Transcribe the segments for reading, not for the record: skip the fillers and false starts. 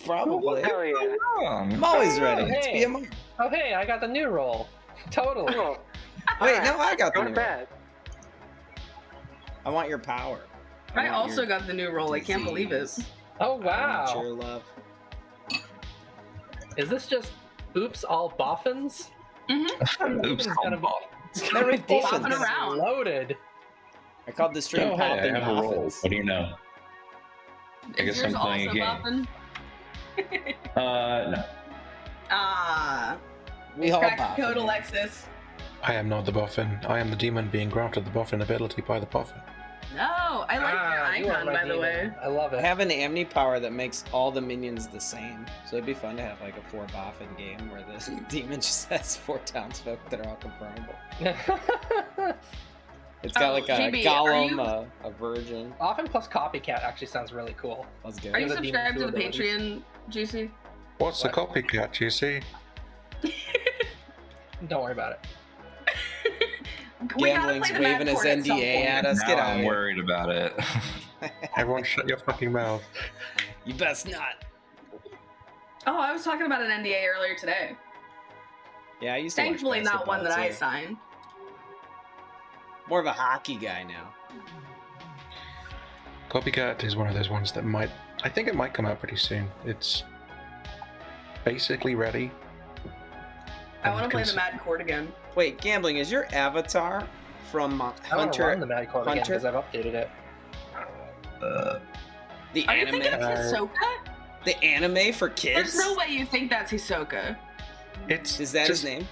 Probably. Hell yeah. I'm always ready. Hey. It's BMR. Oh, hey, I got the new roll. Totally. Oh, Wait, no, I got the not new bad. roll. I want your power. I want also your got the new roll. I can't believe it. disease. Oh, I want wow. your love. Is this just oops all boffins? Mm-hmm. Oops, It's called gonna be- Boff. It's They're gonna be boffins. Boffing around. loaded. I called the stream Oh, hey, I popping have a roll. Boffins. What do you know? I guess Is yours I'm playing a also game. Boffin? No. Ah. We all Crack popping. code, Alexis. I am not the Boffin. I am the demon being granted the Boffin ability by the Boffin. No, I like You your are icon, my by the demon. way. I love I it. have an Amni power that makes all the minions the same. So it'd be fun to have like a 4 Boffin game where this demon just has 4 townsfolk that are all confirmable. It's got Oh, like a GB, are golem, you- a virgin. Often plus copycat actually sounds really cool. Let's go. Are you the demon subscribed to the abilities. Patreon, Juicy? What's a copycat, you see? Don't worry about it. We gotta Gambling's play the map waving his court at some NDA point. at us. Now Get out I'm of here. worried about it. Everyone shut your fucking mouth. You best not. Oh, I was talking about an NDA earlier today. Yeah, I used to watch Thankfully, not one that I basketball, too. signed. More of a hockey guy now. Copycat is one of those ones that might... I think it might come out pretty soon. It's basically ready. I want to play Cons- the Mad Court again. Wait, Gambling, is your avatar from I want to Hunter run the Mad Court again Hunter? because I've updated it. the Are you anime? thinking of Uh, Hisoka? The anime for kids? There's no way you think that's Hisoka. It's Is that just, his name?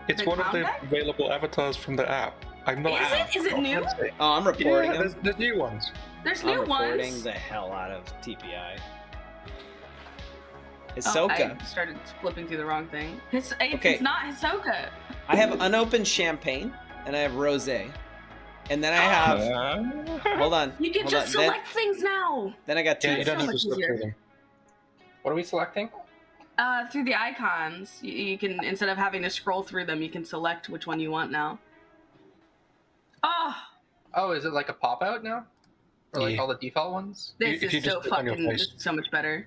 It's The one of the combat? available avatars from the app. I'm not. Is it? Is it new? Oh, I'm reporting Yeah, him. there's new ones. There's I'm new reporting ones. the hell out of TPI. Oh, Hisoka. I started flipping through the wrong thing. Okay. It's not Hisoka. I have unopened champagne and I have rosé, and then I have. Hold on. You can hold just on. select things now. Then I got Yeah, two. you don't so have to much slip easier. through them. What are we selecting? Through the icons, you can, instead of having to scroll through them, you can select which one you want now. Oh, Oh, is it like a pop out now? Or like Yeah. all the default ones? this if you is just so click on your fucking, face. this is so much better.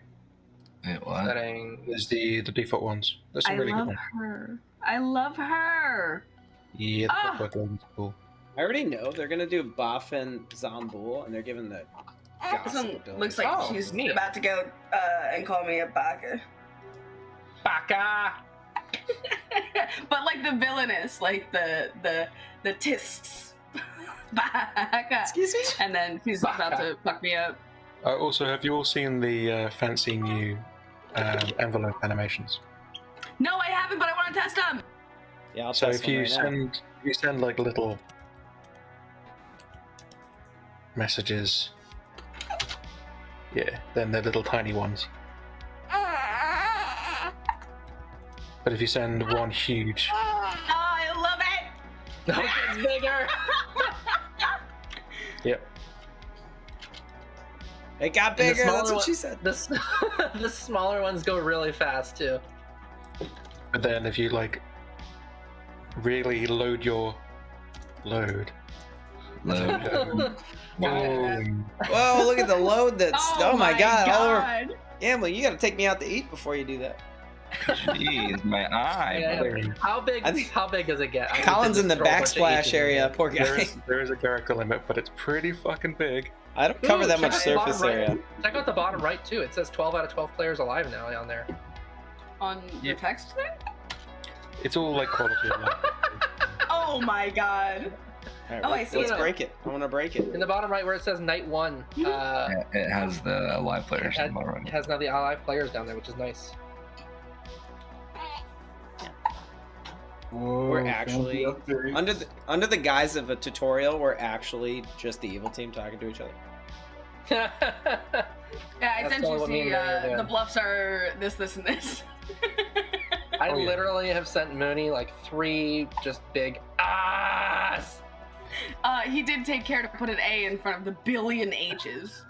Wait, what? Setting. There's the default ones. There's some I really good love ones. her. I love her. Yeah, the Ah! clockwork one's cool. I already know they're gonna do Boffin Zomboul, and they're giving the This gossip one ability. looks like Oh, she's neat. about to go and call me a baka. Baka! But like the villainous, like the tisks. Baka. Excuse me? And then she's about to fuck me up. Also, have you all seen the fancy new envelope animations? No, I haven't, but I want to test them. Yeah, I'll So test if one you right now. send like little messages, yeah, then they're little tiny ones. But if you send one huge, Oh, I love it. No, it's bigger! yep, It got And the bigger. That's smaller what one- she said. The smaller ones go really fast too. but then if you like really load your load, Load. boom, Whoa! Look at the load. That's. Oh, my God! All over. God. Gambling, you gotta take me out to eat before you do that. Jeez, my eye. Yeah, buddy. How big? I think- How big does it get? I need to Colin's in the just throw a bunch of backsplash E's in area. there. Poor guy. there is a character limit, but it's pretty fucking big. I don't cover Ooh, that check much out the bottom surface right. area. Check out the bottom right too. It says 12 out of 12 players alive now on there. On your Yeah. text thing? It's all like quality of life. Oh my God. All right, Oh, I see let's it. break it. I want to break it. In the bottom right where it says night 1, Yeah, it has the live it, players had- in the bottom it right. has now the alive players down there, which is nice. We're actually under the guise of a tutorial. We're actually just the evil team talking to each other. Yeah, I That's sent all you what me see, and Mary are the doing. bluffs are this, this, and this. I Oh, yeah. literally have sent Mooney like 3 just big ahs. He did take care to put an A in front of the billion H's.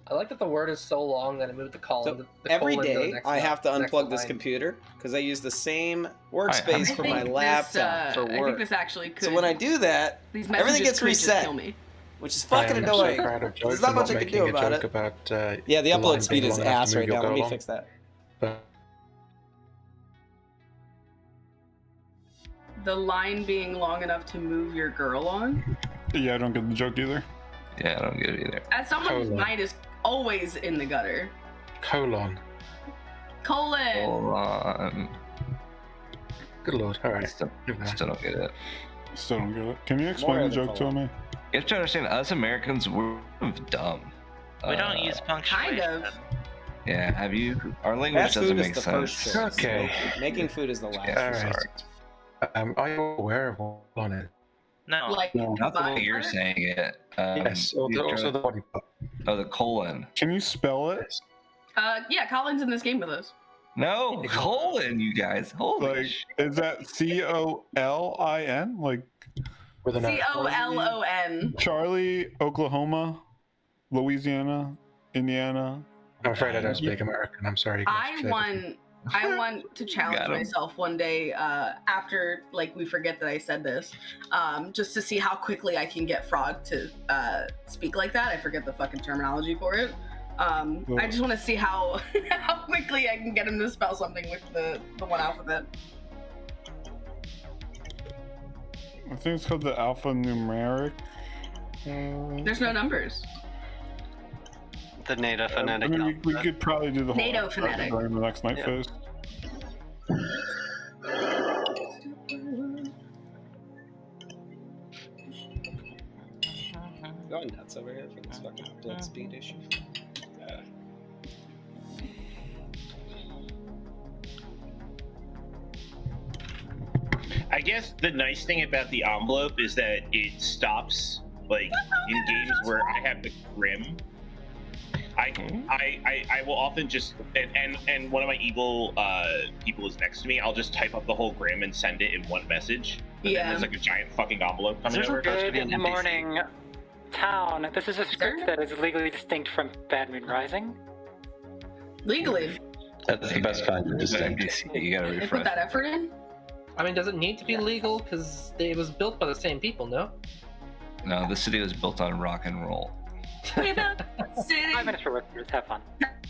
I like that the word is so long that it moved the colon. So the every colon to the day next I line- have to next unplug this line. computer because I use the same I workspace for my think laptop this, for I think work. this actually could. So when I do that, these everything messages gets could just reset. kill me. which is I fucking am so annoying. proud of Joe There's for not much not I can making do a about joke it. about. Yeah, the line upload speed being is long enough ass to move right your now. Let goal me along. fix that. But The line being long enough to move your girl on. Yeah, I don't get the joke either. Yeah, I don't get it either. As someone whose Colon. mind is always in the gutter. colon. Colon. Hold on. Good lord. All right. Still, Never mind. still don't get it. Still don't get it. Can you More explain of the the joke to colon. me? You have to understand, us Americans, we're dumb. We don't use punctuation. Kind of. Yeah, have you? Our language Fast doesn't food is make the sense. first choice. Okay. Making food is the last. Yeah, All choice. right. Are you aware of what on it? No. Like Not the way butter? you're saying it. Yes. Also the body part. Oh, the colon. Can you spell it? Yes. Yeah, Colin's in this game with us. No, colon, you guys. Holy Like, shit. is that COLIN? Like With an O. COLON. Charlie, Oklahoma, Louisiana, Indiana. I'm afraid I don't speak American. I'm sorry. I want to challenge Got him. myself one day after like we forget that I said this, just to see how quickly I can get Frog to speak like that. I forget the fucking terminology for it. I just want to see how how quickly I can get him to spell something with the one alphabet. I think it's called the alphanumeric. There's no numbers. The native I phonetic mean, we alphabet. could probably do the whole NATO alphabet phonetic. during the next night Yeah. phase. Going nuts over here for this fucking upload speed issue. I guess the nice thing about the envelope is that it stops like in games where I have the grim. I will often just and one of my evil people is next to me. I'll just type up the whole grim and send it in one message. And then there's like a giant fucking envelope coming over. Good morning, town. This is a script that is legally distinct from Bad Moon Rising. Legally, That's the best kind of distinct. You gotta they put refresh. that effort in. I mean, does it need to be legal? Because it was built by the same people, no? No, the city was built on rock and roll. City. 5 minutes for listeners. Have fun.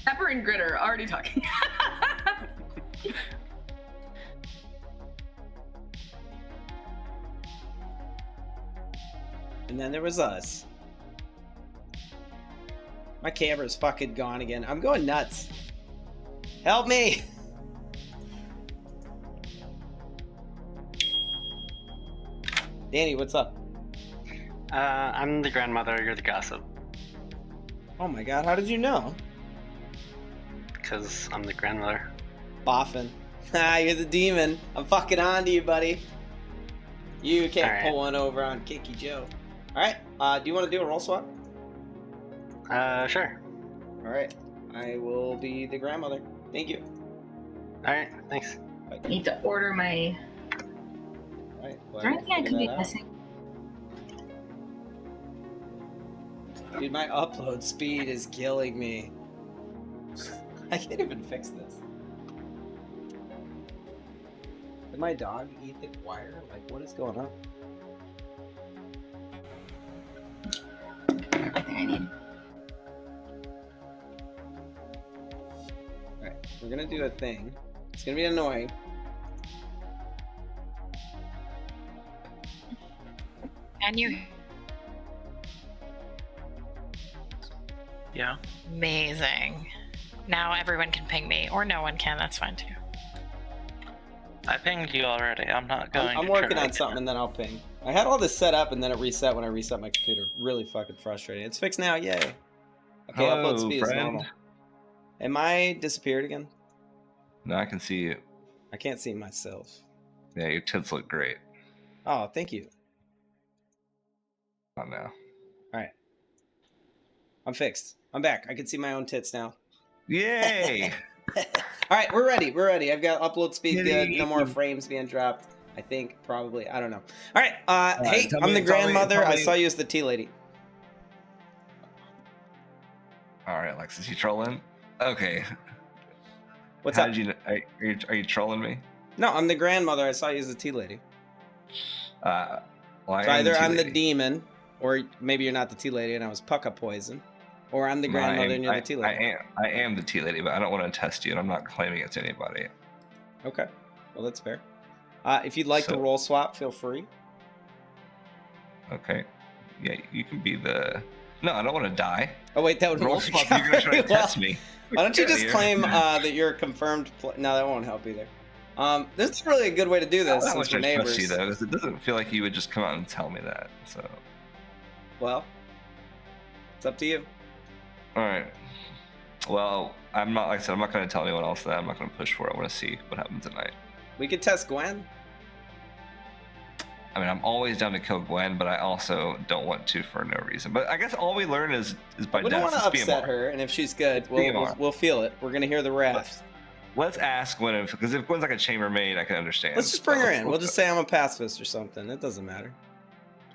Pepper and Gritter already talking. And then there was us. My camera's fucking gone again. I'm going nuts. Help me! Danny, what's up? I'm the grandmother, you're the gossip. Oh my god, how did you know? Because I'm the grandmother. Boffin. Ah, you're the demon. I'm fucking on to you, buddy. You can't Alright. pull one over on Kinky Joe. Alright, do you want to do a roll swap? Sure. Alright, I will be the grandmother. Thank you. Alright, thanks. Need to order my. Alright, Is there anything I could be missing? Dude, my upload speed is killing me. I can't even fix this. Did my dog eat the wire? Like, what is going on? Everything I need. Alright, we're gonna do a thing. It's gonna be annoying. Can you? Yeah. Amazing. Now everyone can ping me, or no one can. That's fine too. I pinged you already. I'm not going I'm to working try on again. something and then I'll ping. I had all this set up and then it reset when I reset my computer. Really fucking frustrating. It's fixed now, yay. Okay, Hello, upload speed is friend. normal. Am I disappeared again? No, I can see you. I can't see myself. Yeah, your tits look great. Oh, thank you. Not now. Alright. I'm fixed. I'm back. I can see my own tits now. Yay! Alright, we're ready. We're ready. I've got upload speed good. Yay. No more frames being dropped. I think, probably. I don't know. Alright, hey, tell I'm me- the tell me- grandmother. tell I me- saw you as the tea lady. Alright, Alexis, you trolling? Okay. What's How up? did you? Are you trolling me? No, I'm the grandmother. I saw you as the tea lady. Well, I So am either tea I'm the lady. demon, Or maybe you're not the tea lady and I was pucka poison. Or I'm the grandmother and you're the tea lady. I am the tea lady, but I don't want to test you, and I'm not claiming it to anybody. Okay. Well, that's fair. If you'd like to roll swap, feel free. Okay. Yeah, you can be the... No, I don't want to die. Oh, wait, that would roll swap. You're going to try to test me. Why don't you just claim that you're a confirmed... No, that won't help either. This is really a good way to do this since we're neighbors. Trust you, though, because it doesn't feel like you would just come out and tell me that. So, well, it's up to you. All right. Well, I'm not, like I said, I'm not going to tell anyone else that. I'm not going to push for it. I want to see what happens tonight. We could test Gwen. I mean, I'm always down to kill Gwen, but I also don't want to for no reason. But I guess all we learn is by death. We don't want to upset her, and if she's good, we'll feel it. We're going to hear the wrath. Let's ask Gwen, because if Gwen's like a chambermaid, I can understand. Let's just bring her in. We'll just say I'm a pacifist or something. It doesn't matter.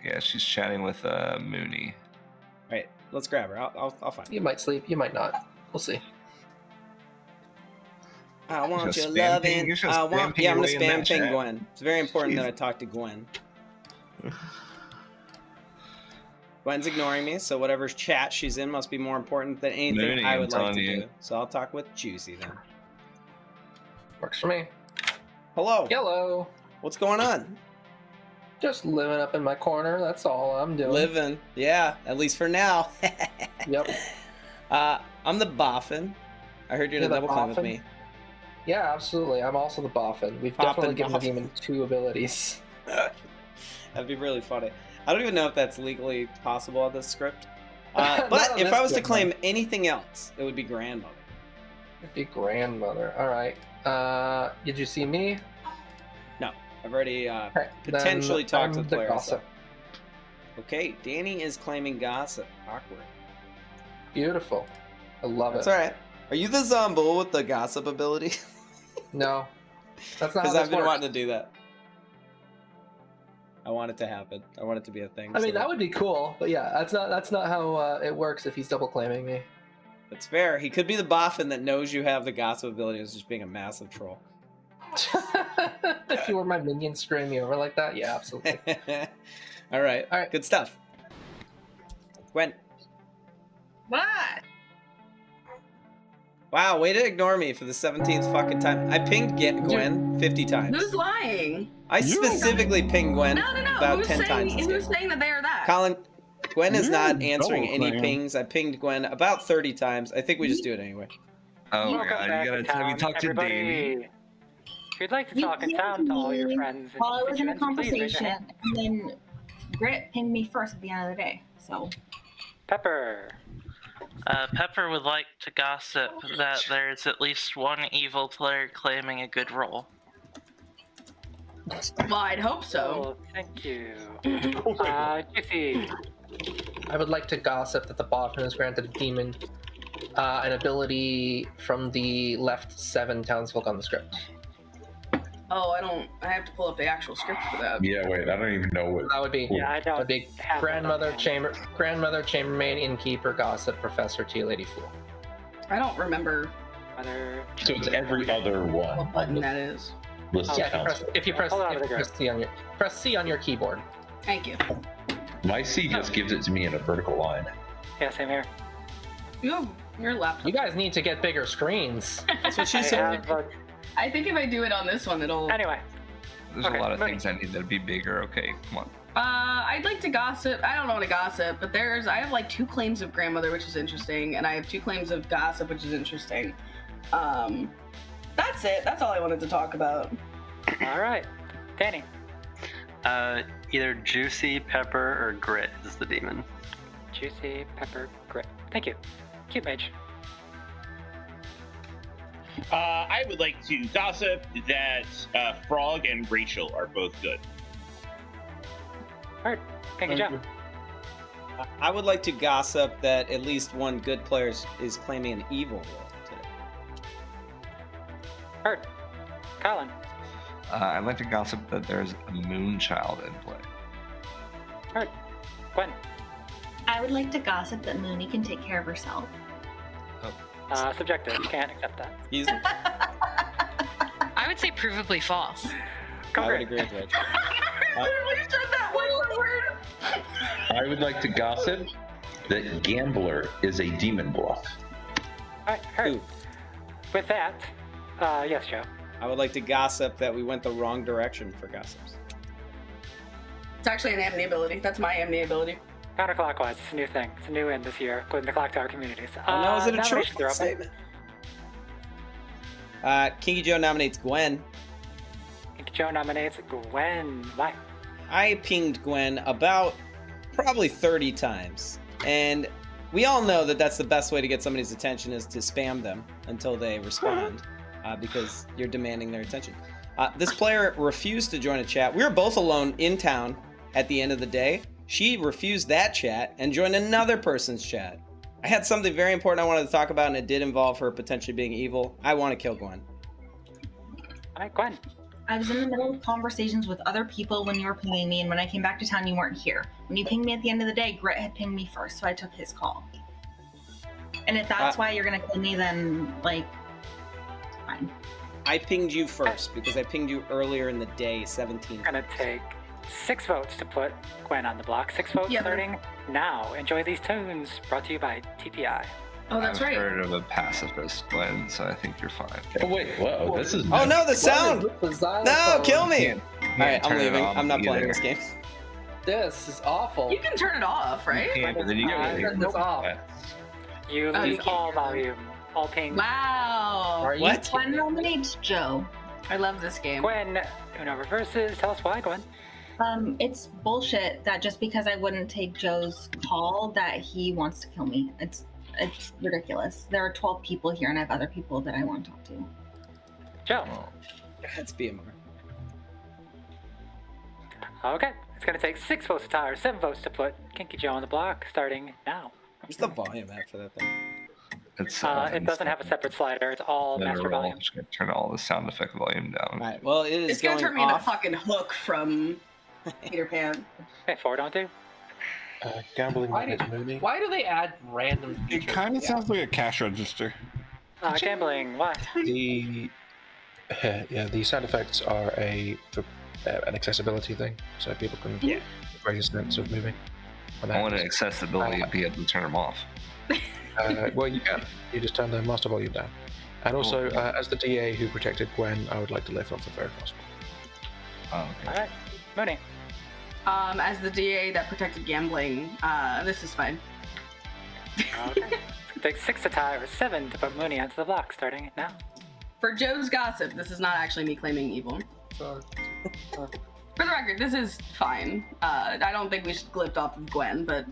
Yeah, she's chatting with Mooney. All right, let's grab her. I'll find her. You might sleep, you might not. We'll see. I want your loving. I'm gonna spam ping Gwen. It's very important that I talk to Gwen. Gwen's ignoring me, so whatever chat she's in must be more important than anything Mooney, I would like to do. So I'll talk with Juicy then. Works for me. Hello. Hello. What's going on? Just living up in my corner. That's all I'm doing. Living. Yeah, at least for now. Yep. I'm the Boffin. I heard you're gonna double climb with me. Yeah, absolutely. I'm also the Boffin. We've definitely given the demon 2 abilities. That'd be really funny. I don't even know if that's legally possible on this script. But if I was to claim anything else, it would be grandmother. It'd be grandmother. All right. Did you see me? No, I've already potentially talked to the player. Gossip. Okay, Danny is claiming gossip. Awkward. Beautiful. I love That's it. all right. Are you the Zombull with the gossip ability? No, that's not. Because I've I've been wanting to do that. I want it to happen. I want it to be a thing. I mean, that would be cool, but yeah, that's not how it works if he's double claiming me. That's fair. He could be the Boffin that knows you have the gossip ability and is just being a massive troll. If you were my minion screwing me over like that, yeah, absolutely. All right. Good stuff. Gwen. What? Wow, way to ignore me for the 17th fucking time. I pinged Gwen 50 times. Who's lying? I specifically pinged Gwen about 10 times. Who's saying that they are that? Collin, Gwen is not answering any pings. I pinged Gwen about 30 times. I think we just do it anyway. Oh my god, have you talked to Davey? If you'd like to talk in town to all your friends and while I was in a constituents, please raise your conversation, hand. and then Grit pinged me first at the end of the day, so. Pepper. Pepper would like to gossip that there's at least one evil player claiming a good roll. Well, I'd hope so. Oh, thank you. Juicy. I would like to gossip that the Boffin has granted a demon an ability from the left 7 townsfolk on the script. Oh, I have to pull up the actual script for that. Yeah, wait, I don't even know what. That would be. Yeah, I don't. That'd be grandmother, chambermaid, innkeeper, gossip, professor, tea lady, fool. I don't remember. So it's every other one. What button that is. List Yeah, of council. if you press C on your keyboard. Thank you. My C just gives it to me in a vertical line. Yeah, same here. You have your laptop. You guys need to get bigger screens. That's what she said. I think if I do it on this one, it'll. Anyway. There's a lot of things I need that'd be bigger. Okay, come on. I'd like to gossip. I don't know what to gossip, but I have like 2 claims of grandmother, which is interesting, and I have 2 claims of gossip, which is interesting. That's it. That's all I wanted to talk about. All right, Danny. Either Juicy, Pepper, or Grit is the demon. Juicy, Pepper, Grit. Thank you. Cute Mage. I would like to gossip that Frog and Rachel are both good. Alright, thank you. I would like to gossip that at least one good player is claiming an evil role today. Heard. Collin. I'd like to gossip that there's a Moonchild in play. Heard. Gwen. I would like to gossip that Mooney can take care of herself. Subjective. Can't accept that. I would say provably false. I would agree with Rachel. literally said that one word. I would like to gossip that Gambler is a demon bluff. Alright, heard. With that, yes, Joe. I would like to gossip that we went the wrong direction for gossips. It's actually an amnesty ability. That's my amnesty ability. Counterclockwise, it's a new thing. It's a new in this year within the Clocktower communities. Oh, no, is it a nominations truthful are open. statement? Kinky Joe nominates Gwen. Kinky Joe nominates Gwen. Why? I pinged Gwen about probably 30 times. And we all know that that's the best way to get somebody's attention is to spam them until they respond because you're demanding their attention. This player refused to join a chat. We were both alone in town at the end of the day. She refused that chat and joined another person's chat. I had something very important I wanted to talk about, and it did involve her potentially being evil. I want to kill Gwen. All right, Gwen. I was in the middle of conversations with other people when you were pinging me, and when I came back to town, you weren't here. When you pinged me at the end of the day, Grit had pinged me first, so I took his call. And if that's why you're gonna kill me, then, like, fine. I pinged you first because I pinged you earlier in the day, 17. It's gonna take 6 votes to put Gwen on the block. 6 votes starting now. Enjoy these tunes. Brought to you by TPI. Oh, that's I've right. heard of a pacifist, Gwen, so I think you're fine. Oh wait, whoa, this is. Oh no, the sound! No, kill me! Can't Alright, I'm turn it leaving. off I'm not playing either. this game. This is awful. You can turn it off, right? Yeah, but then you gotta Turn this off. You Oh, you lose can't all hear me. volume, all ping. Wow. Are you What? Gwen nominates Joe. I love this game. Gwen, Uno reverses. Tell us why, Gwen. It's bullshit that just because I wouldn't take Joe's call that he wants to kill me. It's ridiculous. There are 12 people here and I have other people that I want to talk to. Joe. That's BMR. Okay. It's gonna take 6 votes to Tyler, 7 votes to put Kinky Joe on the block, starting now. Where's the volume at for that thing? It's, It doesn't have a separate slider. It's all master volume. I'm just gonna turn all the sound effect volume down. Alright, well, it is It's gonna going turn me into off. fucking Hook from Peter Pan. Hey, 4 don't do. Gambling Why is movie. Why do they add random features? It kind of sounds like a cash register. Gambling, why? The the sound effects are an accessibility thing, so people can get greater sense of moving. I want an accessibility to be able to turn them off. Well, you can. You just turn the master volume down. And also, as the DA who protected Gwen, I would like to lift off the very possible. Oh, okay. Alright. Mooney. As the DA that protected gambling, this is fine. Okay. Take 6 to Tyler, 7 to put Mooney onto the block, starting now. For Joe's gossip, this is not actually me claiming evil. For the record, this is fine. I don't think we should lift off of Gwen, but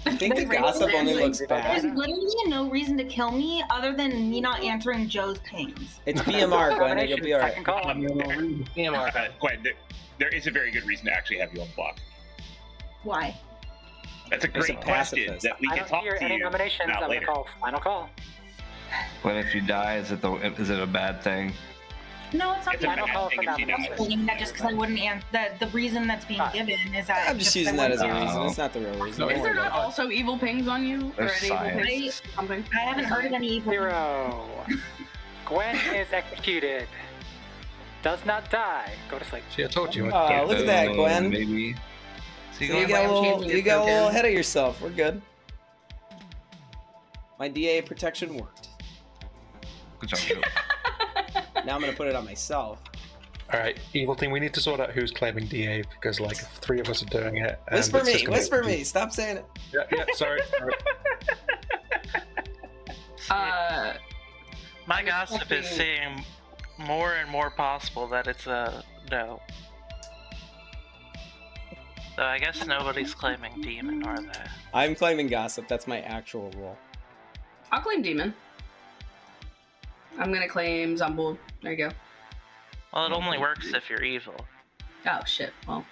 I think the gossip only looks There's bad. literally no reason to kill me other than me not answering Joe's pings. It's BMR, Gwen. You'll be alright. Second call. Gwen, there is a very good reason to actually have you on the block. Why? That's a There's great a question pacifist. that we I can don't talk hear to any you nominations. about I'm later. gonna call final call. Gwen, if you die, is it a bad thing? No, it's not It's the a end of bad call thing for if she now. dies. saying that just because I wouldn't answer. The reason that's being given is that I'm just because using I that as a wouldn't reason. Oh. It's not the real reason. No, Don't is worry there not about it. also evil pings on you? There's or any evil science. pings? Something? I haven't heard of any evil. 0. Gwen is executed. Does not die. Go to sleep. See, I told you. Oh, look at that, Gwen. Maybe. So Yeah, you got I'm a little, changing you his got a little token. ahead of yourself. We're good. My DA protection worked. Good job, Joe. Now I'm gonna put it on myself. All right, evil team. We need to sort out who's claiming DA because like 3 of us are doing it. and Whisper it's just me, gonna whisper be- me. Stop saying it. Yeah, sorry. My gossip is seeing more and more possible that it's a no. So I guess nobody's claiming demon, are they? I'm claiming gossip. That's my actual role. I'll claim demon. I'm gonna claim Zumbul. There you go. Well, it only works if you're evil. Oh shit. Well.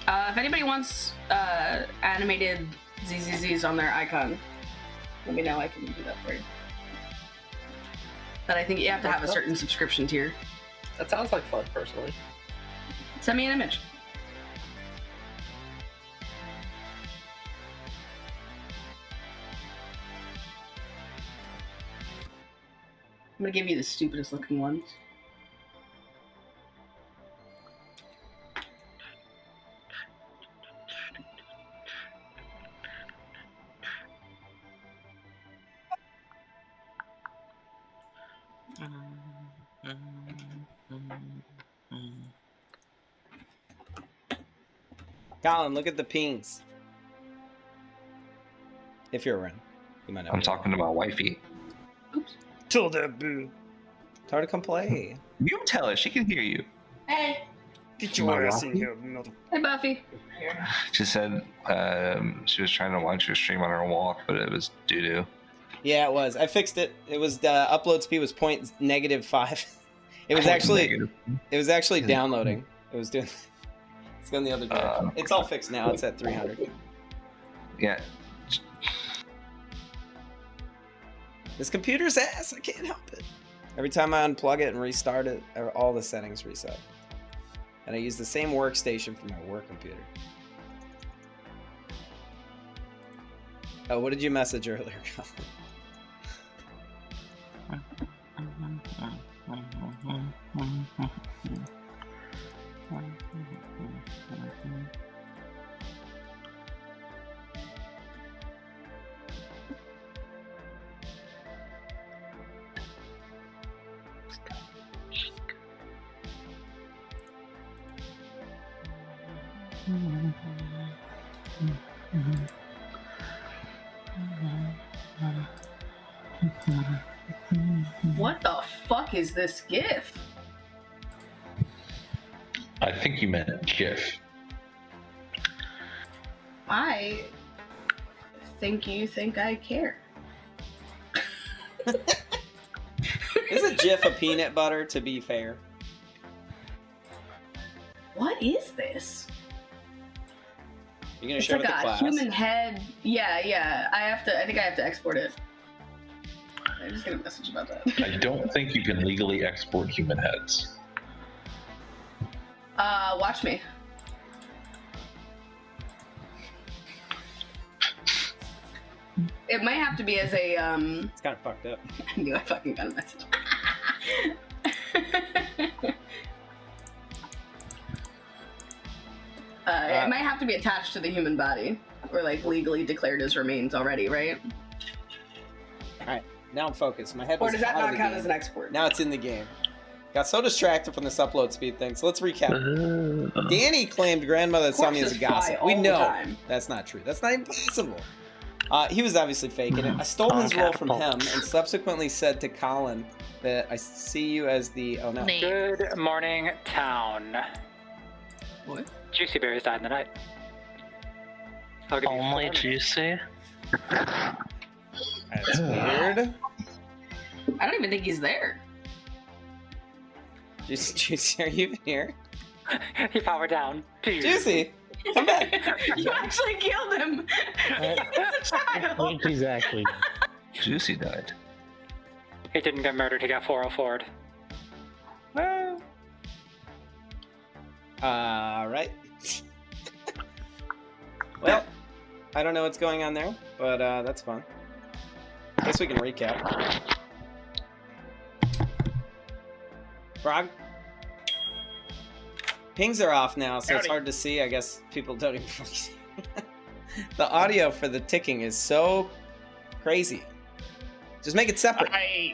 If anybody wants animated ZZZs on their icon, let me know. I can do that for you. But I think you have to have a certain subscription tier. That sounds like fun, personally. Send me an image. gonna give you the stupidest looking ones. Collin, look at the pings. If you're around. You might not I'm be talking to my wifey. Oops. Till that boo. Tell her to come play. You tell her, she can hear you. Hey. Get your ass in here, mother. Hey, Buffy. She said she was trying to watch your stream on her walk, but it was doo-doo. Yeah, it was. I fixed it. It was the upload speed was -5. It was actually downloading. It was doing. It's going the other direction. It's all fixed now. It's at 300. Yeah. This computer's ass. I can't help it. Every time I unplug it and restart it, all the settings reset. And I use the same workstation for my work computer. Oh, what did you message earlier, Collin? What the fuck is this GIF? I think you meant GIF. I think you think I care. Is a GIF a peanut butter, to be fair? What is this? You're gonna It's share like with the a class? human head. Yeah. I think I have to export it. I just get a message about that. I don't think you can legally export human heads. Watch me. It might have to be as a It's kind of fucked up. I knew I fucking got a message. It might have to be attached to the human body, or like legally declared as remains already, right? All right, now I'm focused. My head Or was does that out of not the count game. as an export? Now it's in the game. Got so distracted from this upload speed thing. So let's recap. Danny claimed grandmother that saw me as a gossip. We know that's not true. That's not impossible. He was obviously faking it. I stole his role from him and subsequently said to Collin that I see you as the... Oh, no. Good morning, town. What? Juicy Berries died in the night. I'll give you Only 4 Juicy? That's weird. I don't even think he's there. Juicy, are you even here? He powered down. Juicy, come back. You actually killed him. He's a child. Exactly. Juicy died. He didn't get murdered, he got 404'd. Right. Well, I don't know what's going on there, but that's fun. I guess we can recap. Frog? Pings are off now, so it's hard to see. I guess people don't even see. The audio for the ticking is so crazy. Just make it separate. I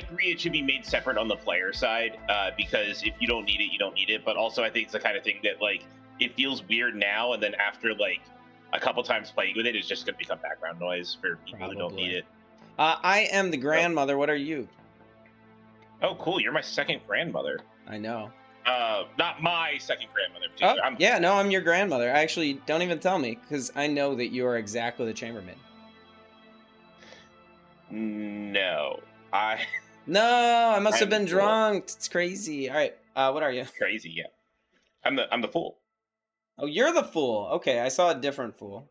agree it should be made separate on the player side, because if you don't need it, you don't need it. But also I think it's the kind of thing that, like, it feels weird now, and then after, like, a couple times playing with it, it's just going to become background noise for people who don't need it. I am the grandmother. What are you? Oh, cool. You're my second grandmother. I know. Not my second grandmother. Oh, yeah, no, I'm your grandmother. Actually, don't even tell me, because I know that you are exactly the chambermaid. No. No, I must have been drunk. It's crazy. All right, what are you? Crazy, yeah. I'm the fool. Oh, you're the fool. Okay, I saw a different fool.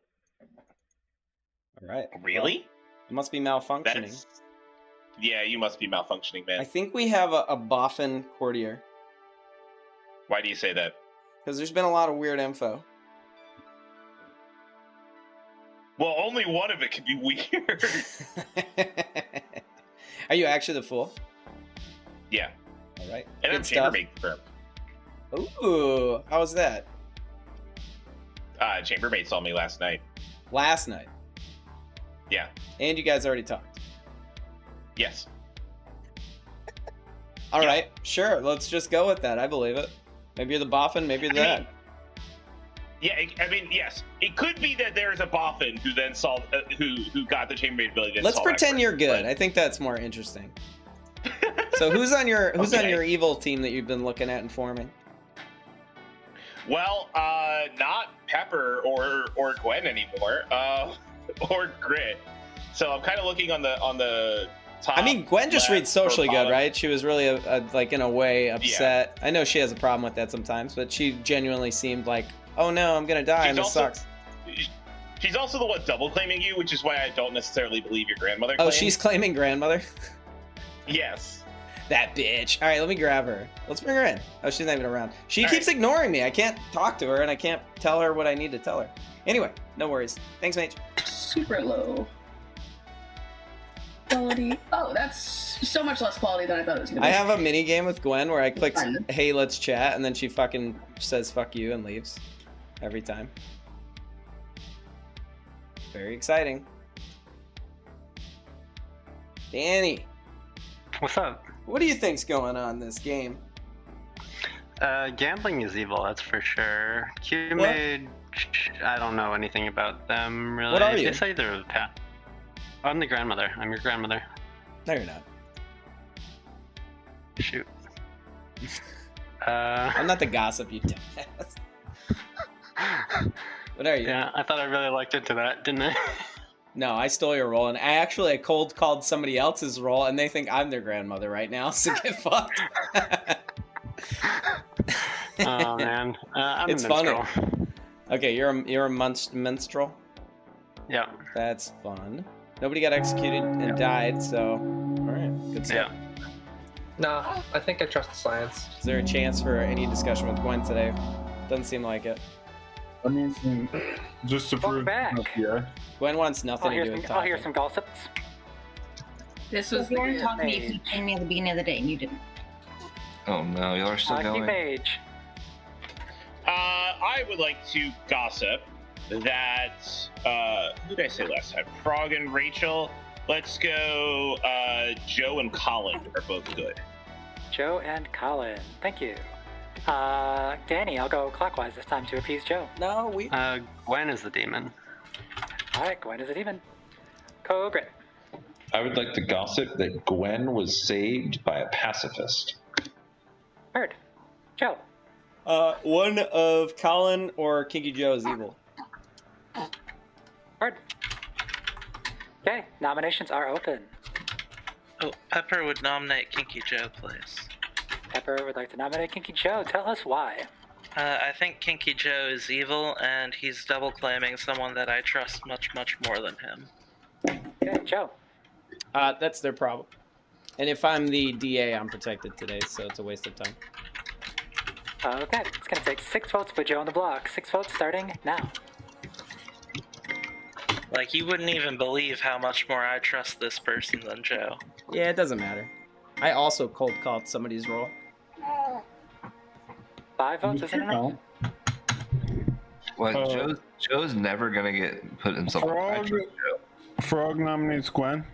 All right. Really? Well, it must be malfunctioning. Yeah, you must be malfunctioning, man. I think we have a Boffin courtier. Why do you say that? Because there's been a lot of weird info. Well, only one of it can be weird. Are you actually the fool? Yeah. All right. And I'm Good stuff. chambermaid confirmed. Ooh, how was that? Chambermaid saw me last night. Last night. Yeah. And you guys already talked. Yes. All right, sure. Let's just go with that. I believe it. Maybe you're the Boffin, maybe you're that. Yes. It could be that there is a Boffin who then saw who got the chambermaid ability. Then Let's saw pretend that you're good. right? I think that's more interesting. So who's on your evil team that you've been looking at and forming? Well, not Pepper or Gwen anymore, or Grit. So I'm kind of looking on the top. I mean, Gwen just reads socially good, bottom. right? She was really like in a way upset. I know she has a problem with that sometimes, but she genuinely seemed like, oh no, I'm gonna die and this sucks. She's also the one double claiming you, which is why I don't necessarily believe your grandmother. Oh, claim. she's claiming grandmother? Yes. That bitch. All right, let me grab her. Let's bring her in. Oh, she's not even around. She keeps ignoring me. I can't talk to her, and I can't tell her what I need to tell her. Anyway, no worries. Thanks, Mage. Super low quality. Oh, that's so much less quality than I thought it was gonna be. I have a mini game with Gwen where I click, hey, let's chat, and then she fucking says fuck you and leaves every time. Very exciting. Danny. What's up? What do you think's going on in this game? Gambling is evil, that's for sure. Mage, I don't know anything about them really. What are you? They say they're the path. I'm the grandmother. I'm your grandmother. No, you're not. Shoot. I'm not the gossip, you dumbass. What are you? Yeah, I thought I really liked into that, didn't I? No, I stole your role, and I cold called somebody else's role, and they think I'm their grandmother right now, so get fucked. Oh man, I'm it's a minstrel. funny. Okay, you're a minstrel. Yeah. That's fun. Nobody got executed and died, so all right, good stuff. Yeah. No, I think I trust the science. Is there a chance for any discussion with Gwen today? Doesn't seem like it. I mean, just to prove. Yeah. Gwen wants nothing to do with I'll hear talking. some gossips. This So was if you weren't the talking to me, if you pinged me at the beginning of the day and you didn't. Oh no, y'all are still going. Mage. I would like to gossip that who did I say last time? Frog and Rachel. Let's go. Joe and Collin are both good. Joe and Collin. Thank you. Danny, I'll go clockwise this time to appease Joe. No, we. Gwen is the demon. All right, Gwen is a demon. Grit. I would like to gossip that Gwen was saved by a pacifist. Heard. Joe. One of Collin or Kinky Joe is evil. Heard. Okay, nominations are open. Oh, Pepper would nominate Kinky Joe, please. Pepper would like to nominate Kinky Joe. Tell us why. I think Kinky Joe is evil, and he's double claiming someone that I trust much, much more than him. Okay, Joe. That's their problem. And if I'm the DA, I'm protected today, so it's a waste of time. Okay, it's gonna take 6 votes to put Joe on the block. 6 votes starting now. Like, you wouldn't even believe how much more I trust this person than Joe. Yeah, it doesn't matter. I also cold called somebody's role. 5 votes, isn't enough? Well, Joe's never gonna get put himself. Frog nominates Gwen.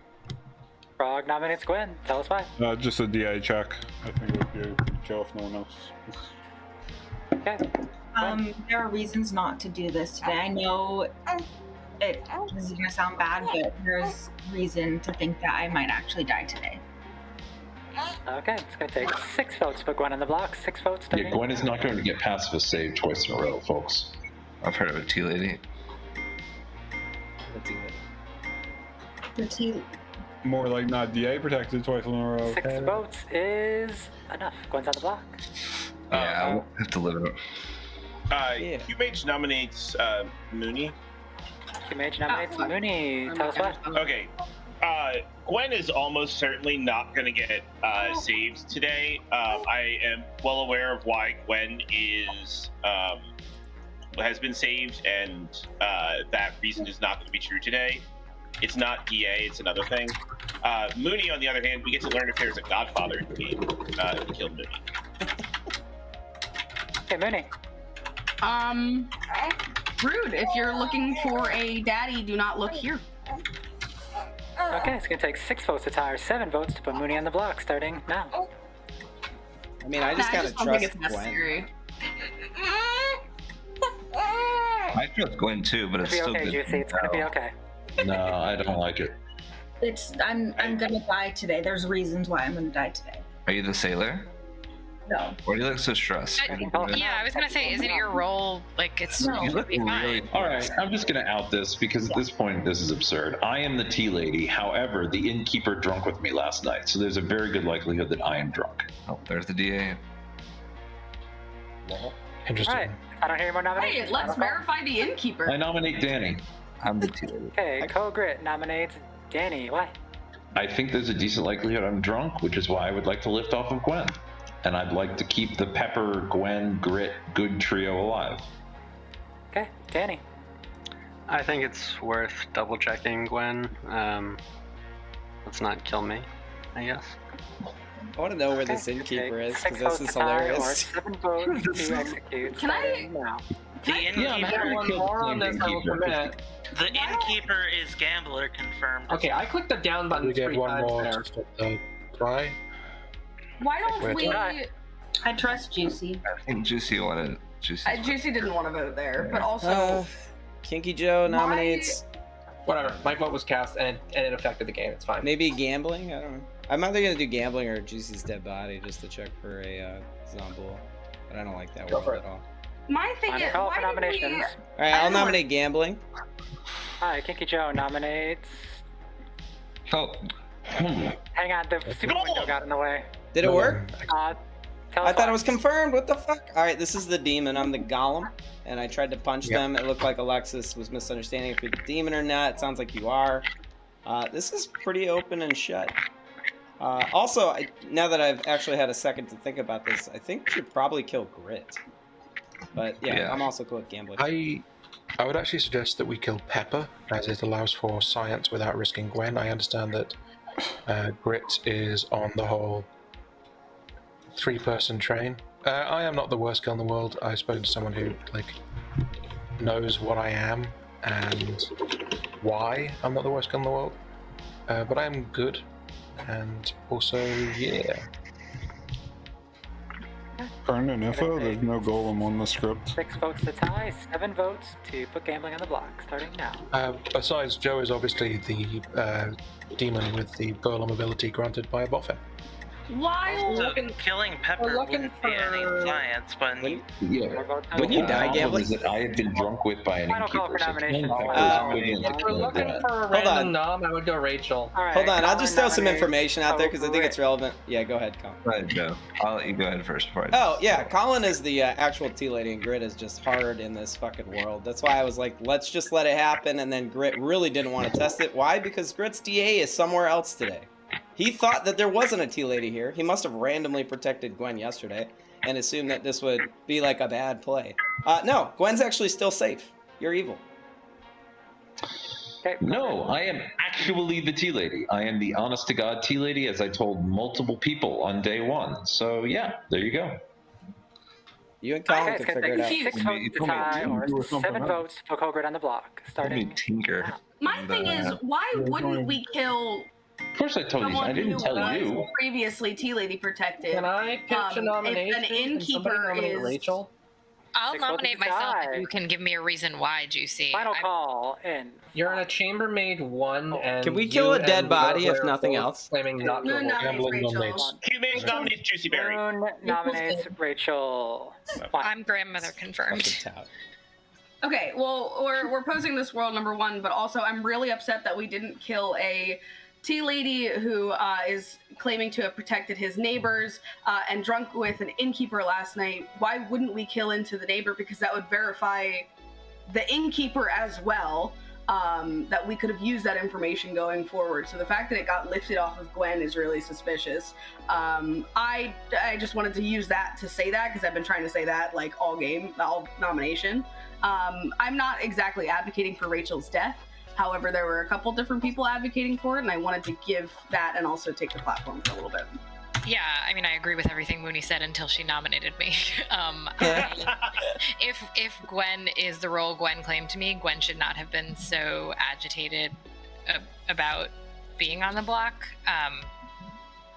Frog nominates Gwen. Tell us why. Just a DA check. I think it would be Joe if no one else. Okay. There are reasons not to do this today. I know this is gonna sound bad, but there's reason to think that I might actually die today. Okay, it's gonna take 6 votes to put Gwen on the block. 6 votes starting. Yeah, Gwen is not going to get pacifist saved twice in a row, folks. I've heard of a tea lady. The T. More like not DA protected twice in a row. 6 votes is enough. Gwen's on the block. Yeah, I won't have to live it. Q-Mage nominates Mooney. Q-Mage nominates Mooney. Tell us why. Okay. Gwen is almost certainly not going to get saved today. I am well aware of why Gwen is has been saved, and that reason is not going to be true today. It's not EA, it's another thing. Mooney, on the other hand, we get to learn if there's a Godfather in the game if we kill Mooney. Hey, Mooney. Rude. If you're looking for a daddy, do not look here. Okay, it's gonna take 6 votes to tie or 7 votes to put Mooney on the block, starting now. I mean, I just kind of don't think trust it's Gwen. necessary. I trust Gwen too, but it's It's still gonna be okay, good. Juicy. It's gonna be okay. No, I don't like it. I'm gonna die today. There's reasons why I'm gonna die today. Are you the sailor? No. Why do you look so stressed? Yeah, I was gonna say, isn't it your role? Like, it's No. You should look be fine. All right, I'm just going to out this because at this point this is absurd. I am the tea lady. However, the innkeeper drunk with me last night, so there's a very good likelihood that I am drunk. Oh, there's the DA. Interesting. Alright, I don't hear any more nominations. Hey, let's verify the innkeeper. I nominate Danny. I'm the tea lady. Okay, Cogrit nominates Danny. Why? I think there's a decent likelihood I'm drunk, which is why I would like to lift off of Gwen. And I'd like to keep the Pepper, Gwen, Grit, good trio alive. Okay, Danny. I think it's worth double checking Gwen. Let's not kill me, I guess. I want to know where this innkeeper is, 6 because votes this is to tie or hilarious. 7 votes to execute. Can I- starting now. The innkeeper. one more on this, I will commit. The innkeeper is gambler confirmed. Okay, I clicked the down button We get 3 one times more there. to stop the try. Why don't Wait, we? wait. I trust Juicy. I think Juicy wanted Juicy. Juicy didn't want to vote there, but also Kinky Joe nominates Whatever. My vote was cast, and it affected the game. It's fine. maybe gambling. I don't know. I'm either gonna do gambling or Juicy's dead body just to check for a Zombull, but I don't like that Go world for it. at all. my thing Final is, call for why did we? nominations. All right, I I'll don't nominate gambling. Alright, Kinky Joe nominates. Oh, Hang on, the super window got in the way. Did it work? Tell I us thought why. it was confirmed. What the fuck? All right, this is the demon. I'm the golem, and I tried to punch them. It looked like Alexis was misunderstanding if you're the demon or not. It sounds like you are. This is pretty open and shut. Also, now that I've actually had a second to think about this, I think we should probably kill Grit. But yeah, I'm also cool with gambling. I would actually suggest that we kill Pepper, as it allows for science without risking Gwen. I understand that Grit is, on the whole, 3-person train. I am not the worst girl in the world. I've spoken to someone who knows what I am and why I'm not the worst girl in the world. But I am good, and also, yeah. Current info, there's no golem on the script. 6 votes to tie, 7 votes to put gambling on the block, starting now. Besides, Joe is obviously the demon with the Golem ability granted by Boffin. While So killing Pepper looking wouldn't be any for- science, but Yeah. When you die The problem gambling? is that I had been drunk with by an Final call innkeeper. for So nomination. killing Pepper is equivalent to If we're killing looking Gwen. for a Hold random on. nom, I would go Rachel. All right, Hold on, I'll Collin just throw some nominates information out there because I think it's Grit. relevant. Yeah, go ahead, Colin. go ahead, Joe. I'll let you go ahead first before I Oh, yeah, Colin is the actual tea lady, and Grit is just hard in this fucking world. That's why I was like, let's just let it happen, and then Grit really didn't want to test it. Why? Because Grit's DA is somewhere else today. He thought that there wasn't a tea lady here. He must have randomly protected Gwen yesterday and assumed that this would be like a bad play. No, Gwen's actually still safe. You're evil. Okay, No, I am actually the tea lady. I am the honest to God tea lady, as I told multiple people on day 1. So yeah, there you go. You and Colin Okay, it's can gonna figure it take out. 6 votes to told me tie to or do something 7 else. votes to put Cogrit on the block, Let me starting tinker. now. my thing is, why wouldn't we kill Of course I told you. someone I didn't who tell was you. previously tea lady protected? Can I pitch a If nomination? an Can somebody innkeeper nominate is Rachel? I'll 6 votes nominate to myself tie. if you can give me a reason why, Juicy. Final I'm- call in. You're in a chambermaid 1, and Can we kill you a dead and body if Blair nothing both else? Claiming not to Moon have nominates Gambling Rachel. nominates. Q-Mage nominates Juicy Berry. Moon nominates Rachel. Why? I'm grandmother confirmed. Fucking tout. Okay, well, we're posing this world number 1, but also I'm really upset that we didn't kill a tea lady who is claiming to have protected his neighbors and drunk with an innkeeper last night. Why wouldn't we kill into the neighbor? Because that would verify the innkeeper as well, that we could have used that information going forward. So the fact that it got lifted off of Gwen is really suspicious. I just wanted to use that to say that, because I've been trying to say that like all game, all nomination. I'm not exactly advocating for Rachel's death, However, there were a couple different people advocating for it, and I wanted to give that and also take the platform for a little bit. Yeah, I mean, I agree with everything Mooney said until she nominated me. If Gwen is the role Gwen claimed to me, Gwen should not have been so agitated about being on the block.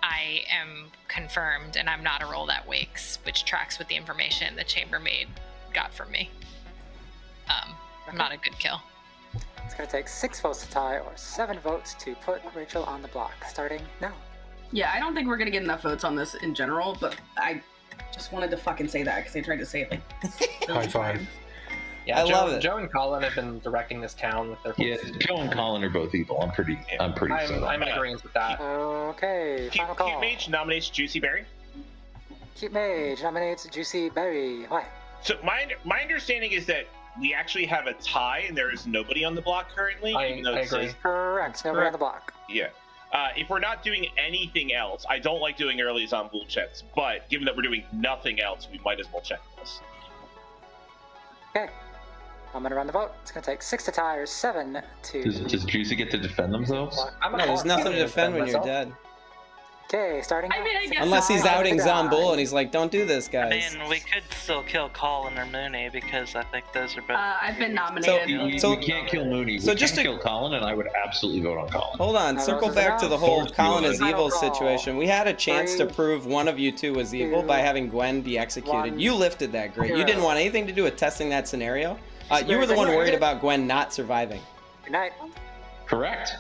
I am confirmed, and I'm not a role that wakes, which tracks with the information the chambermaid got from me. I'm not a good kill. It's going to take 6 votes to tie or 7 votes to put Rachel on the block, starting now. Yeah, I don't think we're gonna get enough votes on this in general, but I just wanted to fucking say that because I tried to say it like. High five. Yeah, I love it. Joe and Collin have been directing this town with their. Yeah, Joe and Collin are both evil. I'm pretty I'm set on in that. agreement with that. Okay, final Cute call. Mage nominates Juicy Berry. Cute Mage nominates Juicy Berry. Why? So my understanding is that we actually have a tie, and there is nobody on the block currently. even though I it agree. says- Correct. Nobody on the block. Yeah. If we're not doing anything else, I don't like doing earlies on bull checks, but given that we're doing nothing else, we might as well check this. Okay. I'm going to run the vote. It's going to take 6 to tie or 7 to... Does Juicy get to defend themselves? No, there's nothing to defend when you're dead. Okay, starting now. I mean, I guess Unless he's so. outing Zombull and he's like, don't do this, I guys. mean, we could still kill Collin or Mooney because I think those are both. I've been nominated. We can't kill Mooney. So We just can't to- kill Collin, and I would absolutely vote on Collin. Hold on, circle back to the whole Collin is evil situation. We had a chance to prove one of you two was evil by having Gwen be executed. You lifted that, Grit. You didn't want anything to do with testing that scenario. You were the one worried about Gwen not surviving. Good night. Correct.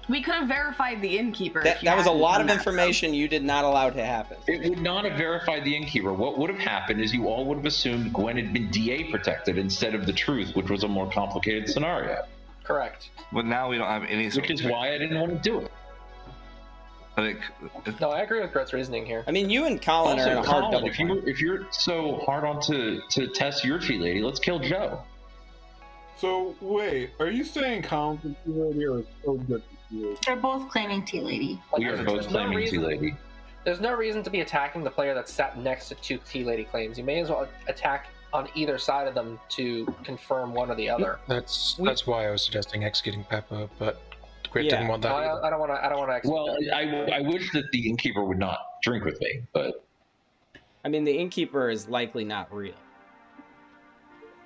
We could have verified the innkeeper. That was a lot of information you did not allow to happen. It would not have verified the innkeeper. What would have happened is you all would have assumed Gwen had been DA protected instead of the truth, which was a more complicated scenario. Correct. But now we don't have any. Which is why I didn't want to do it. But No, I agree with Gret's reasoning here. I mean, you and Collin are in a hard double. If you're so hard on to test your tea lady, let's kill Joe. So wait, are you saying Collin's a tea lady or is so good for tea lady? They're both claiming tea lady. We are both claiming tea lady. There's no reason to be attacking the player that's sat next to 2 tea lady claims. You may as well attack on either side of them to confirm one or the other. That's why I was suggesting executing Pepper, but Grit didn't want that. I don't want to. Well, I wish that the innkeeper would not drink with me, but I mean, the innkeeper is likely not real.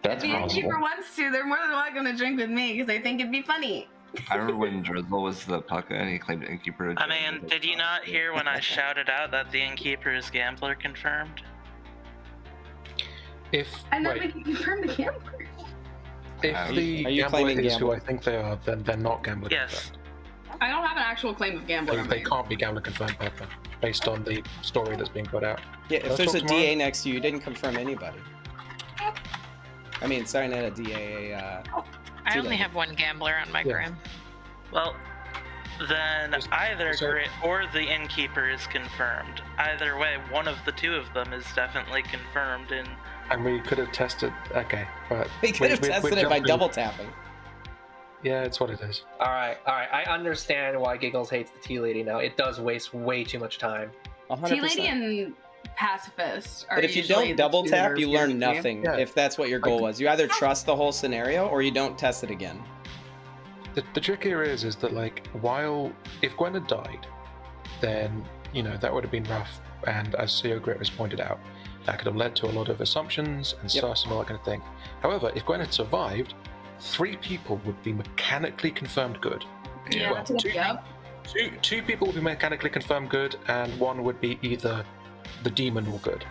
That's if the possible. innkeeper wants to, they're more than welcome to drink with me because they think it'd be funny. I remember when Drizzle was the pucka and he claimed innkeeper. I mean, did you not hear when I shouted out that the innkeeper is gambler confirmed? And then we can confirm the gambler. If the Are you gambler claiming is who gambler? I think they are, then they're not gambler Yes. confirmed. I don't have an actual claim of gambler. They can't be gambler confirmed, Pepper, based on the story that's being put out. Yeah, if Let's there's talk a tomorrow. DA next to you, you didn't confirm anybody. I mean, sorry, not a DA. I only have one gambler on my grim. Well, then either Grit or the innkeeper is confirmed. Either way, one of the two of them is definitely confirmed in. And we could have tested. Okay, but We could have tested it by double tapping. Yeah, it's what it is. All right. I understand why Giggles hates the tea lady now. It does waste way too much time. 100%. Tea lady and pacifist are But if you usually don't the double two tap, that are you learn scared of nothing. Yeah. If that's what your goal was, you either trust the whole scenario or you don't test it again. The trick here is that like if Gwen had died, then that would have been rough, and as CEO Grit has pointed out, that could have led to a lot of assumptions and sus and all that kind of thing. However, if Gwen had survived, 3 people would be mechanically confirmed good. Yeah, Well, yep. two people would be mechanically confirmed good, and 1 would be either the demon or good,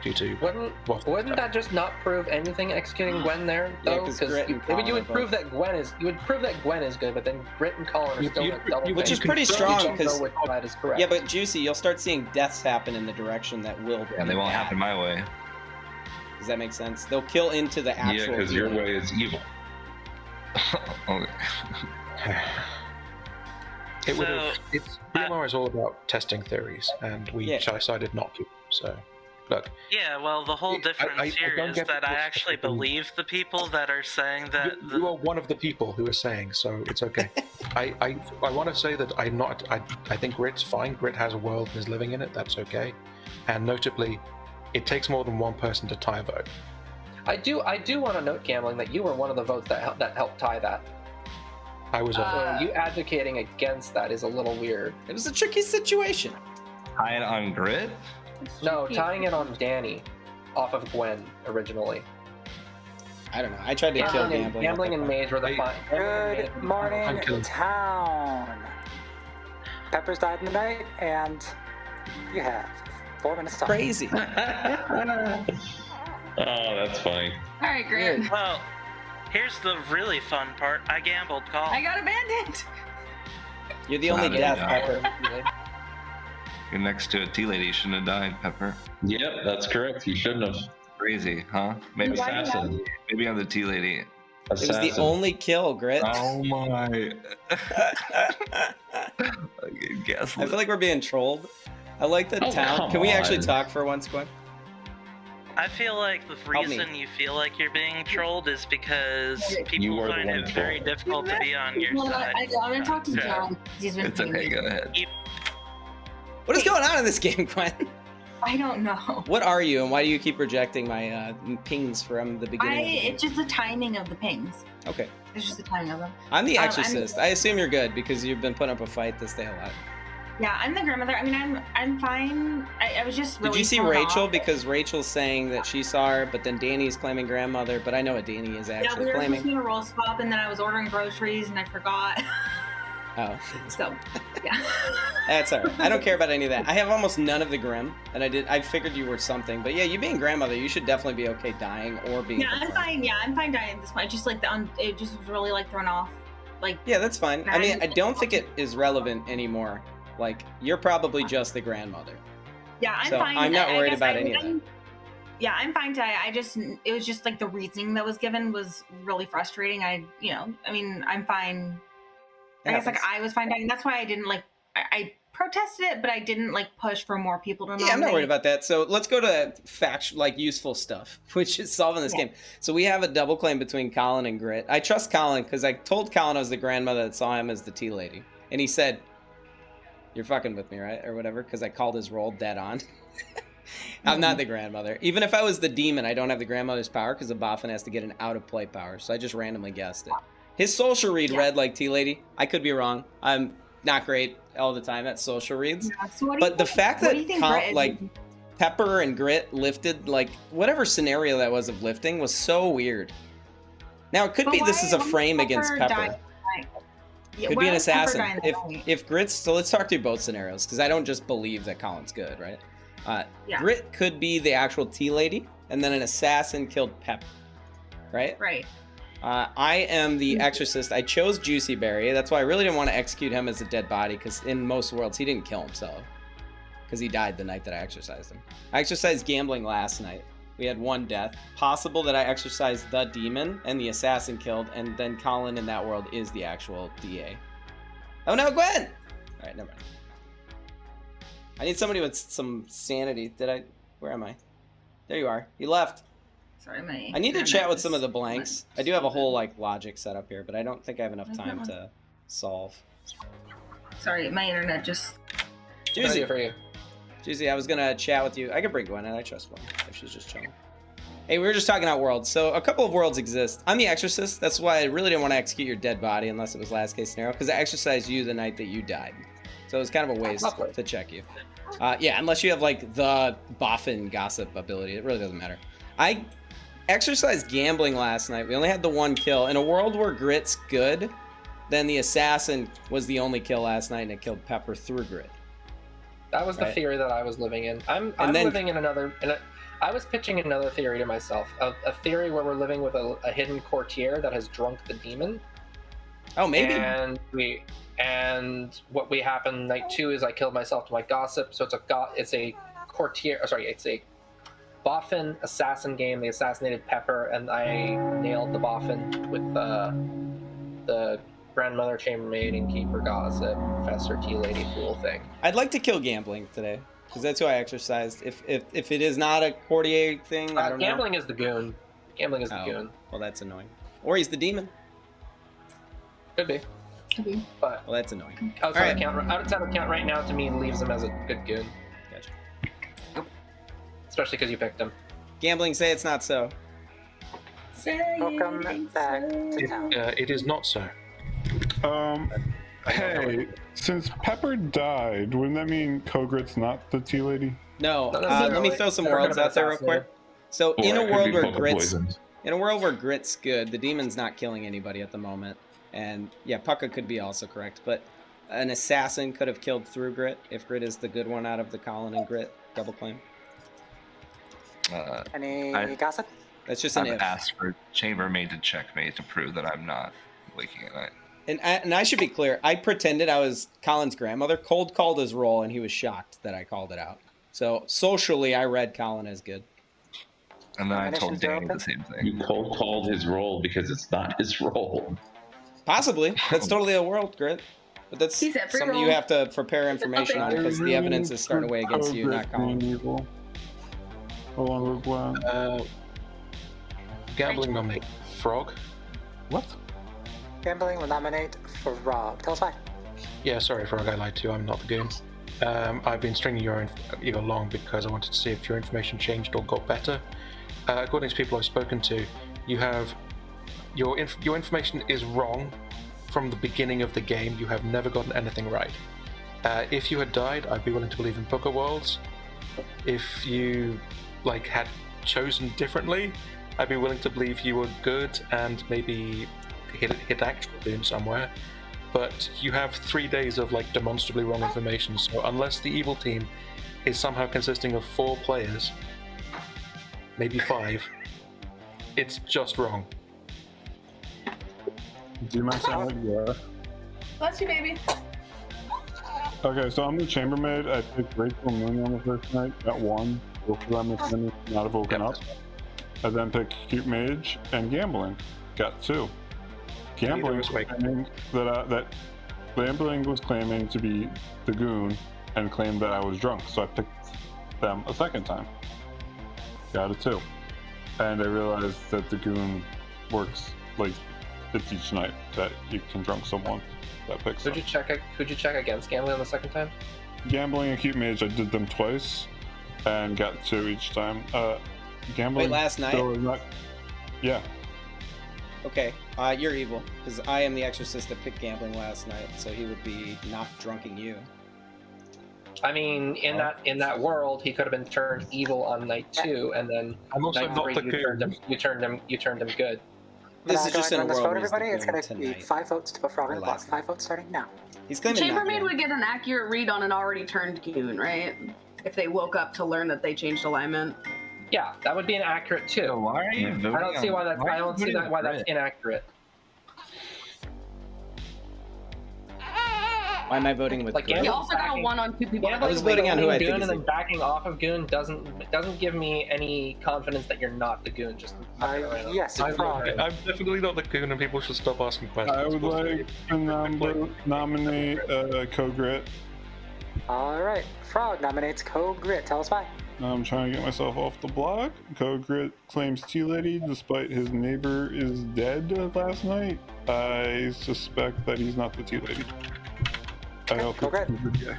due to Wouldn't that just not prove anything executing Gwen there Yeah, though? 'cause Grit and Collin you are would prove that Gwen is good, but then Grit and Collin are still in double. Which is claim. pretty You strong don't know because which side is correct. yeah, but Juicy, you'll start seeing deaths happen in the direction that will. And they won't happen my way. Does that make sense? They'll kill into the actual. Yeah, because your dealer. way is evil. Okay. It would have. BMR is all about testing theories, and we Yeah. decided not to. So, look. Yeah, well, the whole difference here don't is get that I people's actually opinion. believe the people that are saying that. You are one of the people who are saying, so it's okay. I want to say that I think Grit's fine. Grit has a world and is living in it. That's okay. And notably, it takes more than one person to tie a vote. I do want to note, Gambling, that you were one of the votes that helped tie that. I was off. So you advocating against that is a little weird. It was a tricky situation. Tie it on Grit? No, tying it on Danny off of Gwen originally. I don't know. I tried to kill Gambling. Gambling and Mage were the fine. Good morning, town. Pepper's died in the night, and you have 4 minutes to talk. Crazy. Oh, that's funny. All right, great. Well, here's the really fun part. I gambled, Call. I got abandoned. You're the only death, Pepper. You're next to a tea lady. You shouldn't have died, Pepper. Yep, that's correct. You shouldn't have. Crazy, huh? Maybe Assassin. Maybe I'm the tea lady. Assassin. It was the only kill, Grit. Oh my. I feel like we're being trolled. I like the town. Can we actually talk for once, Gwen? I feel like the reason you feel like you're being trolled is because people find it very difficult to be on your side. I'm gonna talk to John. It's okay, go ahead. What is going on in this game, Gwen? I don't know. What are you, and why do you keep rejecting my pings from the beginning? It's just the timing of the pings. Okay. It's just the timing of them. I'm the Exorcist. I assume you're good because you've been putting up a fight this day a lot. Yeah, I'm the grandmother. I mean, I'm fine. I was just really. Did you see thrown Rachel? off. Because Rachel's saying that she saw her, but then Danny's claiming grandmother. But I know what Danny is actually we were claiming. supposed to roll swap, and then I was ordering groceries, and I forgot. Oh. So, yeah. That's alright. I don't care about any of that. I have almost none of the Grim, and I figured you were something. But yeah, you being grandmother, you should definitely be okay dying or being. Yeah, I'm fine. Yeah, I'm fine dying at this point. Just like it just was really like thrown off. Like. Yeah, that's fine. I mean, I don't think it is relevant anymore. Like, you're probably just the grandmother. Yeah, I'm so fine. I'm not worried about any of that. Yeah, I'm fine to. It was just like the reasoning that was given was really frustrating. I'm fine. I guess like I was fine dying. That's why I didn't like. I protested it, but I didn't like push for more people to. Yeah, I'm not worried about that. So let's go to useful stuff, which is solving this game. So we have a double claim between Collin and Grit. I trust Collin because I told Collin I was the grandmother that saw him as the tea lady, and he said, "You're fucking with me, right?" or whatever, because I called his roll dead on. I'm not the grandmother. Even if I was the demon, I don't have the grandmother's power because the Boffin has to get an out-of-play power. So I just randomly guessed it. His social read read like tea lady. I could be wrong. I'm not great all the time at social reads. Yeah, so but the fact that Pepper and Grit lifted, like whatever scenario that was of lifting was so weird. Now it could be this is a frame against Pepper. Could be an assassin. If Grit's, so let's talk through both scenarios because I don't just believe that Collin's good, right? Grit could be the actual tea lady, and then an assassin killed Pepper, right? Right. I am the Exorcist. I chose Juicy Berry. That's why I really didn't want to execute him as a dead body, because in most worlds, he didn't kill himself. Because he died the night that I exorcised him. I exorcised Gambling last night. We had one death. Possible that I exorcised the demon and the assassin killed, and then Collin in that world is the actual DA. Oh no, Gwen! Alright, never mind. I need somebody with some sanity. Where am I? There you are. You left. Sorry, I need to chat with some of the blanks. I do have a whole logic set up here, but I don't think I have enough time to solve. Sorry, my internet just. Juicy for you. Juicy, I was gonna chat with you. I could bring Gwen in. I trust Gwen if she's just chilling. Hey, we were just talking about worlds. So a couple of worlds exist. I'm the Exorcist. That's why I really didn't want to execute your dead body unless it was last case scenario, because I exorcised you the night that you died. So it was kind of a waste to check you. Yeah, unless you have the Boffin gossip ability. It really doesn't matter. I exercised Gambling last night. We only had the one kill. In a world where Grit's good, then the assassin was the only kill last night and it killed Pepper through Grit. That was the theory that I was living in. I'm living in another. I was pitching another theory to myself. A theory where we're living with a hidden courtier that has drunk the demon. Oh, maybe. And what happened night 2 is I killed myself to my gossip. So it's a courtier. It's a Boffin assassin game. They assassinated Pepper, and I nailed the Boffin with the grandmother, chambermaid, and keeper, gossip, professor, tea lady, fool thing. I'd like to kill Gambling today because that's who I exercised. If it is not a courtier thing, I don't know. Gambling is the goon. Gambling is the goon. Well, that's annoying. Or he's the demon. Could be. But well, that's annoying. Outside of count right now, to me, leaves him as a good goon. Gotcha. Especially because you picked him. Gambling, say it's not so. Welcome back to town. It is not so. Hey, since Pepper died, wouldn't that mean Kogrit's not the tea lady? No, Not let me necessarily. throw some Pepper worlds could've out there real assassinated. quick. So Or in a it could world be where Pucka Grit's poisoned. in a world where Grit's good, the demon's not killing anybody at the moment. And yeah, Pucka could be also correct, but an assassin could have killed through Grit if Grit is the good one out of the Collin and Grit double claim. Any gossip? That's just an I've if. asked for chambermaid to check me to prove that I'm not waking at night. And I should be clear, I pretended I was Collin's grandmother, cold called his role, and he was shocked that I called it out. So socially, I read Collin as good. And then I told Nominations are Danny open. the same thing. You cold called his role because it's not his role. Possibly. That's totally a world, Grit. But that's He's every something you role. have to prepare information on because the evidence is starting to weigh against you, not Collin. Evil. Along with Gwen. Gambling nominate Frog. What? Gambling will nominate Frog. Tell us why. Yeah, sorry, Frog, I lied to you. I'm not the goon. I've been stringing you along because I wanted to see if your information changed or got better. According to people I've spoken to, you have your information is wrong from the beginning of the game. You have never gotten anything right. If you had died, I'd be willing to believe in Pucka worlds. If you had chosen differently, I'd be willing to believe you were good and maybe hit actual doom somewhere. But you have 3 days of demonstrably wrong information, so unless the evil team is somehow consisting of 4 players, maybe 5, it's just wrong. Do you mind saying yeah? Bless you, baby. Okay, so I'm the chambermaid. I picked Rachel and Mooney on the first night. Got 1. Both of them is not have woken up. I then picked Cute Mage and Gambling. Got 2. Gambling was claiming that Gambling was claiming to be the goon and claimed that I was drunk, so I picked them a second time. Got a 2. And I realized that the goon works it's each night that you can drunk someone that picks Could them. you check against gambling on the second time? Gambling and Cute Mage, I did them twice and got 2 each time. Gambling. Wait, last night? still is not- yeah. Okay, you're evil, because I am the Exorcist that picked Gambling last night, so he would be not drunking you. I mean, in that world, he could have been turned evil on night 2, and then I'm also night not 3 the you turned him good. This is just in a this world vote, where he's the everybody. It's goon going to be tonight. 5 votes to put Frog in Or the block. last 5 votes starting now. He's The claiming not chambermaid goon. would get an accurate read on an already turned goon, right? If they woke up to learn that they changed alignment. Yeah, that would be inaccurate too. So why are you voting? I don't see why that's. I don't see why that's inaccurate. Why am I voting with Grit? You also got a 1 on 2 people. I was voting on who I think goon is and then evil. backing off of goon doesn't give me any confidence that you're not the goon. Just Yes, I'm Frog. definitely not the goon, and people should stop asking questions. I would like to nominate Kogrit. All right, Frog nominates Grit. Tell us why. I'm trying to get myself off the block. Kogrit claims Tea Lady despite his neighbor is dead last night. I suspect that he's not the Tea Lady. I don't think he's a good guy.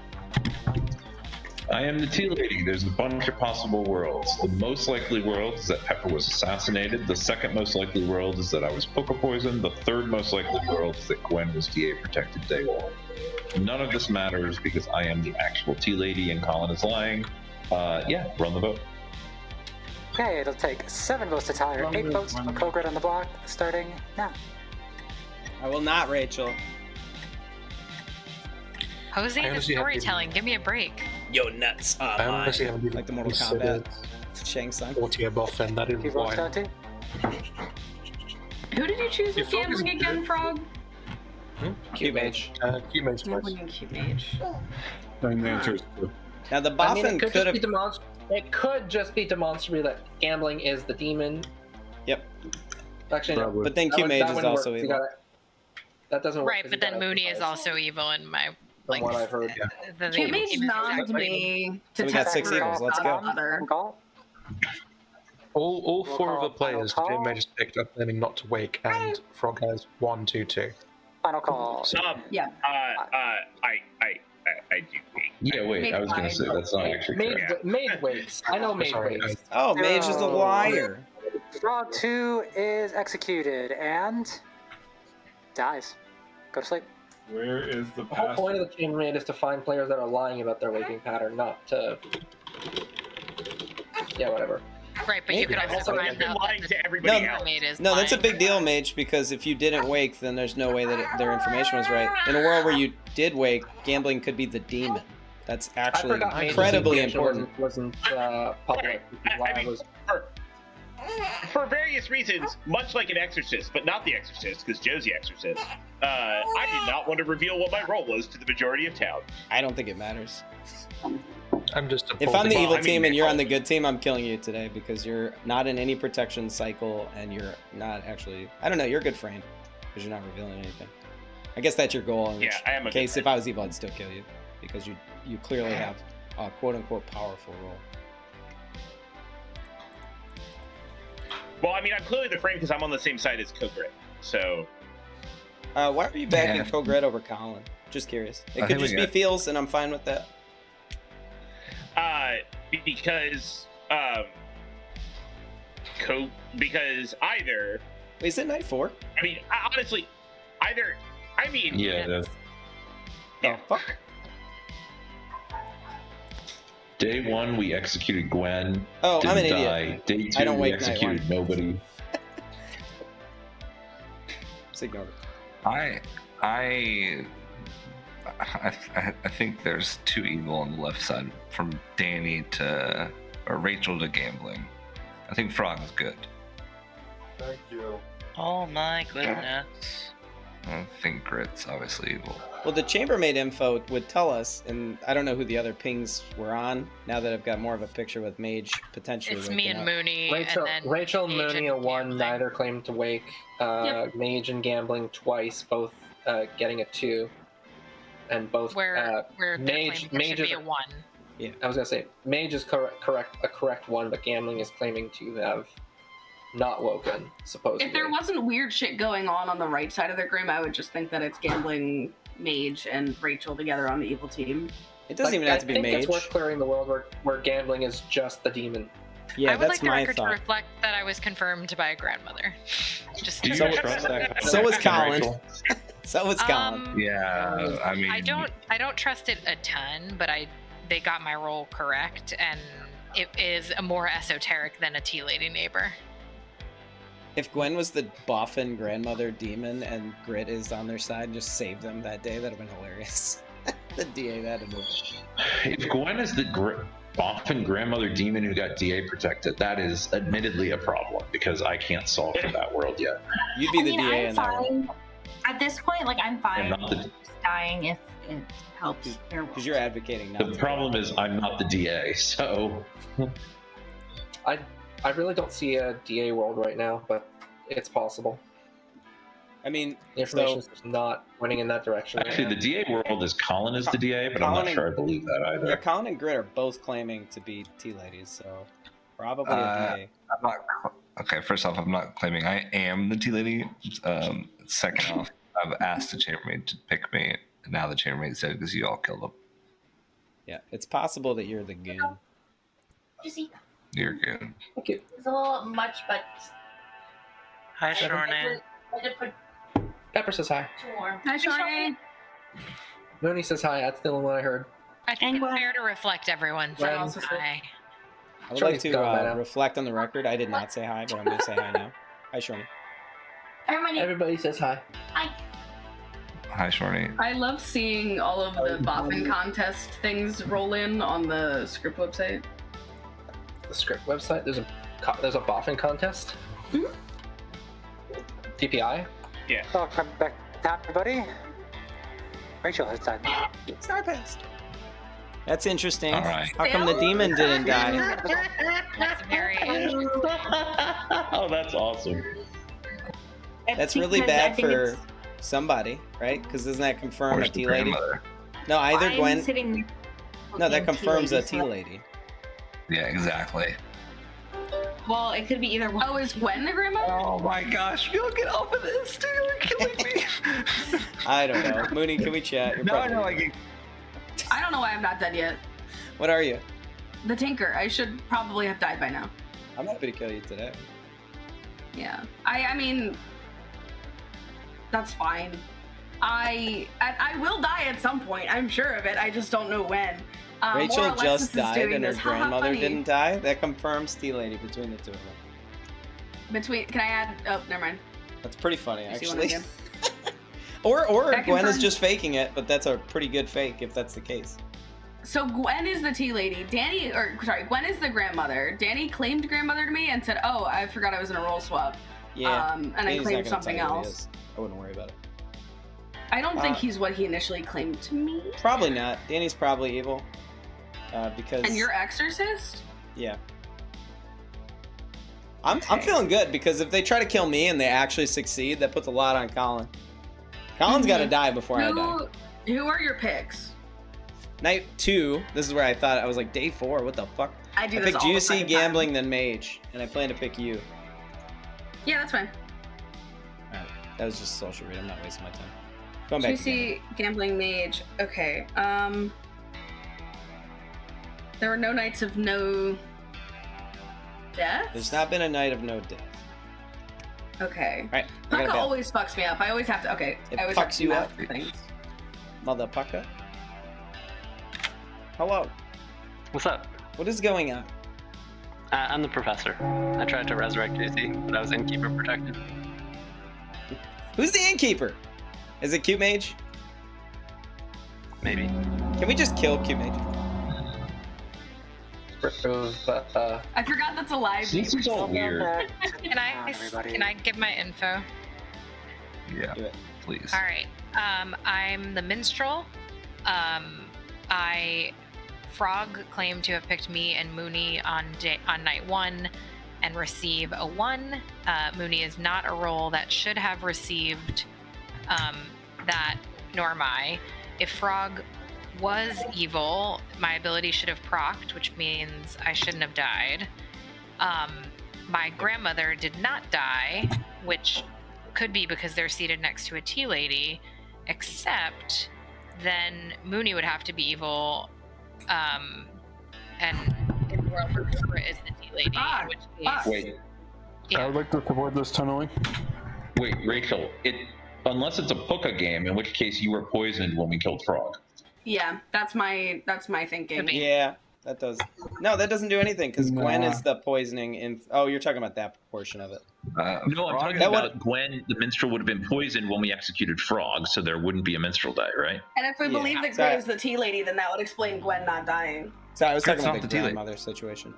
I am the tea lady. There's a bunch of possible worlds. The most likely world is that Pepper was assassinated. The second most likely world is that I was Pucka poisoned. The third most likely world is that Gwen was DA protected day 1. None of this matters because I am the actual tea lady and Collin is lying. Yeah, run the vote. Okay, it'll take 7 votes to tie her. 8 votes to put Grit on the block starting now. I will not, Rachel. Jose, the storytelling. Give me a break. Yo, nuts. I honestly haven't even Like the Mortal considered Kombat Shang Tsung. 40 Boffin, that is He votes why. down too. Who did you choose as gambling again, Frog? Cute Mage. Cute Mage I'm twice. voting Cute Mage. And the answer is 2. Now, the I mean, Boffin it could have... it could just be demonstrably that gambling is the demon. Yep. Actually, no. Probably. But then Q Mage is also evil. That doesn't work. Right, 'cause but you then gotta Mooney is emphasize also evil in my from what I've heard. the Cute Mage evil nomed exactly. me to So we got test 6 her evils. Let's go. other. Call. All 4 of the players, Final Jim call. May just picked up claiming not to wake, and Frog has 1, 2, 2. Final call. Yeah. I do think. Yeah, wait, I was going to say that's not actually correct. Mage waits. I know Mage Sorry, waits. Oh, Mage is a liar. Frog 2 is executed and dies. Go to sleep. Where is the The whole point of the chambermaid is to find players that are lying about their waking pattern, not to. Yeah, whatever. Right, but you could also find been out lying that to everybody else. No, that's a lying. big deal, Mage, because if you didn't wake, then there's no way that their information was right. In a world where you did wake, gambling could be the demon. That's actually incredibly important. Wasn't public. I mean, for various reasons, much like an Exorcist, but not the Exorcist, because Joe's the Exorcist. I did not want to reveal what my role was to the majority of town. I don't think it matters. I'm just. If I'm the evil team and you're on the good team, I'm killing you today because you're not in any protection cycle and you're not actually. I don't know. You're a good frame because you're not revealing anything. I guess that's your goal. In I am a case if I was evil, I'd still kill you because you clearly have a quote unquote powerful role. Well, I mean, I'm clearly the frame because I'm on the same side as Cogret. So. Why are you backing Cogret over Collin? Just curious. It could just be feels, and I'm fine with that. Because either. Wait, is it night 4? I mean, honestly, either. I mean. Yeah, it is. Oh, fuck. Day 1, we executed Gwen. Oh, I'm an didn't idiot. Die. Day 2, I don't we wake night executed 1. nobody. Just ignore it. I think there's 2 evil on the left side, from Danny to Rachel to gambling. I think Frog is good. Thank you. Oh my goodness. I think Grit's obviously evil. Well, the chambermaid info would tell us, and I don't know who the other pings were on. Now that I've got more of a picture with Mage potentially. It's me and up. Mooney. Rachel, and then Rachel Mage Mooney, and a 1, Gambling. neither claimed to wake. Mage and Gambling twice, both getting a 2. And both. Where Mage should is be a 1. Yeah. I was gonna say Mage is correct 1, but Gambling is claiming to have not woken, supposedly. If there wasn't weird shit going on the right side of the grim, I would just think that it's Gambling, Mage, and Rachel together on the evil team. It doesn't even have to be I think Mage. it's worth clearing the world where Gambling is just the demon. Yeah, I would that's like the my record thought. to reflect that I was confirmed by a grandmother. Just Do you So- trust that? So was Collin. Rachel? So was Collin. Yeah, I mean, I don't trust it a ton, but they got my role correct, and it is a more esoteric than a tea lady neighbor. If Gwen was the Boffin grandmother demon and Grit is on their side, just save them that day. That'd have been hilarious. The DA that move. If Gwen is the Boffin grandmother demon who got DA protected, that is admittedly a problem because I can't solve for that world yet. You'd be the DA in that one. At this point, like, I'm fine And not the- dying if it helps their Because you're advocating not The to. problem is I'm not the DA, so I really don't see a DA world right now, but it's possible. I mean, The information is just not winning in that direction. actually the DA world is Collin is the DA, but I'm Collin not sure I believe that Yeah, either. Collin and Grit are both claiming to be tea ladies, so probably a DA. I'm not. Okay, first off, I'm not claiming I am the tea lady. Second off, I've asked the chambermaid to pick me. And now the chambermaid said because you all killed him. Yeah, it's possible that you're the goon. You see, You're good. Thank you. it's a little much, but Hi, Shornan. I did put Pepper says hi. 2 more. Hi, Shorty. Mooney says hi. That's the only one I heard. I think it's fair to reflect everyone's Well, hi. I would Shorty's like to gone by now. reflect on the record. I did not say hi, but I'm going to say hi now. Hi, Shorty. Everybody says hi. Hi. Hi, Shorty. I love seeing all of the Boffin contest things roll in on the script website. The script website. There's a Boffin contest. TPI. Yeah. Welcome back, everybody. Rachel has died. Star past. That's interesting. All right. How come the demon didn't die? That's very Oh, that's awesome. That's really bad for somebody, right? Because doesn't that confirm a Where's the tea lady? grandmother? No, either I'm Gwen. sitting No, that looking confirms a tea tea lady, lady. Yeah, exactly. Well, it could be either one. Oh, is Gwen the grandmother? Oh my gosh, you'll get off of this, dude. You're killing me. I don't know. Mooney, can we chat? You're No, I probably- know. Like, I don't know why I'm not dead yet. What are you? The Tinker. I should probably have died by now. I'm happy to kill you today. Yeah. I mean, that's fine. I will die at some point. I'm sure of it. I just don't know when. Rachel or Alexis just is died doing and her this. Ha, ha, grandmother funny. didn't die. That confirms Tea Lady between the two of them. Can I add? Oh, never mind. That's pretty funny, You see what I actually. mean? or That Gwen is confirms- just faking it, but that's a pretty good fake if that's the case. So Gwen is the tea lady. Gwen is the grandmother. Danny claimed grandmother to me and said, "Oh, I forgot I was in a role swap." Yeah. And I Danny's claimed not gonna something tell you what he else. is. I wouldn't worry about it. I don't think he's what he initially claimed to me. Probably not. Danny's probably evil. Because. And you're Exorcist? Yeah. I'm feeling good because if they try to kill me and they actually succeed, that puts a lot on Collin. Collin's got to die before I die. Who are your picks? Night 2, this is where I thought, I was like, day 4, what the fuck? I do I this picked all the Juicy, fucking Gambling, then Mage, and I plan to pick you. Yeah, that's fine. Alright, that was just social read, I'm not wasting my time. Going back to Juicy, Gambling, Mage. Okay, there were no nights of no death? There's not been a night of no death. Okay. Alright, I got a Pucka bet. always fucks me up. I always have to, okay. It I always have fucks to you math up? for things. Mother Pucka. Hello. What's up? What is going on? I'm the professor. I tried to resurrect Juicy, but I was innkeeper protected. Who's the innkeeper? Is it Cute Mage? Maybe. Can we just kill Cute Mage? I forgot that's a live. This is all weird. Can I give my info? Yeah, please. All right. I'm the minstrel. Frog claimed to have picked me and Mooney on night 1 and receive a 1. Mooney is not a role that should have received that, nor am I. If Frog was evil, my ability should have procced, which means I shouldn't have died. My grandmother did not die, which could be because they're seated next to a tea lady, except then Mooney would have to be evil, and in the world for is the tea lady, in which case... Wait. I would like to support this tunneling. Wait, Rachel. Unless it's a Puka game, in which case you were poisoned when we killed Frog. Yeah, that's my thinking. Yeah, that does. No, that doesn't do anything because Gwen is the poisoning. Oh, you're talking about that portion of it. No, I'm talking about Gwen, the minstrel, would have been poisoned when we executed Frog, so there wouldn't be a minstrel die, right? And if we believe that Gwen is the tea lady, then that would explain Gwen not dying. So I was talking It's about not the the tea lady. grandmother situation.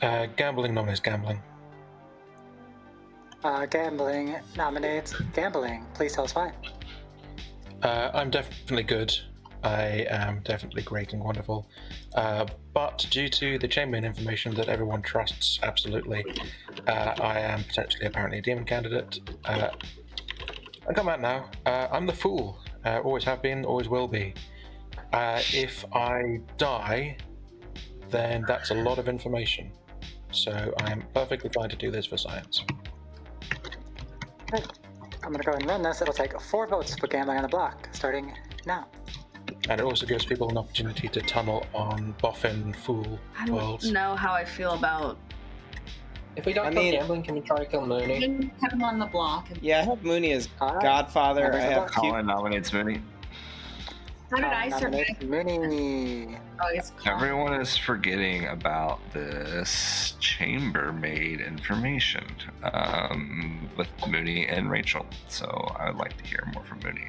Gambling nominates gambling. Gambling nominates gambling. Please tell us why. I'm definitely good. I am definitely great and wonderful. But due to the chambermaid information that everyone trusts absolutely, I am potentially apparently a demon candidate. I come out now. I'm the fool. Always have been, always will be. If I die, then that's a lot of information. So I am perfectly fine to do this for science. Okay. I'm gonna go ahead and run this. It'll take 4 votes to put gambling on the block, starting now. And it also gives people an opportunity to tunnel on Boffin Fool I don't worlds. know how I feel about. If we don't kill Gambling, can we try to kill Mooney? Have him on the block. Yeah, I have Mooney as Godfather. I have Collin nominates Mooney. How did I survive? Mooney. Oh, it's Everyone is forgetting about this chambermaid information with Mooney and Rachel. So I would like to hear more from Mooney.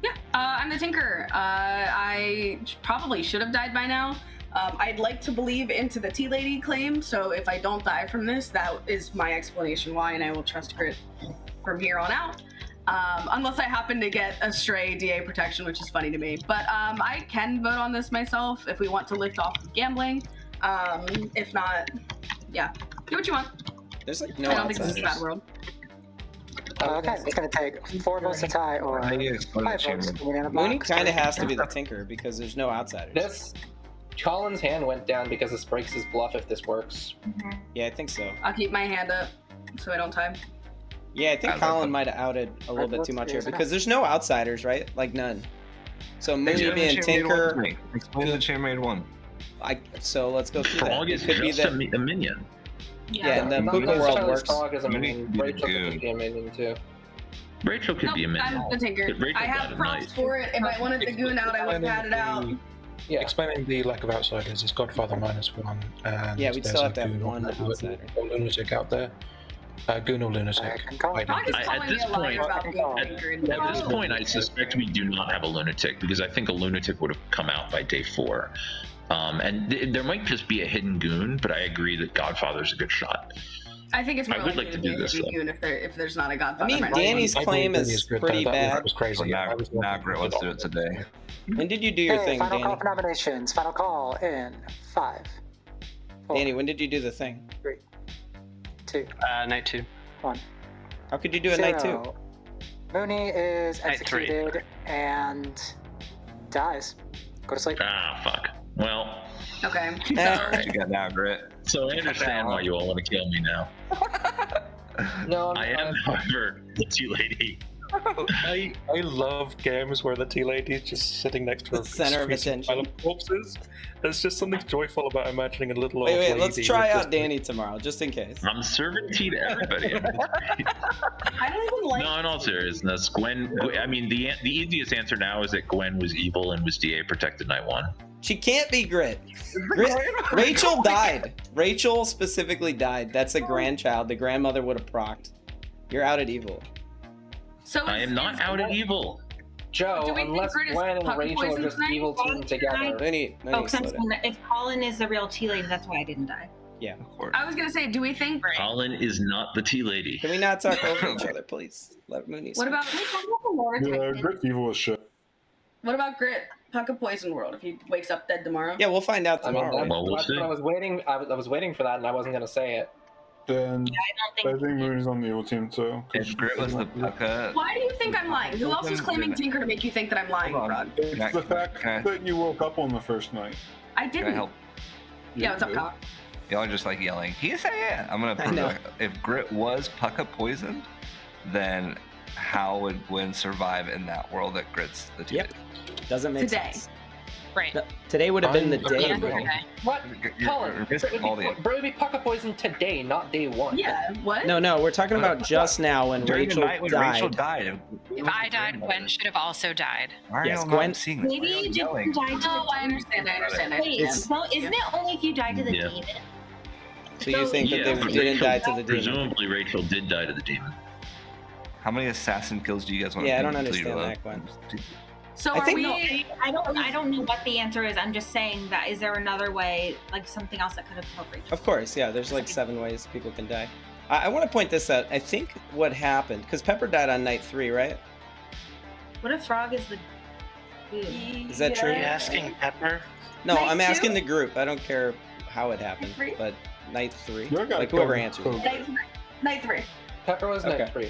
Yeah, I'm the Tinker. I probably should have died by now. I'd like to believe into the tea lady claim, so if I don't die from this, that is my explanation why, and I will trust Grit from here on out. Unless I happen to get a stray DA protection, which is funny to me. But I can vote on this myself if we want to lift off of gambling. If not, yeah, do what you want. There's like no I don't think this is a outsiders. bad world. Okay, it's gonna take 4 votes to tie or 5 votes to win on the block. Mooney kind of has to be the Tinker because there's no outsiders. This Collin's hand went down because this breaks his bluff if this works. Yeah, I think so. I'll keep my hand up so I don't tie. Yeah, I think Collin might have outed a little bit too much here because there's no outsiders, right? Like none. So Mooney Explain being the chambermaid one Tinker. to me. Explain the chambermaid one. So let's go through that. Frog is It could be just that. a minion. Yeah, and the Not Puka world necessarily works. Frog as a Mooney minion. could be the Rachel could goon. just be a minion too. Rachel could be a minion. I'm the tinker. But Rachel I have got a props nice. for it. If I wanted the goon out, I would have had it out. Explaining the lack of outsiders is Godfather -1, and Yeah, we'd there's still a have to have goon one or outsider. or lunatic out there. Goon or lunatic. Frog is calling me a liar about being a tinker. At this point, I suspect we do not have a lunatic because I think a lunatic would have come out by day 4. And there might just be a hidden goon, but I agree that Godfather's a good shot. I think it's more I would likely like to to be do a this, goon if there's not a godfather. I mean, Danny's claim is pretty bad. That was crazy. Now, Grit, let's do it today. When did you do your Hey, thing, final Danny? call for nominations. Final call in 5, 4, Danny, when did you do the thing? 3, 2, Night 2. 1. How could you do it night 2? 0. Mooney is Night 3. executed and dies. Go to sleep. Ah, fuck. Well, Okay. Alright, you got now, Grit. so I understand why you all want to kill me now. No, I am, however, the tea lady. I love games where the tea lady is just sitting next to The center of attention. pile of corpses. There's just something joyful about imagining a little old Wait, let's lady try with out just- Danny tomorrow, just in case. I'm serving tea to everybody. I don't even like. No, in all seriousness, Gwen. I mean, the easiest answer now is that Gwen was evil and was DA protected night 1. She can't be Grit. Rachel died. Rachel specifically died. That's a grandchild. The grandmother would have procced. You're out at evil. So I am not out at evil. Joe, Do we think unless Grit is Gwen and puppy Rachel are poison just tonight? evil team together. Mooney, Oh, because slow down. if Collin is the real tea lady, that's why I didn't die. Yeah. I was gonna say, do we think? Collin is not the tea lady. Can we not talk over each other, please? Let Mooney What about? Yeah, Grit's evil as shit. What about Grit? Puck of Poison World. If he wakes up dead tomorrow. Yeah, we'll find out I mean, tomorrow. that's what I was waiting. I was waiting for that, and I wasn't gonna say it. Then I don't I think Mooney's on the evil team too. If Grit was the Pucka, Why do you think I'm lying? Who else is claiming Tinker to make you think that I'm lying, Frog? It's the fact that you woke up on the first night. I can I didn't. help? Yeah, what's up, Kyle? Y'all are just like yelling, he's yeah. I'm gonna prove know. it. If Grit was Pucka poisoned, then how would Gwen survive in that world that Grit's the tea Yep. Doesn't make Today. sense. Right. No, today would have been the I'm- day. I'm- bro. What? Colin, you're missing all the- it would be Pucka Poison today, not day 1. Yeah. What? No, we're talking about just now when During Rachel the night when died. Rachel died. If I died, Gwen should have also died. Why are Yes, y'all Gwen- not seeing this? Maybe Why are you y'all didn't yelling? die to Oh, I understand. I understand. Wait, It's- well, isn't it only if you die to the Yeah. demon? So you think that Yeah, they but didn't Rachel- die to the demon? Presumably, Rachel did die to the demon. How many assassin kills do you guys want Yeah, I to don't complete understand with that, Gwen. So I are think- we? I don't know what the answer is. I'm just saying that is there another way, like something else that could have killed Rachel? Of course, yeah. There's like 7 ways people can die. I want to point this out. I think what happened, because Pepper died on night 3, right? What if Frog is the Is that true? Are you asking Pepper? No, Night I'm 2? asking the group. I don't care how it happened, Night 3? but night 3. You got Like whoever covered. answers. Night 3. Pepper was Okay. night 3.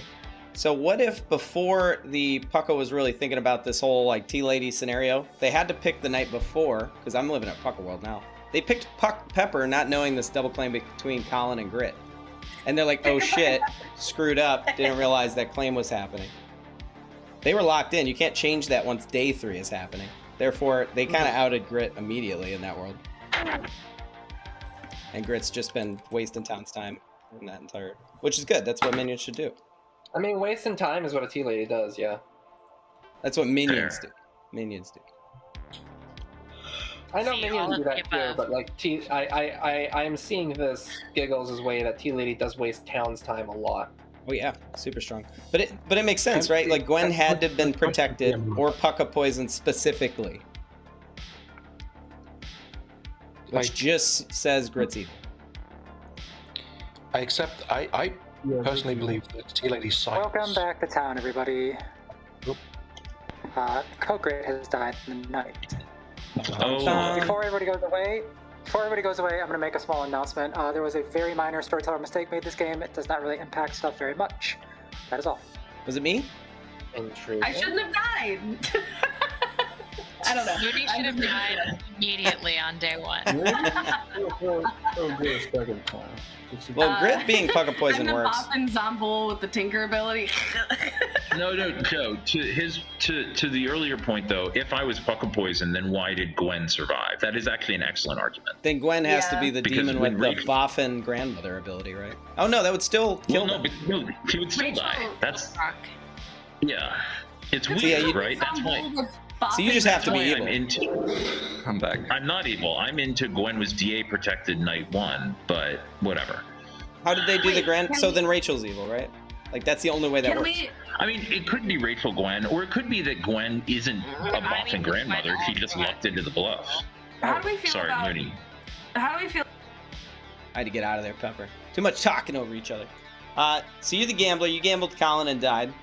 So what if before the Pucka was really thinking about this whole like tea lady scenario, they had to pick the night before, because I'm living at Pucka World now. They picked Pepper not knowing this double claim between Collin and Grit. And they're like, oh shit, screwed up, didn't realize that claim was happening. They were locked in. You can't change that once day 3 is happening. Therefore, they kind of outed Grit immediately in that world. And Grit's just been wasting town's time in that entire, which is good. That's what minions should do. I mean, wasting time is what a tea lady does. Yeah. That's what minions Fair. do. Minions do. I know See, minions all do of the that too, above. but like I am seeing this Giggles' way that tea lady does waste town's time a lot. Oh yeah, super strong. But it makes sense, right? Like Gwen had to have been protected or Pucka poisoned specifically. Which Like- just says Grit's evil. I accept. I personally believe that Tea Lady's silence. Welcome back to town, everybody. Oop. Cogrit has died in the night. Oh, Before everybody goes away, I'm going to make a small announcement. There was a very minor storyteller mistake made this game. It does not really impact stuff very much. That is all. Was it me? I shouldn't have died. I don't know. Mooney should have died immediately on day 1. Oh, good, second time. Well, Grit being Pucka poison I'm the works. Boffin Zombie with the Tinker ability. no, Joe. To the earlier point though, if I was Pucka poison, then why did Gwen survive? That is actually an excellent argument. Then Gwen has to be the Because demon with when the Rachel- Boffin grandmother ability, right? Oh no, that would still kill Well, them. no, he would still Rachel- die. That's Yeah, it's weird, yeah, right? That's why. So you just have to be That's why evil. I'm back. I'm not evil. I'm into Gwen was DA protected night 1, but whatever. How did they do the grand? So then Rachel's evil, right? Like that's the only way that works. I mean, it could be Rachel Gwen, or it could be that Gwen isn't a Boffin grandmother. She just lucked into the bluff. How do we feel Sorry, about? Mooney. How do we feel? I had to get out of there, Pepper. Too much talking over each other. So you're the gambler. You gambled Collin and died.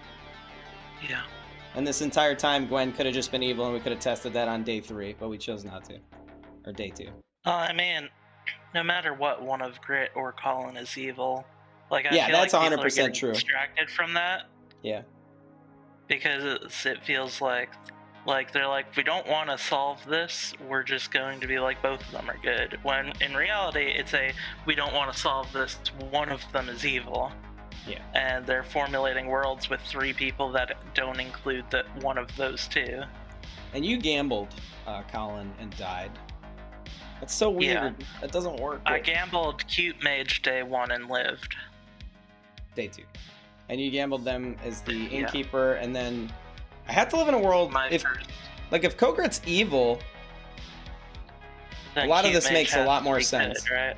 Yeah. And this entire time, Gwen could have just been evil, and we could have tested that on day 3, but we chose not to. Or day 2. I mean, no matter what, one of Grit or Collin is evil. Like, I Yeah, feel that's like people 100% are getting true. distracted from that Yeah. because it feels like they're like, we don't want to solve this. We're just going to be like, both of them are good. When in reality, it's we don't want to solve this. One of them is evil. Yeah. And they're formulating worlds with 3 people that don't include one of those 2. And you gambled, Collin, and died. That's so weird. Yeah. That doesn't work. I gambled Cute Mage day 1 and lived. Day 2. And you gambled them as the innkeeper, and then I had to live in a world if Kogrit's evil, Then a lot of Cute this Mage makes a has lot to more be sense. good, right?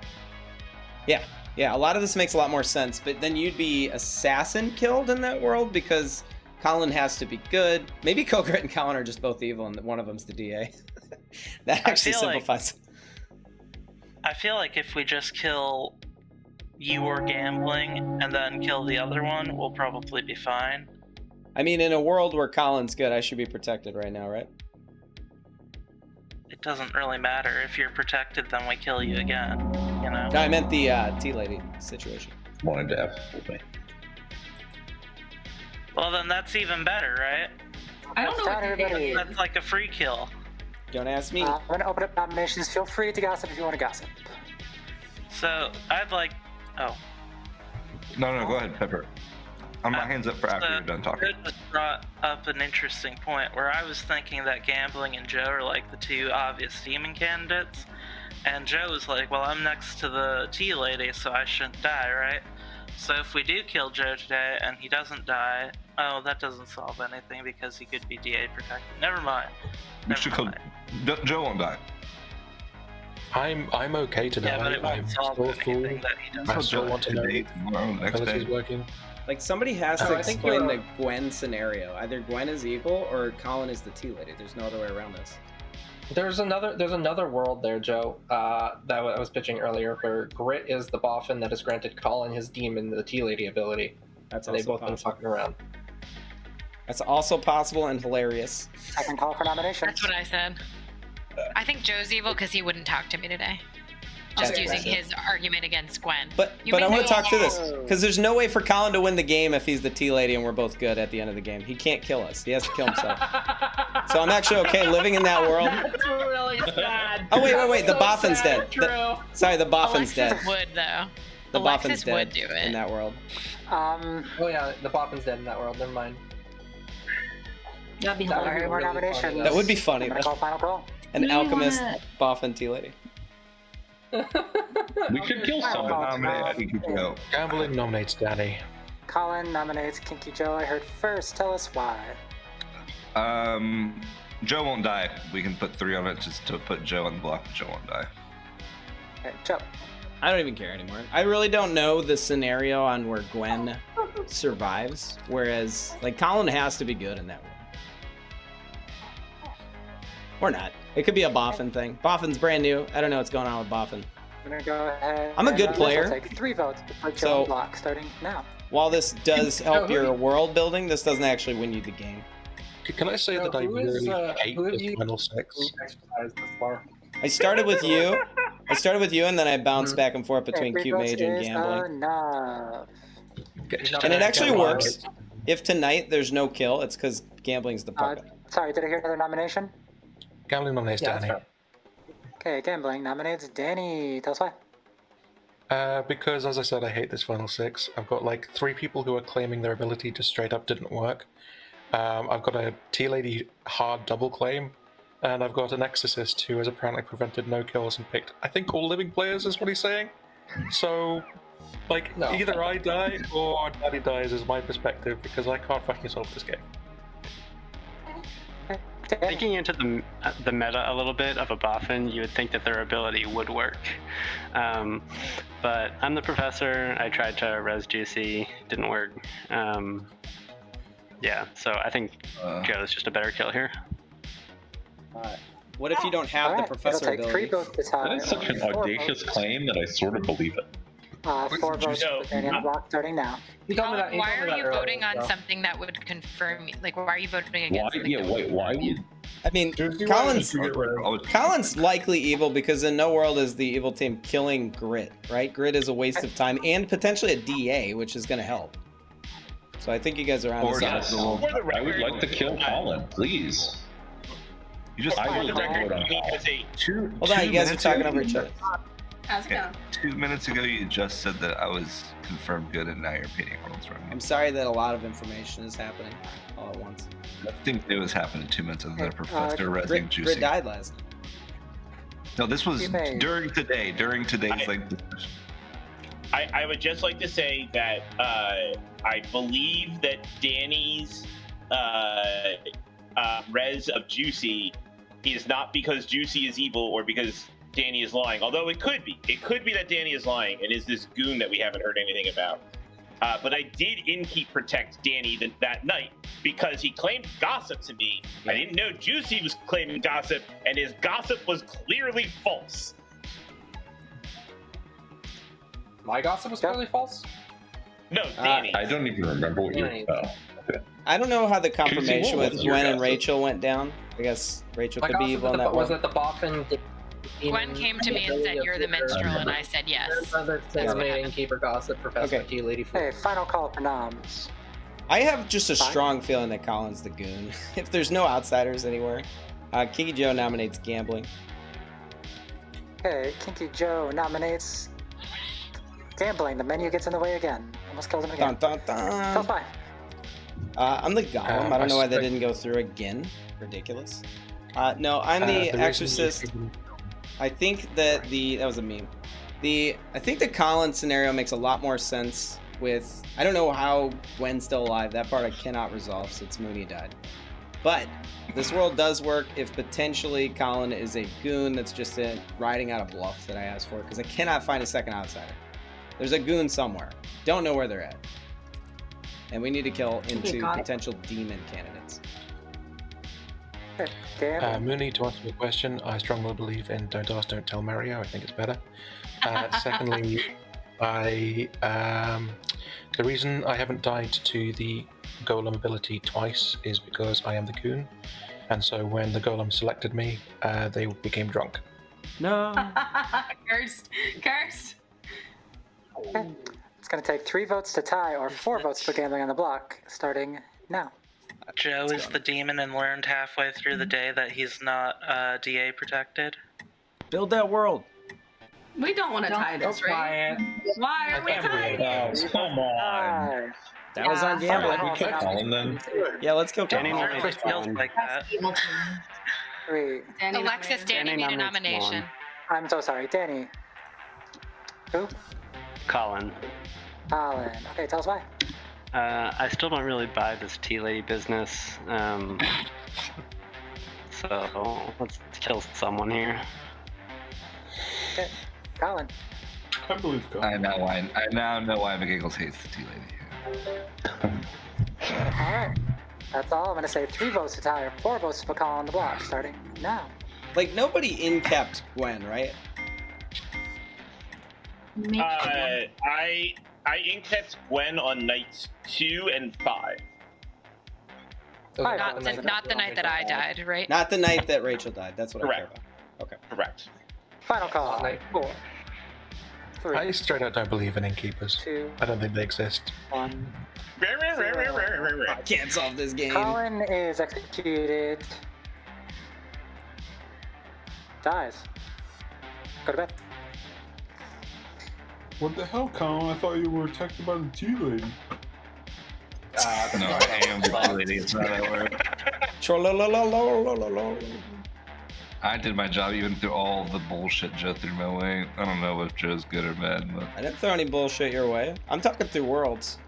Yeah, a lot of this makes a lot more sense, but then you'd be assassin killed in that world because Collin has to be good. Maybe Kogrit and Collin are just both evil and one of them's the DA. That actually simplifies. I feel like if we just kill you or gambling and then kill the other one, we'll probably be fine. I mean, in a world where Collin's good, I should be protected right now, right? It doesn't really matter. If you're protected, then we kill you again, you know? No, I meant the tea lady situation. Wanted to have me. Well, then that's even better, right? I don't know what you're everybody. That's like a free kill. Don't ask me. I'm going to open up nominations. Feel free to gossip if you want to gossip. So, I'd like... Oh. No, go ahead, Pepper. I'm my hands up for after you're done talking. It just brought up an interesting point where I was thinking that Gambling and Joe are like the 2 obvious demon candidates. And Joe was like, well, I'm next to the tea lady, so I shouldn't die, right? So if we do kill Joe today and he doesn't die, oh, that doesn't solve anything because he could be DA protected. Never mind. We should kill... Joe won't die. I'm okay to die. Yeah, but it won't I'm solve still anything full. that he doesn't. I still want to know tomorrow, next how this day. is working. Like, somebody has to I think explain you're- the Gwen scenario. Either Gwen is evil or Collin is the tea lady. There's no other way around this. There's another world there, Joe, that I was pitching earlier, where Grit is the Boffin that has granted Collin his demon, the Tea Lady ability. That's and they've also both been possible. fucking around. That's also possible and hilarious. Second call for nomination. That's what I said. I think Joe's evil because he wouldn't talk to me today. Just That's using impressive. his argument against Gwen. But You I made want me- to talk through this because there's no way for Collin to win the game if he's the tea lady and we're both good at the end of the game. He can't kill us. He has to kill himself. So I'm actually okay living in that world. That's really sad. Oh wait, the Boffin's sad, dead. True. Sorry, the Boffin's dead. Alexis would though. The Alexis Boffin's dead would do it. in that world. Oh yeah, the Boffin's dead in that world. Never mind. That'd be That would Are be there more really funny, nominations? though. That would be funny. I'm going to call final call. An Who do you alchemist, wanna- Boffin tea lady. We should kill someone. I think you can go. Gambling nominates Danny. Colin nominates Kinky Joe. I heard first. Tell us why. Joe won't die. We can put 3 on it just to put Joe on the block, but Joe won't die. Okay, Joe. I don't even care anymore. I really don't know the scenario on where Gwen survives, whereas like Collin has to be good in that world. Or not. It could be a Boffin thing. Boffin's brand new. I don't know what's going on with Boffin. I'm going to go ahead. I'm a good and player. We'll take 3 votes to put Joe So- on block starting now. While this does help who- your world building, this doesn't actually win you the game. Can I say that I Who is, really hate who have this you- final 6? Exercise this far. I started with you. And then I bounced back and forth between Okay, 3 Cute votes Mage and is Gambling. enough. And it actually Yeah. works. If tonight there's no kill, it's because Gambling's the puppet. Sorry, did I hear another nomination? Gambling nominates Yeah, that's Danny. fair. Okay, Gambling nominates Danny. Tell us why. Because, as I said, I hate this final 6. I've got like 3 people who are claiming their ability just straight up didn't work. I've got a tea lady hard double claim, and I've got an Exorcist who has apparently prevented no kills and picked, I think, all living players is what he's saying. So, Like, No. either I die or Daddy dies is my perspective, because I can't fucking solve this game. Thinking into the meta a little bit of a Boffin, you would think that their ability would work. But I'm the professor. I tried to res Juicy, didn't work. Yeah, so I think Joe's just a better kill here. What if you don't have the professor ability? That is such an audacious claim that I sort of believe it. 4 votes for Danny on the block starting now. Colin, why are you voting on something that would confirm? Like, why are you voting against? Why would? I mean, Colin's likely evil because in no world is the evil team killing Grit, right? Grit is a waste of time and potentially a DA, which is going to help. So I think you guys are on the side. I would like to kill Collin, please. You just I will vote on Collin. Hold on, you guys are talking over each other. How's it going? 2 minutes ago, you just said that I was confirmed good, and now you're painting worlds wrong. I'm sorry that a lot of information is happening all at once. Nothing new has happened in 2 minutes other than Professor Resing Juicy. Grit died last night. No, this was during today. During today's discussion. I would just like to say that I believe that Danny's res of Juicy is not because Juicy is evil or because Danny is lying, although it could be. It could be that Danny is lying and is this goon that we haven't heard anything about. But I did in-keep protect Danny that night because he claimed gossip to me. I didn't know Juicy was claiming gossip, and his gossip was clearly false. My gossip was clearly false? No, Danny. I don't even remember what you were about. Okay. I don't know how the confirmation what with was your Gwen and gossip? Rachel went down. I guess Rachel My could be gossip evil in that was world. that the Boffin. Gwen came to me and said, "You're the minstrel," and I said yes. Keeper gossip, Professor T, Lady. Hey, final call for noms. I have just a strong feeling that Colin's the goon. If there's no outsiders anywhere, Kinky Joe nominates gambling. Okay, Kinky Joe nominates gambling. The menu gets in the way again. Almost killed him again. Dun, dun, dun. Tell us why. I'm the golem. I don't know why that didn't go through again. Ridiculous. No, I'm the Exorcist. I think that that was a meme. I think the Collin scenario makes a lot more sense with, I don't know how Gwen's still alive. That part I cannot resolve since Mooney died. But this world does work if potentially Collin is a goon that's just riding out a bluff that I asked for, because I cannot find a second outsider. There's a goon somewhere. Don't know where they're at. And we need to kill into potential demon candidates. Mooney, to answer your question, I strongly believe in don't ask, don't tell Mario. I think it's better. Secondly, the reason I haven't died to the golem ability twice is because I am the goon, and so when the golem selected me, they became drunk. No. Cursed. Okay. It's going to take 3 votes to tie or 4 votes for gambling on the block, starting now. Joe is the demon and learned halfway through the day that he's not DA protected. Build that world. We don't want to tie this, right? Why are we tying? Oh, come on. That was our gambling. We kill Collin then. Yeah, let's kill Danny Collin. normally feels like that. 3. Alexis, Danny made a nomination. I'm so sorry. Danny. Who? Collin. Collin. Okay, tell us why. I still don't really buy this tea lady business. So let's kill someone here. Okay, Collin. I believe Collin. I now know why McGiggles hates the tea lady. Alright. That's all. I'm going to say 3 votes to tie or 4 votes for Collin on the block, starting now. Like, nobody in-kept Gwen, right? I in-kept Gwen on nights 2 and 5. Not the night that I died, right? Not the night that Rachel died. That's what I care about. Okay. Correct. Final call. 4. 3. I straight out don't believe in innkeepers. 2. I don't think they exist. 1. I can't solve this game. Collin is executed. Dies. Go to bed. What the hell, Collin? I thought you were protected by the tea lady. No, I am the tea lady. It's not that word. Trollolololololol. I did my job even through all the bullshit Joe threw my way. I don't know if Joe's good or bad, but I didn't throw any bullshit your way. I'm talking through worlds.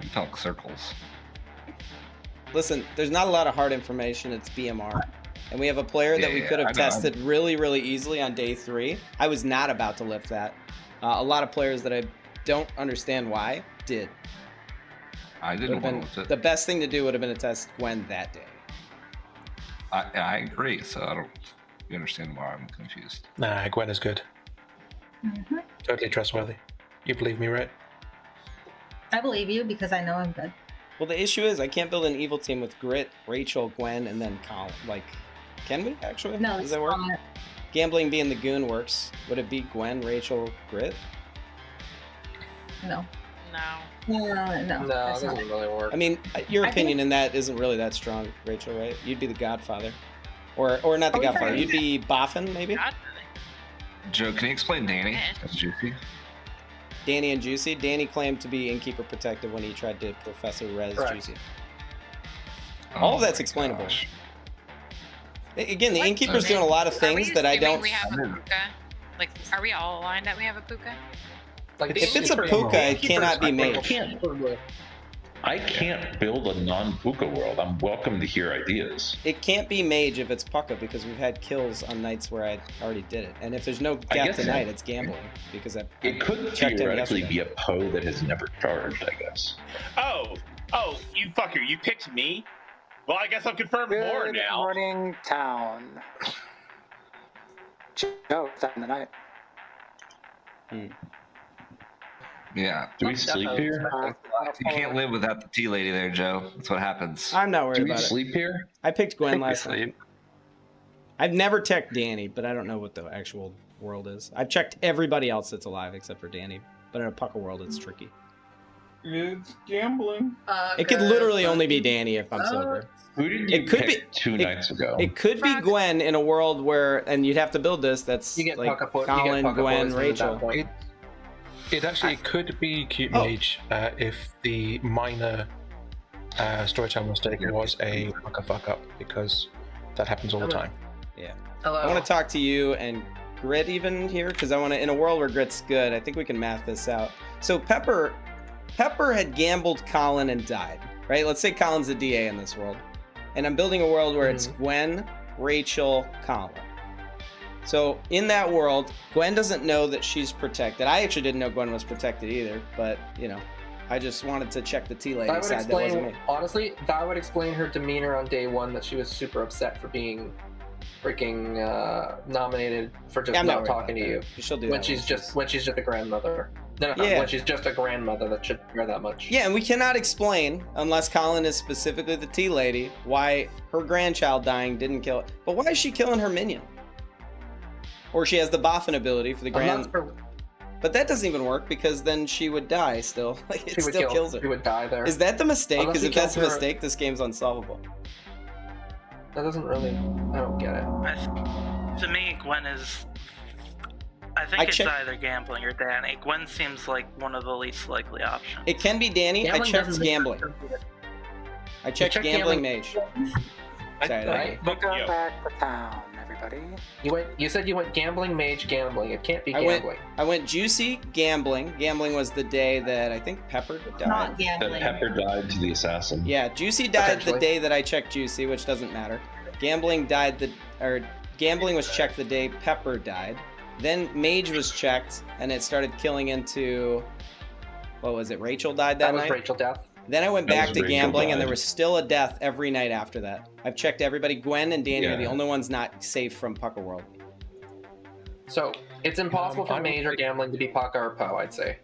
you talk circles. Listen, there's not a lot of hard information. It's BMR. And we have a player that we Yeah, could have I know. tested really, really easily on day 3. I was not about to lift that. A lot of players that I don't understand why did. I didn't want to lift it. The best thing to do would have been to test Gwen that day. I agree, so I don't. You understand why I'm confused. Nah, Gwen is good. Mm-hmm. Totally trustworthy. You believe me, right? I believe you because I know I'm good. Well, the issue is I can't build an evil team with Grit, Rachel, Gwen, and then Collin. Like, can we actually? No, Does that work? Gambling being the goon works. Would it be Gwen, Rachel, Grit? No. No. No, that's it not. doesn't really work. I mean, your I opinion in that isn't really that strong, Rachel, right? You'd be the Godfather. Or not the Are we Godfather. friends? You'd be Boffin, maybe? Joe, can you explain Danny? That's Juicy. Danny and Juicy. Danny claimed to be Innkeeper Protective when he tried to Professor Rez Correct. Juicy. Oh All of that's my explainable. gosh. Again, the Innkeeper's doing a lot of Are things we that I assuming don't... We have a puka? Like, are we all aligned that we have a puka? Like, If it's a puka, it cannot be mage. I can't build a non-puka world. I'm welcome to hear ideas. It can't be mage if it's puka because we've had kills on nights where I already did it. And if there's no I gap guess tonight, it- it's gambling because I It could checked in theoretically yesterday. be a Poe that has never charged, I guess. Oh, you fucker! You picked me. Well, I guess I'm confirmed more Good now. morning, town. Joe, it's in the night. Yeah. Do we sleep here? You can't live without the tea lady there, Joe. That's what happens. I'm not worried Do we about sleep here? it. I picked Gwen last sleep. night. I've never checked Danny, but I don't know what the actual world is. I've checked everybody else that's alive except for Danny. But in a puka world, it's tricky. It's gambling. It could literally only be Danny if I'm sober. Who did you It could pick be 2 nights ago? It could be Gwen in a world where, and you'd have to build this. That's You get like puka you get Collin, puka Gwen, poison at that Rachel. point. It actually could be Cute Oh. Mage if the minor storytelling mistake was a fuck up, because that happens all the time. Yeah. Hello. I want to talk to you and Grit even here because I want to. In a world where Grit's good, I think we can math this out. So Pepper had gambled Collin and died. Right? Let's say Collin's the DA in this world, and I'm building a world where it's Gwen, Rachel, Collin. So in that world, Gwen doesn't know that she's protected. I actually didn't know Gwen was protected either, but you know, I just wanted to check the tea lady That would side. That wasn't explain, me. honestly, that would explain her demeanor on day 1, that she was super upset for being freaking nominated for just Yeah, I'm not not worried talking to about you. that. She'll do when that she's just a grandmother. No, Yeah. when she's just a grandmother that should care that much. Yeah, and we cannot explain, unless Collin is specifically the tea lady, why her grandchild dying didn't kill it. But why is she killing her minion? Or she has the Boffin ability for the grand. But that doesn't even work because then she would die still. Like it still kills her. She would die there. Is that the mistake? Unless Because he if that's the kills her- mistake, this game's unsolvable. That doesn't really. I don't get it. To me, Gwen is. I think it's either gambling or Danny. Gwen seems like one of the least likely options. It can be Danny. Gambling I checked doesn't make gambling. I checked checked gambling gambling? mage. Sorry, Right. Welcome back to town, everybody. You said you went gambling, mage, gambling. It can't be I gambling. went juicy gambling. Gambling was the day that I think Pepper died. Not That gambling. Pepper died to the assassin. Yeah, Juicy died the Potentially. day that I checked Juicy, which doesn't matter. Gambling gambling was checked the day Pepper died. Then Mage was checked, and it started killing into, what was it? Rachel died that That was night. Rachel death. Then I went That back was to Rachel gambling, and died. there was still a death every night after that. I've checked everybody. Gwen and Danny are the Yeah. only ones not safe from Pucker World. So it's impossible for I would mage or think- gambling to be Pucka or Poe, I'd say.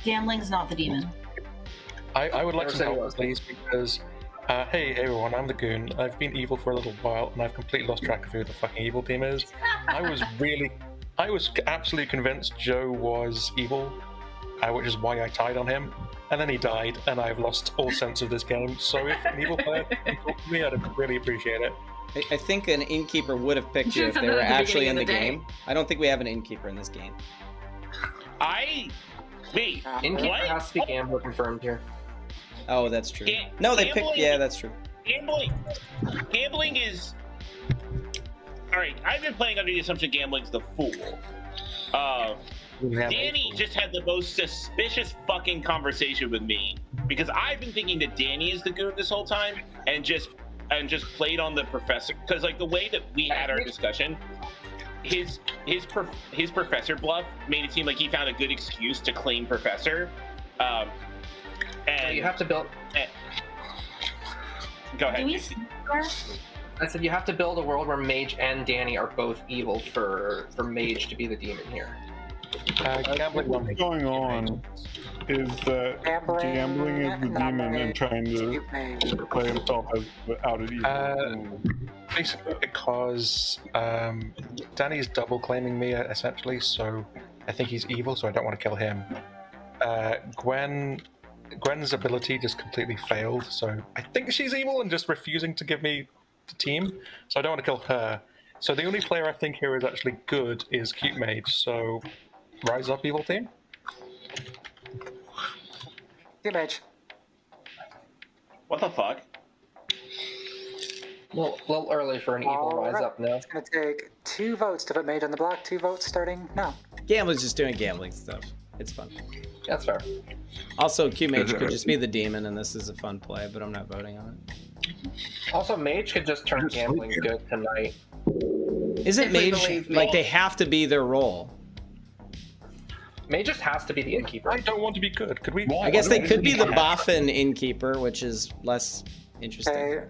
Gambling's not the demon. I would like Never some said he help, was. please, because hey everyone, I'm the goon. I've been evil for a little while, and I've completely lost track of who the fucking evil team is. I was absolutely convinced Joe was evil, which is why I tied on him. And then he died, and I've lost all sense of this game. So if an evil player can talk to me, I'd really appreciate it. I think an innkeeper would have picked you if Said they that were at the actually in beginning the of the game. I don't think we have an innkeeper in this game. Wait, Innkeeper what? has to be gambler confirmed here. Oh, that's true. Ga- No, they picked. gambling- Yeah, that's true. Gambling is right, I've been playing under the assumption gambling's the fool. Danny just had the most suspicious fucking conversation with me because I've been thinking that Danny is the goon this whole time and just played on the professor, because like the way that we had our discussion, his professor bluff made it seem like he found a good excuse to claim professor. And you have to build. Go ahead. I said you have to build a world where Mage and Danny are both evil for Mage to be the demon here. What's going on is that gambling is the demon and trying to play himself as out of evil. Basically, because Danny's double claiming me essentially, so I think he's evil, so I don't want to kill him. Gwen's ability just completely failed, so I think she's evil and just refusing to give me the team, so I don't want to kill her. So the only player I think here is actually good is Cute Mage, so rise up, evil team. Cute Mage. What the fuck? Well, a little early for an evil rise up now. It's going to take 2 votes to put Mage on the block, 2 votes starting now. Gambling's just doing gambling stuff. It's fun. That's fair. Also, Q Mage could just be the demon, and this is a fun play, but I'm not voting on it. Also, Mage could just turn gambling good tonight. Isn't Mage like they have to be their role? Mage just has to be the innkeeper. I don't want to be good. Could we? I guess they could be the Boffin innkeeper, which is less interesting. Okay.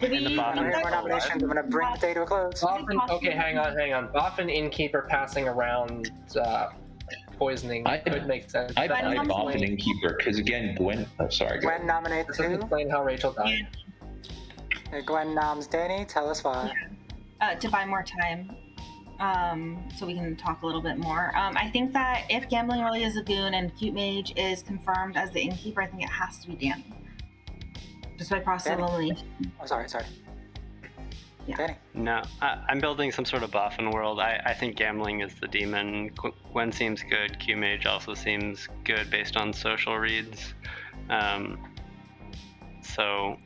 More nominations. I'm going to bring the day to a close. Okay, hang on. Boffin innkeeper passing around poisoning could make sense. I buy Boffin innkeeper because again, Gwen. Oh, sorry. Gwen nominates who? Explain how Rachel died. Okay, Gwen noms Danny. Tell us why. To buy more time, so we can talk a little bit more. I think that if gambling really is a goon and Cute Mage is confirmed as the innkeeper, I think it has to be Danny. Just by process of elimination. Oh, sorry. Yeah. Danny. No, I'm building some sort of Boffin world. I think gambling is the demon. Gwen seems good. Q Mage also seems good based on social reads. So,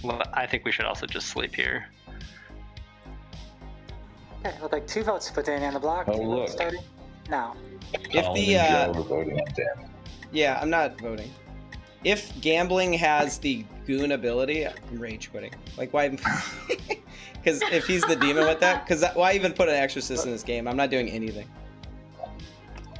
well, I think we should also just sleep here. Okay, we'll take 2 votes to put Danny on the block. 2 votes starting now. If yeah, I'm not voting. If gambling has the goon ability, I'm rage quitting. Like, why? Because if he's the demon with that, why even put an exorcist in this game? I'm not doing anything.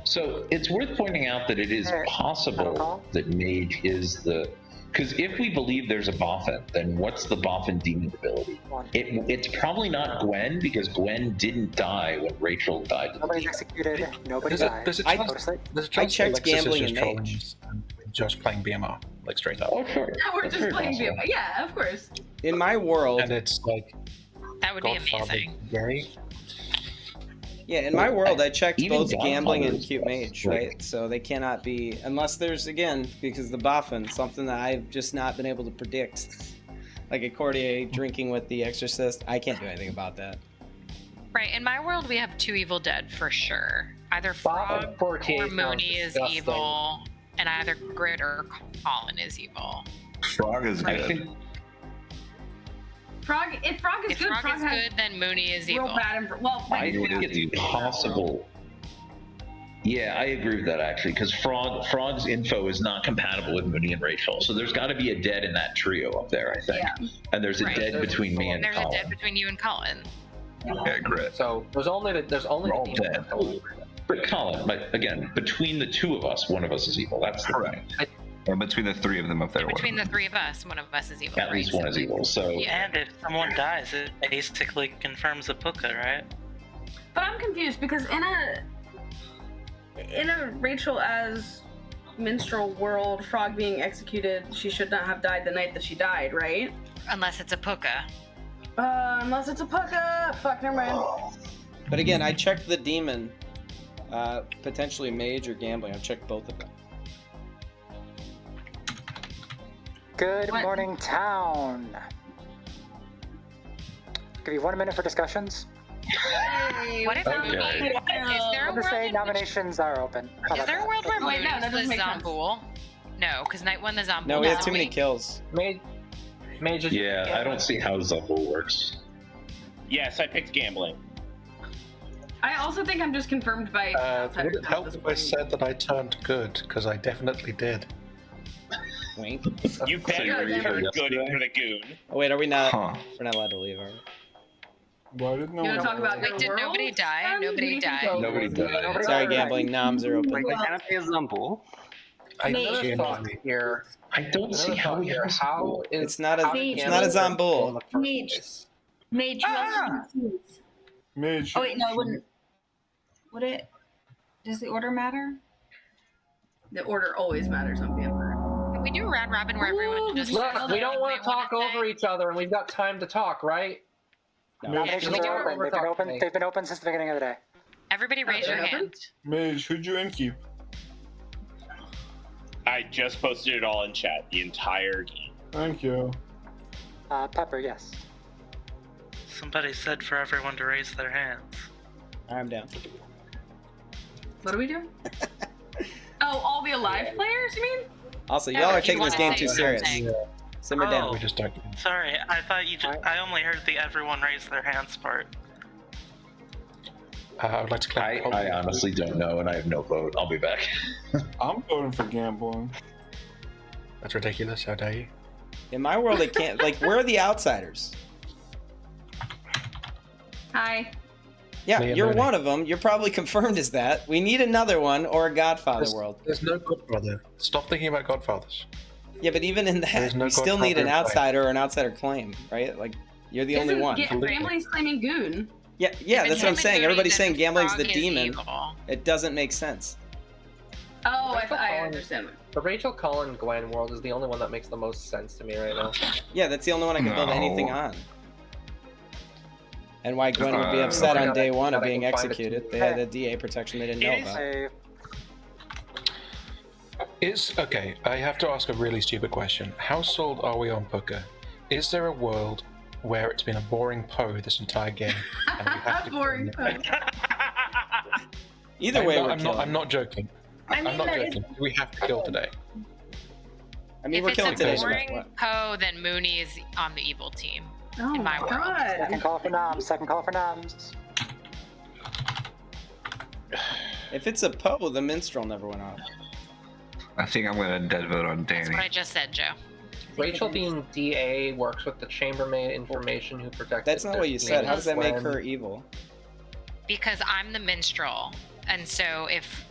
So it's worth pointing out that it is possible that Mage is the... Because if we believe there's a Boffin, then what's the Boffin demon ability? It's probably not Gwen, because Gwen didn't die when Rachel died. Nobody's executed. Nobody died. I checked gambling and Mage. Just playing BMR, like straight up. Oh, sure. Yeah, we're just playing BMR. Yeah, of course. In my world... And it's like... That would be amazing. Gary? Yeah, in my world, I checked both gambling and Cute Mage, right? So they cannot be, unless there's, again, because the Boffin, something that I've just not been able to predict. Like a courtier drinking with the Exorcist, I can't do anything about that. Right, in my world, we have 2 evil dead for sure. Either Frog or Mooney is evil, and either Grit or Collin is evil. Frog is good. If Frog is good, then Mooney is evil. I think it's possible. Yeah, I agree with that actually, because Frog's info is not compatible with Mooney and Rachel, so there's got to be a dead in that trio up there, I think. Yeah. And there's a dead between me and Collin. There's a dead between you and Collin. Okay, great. So there's only all dead. But Collin, again, between the 2 of us, one of us is evil. That's the thing. And between the 3 of them up there. Between the 3 of us, one of us is evil. At least one is evil. So. Yeah, and if someone dies, it basically confirms a puka, right? But I'm confused because in a Rachel as minstrel world, Frog being executed, she should not have died the night that she died, right? Unless it's a puka. Unless it's a puka. Fuck, never mind. But again, I checked the demon, potentially Mage or gambling. I've checked both of them. Good morning, town. Give you 1 minute for discussions. What if Okay. Is there a I'm just saying nominations are open. Is there a world where Wait, no, Mooney that doesn't is make sense. Zombool? No, because night 1 the Zombool. No, we have too many kills. Mage Yeah, I don't see how Zumble works. Yes, I picked gambling. I also think I'm just confirmed by. Would it help if I said that I turned good? Because I definitely did. Wink. You bet you're good for the goon. Oh wait, are we not? We're not allowed to leave, are we? Why did no You one wanna talk about Wait, your did world? nobody die? Nobody died. Nobody died. Sorry, gambling noms are open. Like, can it be a Zumble? Another thought here. I don't see how we have How is It's not a. how did It's not a gambling Zumble. in the first Mage. place? Mage. Mage. Oh wait, no, it wouldn't. Would it? Does the order matter? The order always matters on Vampire. Can we do a round robin where everyone just Look, we don't want to talk over each other, and we've got time to talk, right? Nominations we do are it open. They've been open since the beginning of the day. Everybody raise your hand. Mage, who'd you inkeep? I just posted it all in chat, the entire game. Thank you. Pepper, yes. Somebody said for everyone to raise their hands. I'm down. What do we do? Oh, all the alive players, you mean? Also, y'all are taking this game too serious. Simmer down. Oh, We just don't. sorry, I thought you just. I only heard the everyone raise their hands part. I would like to clap. I honestly don't know, and I have no vote. I'll be back. I'm voting for gambling. That's ridiculous. How dare you? In my world, it can't. Like, we're the outsiders. Hi. Yeah, Me and you're Mooney. one of them. You're probably confirmed as that. We need another one or a Godfather world. There's no Godfather. Stop thinking about Godfathers. Yeah, but even in that, There's no we still need an Godfather in play. outsider or an outsider claim, right? Like, you're the only one. Gambling's claiming goon. Yeah, that's what I'm saying. Everybody's saying gambling's the Frog is demon. evil. It doesn't make sense. Oh, I understand. The Rachel, Collin, Gwen world is the only one that makes the most sense to me right now. Yeah, that's the only one I can build No. anything on. And why Gwen would be upset on day one of being executed. They had a DA protection they didn't know about. Okay, I have to ask a really stupid question. How sold are we on Puka? Is there a world where it's been a boring Poe this entire game? And we have to Boring Poe. Either way, I'm not joking. I'm not joking. Do we have to kill today? I mean, If we're it's killing a today. boring Poe, then Mooney is on the evil team. Oh in my world. Second call for noms. Second call for noms. If it's a Poe, the minstrel never went off. I think I'm gonna dead vote on That's Danny. what I just said, Joe. Rachel being DA works with the chambermaid information who protects. That's not what you said. How does that make her evil? Because I'm the minstrel, and so if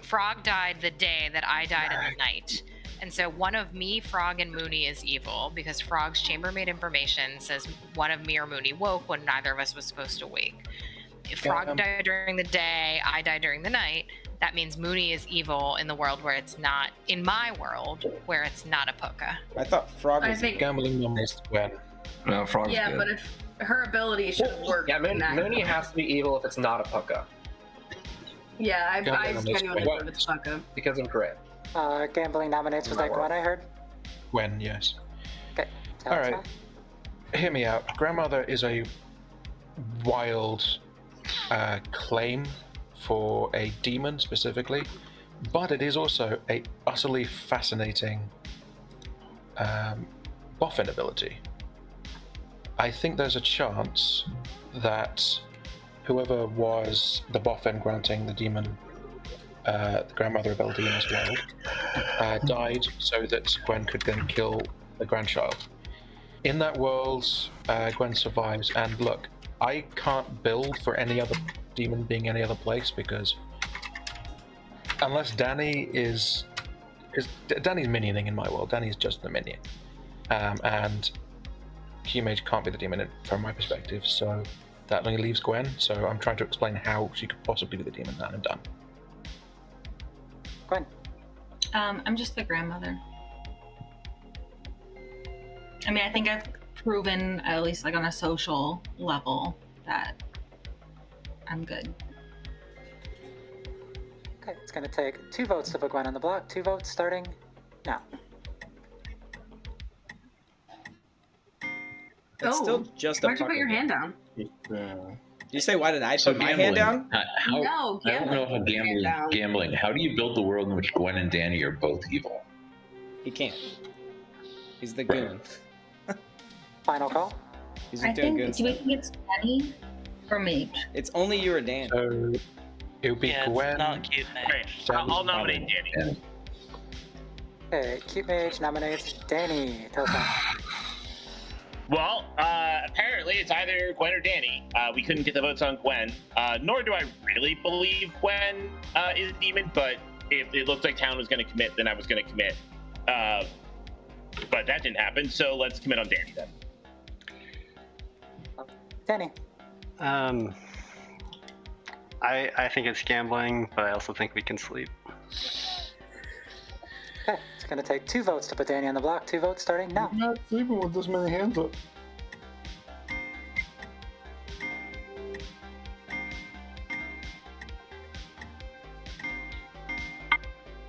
Frog died the day that I died in the night, and so one of me, Frog, and Mooney is evil because Frog's chambermaid information says one of me or Mooney woke when neither of us was supposed to wake. If Frog died during the day, I died during the night. That means Mooney is evil in the world where it's not, in my world, where it's not a Puka. I thought Frog was gambling nominates Gwen. No, Frog's Yeah, good. but if her ability should have worked. Yeah, in that Mooney has to be evil if it's not a Puka. Yeah, I Gambling genuinely nominates thought it's Puka. Because of grit. Gambling nominates was that Gwen, I heard? Gwen, yes. Okay. All right. Hear me out. Grandmother is a wild claim for a demon specifically, but it is also a utterly fascinating Boffin ability. I think there's a chance that whoever was the Boffin granting the demon the grandmother ability in this world died so that Gwen could then kill the grandchild. In that world, Gwen survives, and look, I can't build for any other demon being any other place because unless Danny is... Because Danny's minioning in my world, Danny's just the minion. And Q-Mage can't be the demon from my perspective, so that only leaves Gwen, so I'm trying to explain how she could possibly be the demon, and I'm done. Gwen. I'm just the grandmother. I mean, I think I've proven, at least like on a social level, that I'm good. Okay, it's gonna take 2 votes to put Gwen on the block. 2 votes starting now. It's still just a Why'd you put your hand down? You say, why did I put my hand down? No, I don't know how gambling. How do you build the world in which Gwen and Danny are both evil? He can't. He's the goon. Final call. He's I doing think, good do we stuff. think it's Danny or Mage? It's only you or Dan. So it would be Yeah, Gwen. it's not cute, Okay, man. I'll nominate Danny. Okay, Cute Mage nominates Danny. Tell us why. Well, apparently it's either Gwen or Danny. We couldn't get the votes on Gwen, nor do I really believe Gwen is a demon, but if it looked like Town was going to commit, then I was going to commit. But that didn't happen, so let's commit on Danny then. Danny. I think it's gambling, but I also think we can sleep. Okay, it's gonna take 2 votes to put Danny on the block. 2 votes starting now. I'm not sleeping with this many hands up.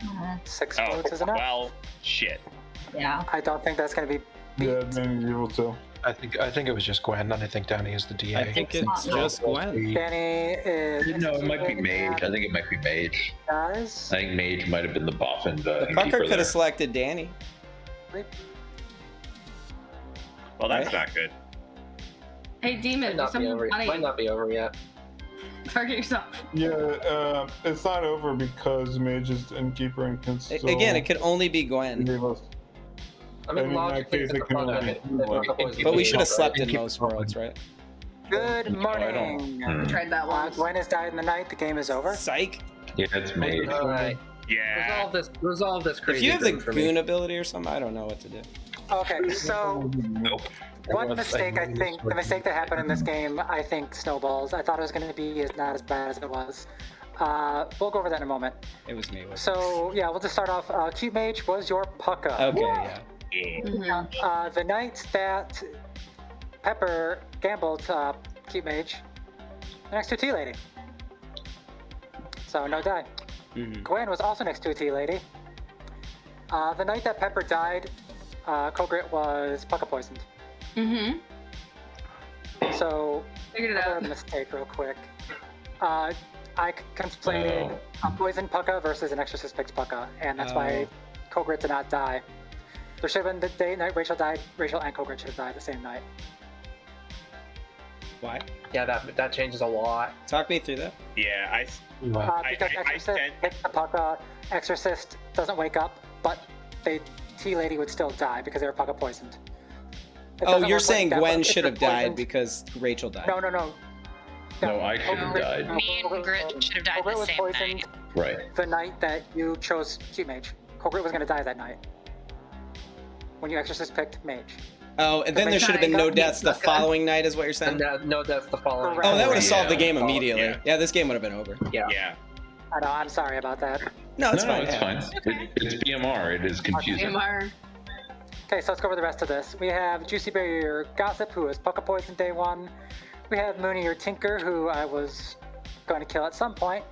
Uh, 6 Oh, votes is enough. well, shit. yeah. I don't think that's gonna be beat. Yeah, Danny's evil too. I think it was just Gwen, and I think Danny is the DA. I think it's not just Gwen. Danny is. No, it might be Mage. I think it might be Mage. Guys. I think Mage might have been the Boffin. The Pucker could have selected Danny. Well, that's Right? not good. Hey, Demon, Might do not, be something over, funny. might not be over yet. Target yourself. Yeah, it's not over because Mage is Innkeeper and can still... Again, it could only be Gwen. give us- I mean, And in that logically, case, it's it a can fun only of be Gwen. But we should have slept in Keep most going. worlds, right? Good No, I don't. morning. Tried that once. Gwen has died in the night. The game is over. Psych. Yeah, it's Mage. All right, Yeah. resolve this If crazy you have the thing for me. goon ability or something, I don't know what to do. Okay, so Nope. one mistake I think, the mistake that happened in this game, I think snowballs. I thought it was going to be not as bad as it was. We'll go over that in a moment. It was me. So yeah, we'll just start off. Cute Mage was your pucka. Okay, yeah. Mhm. The night that Pepper gambled Cute Mage, next to a tea lady. So no die. Mhm. Gwen was also next to a tea lady. The night that Pepper died, Kogrit was pucka poisoned. Mm-hmm. So Figured it I'll go out. over the mistake real quick. I conflated a poison pucka versus an exorcist picked pucka, and that's why Kogrit did not die. There should have been the day night Rachel died. Rachel and Kogrit should have died the same night. Why? Yeah, that changes a lot. Talk me through that. Yeah, Because I Exorcist tend- picked the pucka, Exorcist doesn't wake up, but the tea lady would still die because they were pucka poisoned. It Oh, doesn't you're work like saying that, Gwen but if should have you're died poisoned- because Rachel died. No. No, I should have died. Me and Grit should have died Kogrit the was same poisoned night. Right. the night that you chose Cute Mage. Kogrit was going to die that night. When you Exorcist picked Mage. Oh, and then there should have been no deaths the following night, is what you're saying? No deaths the following. Oh, that would have Yeah. solved the game immediately. Yeah. Yeah, this game would have been over. Yeah. yeah. I know, I'm sorry about that. No, it's No, fine. it's yeah. fine. It's BMR. It is confusing. AMR. Okay, so let's go over the rest of this. We have Juicy Berry, your Gossip, who was pucka poisoned day 1. We have Mooney, your Tinker, who I was going to kill at some point.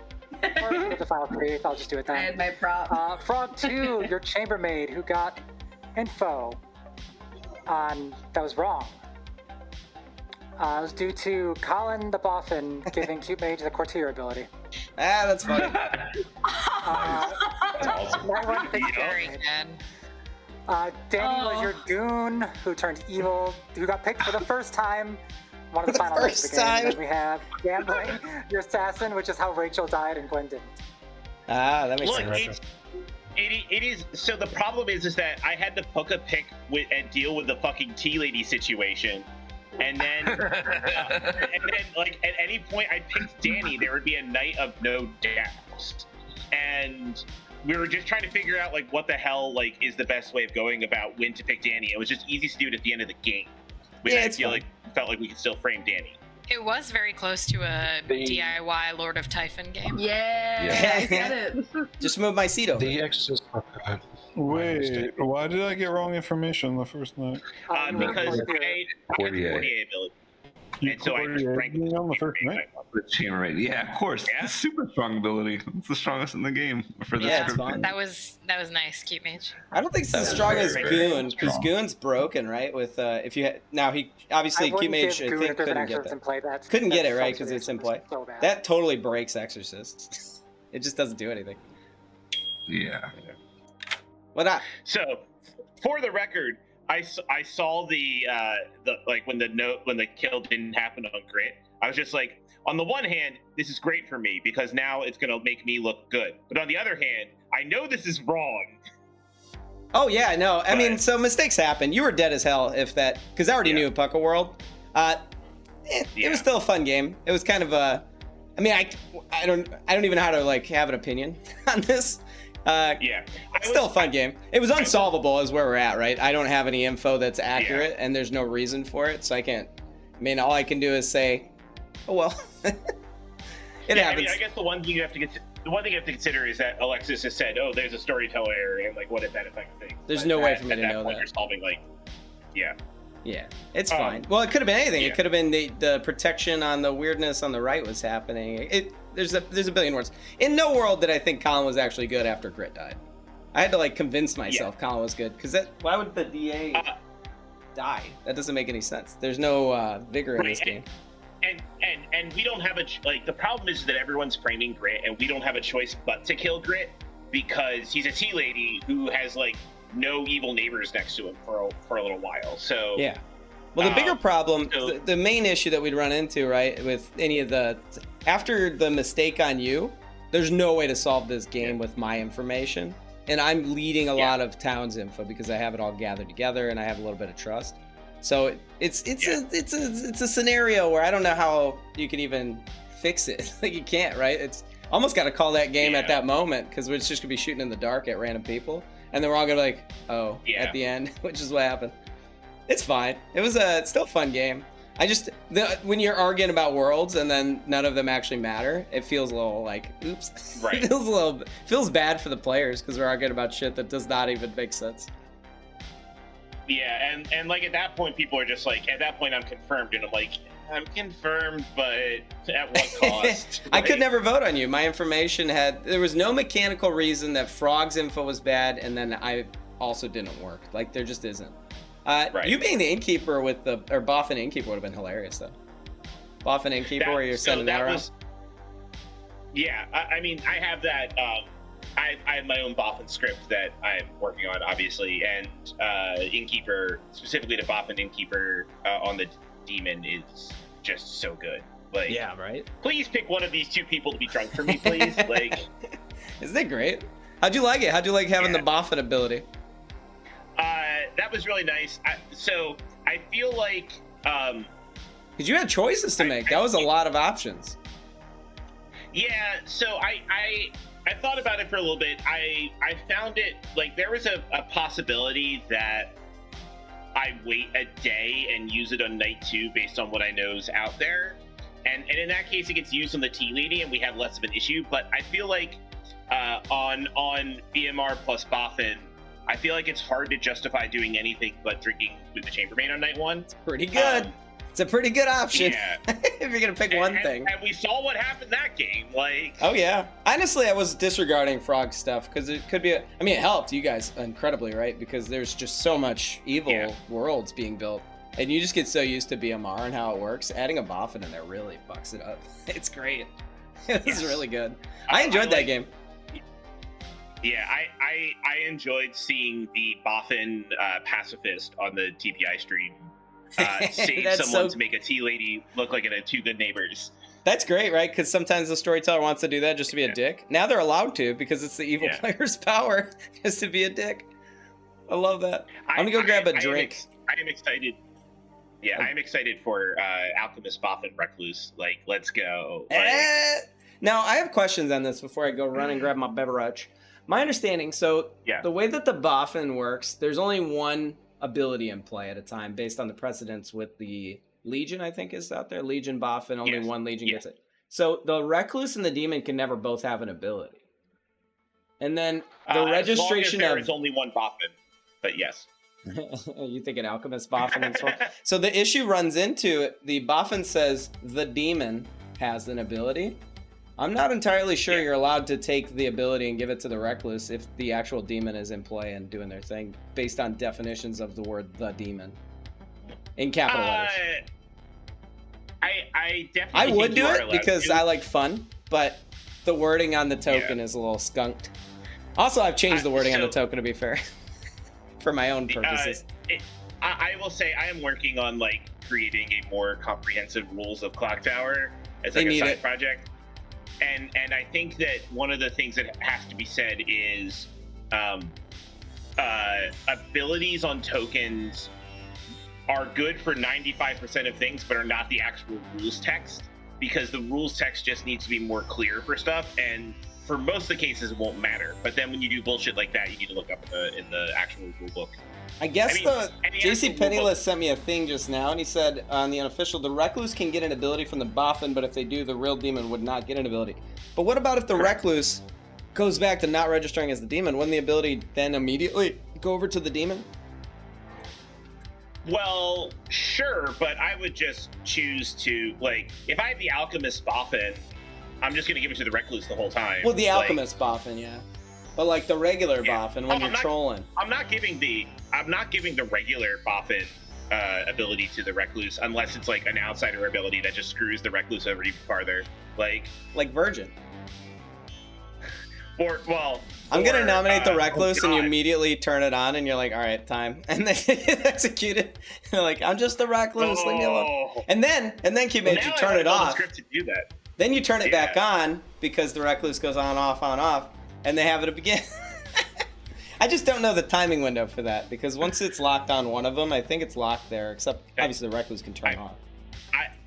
Or with the final 3, I'll just do it I then. had my prop. Frog 2, your Chambermaid, who got info on that was wrong. It was due to Collin the Boffin giving Cute Mage the Courtier ability. Ah, that's funny. Night 1 picked Very Mage. good. Danny was your goon who turned evil, who got picked for the first time. One of the The final nights of the first game. And time. then we have Gambling, your assassin, which is how Rachel died and Gwen didn't. Ah, that makes Look, sense. it is. So the problem is that I had to pucka pick with and deal with the fucking tea lady situation, and then like at any point I picked Danny, there would be a night of no deaths, and we were just trying to figure out like what the hell like is the best way of going about when to pick Danny. It was just easiest to do it at the end of the game, which Yeah, I it's feel fine. like felt like we could still frame Danny. It was very close to a DIY Lord of Typhon game. Yeah, I said it. Just move my seat over. The Exorcist pucka. Wait, why did I get wrong information the first night? Because I had the Courtier. Courtier ability. You And so I just Courtier'd ranked me on the first night? The chambermaid. Yeah, of course. Yeah. It's a super strong ability. It's the strongest in the game for this Yeah, it's script. fine. That was nice, Cute Mage. I don't think it's as strong as Goon, because Goon's broken, right? With if you now he obviously I wouldn't Cute Mage give I Goon think if there's an couldn't get Exorcist in that. play. That's, Couldn't get that's it right so because it's in play. so bad. That totally breaks Exorcist. It just doesn't do anything. Yeah. What up? So, for the record, I saw the like when the kill didn't happen on Grit. I was just like, on the one hand, this is great for me because now it's gonna make me look good. But on the other hand, I know this is wrong. Oh yeah, no. I mean, so mistakes happen. You were dead as hell if that, because I already knew Pucka World. It was still a fun game. It was kind of a. I mean, I don't even know how to like have an opinion on this. Still a fun game. It was unsolvable is where we're at, right? I don't have any info that's accurate, and there's no reason for it, so I can't. I mean, all I can do is say, oh well. It happens. I mean, I guess the one thing you have to consider is that Alexis has said, "Oh, there's a storyteller error," and like, what if that affects things? There's no way for me to know that. You're solving like, yeah, it's fine. Well, it could have been anything. It could have been the protection on the weirdness on the right was happening. There's a billion words. In no world did I think Collin was actually good after Grit died. I had to like convince myself Collin was good because why would the DA die? That doesn't make any sense. There's no vigor in this game. And we don't have the problem is that everyone's framing Grit, and we don't have a choice but to kill Grit because he's a tea lady who has like no evil neighbors next to him for a little while. So yeah. Well, the bigger problem, the main issue that we'd run into, right, with any of after the mistake on you, there's no way to solve this game with my information, and I'm leading a lot of town's info because I have it all gathered together and I have a little bit of trust. So it's a scenario where I don't know how you can even fix it. Like you can't, right? It's almost got to call that game at that moment because we're just gonna be shooting in the dark at random people, and then we're all gonna be like, oh, at the end, which is what happened. It's fine. It was it's still a fun game. I just when you're arguing about worlds and then none of them actually matter, it feels a little like oops. Right. It feels bad for the players because we're arguing about shit that does not even make sense. Yeah, and like at that point, people are just like, at that point, I'm confirmed, and I'm like, I'm confirmed, but at what cost? I could never vote on you. My information there was no mechanical reason that Frog's info was bad, and then I also didn't work. Like there just isn't. You being the innkeeper or Boffin innkeeper would have been hilarious though. Boffin innkeeper, where you're sending that around. Yeah, I mean, I have that. I have my own Boffin script that I'm working on, obviously, and Innkeeper, specifically the Boffin Innkeeper on the Demon is just so good. Like, yeah, right? Please pick one of these two people to be drunk for me, please. Like, isn't it great? How'd you like it? How'd you like having the Boffin ability? That was really nice. So I feel like because you had choices to make. That was a lot of options. Yeah. So I thought about it for a little bit. I found it like there was a possibility that I wait a day and use it on night 2 based on what I know is out there. And in that case, it gets used on the tea lady and we have less of an issue. But I feel like on BMR plus Boffin, I feel like it's hard to justify doing anything but drinking with the chambermaid on night 1. It's pretty good. It's a pretty good option. Yeah. If you're gonna pick one thing. And we saw what happened that game. Like. Oh yeah. Honestly, I was disregarding Frog stuff because it could be. I mean, it helped you guys incredibly, right? Because there's just so much evil worlds being built, and you just get so used to BMR and how it works. Adding a Boffin in there really fucks it up. It's great. It was really good. I enjoyed that game. Yeah, I enjoyed seeing the Boffin pacifist on the TPI stream. Save someone to make a tea lady look like two good neighbors. That's great, right? Because sometimes the storyteller wants to do that just to be a dick. Now they're allowed to because it's the evil player's power just to be a dick. I love that. I'm gonna go grab a drink. I am excited. Yeah, I'm excited for Alchemist Boffin Recluse. Like, let's go. Now I have questions on this before I go run and grab my beverage. My understanding, the way that the Boffin works, there's only one ability in play at a time based on the precedence with the Legion, I think is out there. Legion Boffin, only one Legion gets it. So the Recluse and the Demon can never both have an ability. And then the registration there is only one Boffin, but yes. You think an Alchemist Boffin and so on? So the issue runs into the Boffin says the Demon has an ability. I'm not entirely sure you're allowed to take the ability and give it to the Recluse if the actual demon is in play and doing their thing based on definitions of the word the demon in capital letters. I definitely would do it because I like fun, but the wording on the token is a little skunked. Also, I've changed the wording on the token to be fair for my own purposes. I will say I am working on like creating a more comprehensive rules of Clocktower as like a side project, and I think that one of the things that has to be said is abilities on tokens are good for 95% of things, but are not the actual rules text, because the rules text just needs to be more clear for stuff, and for most of the cases it won't matter. But then when you do bullshit like that, you need to look up in the actual rule book. I guess JC Penniless sent me a thing just now, and he said on the unofficial, the Recluse can get an ability from the Boffin, but if they do, the real demon would not get an ability. But what about if the Recluse goes back to not registering as the demon? Wouldn't the ability then immediately go over to the demon? Well, sure, but I would just choose to, like, if I have the Alchemist Boffin, I'm just going to give it to the Recluse the whole time. Well, the Alchemist Boffin, yeah. But like the regular Boffin when you're trolling. I'm not giving the regular Boffin ability to the Recluse unless it's like an outsider ability that just screws the Recluse over even farther. Like Virgin. I'm gonna nominate the Recluse, and you immediately turn it on, and you're like, "All right, time," and then execute it. You're like, "I'm just the Recluse, leave me alone." And then Cute Mage, you turn it off. To do that. Then you turn it back on because the Recluse goes on, off, and they have it begin. I just don't know the timing window for that, because once it's locked on one of them, I think it's locked there. Except obviously the Recluse can turn off.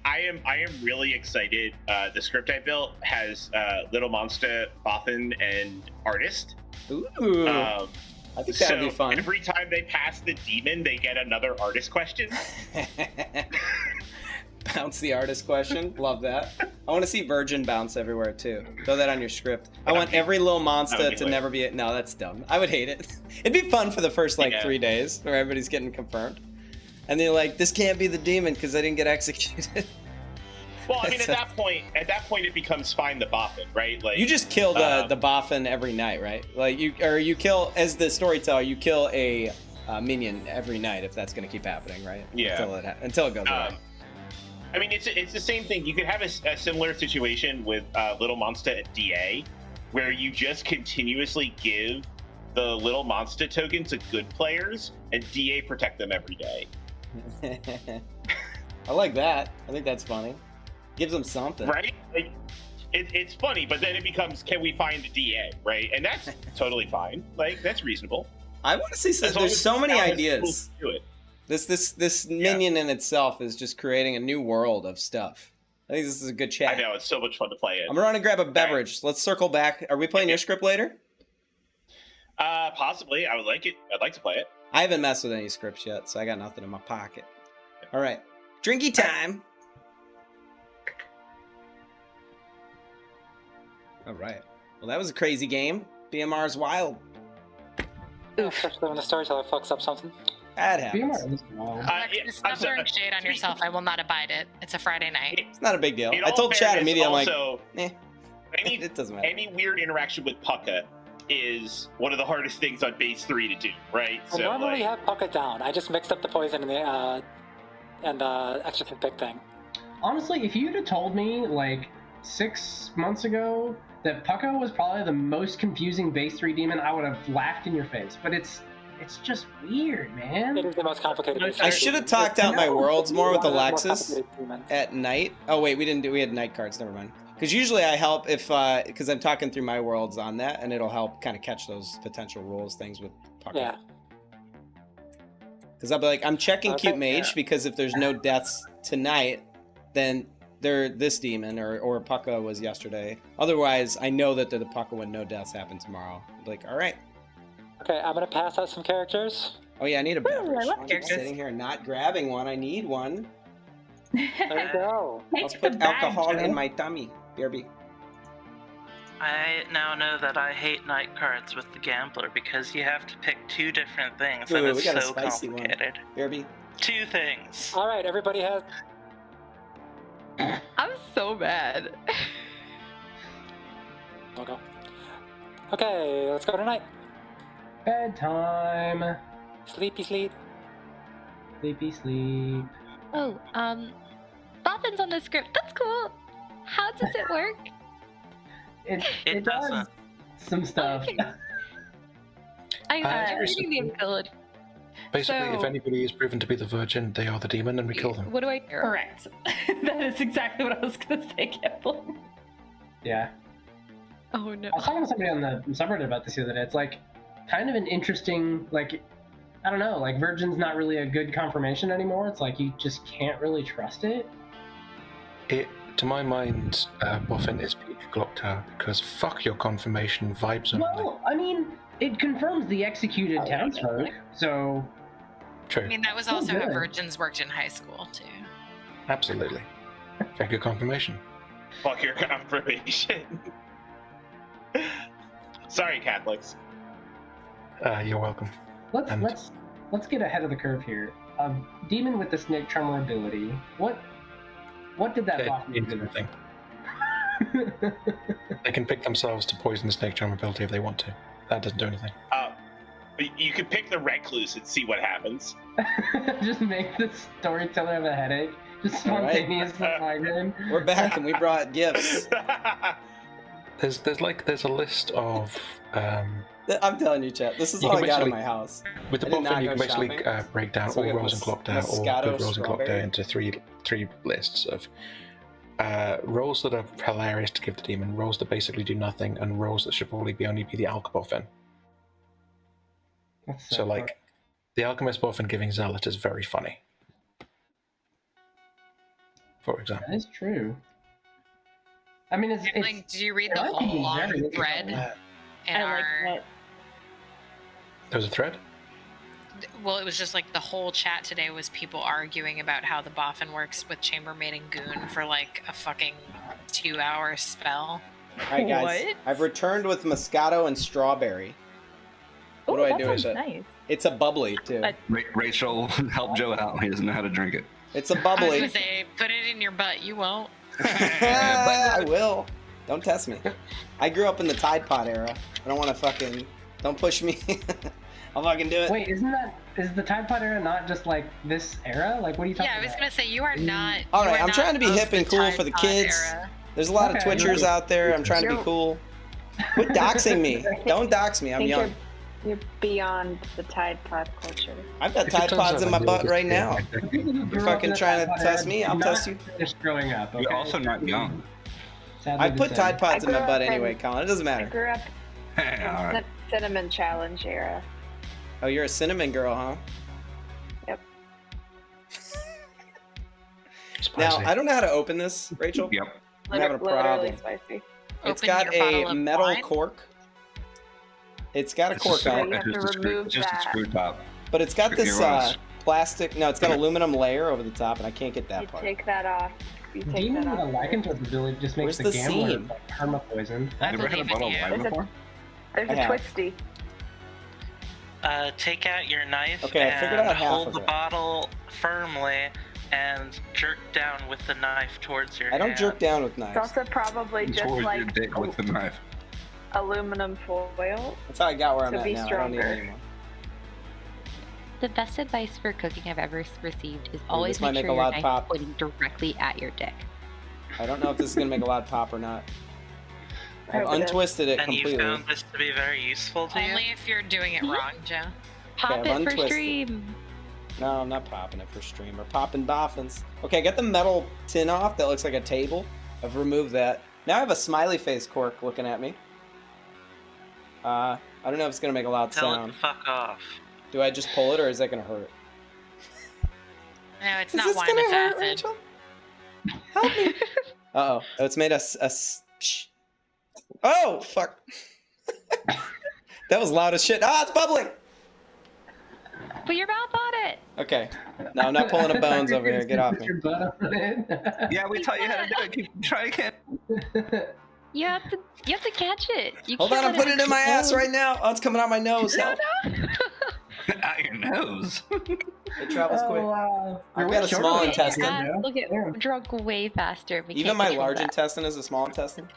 I am really excited. The script I built has Little Monster, Boffin, and Artist. Ooh, I think that would be fun. Every time they pass the demon, they get another artist question. Bounce the artist question. Love that. I want to see Virgin bounce everywhere too. Throw that on your script. I want every little monster to never be it. No, that's dumb. I would hate it. It'd be fun for the first 3 days where everybody's getting confirmed. And they're like, this can't be the demon because I didn't get executed. Well, I mean, at that point, it becomes Find the Boffin, right? Like you just kill the Boffin every night, right? Like you kill, as the storyteller, you kill a minion every night if that's going to keep happening, right? Yeah. Until it goes away. I mean, it's the same thing. You could have a similar situation with Little Monster at DA, where you just continuously give the Little Monster token to good players, and DA protect them every day. I like that. I think that's funny. Gives them something. Right? Like, it's funny, but then it becomes, can we find the DA, right? And that's totally fine. Like, that's reasonable. I want to see some. There's so many ideas. This minion in itself is just creating a new world of stuff. I think this is a good chat. I know, it's so much fun to play it. I'm going to grab a beverage. Let's circle back. Are we playing your script later? Possibly. I would like it. I'd like to play it. I haven't messed with any scripts yet, so I got nothing in my pocket. All right. Drinky time. All right. Well, that was a crazy game. BMR's wild. Especially when the storyteller fucks up something. That happens. Stop throwing shade on yourself. I will not abide it. It's a Friday night. It's not a big deal. I told Chad immediately, I'm like, it doesn't matter. Any weird interaction with Pucka is one of the hardest things on base 3 to do, right? I normally have Pucka down. I just mixed up the poison and the Exorcist big thing. Honestly, if you'd have told me like 6 months ago that Pucka was probably the most confusing base 3 demon, I would have laughed in your face. But it's just weird, man. It is the most complicated. I should have talked out my worlds more with Alexis at night. Oh wait, we had night cards. Never mind. Because usually I help if because I'm talking through my worlds on that, and it'll help kind of catch those potential rules things with Pucka. Yeah. Because I'll be like, I'm checking Cute Mage because if there's no deaths tonight, then they're this demon or Pucka was yesterday. Otherwise, I know that they're the Pucka when no deaths happen tomorrow. I'm like, all right. Okay, I'm gonna pass out some characters. Oh yeah, I need a beverage. I love I'm characters. sitting here not grabbing one. I need one. There you go. I'll put alcohol in my tummy. BRB. I now know that I hate night cards with the Gambler because you have to pick 2 different things, Ooh, and we it's got a so spicy complicated. BRB. 2 things. All right, everybody has. I'm so mad. Okay. Okay, let's go tonight. Bedtime. Sleepy sleep. Sleepy sleep. Oh, Boffin's on the script. That's cool. How does it work? It does some stuff. I'm reading the ability. Basically, if So- anybody is proven to be the virgin, they are the demon, and we kill them. What do I? Correct. That is exactly what I was gonna say, Kevin. Yeah. Oh no. I was talking to somebody on the subreddit about this the other day. It's like kind of an interesting, like, I don't know, like virgin's not really a good confirmation anymore. It's like you just can't really trust it. It, to my mind, Boffin is peak Clocktower because fuck your confirmation vibes only. Well, I mean, it confirms the executed townsfolk, so. True. I mean, that was Oh, also how good. virgins worked in high school too. Absolutely. Fuck your confirmation. Fuck your confirmation. Sorry, Catholics. You're welcome. Let's get ahead of the curve here. Demon with the snake charmer ability. What did that It Boff means do? nothing. They can pick themselves to poison the snake charm ability if they want to. That doesn't do anything. You could pick the recluse and see what happens. Just make the storyteller have a headache. Just spontaneous migraine. We're back and we brought gifts. There's a list of. I'm telling you, chat. This is You all can I got in basically- my house. With the I did not Boffin, you go can basically shopping. break down So we all got rolls and clock down, all Moscato good rolls and clock down strawberry. into three lists of rolls that are hilarious to give the demon, rolls that basically do nothing, and rolls that should probably only be the Boffin. So like, the Alchemist Boffin giving Zealot is very funny. For example. That is true. I mean, it's Like, did you read the I think whole it's long very thread interesting. in I like our? that. There was a thread? Well, it was just like the whole chat today was people arguing about how the Boffin works with Chambermaid and Goon for like a fucking 2-hour spell. All right, guys. What? I've returned with Moscato and strawberry. What Ooh, do I that do with sounds it? nice. It's a bubbly too. Rachel, help Joe out. He doesn't know how to drink it. It's a I was bubbly. gonna say, put it in your butt. You won't. I will. Don't test me. I grew up in the Tide Pod era. I don't want to fucking. Don't push me. I'll fucking do it. Wait, is the Tide Pod era not just like this era? Like, what are you talking Yeah, I was about? gonna say you are not. All you right, are I'm not trying to be of hip and the cool Tide for the Pod kids. era. There's a lot of Okay. Twitchers out there. I'm trying to be cool. Quit doxing me. Don't dox me. I'm think young. You're beyond the Tide Pod culture. I've got If it Tide turns Pods out in I my knew butt this right kid, now. I think- You're fucking trying to test me? I'll test you. Just growing up. Okay? You're also not young. Sadly I to put say. Tide Pods I in my grew butt up in- anyway, Colin. It doesn't I matter. grew up in All right. Cinnamon Challenge era. Oh, you're a cinnamon girl, huh? Yep. Now, Spicy. I don't know how to open this, Rachel. Yep. I'm having a Literally problem. spicy. It's Open got your bottle a of metal wine. cork. It's got a It's cork just, on you it, have to it's just a remove just a that. screw top. but it's got this You're right. plastic. No, it's got aluminum layer over the top, and I can't get that You part. take that off. You take Demon that with a off. lycanthrope ability just makes Where's the the gambler seam? like, perma-poisoned. I You ever had a believe in bottle of you. wine There's a- before? There's I a have. twisty. Take out your knife Okay, I figured out and half hold of the it. bottle firmly and jerk down with the knife towards your I don't hand. jerk down with It's knives. also probably just Towards your like dick with the knife. aluminum foil. That's how I got where I'm To at be now. I don't need it stronger. anymore. The best advice for cooking I've ever received is always this might make make sure a your loud knife pop. is pointing directly at your dick. I don't know if this is gonna make a loud pop or not. I I've hope it is. untwisted it And you completely. found this to be very useful to you? Only if you're doing it wrong, Joe. Pop I've it for untwisted. stream. No, I'm not popping it for stream. Or popping boffins. Okay, I got the metal tin off that looks like a table. I've removed that. Now I have a smiley face cork looking at me. I don't know if it's gonna make a loud Tell it sound. to fuck off. Do I just pull it or is that gonna hurt? No, it's Is not this wine, gonna it's hurt, acid. Rachel? Help me. Uh-oh. Oh, it's made shh. Oh, fuck. That was loud as shit. Ah, it's bubbling. Put your mouth on it. Okay. No, I'm not pulling a bones over here. Get off me. Your butt on it. Yeah, we taught you how to do it. Try again. You have to catch it. You Hold can't on, I'm let putting it in my ass right now. Oh, it's coming out my nose. No, Help. no. Out your nose. It travels quick. Wow. I've got a small Look at your intestine. ass. Look at drunk way faster. We Even can't my control large that. intestine is a small intestine.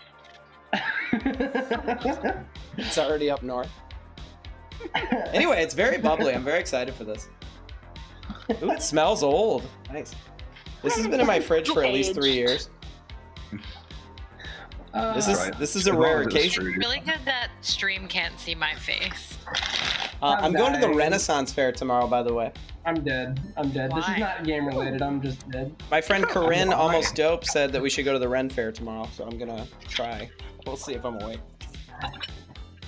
It's already up north. Anyway, it's very bubbly. I'm very excited for this. Ooh, it smells old. Nice. This has been in my fridge for at least 3 years. This is a rare occasion. Really good that stream can't see my face. I'm going to the dying. Renaissance Fair tomorrow, by the way. I'm dead. I'm dead. This is Why? not game related. I'm just dead. My friend Corinne, almost dope, said that we should go to the Ren Fair tomorrow, so I'm gonna try. We'll see if I'm awake.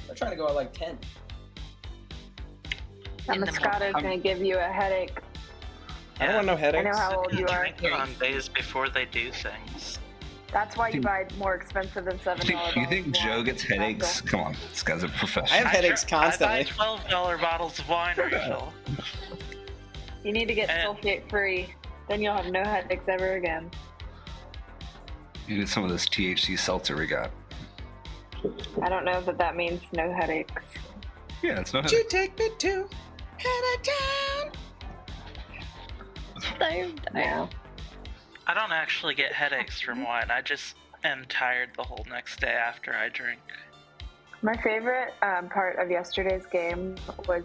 We're trying to go at like 10. That Moscato is going to give you a headache. I don't want no I headaches. know how old you are. Drink on days before they do things. That's why you buy more expensive than $7. You think Joe gets headaches? Come on, this guy's a I professional. have headaches constantly. I buy $12 bottles of wine, Rachel. You need to get And- sulfate free. Then you'll have no headaches ever again. You get some of this THC seltzer we got. I don't know if that means no headaches. Yeah, it's not. Would you take me to Town? No. I don't actually get headaches from wine. I just am tired the whole next day after I drink. My favorite part of yesterday's game was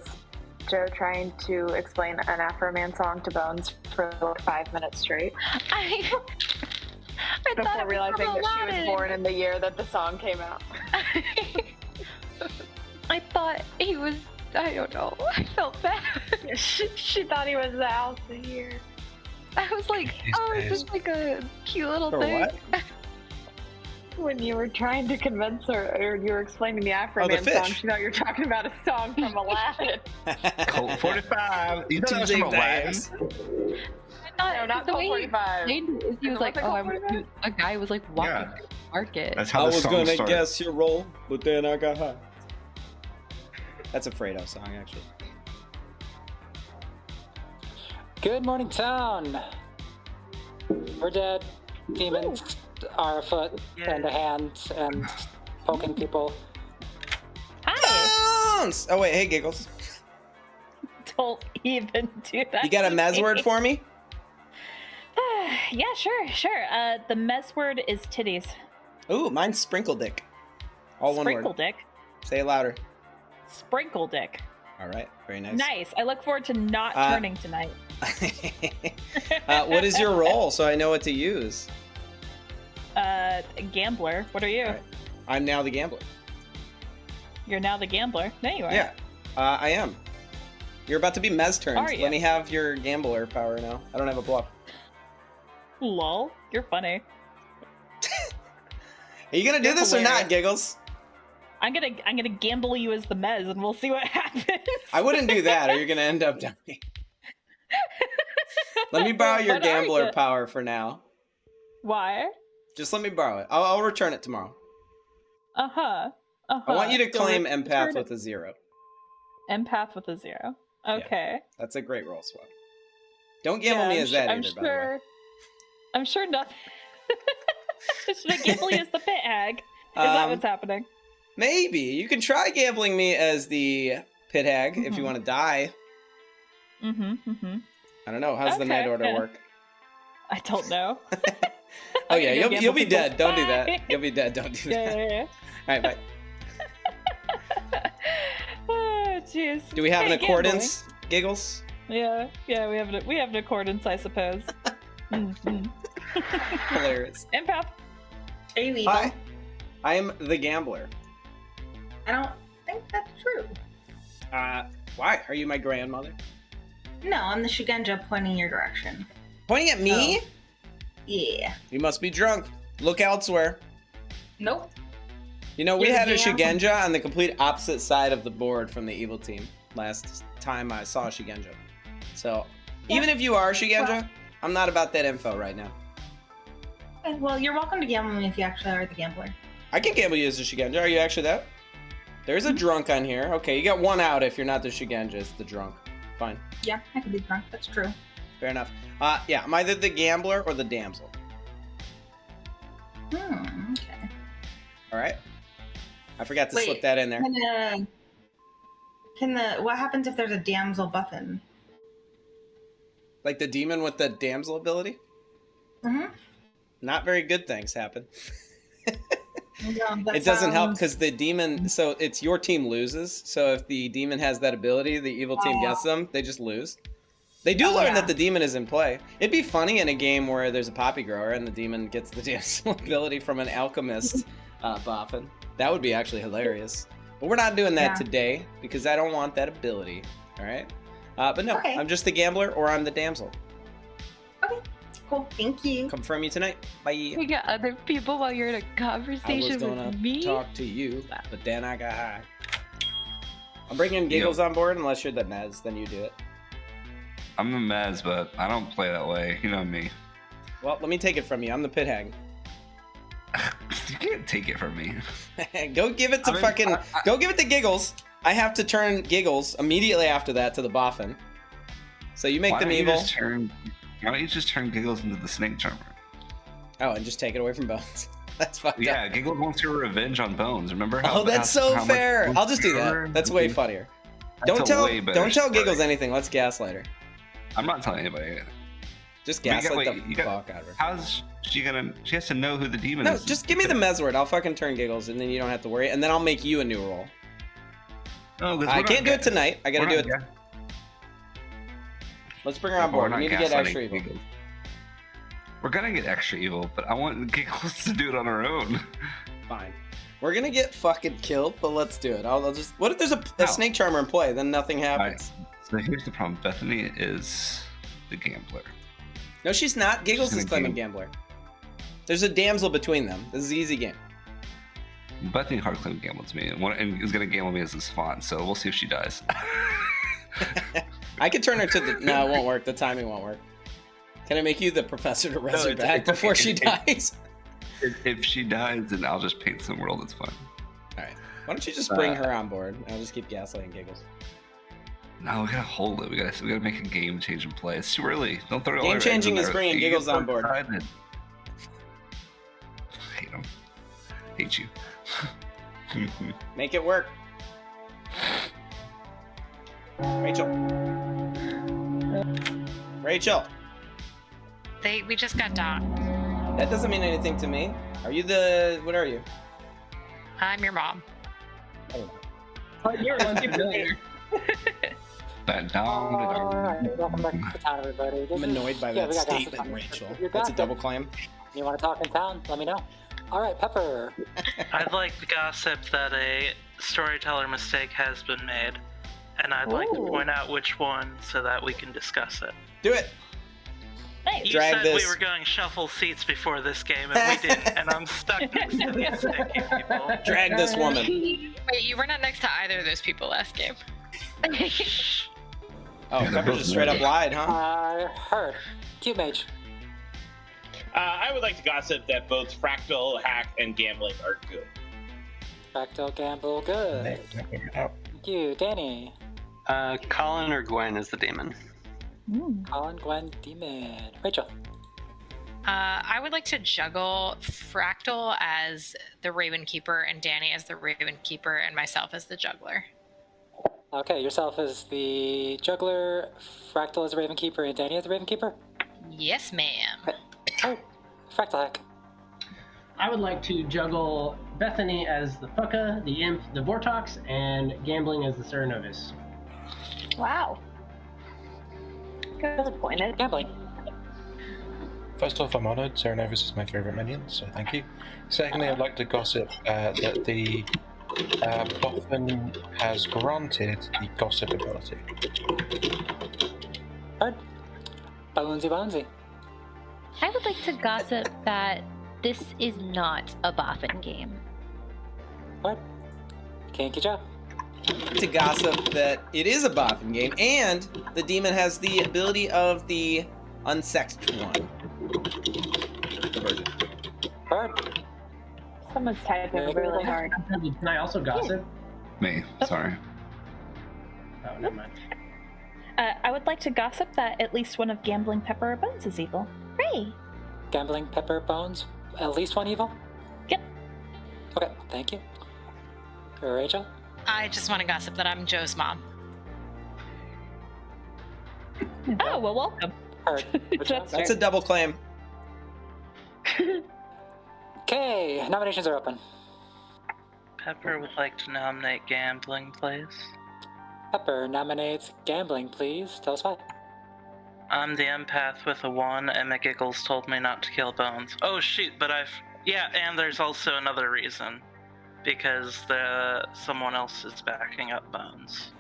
Joe trying to explain an Afro Man song to Bones for like 5 minutes straight. I Before thought it was realizing from that she was Aladdin. born in the year that the song came out. I thought he was. I don't know. I felt bad. she thought he was the house of the year. I was like, oh, it's just like a cute little For thing. what? When you were trying to convince her, or you were explaining the Afro Oh, the Man song, fish. she thought you were talking about a song from Aladdin. Colt 45. You thought that was from Aladdin? No, not the way Colt he 45. explained it is he was like, Was it oh, Colt I was 45? a guy was like walking Yeah. through the market. That's I how the was song gonna started. guess your role, but then I got high. That's a Fredo song, actually. Good morning, town. We're dead. Demons are afoot and a hand and poking people. Bones! Oh wait, hey Giggles. Don't even do that. You got a to mez me. word for me? Yeah, sure. The mess word is titties. Ooh, mine's sprinkle dick. All one Sprinkle word. dick. Say it louder. Sprinkle dick. All right, very nice. Nice. I look forward to not Uh, turning tonight. What is your role so I know what to use? Gambler. What are you? I'm now the gambler. You're now the gambler. No, you are. Yeah, I am. You're about to be Mez turns. Are you? Let me have your gambler power now. I don't have a bluff. Lol. You're funny. Are you gonna do You're this or hilarious. not, Giggles? I'm gonna gamble you as the Mez, and we'll see what happens. I wouldn't do that, or you're gonna end up dying. Let me borrow your What are gambler you? power for now. Why? Just let me borrow it. I'll return it tomorrow. Uh-huh. I want you to claim Return empath it. with a 0. Empath with a 0. Okay. That's a great roll swap. Don't gamble me as that I'm either, by the way. sure. I'm sure nothing. Should I gamble you as the pit hag? Is that what's happening? Maybe. You can try gambling me as the pit hag if you want to die. Mm-hmm. I don't know. How's the Okay, night order yeah. work? I don't know. Oh yeah, gonna go you'll gamble be people. dead. Don't do that. Bye. You'll be dead. Don't do that. Yeah. All right, bye. Oh, jeez. Do we have Hey, an accordance, Giggles? gambling. Yeah, we have an accordance, I suppose. Mhm. Hilarious. Empath. Are you evil? Hi. I am the gambler. I don't think that's true. Why? Are you my grandmother? No, I'm the Shugenja pointing your direction. Pointing at me? Oh. Yeah. You must be drunk. Look elsewhere. Nope. You know, we You're had a the DM. Shigenja on the complete opposite side of the board from the evil team last time I saw Shigenja. So, even if you are Shigenja, I'm not about that info right now. Okay, well, you're welcome to gamble me if you actually are the gambler. I can gamble you as a Shigenja. Are you actually that? There's a drunk on here. Okay, you got one out if you're not the Shigenja. It's the drunk. Fine. Yeah, I can be drunk. That's true. Fair enough. Yeah, I'm either the gambler or the damsel. Okay. All right. I forgot to Wait, slip that in there. What happens if there's a damsel buffin? Like the demon with the damsel ability? Mm-hmm. Not very good things happen. Yeah, It doesn't help because the demon, so it's your team loses. So if the demon has that ability, the evil team gets them, they just lose. They do learn that the demon is in play. It'd be funny in a game where there's a poppy grower and the demon gets the damsel ability from an alchemist Boffin. That would be actually hilarious. But we're not doing that Yeah. today because I don't want that ability. All right. But no, Okay. I'm just the gambler or I'm the damsel. Cool. Thank you. Confirm you tonight. Bye. You got other people while you're in a I was conversation gonna with me. talk to you, but then I got high. I'm bringing Giggles on board unless you're the Mez, then you do it. I'm the Mez, but I don't play that way. You know me. Well, let me take it from you. I'm the Pit Hag. You can't take it from me. Go give it to go give it to Giggles. I have to turn Giggles immediately after that to the Boffin. So you make Why them don't you evil. why don't you just turn Giggles into the Snake Charmer? Oh, and just take it away from Bones. That's fucked up. Yeah, Giggles wants her revenge on Bones. Remember how? Oh, that's so fair. I'll just do that. That's way funnier. Don't tell Giggles anything. Let's gaslight her. I'm not telling anybody. Just gaslight the fuck out of her. How's she gonna? She has to know who the demon No, is. just give me the Mez word. I'll fucking turn Giggles, and then you don't have to worry. And then I'll make you a new roll. No, I can't do it tonight. I gotta do it. Let's bring her on board. We need to get extra evil. We're gonna get extra evil, but I want Giggles to do it on her own. Fine. We're gonna get fucking killed, but let's do it. I'll just. What if there's a Snake Charmer in play? Then nothing happens. So here's the problem. Bethany is the gambler. No, she's not. Giggles is claiming gambler. There's a damsel between them. This is an easy game. Bethany hard claim gambles me and is gonna gamble me as a spawn. So we'll see if she dies. I could turn her to the. No, it won't work. The timing won't work. Can I make you the professor to res her back before she dies? If she dies, then I'll just paint some world that's fun. All right. Why don't you just bring her on board? I'll just keep gaslighting Giggles. No, we gotta hold it. We gotta make a game change in play. It's too early. Don't throw it all Game our eggs changing in is there. bringing You Giggles get so on board. excited. Hate him. Hate you. Make it work. Rachel. Rachel. We just got docked. That doesn't mean anything to me. Are you the? What are you? I'm your mom. Oh, you're a millionaire. Alright, welcome back to town, everybody. I'm annoyed by that we got gossip statement, time. Rachel. You That's a got double it. claim. You want to talk in town? Let me know. Alright, Pepper. I'd like to gossip that a storyteller mistake has been made, and I'd like to point out which one so that we can discuss it. Do it. You Drag said this. we were going shuffle seats before this game, and we didn't, and I'm stuck next to these sticky people. Drag this woman. Wait, you were not next to either of those people last game. Oh, Pepper just straight up lied, huh? I heard. Cute Mage. I would like to gossip that both Fractal, Hack, and Gambling are good. Fractal Gamble, good. Thank you, Danny. Collin or Gwen is the demon. Collin, Gwen, Demon. Rachel. I would like to juggle Fractal as the Raven Keeper and Danny as the Raven Keeper and myself as the juggler. Okay, yourself as the juggler, Fractal as the Raven Keeper, and Danny as the Raven Keeper? Yes, ma'am. Oh, Fractal Hack. I would like to juggle Bethany as the Fucka, the Imp, the Vortox, and Gambling as the Cernovis. Wow. Good point. Gambling. First off, I'm honoured. Cernovis is my favourite minion, so thank you. Secondly, I'd like to gossip that the Boffin has granted the gossip ability. Heard. Bonesy Bonesy. I would like to gossip that this is not a Boffin game. What? Kinky Joe. To gossip that it is a Boffin game, and the demon has the ability of the unsexed one. The virgin. Heard. Someone's typing really hard. Can I also gossip? Me, sorry. Oh, never mind. I would like to gossip that at least one of Gambling, Pepper, or Bones is evil. Hooray! Gambling, Pepper, Bones. At least one evil? Yep. Okay, thank you. Rachel? I just want to gossip that I'm Joe's mom. Oh, well, welcome. Heard. That's a double claim. Okay, nominations are open. Pepper would like to nominate Gambling, please. Pepper nominates Gambling, please. Tell us why. I'm the empath with a 1, and McGiggles told me not to kill Bones. Oh shoot, but yeah, and there's also another reason. because someone else is backing up Bones.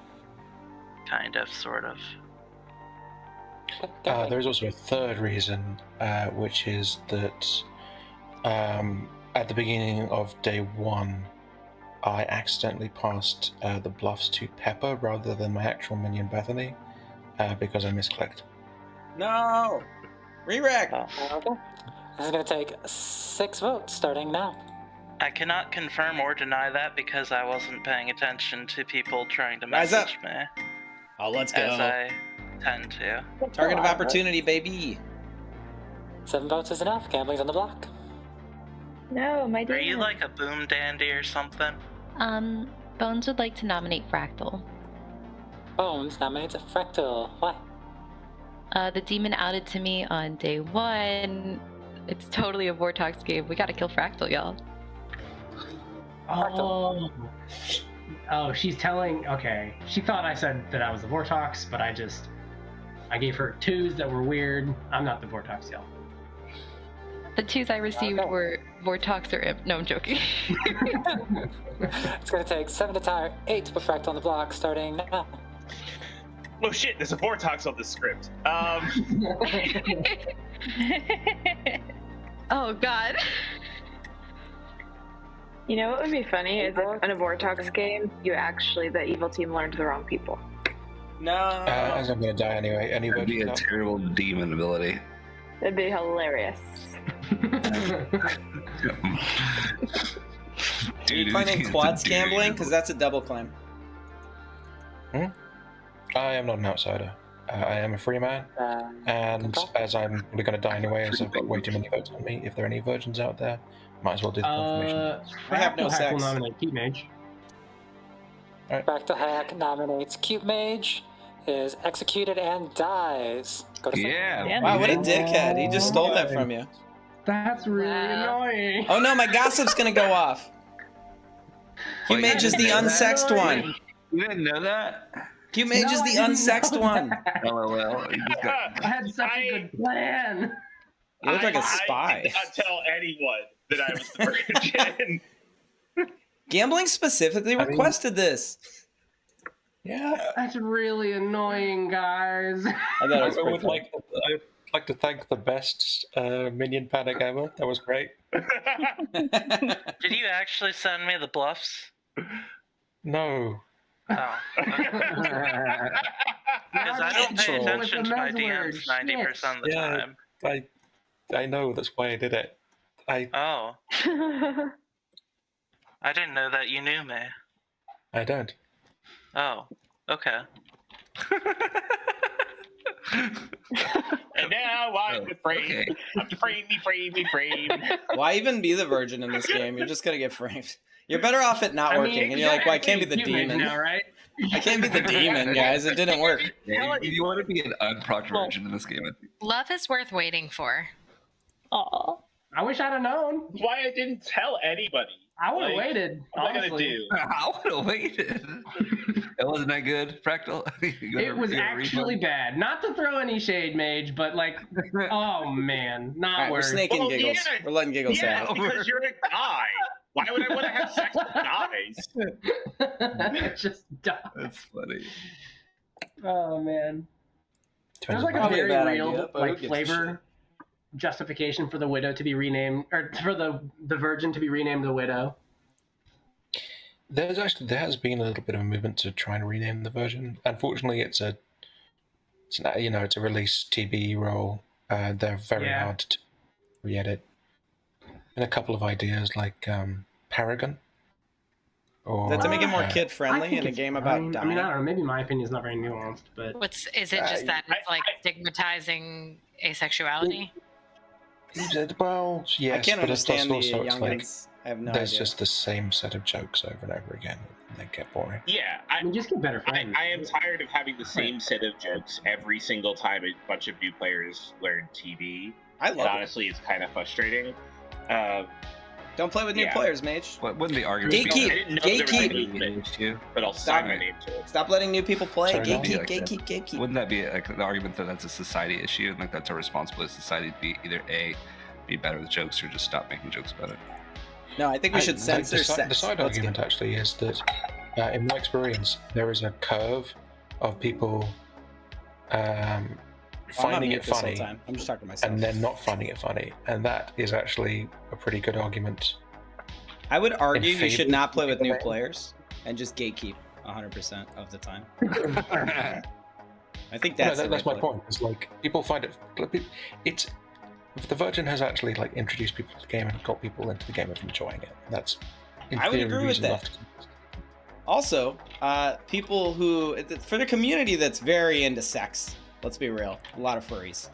Kind of, sort of. There's also a third reason, which is that at the beginning of day 1, I accidentally passed the bluffs to Pepper rather than my actual minion Bethany, because I misclicked. No! Re-rack! Okay. This is going to take 6 votes starting now. I cannot confirm or deny that because I wasn't paying attention to people trying to Rise up. message me. Oh, let's go. As I tend to. Target of opportunity, baby. 7 votes is enough. Gambling's on the block. No, my Are you like a boom dandy or something? Bones would like to nominate Fractal. Bones nominates a Fractal. Why? The demon outed to me on day 1. It's totally a Vortox game. We gotta kill Fractal, y'all. Oh, she's telling. Okay, she thought I said that I was the Vortox, but I gave her 2s that were weird. I'm not the Vortox, y'all. The 2s I received were Vortox or Imp. No, I'm joking. It's going to take 7 to tire, 8 to put Fractal on the block starting now. Oh shit, there's a Vortox on this script. Oh god. You know what would be funny is if in a Vortox game, the evil team learned the wrong people. No. As I'm going to die anyway. Any That'd be a terrible demon ability. That'd be hilarious. Are you playing quads gambling? Because that's a double claim. I am not an outsider. I am a free man, and as I'm probably going to die anyway, as I've got way too many votes on me, if there are any virgins out there, might as well do the confirmation. I have no sex. Will nominate Cute Mage. Fractal Hack nominates Cute Mage, is executed and dies. Go to Yeah. Wow, what a dickhead. He just stole that from you. That's really annoying. Oh no, my gossip's gonna go off. Cute Mage is the unsexed one. You didn't know that? Cute Mage is the unsexed one. LOL. I had such a good plan. You look like a spy. I did not tell anyone that I was the virgin. Gambling specifically requested this. Yeah. That's really annoying, guys. I thought it was I'd like to thank the best minion panic ever. That was great. Did you actually send me the bluffs? No. Oh. Because I don't pay attention to my DMs 90% of the time. I know, that's why I did it. Oh. I didn't know that you knew me. I don't. Oh, okay. And now I'm afraid. I'm afraid, me frame. Why even be the virgin in this game? You're just gonna get framed. You're better off it not working. And you're like, well, I can't be the demon. Now, right? I can't be the demon, guys. It didn't work. Yeah, you want to be an unproc virgin in this game. Love is worth waiting for. Aw. I wish I'd have known. That's why I didn't tell anybody. I would have waited. What am I gonna do? I would have waited. It wasn't that good, Fractal. It was actually bad. Not to throw any shade, Mage, but like, oh man, not All right, we're worth. snaking Giggles. Yeah. We're letting Giggles Yeah, have it. because you're a guy. Why would I want to have sex with guys? Just die. That's funny. Oh man. There's like a Probably a very bad real idea, but who like gives a flavor justification for the widow to be renamed, or for the virgin to be renamed the widow. There has been a little bit of a movement to try and rename the version. Unfortunately, it's a release TB role. They're very hard to re-edit. And a couple of ideas like Paragon. Or, Is that to make it more kid I friendly think in a it's game fine. about I dying? mean, I don't know. Maybe my opinion is not very nuanced, but Is it just that it's like stigmatizing asexuality? Well, yes, I can't but it's understand the also it's like youngins. I have no there's idea. just the same set of jokes over and over again, and they get boring. Yeah, I mean, just get better friends. I am tired of having the same set of jokes every single time a bunch of new players learn TV. I love it. Honestly, it's kind of frustrating. Don't play with new players, Mage. What wouldn't the argument Gatekeep. be? I didn't know there was a Gatekeep. movement, but I'll Stop sign my name to it. Stop letting new people play. Sorry, that'd be Gatekeep, like gatekeep, that. gatekeep. Wouldn't that be like the argument that that's a society issue, and like that's our responsibility as society to be either A, be better with jokes, or just stop making jokes about it? No, I think we should censor the sex. side Let's argument actually is that, in my experience, there is a curve of people finding it funny, I'm just talking to myself, and then not finding it funny, and that is actually a pretty good argument. I would argue in you should favor not of play with keeping new it. players and just gatekeep 100% of the time. I think that's that's my point. It's like people find it. It's the Virgin has actually like introduced people to the game and got people into the game of enjoying it. That's in I would theory agree with reason that. enough to- Also, people who, for the community that's very into sex, let's be real, a lot of furries.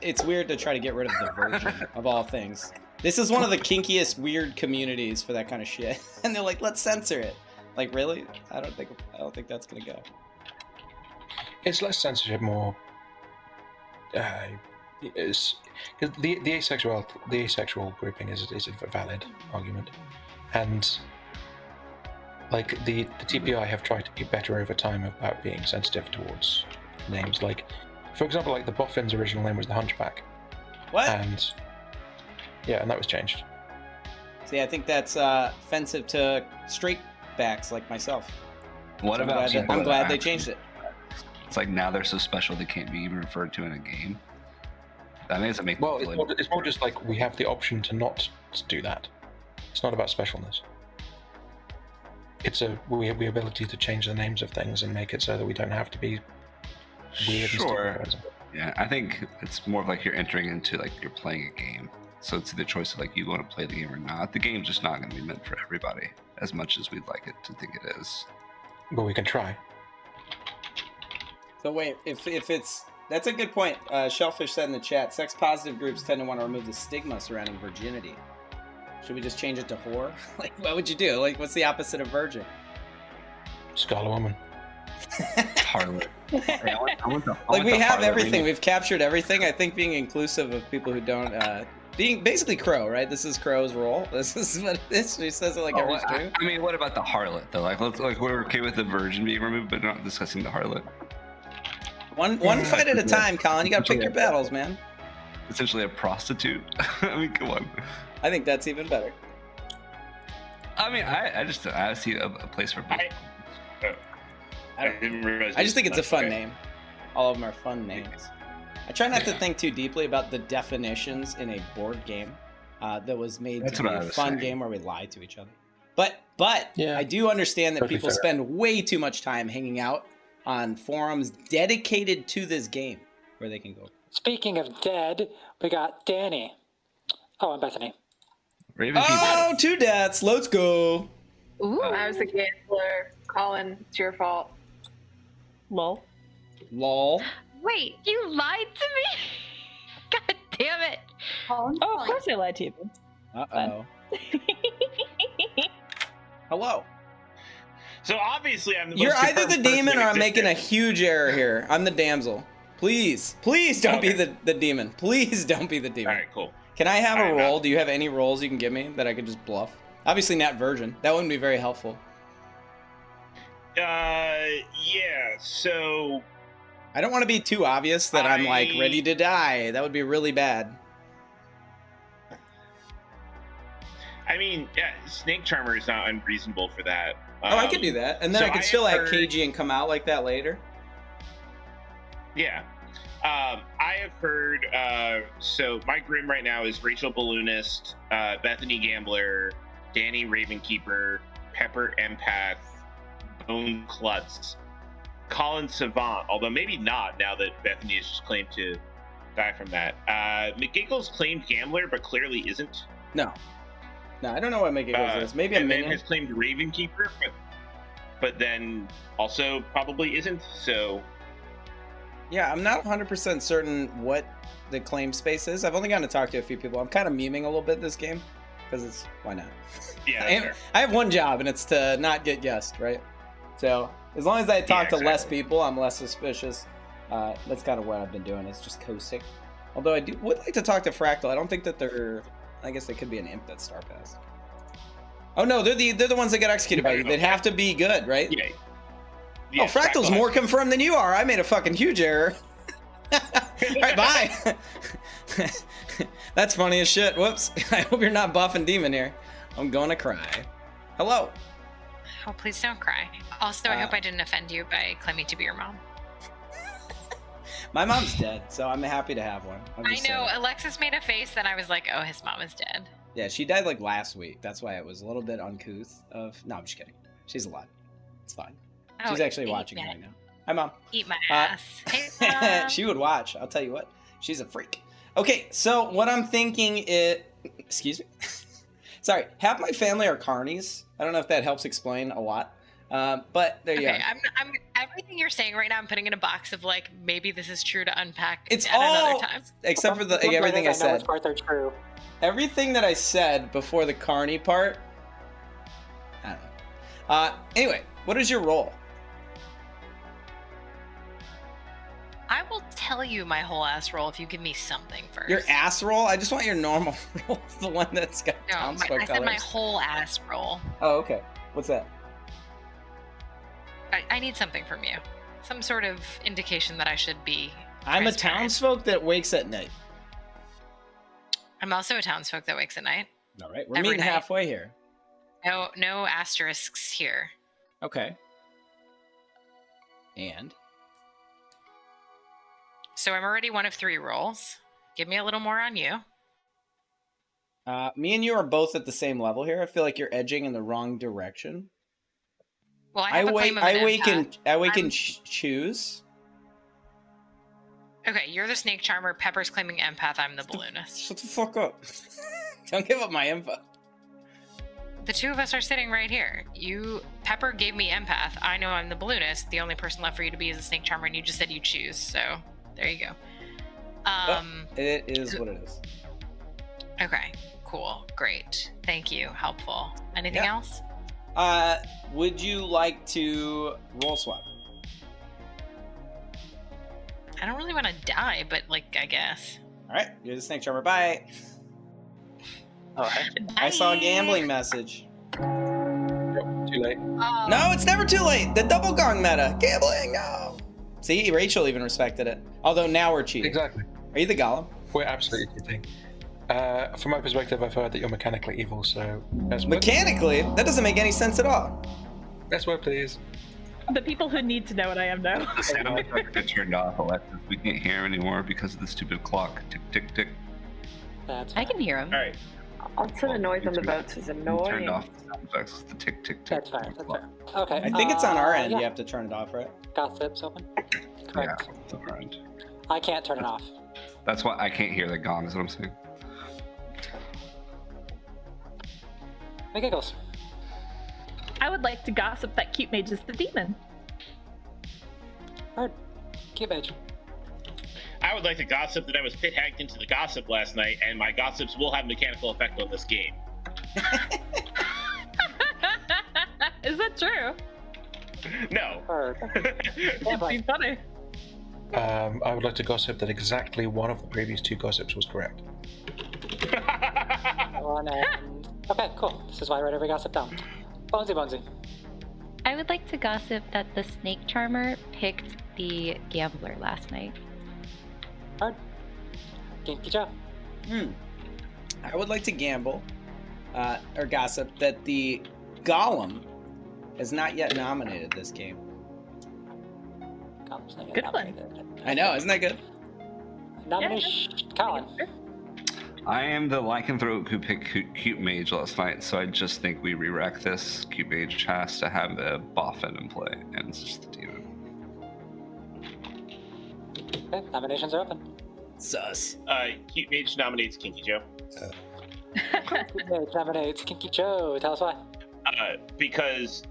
It's weird to try to get rid of the Virgin of all things. This is one of the kinkiest weird communities for that kind of shit, and they're like, let's censor it. Like, really? I don't think that's gonna go. It's less censorship, more. Is the asexual grouping is a valid argument, and like the TPI have tried to be better over time about being sensitive towards names. Like, for example, like the Boffin's original name was the Hunchback. What? And yeah, and that was changed. See, I think that's offensive to straight backs like myself. What So about people I'm that glad they actually- changed it. It's like now they're so special they can't be even referred to in a game. That doesn't make Well, them it's more just like we have the option to not do that. It's not about specialness. We have the ability to change the names of things and make it so that we don't have to be weird. Sure. And stupid. Yeah, I think it's more of like you're entering into like you're playing a game. So it's the choice of like you want to play the game or not. The game's just not going to be meant for everybody as much as we'd like it to think it is. But we can try. So wait, if it's that's a good point. Shellfish said in the chat, sex positive groups tend to want to remove the stigma surrounding virginity. Should we just change it to whore? Like, what would you do? Like, what's the opposite of virgin? Scarlet woman. Harlot. Like, we have everything. We've captured everything. I think being inclusive of people who don't, being basically Crow, right? This is Crow's role. This is what it is. He says it like every stream. I mean, what about the harlot though? Like we're okay with the virgin being removed, but not discussing the harlot. One fight at a time, Collin. You gotta pick your battles, man. Essentially a prostitute. I mean, come on. I think that's even better. I mean, I see a place for both. I just think it's a fun name. All of them are fun names. I try not to think too deeply about the definitions in a board game that was made to be a fun game where we lie to each other. But I do understand that people spend way too much time hanging out on forums dedicated to this game where they can go. Speaking of dead, we got Danny. Oh, and Bethany. Oh, two deaths. Let's go. Ooh. I was a gambler. Collin, it's your fault. Lol. Wait, you lied to me? God damn it. Oh, of course I lied to you. Uh-oh. Hello. So obviously I'm the You're most either the confirmed person demon or in I'm making a existence. huge error here. I'm the damsel. Please don't be the demon. Please don't be the demon. All right, cool. Can I have All a right, roll? Do you have any rolls you can give me that I could just bluff? Obviously not virgin. That wouldn't be very helpful. Yeah. So I don't want to be too obvious that I'm like ready to die. That would be really bad. I mean, yeah, Snake Charmer is not unreasonable for that. Oh, I could do that, and then so I could I still have act heard- cagey and come out like that later. Yeah. I have heard, so my Grim right now is Rachel Balloonist, Bethany Gambler, Danny Ravenkeeper, Pepper Empath, Bone Klutz, Collin Savant, although maybe not now that Bethany has just claimed to die from that. McGiggle's claimed Gambler, but clearly isn't. No, I don't know what McGiggles is. Maybe a and then minion. has claimed Ravenkeeper, but then also probably isn't, so... Yeah, I'm not 100% certain what the claim space is. I've only gotten to talk to a few people. I'm kind of memeing a little bit this game because it's why not? Yeah, I have one job and it's to not get guessed, right? So as long as I talk to less people, I'm less suspicious. That's kind of what I've been doing. Is just coasting. Although I would like to talk to Fractal. I don't think that they're. I guess they could be an imp that's star passed. Oh no, they're the ones that get executed by you. They'd have to be good, right? Yeah. Oh, Fractal's more confirmed than you are. I made a fucking huge error. All right, bye. That's funny as shit. Whoops. I hope you're not buffing demon here. I'm gonna cry. Hello. Oh, please don't cry. Also, I hope I didn't offend you by claiming to be your mom. My mom's dead, so I'm happy to have one. I know. Alexis made a face, then I was like, oh, his mom is dead. Yeah, she died like last week. That's why it was a little bit uncouth of... No, I'm just kidding. She's alive. It's fine. Oh, She's actually watching right now. Hi, Mom. Eat my ass. Hey, Mom. She would watch. I'll tell you what. She's a freak. Okay, so what I'm thinking is... Excuse me? Sorry. Half my family are carnies. I don't know if that helps explain a lot. But there you are. I'm everything you're saying right now, I'm putting in a box of like, maybe this is true to unpack It's at all... another time. Except for the everything I said. Which parts are true. Everything that I said before the carny part... I don't know. Anyway, what is your role? I will tell you my whole ass roll if you give me something first. Your ass roll? I just want your normal roll, the one that's got No, townsfolk I said my colors. whole ass roll. Oh, okay. What's that? I need something from you. Some sort of indication that I should be. I'm a townsfolk that wakes at night. I'm also a townsfolk that wakes at night. All right, we're Every meeting night. halfway here. No asterisks here. Okay. And? So I'm already one of 3 rolls. Give me a little more on you. Me and you are both at the same level here. I feel like you're edging in the wrong direction. Well, I have a claim of an empath. Choose. Okay, you're the snake charmer. Pepper's claiming empath. I'm the balloonist. Shut the fuck up. Don't give up my info. The 2 of us are sitting right here. Pepper gave me empath. I know I'm the balloonist. The only person left for you to be is a snake charmer, and you just said you choose. So there you go. It is what it is. Okay, cool, great, thank you, helpful. Anything Yeah. else? Would you like to roll swap? I don't really want to die, but like, I guess. All right, you're the snake charmer. Bye. All right. I saw a gambling message. Too late. No, it's never too late. The double gong meta. Gambling, no. See, Rachel even respected it. Although now we're cheating. Exactly. Are you the golem? We're absolutely cheating. From my perspective, I've heard that you're mechanically evil, so... Mechanically? That doesn't make any sense at all. That's why, please. The people who need to know what I am know. The sound effects are turned off, Alexis. We can't hear him anymore because of the stupid clock. Tick, tick, tick. I can hear him. All right. Also, the noise on the boats is annoying. Turned off the sound effects. The tick, tick, tick. That's fair. That's fair. Okay. I think it's on our end. Yeah. You have to turn it off, right? Gossip's open. Correct. Yeah, it's on our end. I can't turn it off. That's why I can't hear the gong, is what I'm saying. Make giggles. I would like to gossip that Cute Mage is the demon. Heard. Cute Mage. I would like to gossip that I was pit hacked into the gossip last night, and my gossips will have mechanical effect on this game. Is that true? No. It'd be funny. I would like to gossip that exactly one of the previous 2 gossips was correct. Okay, cool. This is why I write every gossip down. Bonesy. I would like to gossip that the snake charmer picked the gambler last night. Hard. Kinky Joe. I would like to gamble, or gossip, that the golem is not yet nominated this game. Good one. I know, isn't that good? Nomination, Collin. I am the lycanthrope who picked Cute Mage last night, so I just think we re-rack this. Cute Mage has to have a Boffin in play, and it's just the demon. Okay, nominations are open. Sus. Cute Mage nominates Kinky Joe. Cute Mage nominates Kinky Joe. Tell us why. Because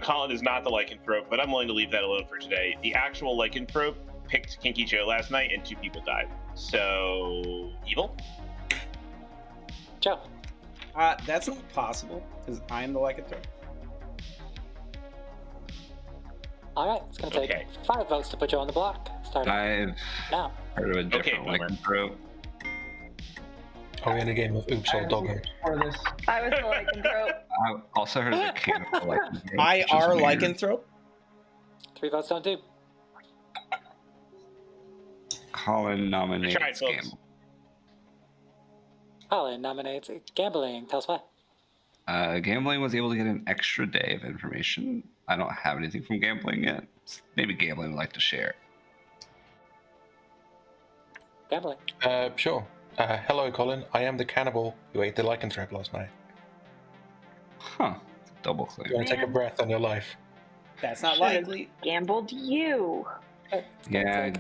Collin is not the lycanthrope, but I'm willing to leave that alone for today. The actual lycanthrope picked Kinky Joe last night, and 2 people died. So, evil? Joe. That's not possible, because I'm the lycanthrope. Alright, it's gonna take 5 votes to put Joe on the block. Starting I've now. heard of a different lycanthrope. Are we in a game of Oops All Doggo? I was the lycanthrope. I've also heard of a cannibal lycanthrope. I which is are weird. lycanthrope? 3 votes don't do. Collin nominates Try it, folks. Gamble. Collin nominates gambling. Tell us why. Gambling was able to get an extra day of information. I don't have anything from gambling yet. Maybe gambling would like to share. Gambling. Sure. Hello, Collin. I am the cannibal who ate the lycanthrope last night. Huh. Double claim. Do you want to take a breath on your life? That's not Should've likely. Gambled you. Yeah, there's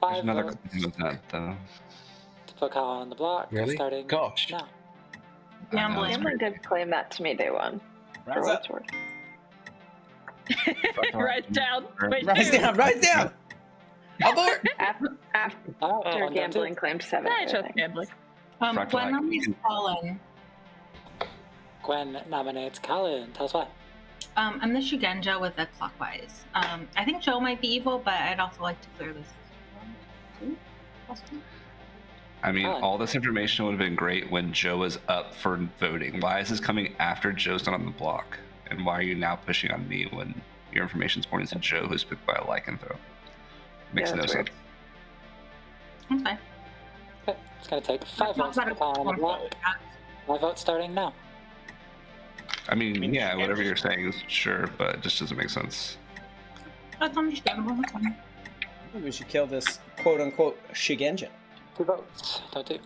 5 another votes claim with that, though. to put Collin on the block. Really? Starting Gosh. now. Gambling did claim that to me day one. For Rise what up. it's worth. Write down. Wait, Rise down, rise down! Abort! After gambling claimed 7. I trust gambling. Fractal Gwen Hack. nominates Collin. Gwen nominates Collin. Tell us why. I'm the Shugenja with a clockwise. I think Joe might be evil, but I'd also like to clear this. I mean, Collin. all this information would have been great when Joe was up for voting. Why is this coming after Joe's not on the block? And why are you now pushing on me when your information's pointing to Joe, who's picked by a lycanthrope? Makes Yeah, no that's sense. I'm fine. Okay, it's going to take 5 votes to put Collin on the block. 5 votes starting now. I mean, yeah, whatever you're saying is sure, but it just doesn't make sense. That's understandable. That's fine. Maybe we should kill this quote-unquote Shigenja. 2 votes. Don't do.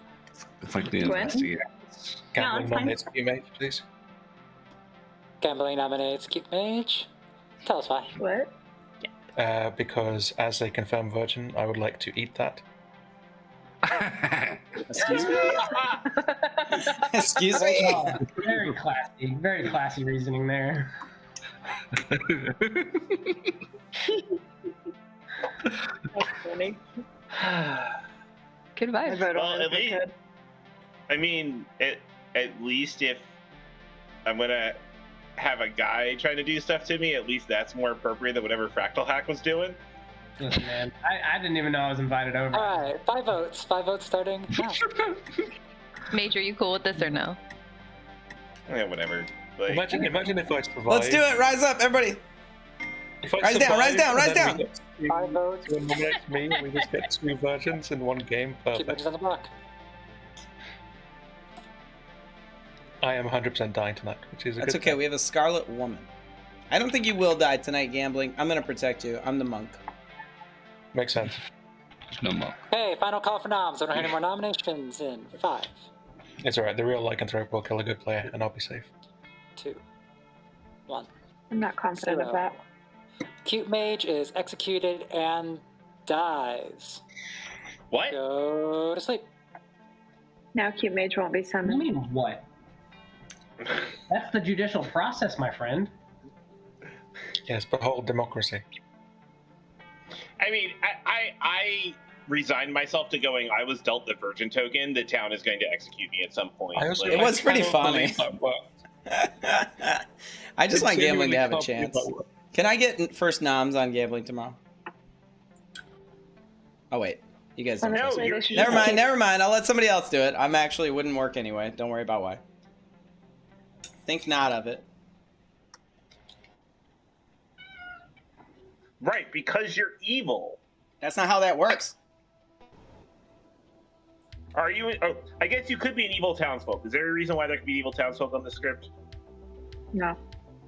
It's like the Gwen? investigator. it's Gambling fine. nominates you, mate, please. Gambling nominates Cute Mage. Tell us why. What? Because as a confirmed virgin, I would like to eat that. Excuse me? Excuse me? Oh, very classy reasoning there. That's funny. Good I vibes. vote Well, on it at if I least, could. I mean, at least if I'm gonna have a guy trying to do stuff to me, at least that's more appropriate than whatever Fractal Hack was doing. Listen, man, I didn't even know I was invited over. Alright, 5 votes. 5 votes starting now. Major, you cool with this or no? Yeah, whatever. Like, Imagine if I survived. Let's do it! Rise up, everybody! If I Rise down, rise survived down, and rise then down! we get 5 votes. to nominate me, and we just get 2 virgins in one game. Cute Perfect. Mage is on the block. I am 100% dying tonight, which is a That's good okay, thing. we have a Scarlet Woman. I don't think you will die tonight gambling. I'm gonna protect you. I'm the monk. Makes sense. There's no more. Okay, final call for noms. I don't hear any more nominations in 5, It's alright, the real lycanthrope will kill a good player, and I'll be safe. 2, 1. I'm not confident of that. Cute Mage is executed and dies. What? Go to sleep. Now Cute Mage won't be What do summoned. you mean, what? That's the judicial process, my friend. Yes, behold democracy. I mean, I resigned myself to going. I was dealt the virgin token. The town is going to execute me at some point. It was pretty funny. I just want gambling to have a Genuinely chance. can't Can I get first noms on gambling tomorrow? Oh wait, you guys don't No, trust me. you're- Never mind. I'll let somebody else do it. I'm actually it wouldn't work anyway. Don't worry about why. Think not of it. Right, because you're evil. That's not how that works. Are you? Oh, I guess you could be an evil townsfolk. Is there a reason why there could be evil townsfolk on the script? No.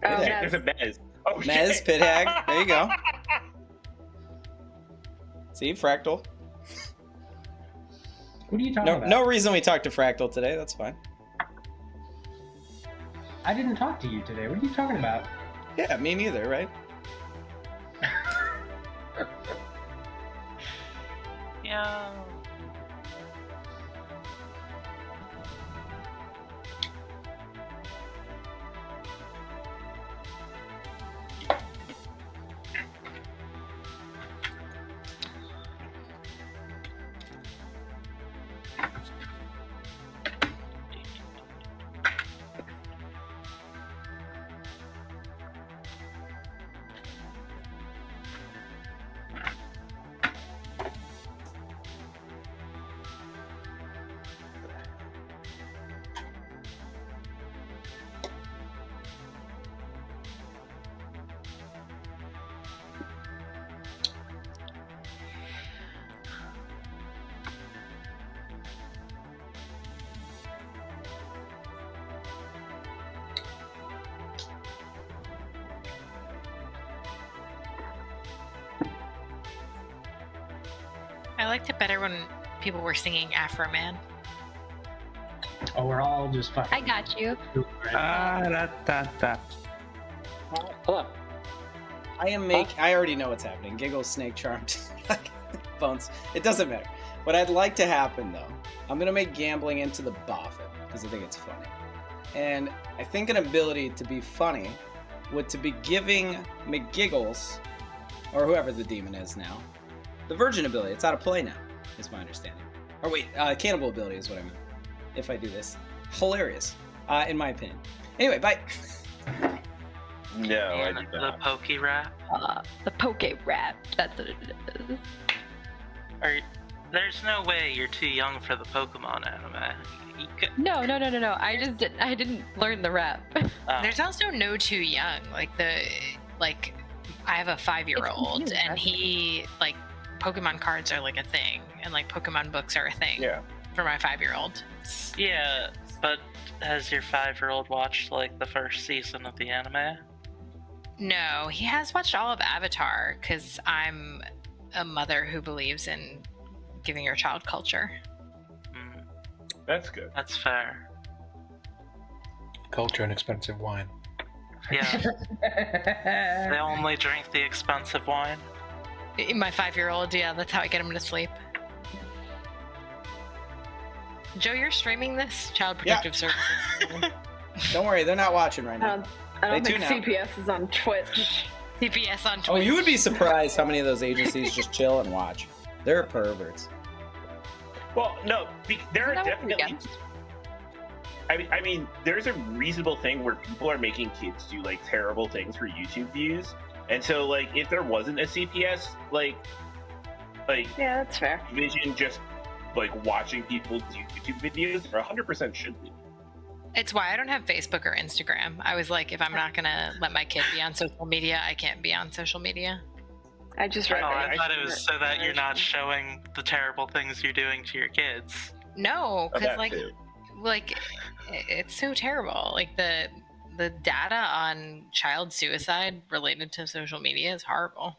Oh, shit, Mez. there's a Mez. Oh, Mez, shit. Pit Hag. There you go. See, Fractal. What are you talking No, about? no reason we talked to Fractal today. That's fine. I didn't talk to you today. What are you talking about? Yeah, me neither, right? Yeah. I liked it better when people were singing Afro Man. Oh, we're all just fucking. I got you. Hello. I already know what's happening. Giggle, snake, charmed, bones. It doesn't matter. What I'd like to happen though, I'm gonna make gambling into the Boffin because I think it's funny, and I think an ability to be funny would to be giving McGiggles, or whoever the demon is now, the virgin ability. It's out of play now, is my understanding. Or wait, cannibal ability is what I meant. If I do this, hilarious, in my opinion. Anyway, bye. No, I And do the not. pokey rap. The poke rap. That's what it is. There's no way you're too young for the Pokemon anime. You could, No. I didn't learn the rap. There's also no too young. I have a 5-year-old, It's and he Pokemon cards are like a thing, and Pokemon books are a thing. Yeah. For my 5-year-old. yeah, but has your 5-year-old watched the first season of the anime? No, he has watched all of Avatar because I'm a mother who believes in giving your child culture. That's good. That's fair. Culture and expensive wine. Yeah. They only drink the expensive wine. My 5-year-old, yeah, that's how I get him to sleep. Joe, you're streaming this? Child Protective Services. Don't worry, they're not watching right now. I don't They think tune out. CPS is on Twitch. CPS on Twitch. Oh, you would be surprised how many of those agencies just chill and watch. They're perverts. Well, no, there are definitely. I mean, there's a reasonable thing where people are making kids do terrible things for YouTube views, and so if there wasn't a CPS, yeah, that's fair. Vision just watching people do YouTube videos, there 100% should be. It's why I don't have Facebook or Instagram. I was like, if I'm not gonna let my kid be on social media, I can't be on social media. I just Oh, I thought it was so that you're not showing the terrible things you're doing to your kids. No, Oh, because that too. it's so terrible. The data on child suicide related to social media is horrible.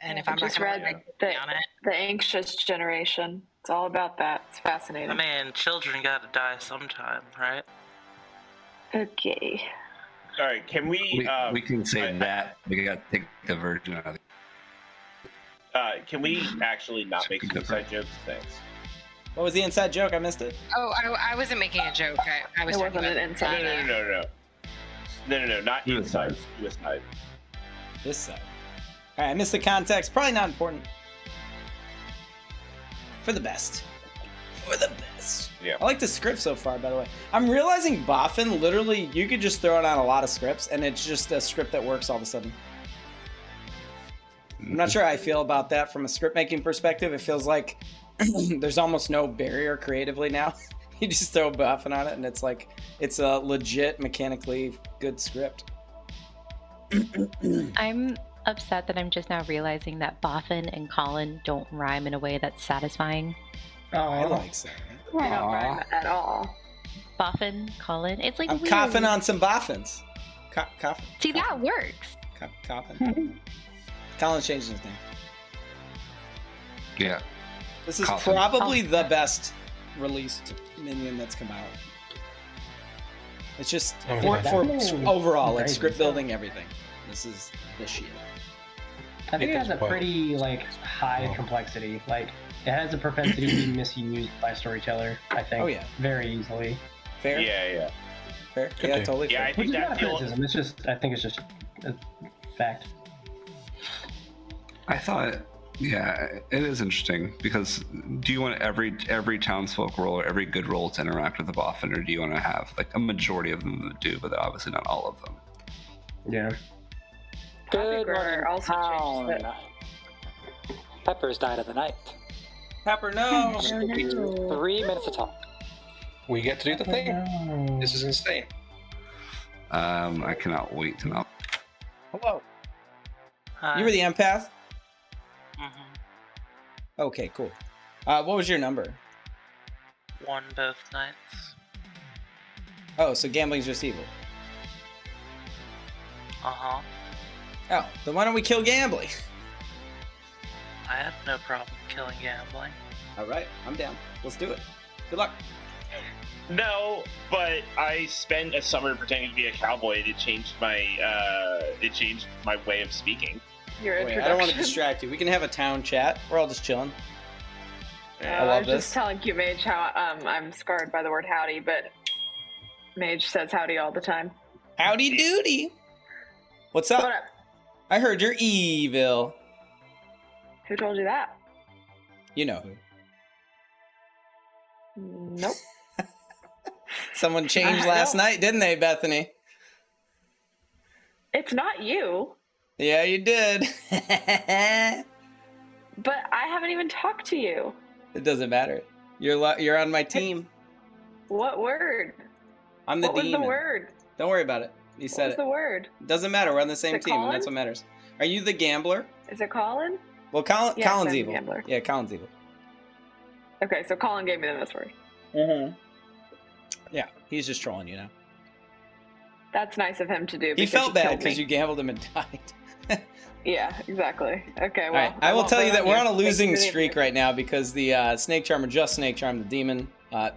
And if I I'm not just gonna read let my kid be on it, the anxious generation. It's all about that. It's fascinating. I mean, children gotta die sometime, right? Okay. All right, can we? We can say that. We got to take the virgin out of it. Can we actually not make suicide jokes? Thanks. What was the inside joke? I missed it. oh, I wasn't making a joke. I was It talking wasn't about an inside. No, not inside. Suicide. This side. All right, I missed the context. Probably not important. For the best. For the best. Yeah. I like the script so far, by the way. I'm realizing Boffin, literally, you could just throw it on a lot of scripts, and it's just a script that works all of a sudden. I'm not sure how I feel about that from a script making perspective. It feels like there's almost no barrier creatively now. You just throw Boffin on it, and it's a legit, mechanically good script. I'm upset that I'm just now realizing that Boffin and Collin don't rhyme in a way that's satisfying. Oh, I like saying it. I don't rhyme at all. Boffin, Collin. It's I'm weird. coughing on some Boffins. Coughing. See, that works. Coffin. Collin changed his name. Yeah. This is Coffin. probably the best released minion that's come out. It's just for overall, like script building, everything. This is the shit. I think it has a pretty high complexity. It has a propensity to be misused by a storyteller. I think. Oh, yeah. Very easily. Fair. Yeah. Fair. Yeah, totally. Yeah, fair. I think Which is not a that's the criticism. I think it's just a fact. I thought, yeah, it is interesting because do you want every townsfolk role or every good role to interact with the Boffin, or do you want to have a majority of them that do, but obviously not all of them? Yeah. Good morning, also town. changed Pepper's died of the night. Pepper, no. 3 minutes to talk. We get to do the thing. This is insane. I cannot wait to know. Hello. Hi. You were the empath? Mhm. Okay, cool. What was your number? Won both nights. Oh, so gambling's just evil. Uh-huh. Oh, then why don't we kill gambling? I have no problem killing gambling. All right, I'm down. Let's do it. Good luck. No, but I spent a summer pretending to be a cowboy. It changed my way of speaking. Your Wait, introduction. I don't want to distract you. We can have a town chat. We're all just chilling. I I love was this. just telling Cute Mage how I'm scarred by the word howdy, but Mage says howdy all the time. Howdy doody. What's up? What up? I heard you're evil. Who told you that? You know who. Nope. Someone changed I last know. night, didn't they, Bethany? It's not you. Yeah, you did. But I haven't even talked to you. It doesn't matter. You're on my team. What word? I'm the What was demon. the word? Don't worry about it. You What said was it. the word? Doesn't matter. We're on the same it team, and Collin? that's what matters. Are you the gambler? Is it Collin? Well, Yes, Collin's I'm the evil. gambler. Yeah, Collin's evil. Okay, so Collin gave me the misword. Mm-hmm. Yeah, he's just trolling you now. That's nice of him to do. He because felt bad killed because me. you gambled him and died. Yeah, exactly. Okay, All well. right, I will won't tell you vote that we're on a Thank you losing for the streak right now because the snake charmer just snake charmed the demon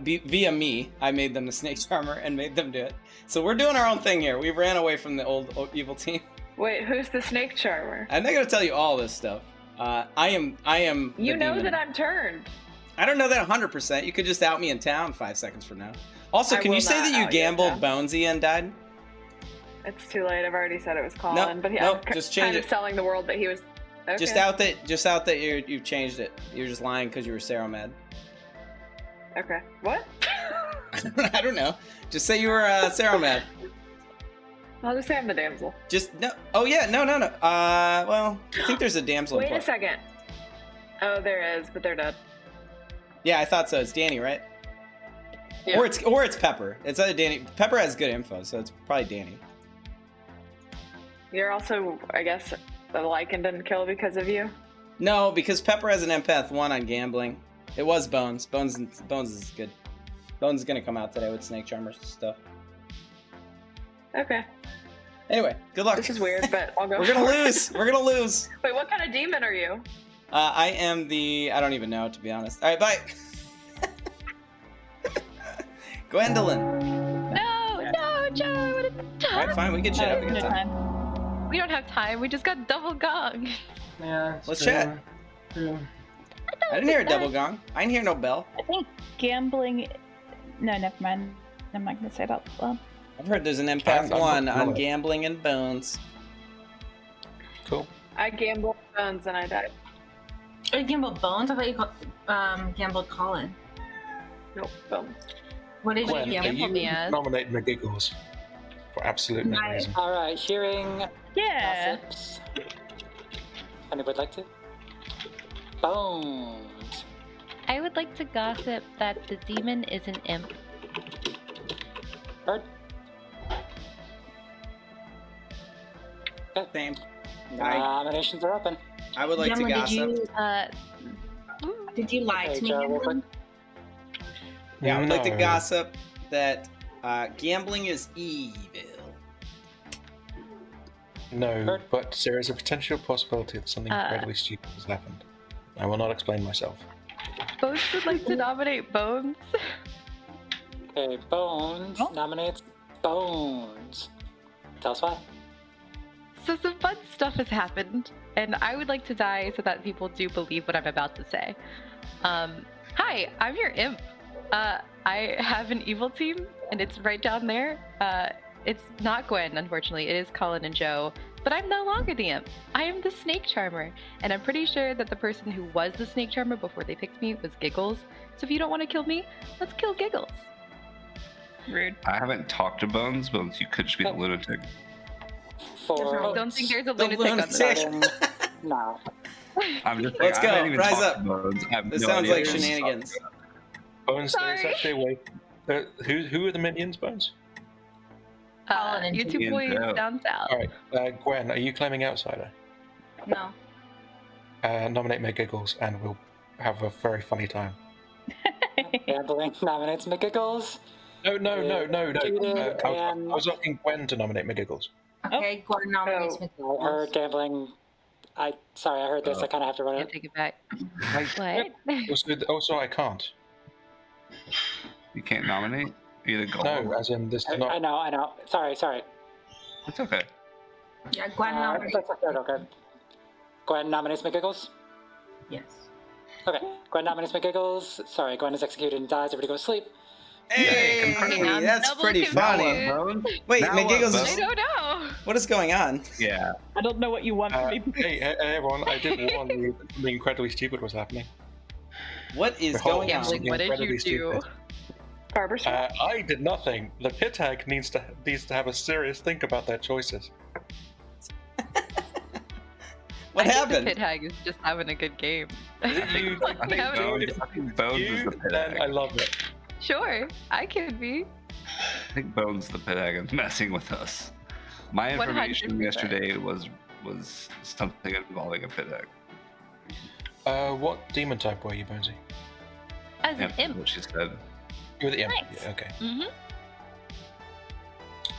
via me. I made them the snake charmer and made them do it. So we're doing our own thing here. We ran away from the old evil team. Wait, who's the snake charmer? I'm not gonna tell you all this stuff. I am. You the know demon. that I'm turned. I don't know that 100%. You could just out me in town 5 seconds from now. Also, I can will you say not that you out you in gambled town. Bonesy and died? It's too late. I've already said it was Collin. but yeah, nope, I'm just change kind it. of selling the world that he was. Okay. Just out that you've changed it. You're just lying because you were Sarah Okay. What? I don't know. Just say you were Sarah I'll just say I'm the damsel. Just no. Oh yeah, no. Well, I think there's a damsel. in Wait a play. second. Oh, there is, but they're dead. Yeah, I thought so. It's Danny, right? Yeah. Or it's Pepper. It's either Danny. Pepper has good info, so it's probably Danny. You're also, I guess, the Lycan didn't kill because of you. No, because Pepper has an empath 1 on gambling. It was Bones. Bones is good. Bones is gonna come out today with Snake Charmers and stuff. Okay. Anyway, good luck. This is weird, but I'll go. We're gonna for it. lose. We're gonna lose. Wait, what kind of demon are you? I am the. I don't even know, to be honest. All right, bye. Gwendolyn. No, Joe, I would have All right, fine. We can chat. We can chat. We don't have time. We just got double gong. Yeah. Let's chat. True. I didn't hear a double gong. I didn't hear no bell. I think gambling. No, never mind. I'm not gonna say that. Well, I've heard there's an empath 1 on gambling and Bones. Cool. I gambled bones and I died. Oh, you gambled Bones? I thought you gambled Collin. Nope, bones. What did Gwen, you are gamble? you nominating McGiggles for absolute no reason? All right, hearing yeah. gossips. Anybody would like to? Bones. I would like to gossip that the demon is an imp. Bird. Same. Nominations are open. I would like to gossip. Did you lie Okay, to me? Joe, real quick. Gambling? Yeah, I would like to No. gossip that gambling is evil. No, but there is a potential possibility that something incredibly stupid has happened. I will not explain myself. Bones would like to nominate Bones. Okay, Bones nominates Bones. Tell us why. So some fun stuff has happened, and I would like to die so that people do believe what I'm about to say. Hi, I'm your imp. I have an evil team, and it's right down there. It's not Gwen, unfortunately. It is Collin and Joe, but I'm no longer the imp. I am the snake charmer, and I'm pretty sure that the person who was the snake charmer before they picked me was Giggles. So if you don't want to kill me, let's kill Giggles. Rude. I haven't talked to Bones, but you could just be the lunatic. I don't think there's a lunatic on this. No. I'm just Let's I go. haven't even Rise talked up. to Bones. I have This no sounds idea like what he's shenanigans. talking Bones, there's actually a way. Who are the minions, Bones? You two boys down south. Alright, Gwen, are you claiming outsider? No. Nominate McGiggles and we'll have a very funny time. Gambling nominates McGiggles. No. Judith I was asking Gwen to nominate McGiggles. Okay, Gordon nominates me. I heard gambling Sorry, I heard this. I kind of have to run it. Take it back. What? Also, I can't. You can't nominate either goal. No, as in this is not. I know. Sorry. It's okay. Yeah, Gwen nominates. Okay. Gwen nominates McGiggles? Yes. Okay, Gwen nominates McGiggles. Sorry, Gwen is executed and dies. Everybody go to sleep. Hey, that's pretty funny. Wait, McGiggles I is... don't know. What is going on? Yeah. I don't know what you want from me. Hey, everyone, I did warn you that something incredibly stupid was happening. What is going on? What did you do? Barbershop? I did nothing. The pit hag needs to have a serious think about their choices. What happened? The pit hag is just having a good game. I think Bones is the pit hag. I love it. Sure, I could be. I think Bones the pit hag is messing with us. My information 100%. yesterday was something involving a pit hag. What demon type were you, Bonesy? As an imp. What she said. You were the imp. Nice. Yeah, okay. Mm-hmm.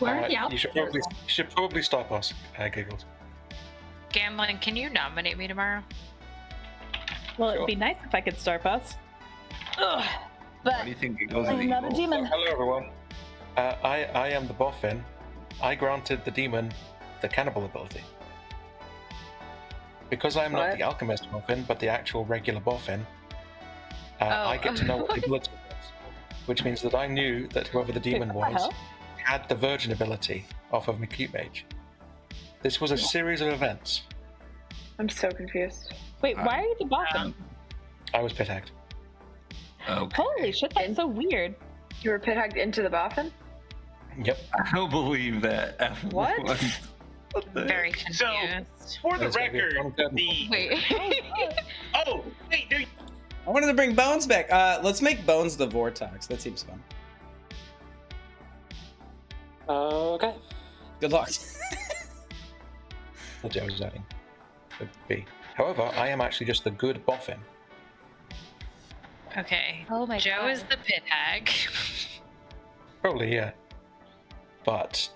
Where are the You should probably stop us, Giggles. Gambling, can you nominate me tomorrow? Well, it'd be nice if I could Star Pass. Ugh. But Why do you think Giggles is I'm not a evil? demon. Hello, everyone. I am the Boffin. I granted the demon the cannibal ability. Because I am not the alchemist Boffin, but the actual regular Boffin, I get to know what the ability was. Which means that I knew that whoever the demon was had the virgin ability off of Cute Mage. This was a series of events. I'm so confused. Wait, why are you the Boffin? I was pit hagged. Okay. Holy shit, that's so weird. You were pit hagged into the Boffin? Yep. I don't believe that. What? Very confused. So, for the record, Wait. Oh, wait, no. I wanted to bring Bones back. Let's make Bones the Vortex. That seems fun. Okay. Good luck. What I was adding. Could be. However, I am actually just the good Boffin. Okay. Oh my Joe God. is the pit hag. Probably, yeah. But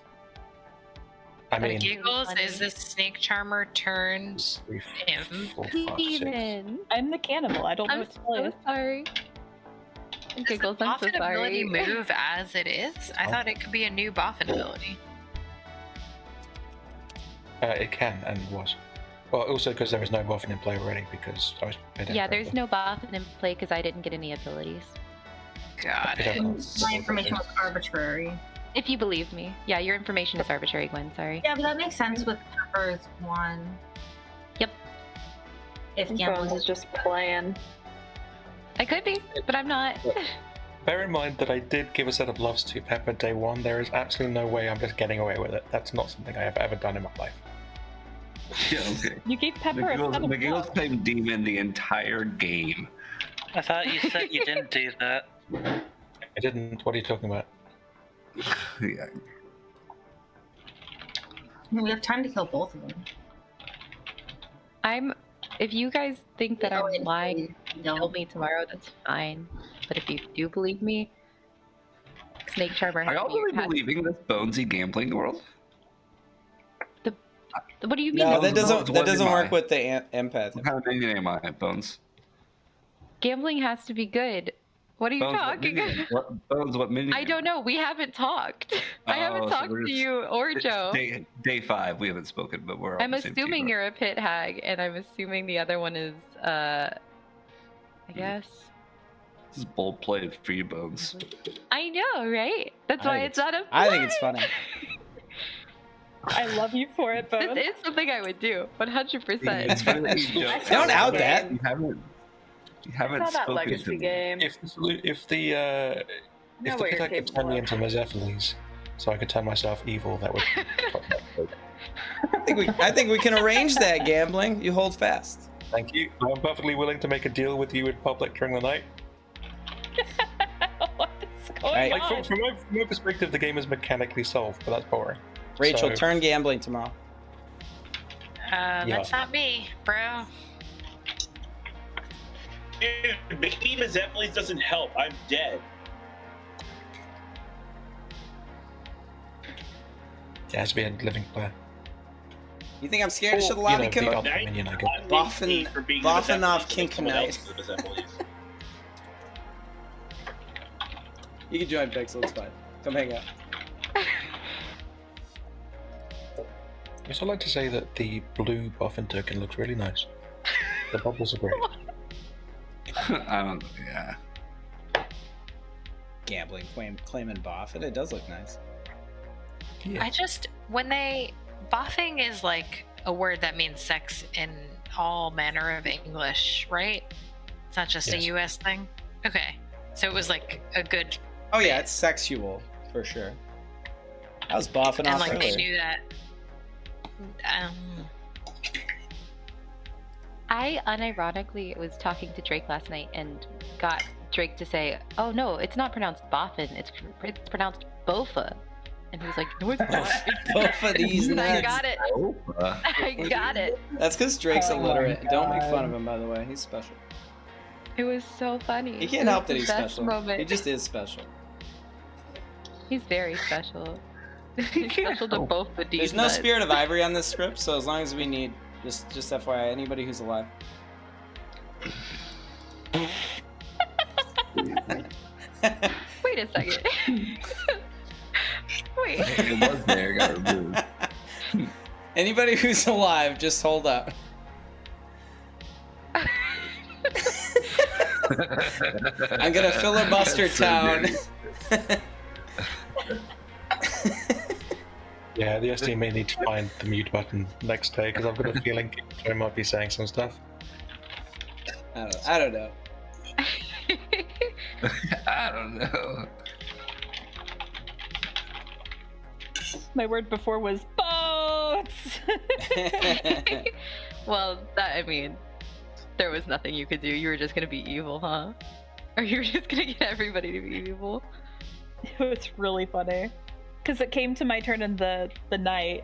I mean, Giggles is the snake charmer turned imp. Demon. I'm the cannibal. I don't know I'm what to tell so you. sorry. Giggles, I'm so Boffin ability sorry. move as it is? I thought it could be a new Boffin ability. it can and was. Well, also because there was no Boffin in play already because I was pit Yeah, there's no Boffin in play because I didn't get any abilities. Got it. My information was arbitrary. If you believe me. Yeah, your information is arbitrary, Gwen, sorry. Yeah, but that makes sense with Pepper's one. Yep. If Bones Gambling is just playing. I could be, but I'm not. Bear in mind that I did give a set of loves to Pepper day one. There is absolutely no way I'm just getting away with it. That's not something I have ever done in my life. Yeah, okay. You gave Pepper a set of McGiggles love. played demon the entire game. I thought you said you didn't do that. I didn't. What are you talking about? Yeah. we have time to kill both of them. If you guys think that I'm lying, No. kill me tomorrow, that's fine. But if you do believe me, Snake Charmer Are y'all really believing this Bonesy gambling world? What do you mean? No, Bones, that doesn't what work am with the empath. What kind of minion am I, Bones? Gambling has to be good. What are you Bones, talking about? Bones, what minion? I don't know. We haven't talked. I haven't Oh, so talked we're to just- you or it's Joe. Day 5, we haven't spoken, but we're on I'm the same team, assuming right? you're a pit hag, and I'm assuming the other one is, I guess. This is bold play for you, Bones. I know, right? That's I why think it's not a I think it's play. funny. I love you for it, Bones. This is something I would do, 100%. It's funny that you don't. Don't out that. You haven't I saw that spoken to legacy me. game. If the Know pit where your hag could table turn me was. into Mezephiles, so I could turn myself evil, that would. I think we can arrange that, Gambling. You hold fast. Thank you. I'm perfectly willing to make a deal with you in public during the night. What's going Right. Like on? from my perspective, the game is mechanically solved, but that's boring. Rachel, So- turn Gambling tomorrow. That's not me, bro. Dude, making Mezephiles doesn't help. I'm dead. It has to be a living player. You think I'm scared to show the You lobby know, the code? alpha minion, I guess. Boffin off Kinky Land. You can join Pixel, it's fine. Come hang out. Yes, I'd like to say that the blue Boffin token looks really nice. The bubbles are great. I don't. Yeah. Gambling, claiming Boffin. It does look nice. I just boffing is like a word that means sex in all manner of English, right? It's not just a US thing. Okay, so it was like a good. Oh yeah, it's sexual for sure. I was boffing And off like earlier. they knew that. I unironically was talking to Drake last night and got Drake to say, "Oh no, it's not pronounced Boffin. It's pronounced Bofa." And he was like, "No, it's not." Bofa these And I nuts. got it. I got it. That's because Drake's Oh my illiterate. Don't make fun God. of him, by the way. He's special. It was so funny. He It can't was help that the he's best special. moment. He just is special. He's very special. He's special to both the D's. There's no spirit of ivory on this script, so as long as we need, just FYI, anybody who's alive. Wait a second. Wait. It was there. Got removed. Anybody who's alive, just hold up. I'm gonna filibuster That's so town. good. Yeah, the SD may need to find the mute button next day because I've got a feeling I might be saying some stuff. I don't know. I don't know. My word before was boats. Well, I mean, there was nothing you could do. You were just gonna be evil, huh? Or you were just gonna get everybody to be evil. It was really funny because it came to my turn in the night,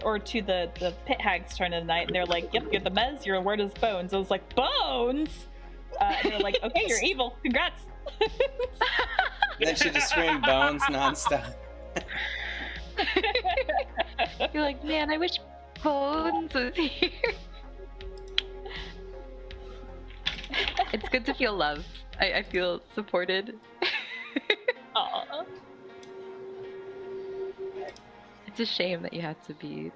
or to the pit hag's turn in the night, and they're like, "Yep, you're the Mez. Your word is bones." I was like, "Bones." And they're like, "Okay, you're evil. Congrats." Then she just screamed bones nonstop. You're like, man, I wish Bones was here. It's good to feel loved. I feel supported. Aww. It's a shame that you had to be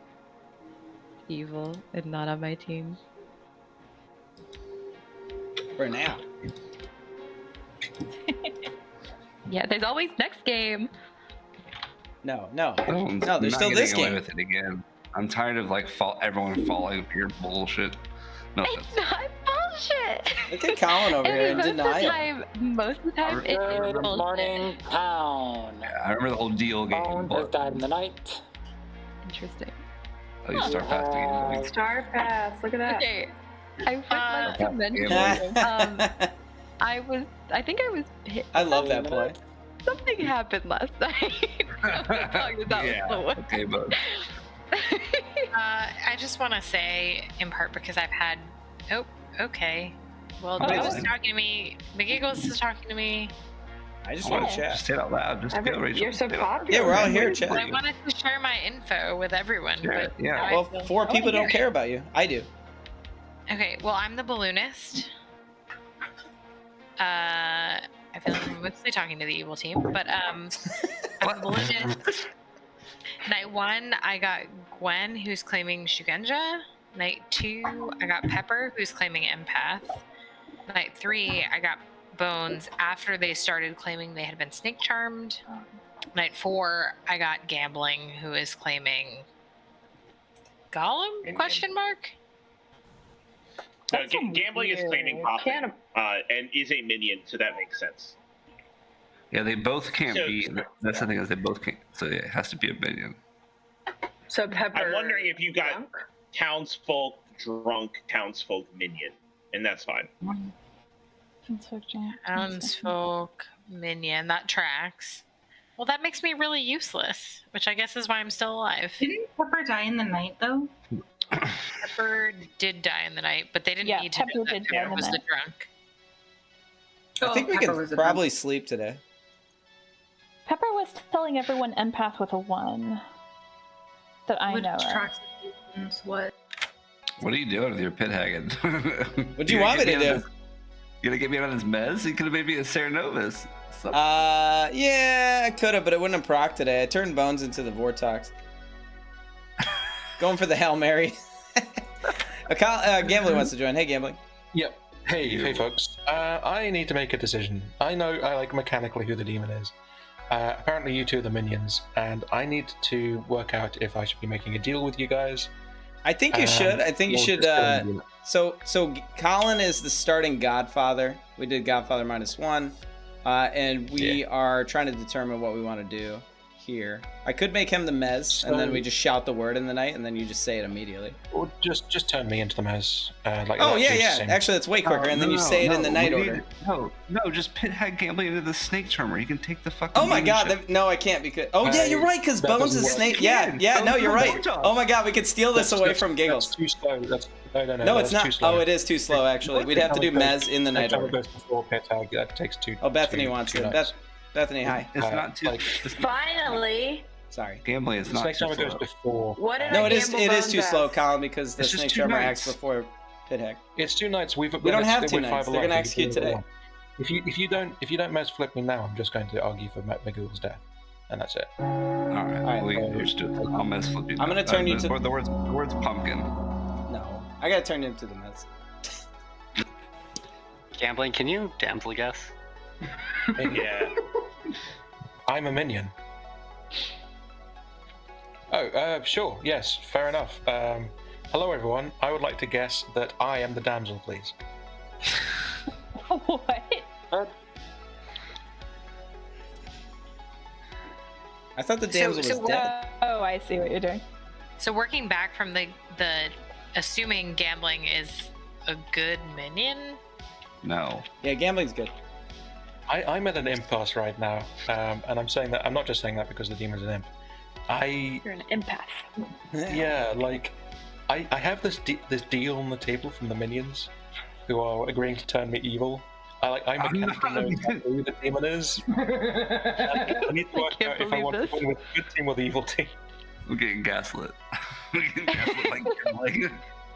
evil and not on my team. For now. Yeah, there's always next game. No. I'm No, there's not still this getting away game. with it again. I'm tired of like everyone falling for your bullshit. No offense. It's not bullshit. Look at Collin over here in Most of the denial. time, it is Good bullshit. morning, town. Yeah, I remember the whole deal game. Bones has died in the night. Interesting. Oh, you start past the game. Star Pass. Look at that. Okay, I would like to mention. I think I was hit. I love that play. Something happened last night. Okay, but I just want to say, in part because I've had. Oh, okay. Well, Oh. Joe's talking to me. McGiggles is talking to me. I just want to chat. Just say it out loud. Just go, Rachel. You're so popular. Yeah, we're all here chatting. I wanted to share my info with everyone. Sure, But yeah. now I Well, feel- 4 people don't care about you. I do. Okay, well, I'm the balloonist. I feel like I'm mostly talking to the evil team, but I'm the balloonist. Night 1, I got Gwen, who's claiming Shugenja. Night 2, I got Pepper, who's claiming Empath. Night 3, I got Bones after they started claiming they had been snake charmed. Night 4, I got Gambling, who is claiming Gollum? Question mark? Gambling is claiming Boffin, and is a minion, so that makes sense. Yeah, they both can't So- be. That's the thing is they both can't. So yeah, it has to be a minion. So Pepper. I'm wondering if you got townsfolk drunk, townsfolk minion, and that's fine. Townsfolk minion. That tracks. Well, that makes me really useless, which I guess is why I'm still alive. Didn't Pepper die in the night, though? Pepper did die in the night, but they didn't Yeah, need to know Pepper that did die Pepper in the was the night. drunk. I think we Pepper can was a probably sleep today. Pepper was telling everyone empath with a 1 that I Which know of. tracks What? What are you doing with your pit haggard? What do you want me to do? You gonna get me on his mez? You could have made me a Cernovus. Yeah, I could have, but it wouldn't have proc today. I turned Bones into the Vortox. Going for the Hail Mary. Gambling wants to join. Hey, Gambling. Yep. Hey, folks. I need to make a decision. I know mechanically who the demon is. Apparently you two are the minions, and I need to work out if I should be making a deal with you guys. I think you should. I think you should. So Collin is the starting Godfather. We did Godfather -1, and we are trying to determine what we want to do here. I could make him the Mez, and then we just shout the word in the night, and then you just say it immediately. Or just turn me into the Mez. Actually, that's way quicker, and then you say it in the night order. No, just pit hag Gambling into the snake charmer. You can take the fucking. Oh my god, no, I can't because. Oh yeah, you're right, because Bones is snake. Yeah, no, you're right. Oh my god, we could steal this away from Giggles. That's too slow. No, it's not. Oh, it is too slow actually. We'd have to do Mez in the night order. Goes before pit hag. That takes two. Oh, Bethany wants to. Bethany, hi. It's not too. Finally. Sorry. Gambling is not snake too charmer slow. goes before. What did No, I it is. gamble It is Bones too at? slow, Colin, because the It's just snake 2 charmer nights. acts before pit hack. It's 2 nights. We don't have 2 nights. They're gonna execute today. If you don't Mez flip me now, I'm just going to argue for Miguel's death, and that's it. All right. We'll just do it. I'll Mez flip you. I'm gonna turn you to the words pumpkin. No, I gotta turn you into the Mez. Gambling, can you damsel guess? Yeah. I'm a minion. Oh, sure. Yes, fair enough. Hello, everyone. I would like to guess that I am the damsel, please. What? I thought the damsel was dead. Oh, I see what you're doing. So working back from the assuming Gambling is a good minion. No. Yeah, Gambling's good. I'm at an impasse right now, and I'm saying that. I'm not just saying that because the demon's an imp. You're an empath. Yeah, like I have this deal on the table from the minions, who are agreeing to turn me evil. I mechanically know exactly who the demon is. I need to work out if I want to win with a good team or the evil team. We're getting gaslit. We're getting gaslit like Gambling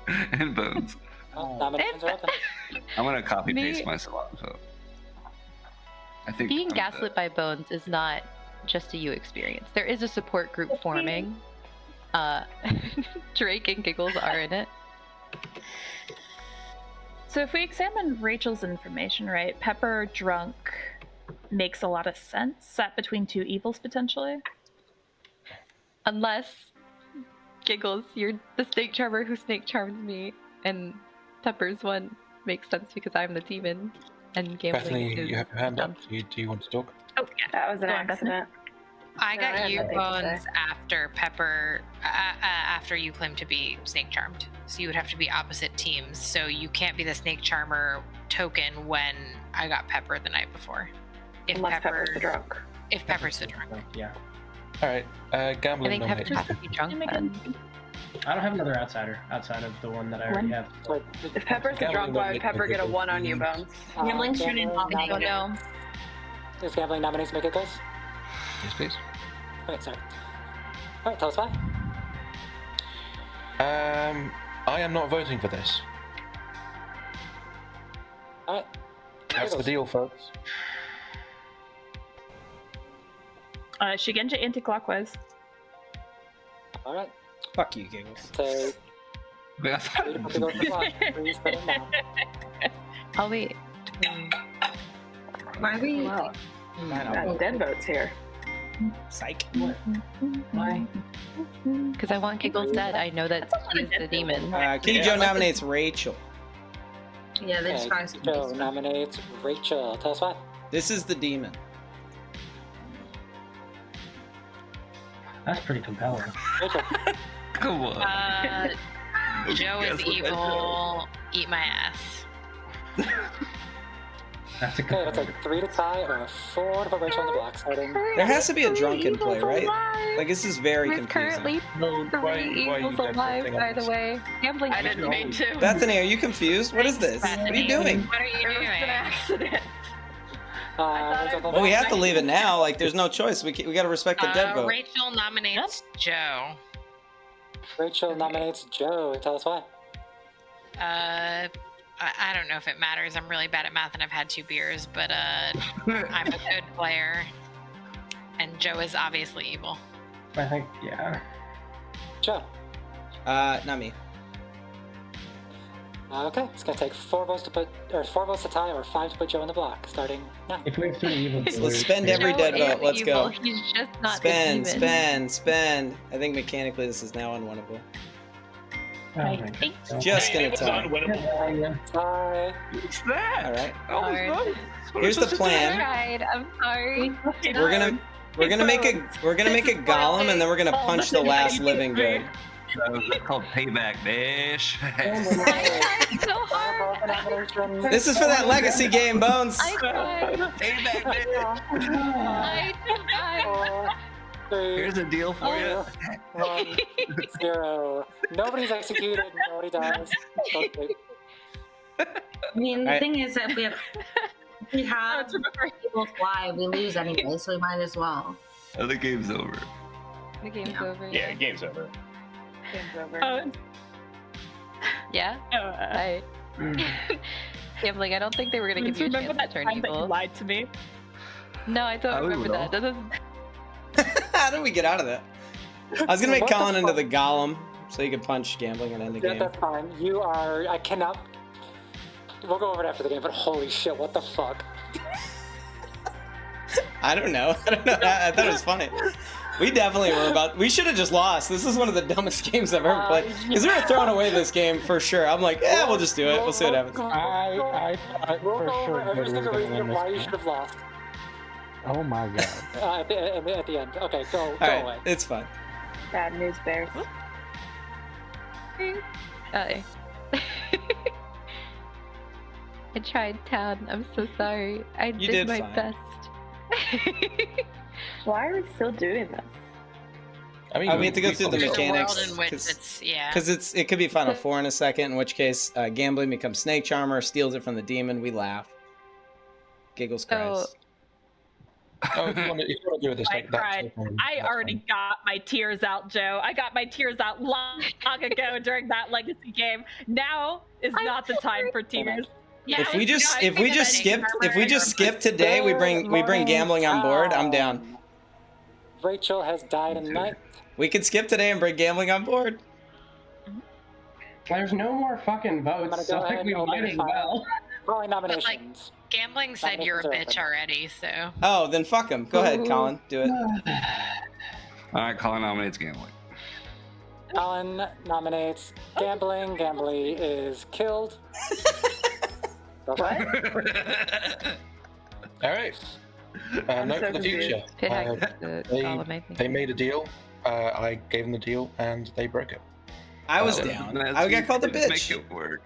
and Bones. Nominations are open. I'm gonna copy paste myself. So I think Being gaslit by Bones is not just a you experience. There is a support group forming. Drake and Giggles are in it. So if we examine Rachel's information, right, Pepper drunk makes a lot of sense. Sat between 2 evils potentially. Unless Giggles, you're the snake charmer who snake charms me, and Pepper's one makes sense because I'm the demon, and Gambling Bethany, is you have your hand up. Do you want to talk? Oh yeah, that was an Go on, Bethany. accident. I No, got I had you, nothing to Bones, say. after Pepper, after you claimed to be snake charmed. So you would have to be opposite teams. So you can't be the snake charmer token when I got Pepper the night before. Unless Pepper's the drunk. If Pepper's the drunk. Yeah. All right, Gambling I think nominates Pepper's me. to be drunk then. I don't have another outsider outside of the one that I already have. If Pepper's the drunk, why would Pepper get a 1 on you, Bones? Gambling shouldn't nominate. Oh no. If Gambling nominates make it goes? Yes, please. Okay, sorry. Alright, tell us why. I am not voting for this. Alright. That's the deal, folks. Shigenja anti-clockwise. Alright. Fuck you, Giggles. So, I'll wait. Why are we? Wow. Dead votes here. Psych. Why? Because I want Giggles dead. I know that she's the demon. Kitty Joe nominates Rachel. Yeah, they just got us. Joe nominates Rachel. Tell us why. This is the demon. That's pretty compelling. Rachel. Come on. Joe is evil. Eat my ass. That's a Okay, that's a 3 to tie or a 4 to put Rachel on the block starting. There has to be a drunken play, right? Like this is very There's confusing. currently 3 evils alive, by the way. Gambling. I didn't mean to. Bethany, are you confused? What is this? What are you doing? What are you It was doing? an accident. Well, we have to leave it now. Like, there's no choice. We got to respect the dead vote. Rachel nominates Joe. Rachel nominates Joe. Tell us why. I don't know if it matters. I'm really bad at math and I've had 2 beers, but I'm a good player. And Joe is obviously evil. I think, yeah. Joe. Not me. Okay, it's gonna take 4 votes to tie, or 5 to put Joe in the block, starting now. If we have 3 evil, Let's spend every dead vote. Let's go. He's just not Spend, the demon. spend. I think mechanically this is now unwinnable. Oh, Just gonna It's tie. unwinnable. Tie. What's that? All right. Hard. Here's the I plan. tried. I'm sorry. We're gonna make a golem, and then we're gonna punch the last living dude. It's called payback, bitch. I tried so hard. This is for that legacy game, Bones. I tried. Payback, bitch. I tried. Here's a deal for you. 1, 0. Nobody's executed. Nobody dies. Okay. I mean, the Right. thing is that if we have people fly, we lose anyway, so we might as well. Oh, the game's over. The game's over. Yeah, game's over. Game's over. Oh, Yeah? I... Gambling, I don't think they were gonna give you a remember chance to that turn time that you evil. lied to me? No, I don't I remember will. that. That doesn't... How did we get out of that? I was gonna make What the Collin into fuck? the golem, so you could punch gambling and end the Yeah, game. that's fine. You are. I cannot. We'll go over it after the game, but holy shit, what the fuck? I don't know. I thought it was funny. We definitely were about. We should have just lost. This is one of the dumbest games I've ever played. Because we were throwing away this game for sure. I'm like, yeah, we'll just do it. We'll see what happens. I thought We'll for go sure over every Good was single going to reason win this why you game. should have lost Oh my god. at the end. Okay, go All right, away. it's fine. Bad news bears. I tried, Town. I'm so sorry. I You did did my fine. best. Why are we still doing this? We have to go through the There's a mechanics. world in which it's, yeah. Because it could be Final Four in a second, in which case gambling becomes Snake Charmer, steals it from the demon, we laugh. Giggles cries. Oh, if you want to do it this I like that. cried. I already got my tears out, Joe. I got my tears out long ago during that legacy game. Now is not the time for tears. If we just skip today, we bring gambling on board. I'm down. Rachel has died in the night. We could skip today and bring gambling on board. There's no more fucking votes, gonna so go I think ahead we and open might as the file. well. Calling But, nominations. like, gambling said you're a Nominations bitch are open. already, so. Oh, then fuck him. Go ahead, Ooh. Collin. Do it. All right, Collin nominates gambling. Collin nominates gambling. Gambling is killed. What? All right. Note for the future. They made a deal. I gave them the deal, and they broke it. I was down. I got called a bitch. Make it work.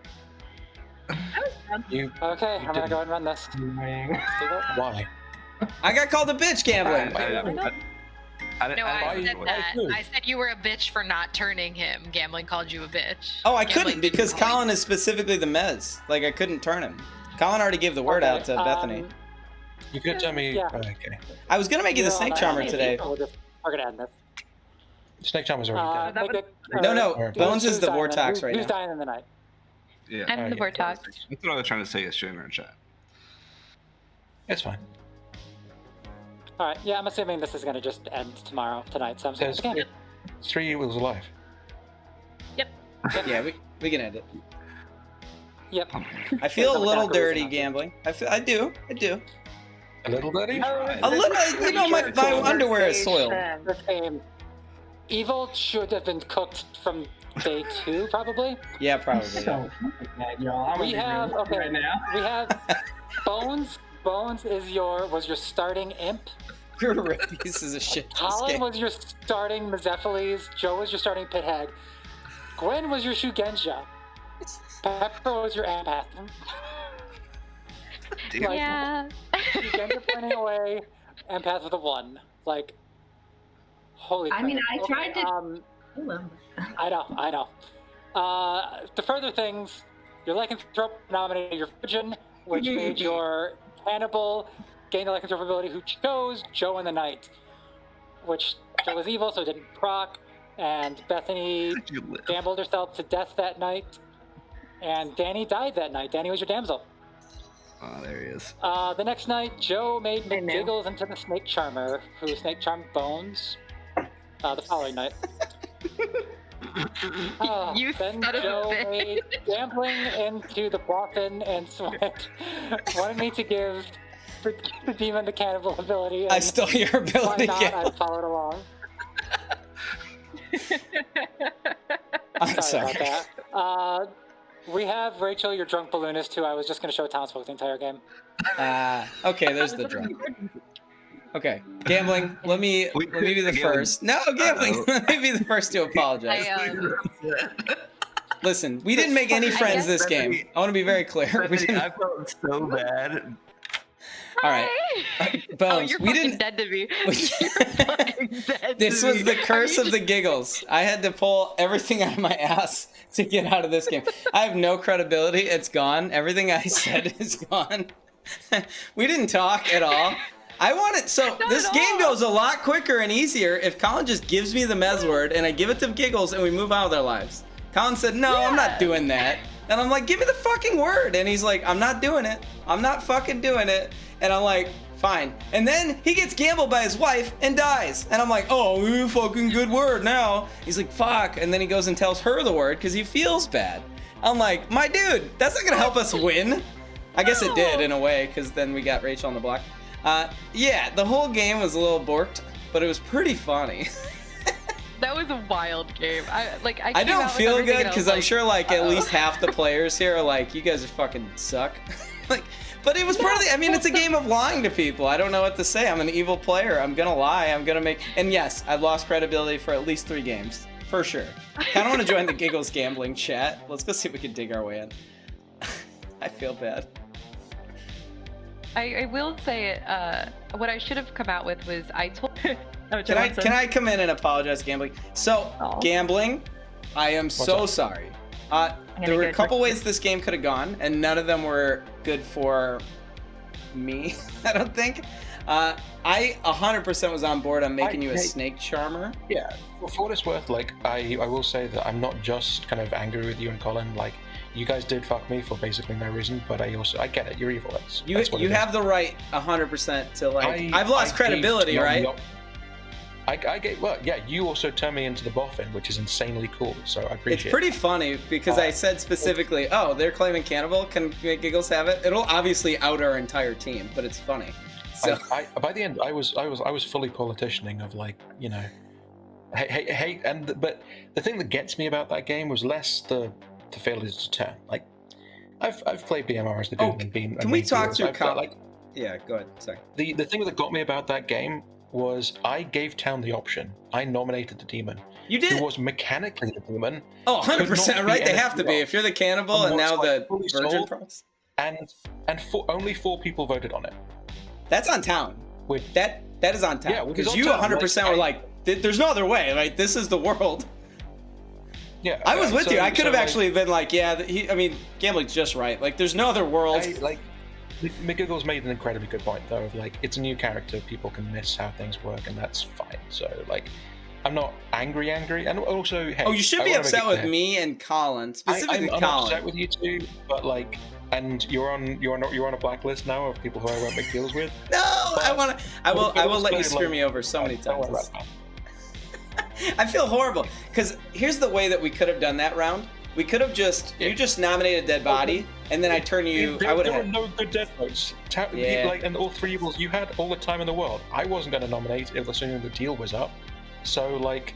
You, Okay, I'm gonna go and run this. why? I got called a bitch gambling. No, I said that. I said you were a bitch for not turning him. Gambling called you a bitch. Oh, I Gambling couldn't because didn't call Collin is specifically the mez. Like I couldn't turn him. Collin already gave the word out to Bethany. You could tell me. Yeah. Okay. I was gonna make you the Snake Charmer today. We're gonna end this. Snake Charmer's already dead. Make it, No, Bones is the Vortox right Who's now. dying in the night? Yeah. I'm the Vortox. That's what I was trying to say yesterday in our chat. It's fine. All right. Yeah, I'm assuming this is gonna just end tonight. So I'm saying There's again. 3 evils alive. Yeah, we can end it. Yep. I feel a little dirty gambling. I do. A little dirty? A little. You know, my underwear is soiled. This game, evil should have been cooked from day 2, probably. Yeah, probably. So fucking bad, y'all. I'm We gonna be have real okay. right now. We have Bones. Bones was your starting imp. You're a real pieces of shit. this Collin game. was your starting Mezephiles. Joe was your starting Pithead. Gwen was your Shugenja. Pepper was your Empath. Like, Yeah. Shugenja pointing away. Empath with a 1. Like, holy. I mean, crap. I tried to. I know. The further things, your lycanthrope nominated your virgin, which made your cannibal gain the lycanthrope ability, who chose Joe in the night, which Joe was evil, so it didn't proc. and Bethany gambled herself to death that night, and Danny died that night. Danny was your damsel. Oh, there he is. The next night, Joe made McGiggles into the snake charmer, who snake charmed Bones. The following night. You then son of a Joe bitch. made gambling into the Boffin and Sweat. Wanted me to give the demon the cannibal ability. I stole your ability. Why not? I followed along. I'm sorry. About that. We have Rachel, your drunk balloonist, who I was just going to show townsfolk the entire game. Okay, there's the drunk. Okay, gambling. Let me be the first. No, gambling. Let me be the first to apologize. Listen, we didn't make any friends this game. I want to be very clear. We didn't... I felt so bad. All right, Bones. You're we fucking didn't. dead to me. You're fucking dead This to was me. the curse of the giggles. I had to pull everything out of my ass to get out of this game. I have no credibility. It's gone. Everything I said is gone. We didn't talk at all. I want it so this game goes a lot quicker and easier if Collin just gives me the Mez word and I give it to Giggles and we move on with our lives. Collin said, no, I'm not doing that. And I'm like, give me the fucking word. And he's like, I'm not doing it. I'm not fucking doing it. And I'm like, fine. And then he gets gambled by his wife and dies. And I'm like, oh, fucking good word now. He's like, fuck. And then he goes and tells her the word because he feels bad. I'm like, my dude, that's not gonna help us win. I guess it did in a way because then we got Rachel on the block. Yeah, the whole game was a little borked, but it was pretty funny. That was a wild game. I don't feel good because I'm sure like at least half the players here are like, you guys are fucking suck. But it was part of the, I mean, it's a game of lying to people. I don't know what to say. I'm an evil player. I'm gonna lie. I'm gonna make, and yes, I've lost credibility for at least 3 games. For sure. Kinda wanna join the Giggles gambling chat. Let's go see if we can dig our way in. I feel bad. I will say, what I should have come out with was I told. Can I come in and apologize, gambling? So, gambling, I am so sorry. There were a couple ways this game could have gone, and none of them were good for me, I don't think. I 100% was on board on making you a snake charmer. Yeah, well, for what it's worth, like, I will say that I'm not just kind of angry with you and Collin. Like, you guys did fuck me for basically no reason, but I get it. You're evil. That's what you it have is. the right 100% to like. I've lost credibility, right? I gave, well, yeah, you also turned me into the Boffin, which is insanely cool, so I appreciate it. It's pretty funny because I said specifically, oh, they're claiming cannibal, can Giggles have it? It'll obviously out our entire team, but it's funny. So by the end, I was fully politicianing of like, you know, hey, but the thing that gets me about that game was less the failure to turn. Like, I've played BMR as the dude and been. Can we talk through Yeah, go ahead. Sorry. The thing that got me about that game was I gave Town the option. I nominated the demon. You did? Who was mechanically the demon. Oh, 100% right. They have to be. If you're the cannibal and now the virgin props. And only 4 people voted on it. That's on Town. That is on Town. Yeah, because you 100% were like, there's no other way. Like, this is the world. Yeah, I was with you. I could have actually been like, yeah, I mean, gambling's just right. Like, there's no other world. McGiggles made an incredibly good point, though, of like, it's a new character, people can miss how things work, and that's fine. So, like, I'm not angry, and also, hey, you should be upset with me and Collin, specifically I'm Collin. upset with you two, but like, and you're on a blacklist now of people who I won't make deals with. No, I will let you screw me over so many times. I feel horrible because here's the way that we could have done that round. We could have you just nominated dead body, and then I turn you. There, I would have have. There were no good dead votes. And all 3 evils, you had all the time in the world. I wasn't going to nominate if as soon as the deal was up. So like,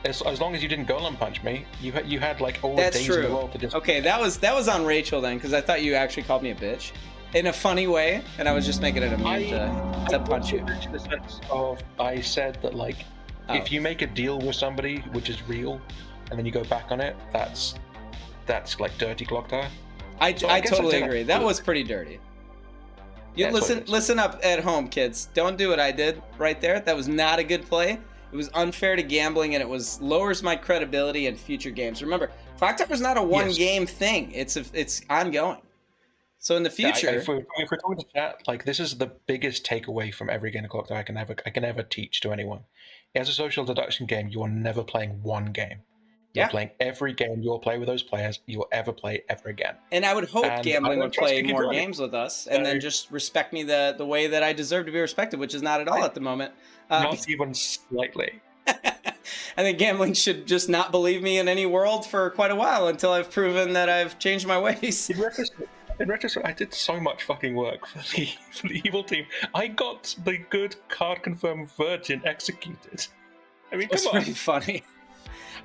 as long as you didn't golem punch me, you had like all the days in the world to just. Okay, that was on Rachel then, because I thought you actually called me a bitch, in a funny way, and I was just making it a meme to punch you. In the sense of, I said that like, if you make a deal with somebody which is real, and then you go back on it, that's like dirty Clocktower. I totally agree. That was pretty dirty. You listen up at home, kids. Don't do what I did right there. That was not a good play. It was unfair to gambling, and it lowers my credibility in future games. Remember, Clocktower's not a one-game thing. It's ongoing. So in the future, if we're talking to chat, like, this is the biggest takeaway from every game of Clocktower I can ever teach to anyone, as a social deduction game, you are never playing one game. You're playing every game you'll play with those players you'll ever play ever again. And I would hope And gambling I don't would trust play you more doing it. games with us, and then just respect me the way that I deserve to be respected, which is not at all at the moment. Not even slightly. I think gambling should just not believe me in any world for quite a while until I've proven that I've changed my ways. In retrospect, I did so much fucking work for the evil team. I got the good card confirmed virgin executed. I mean, It's come on. pretty funny.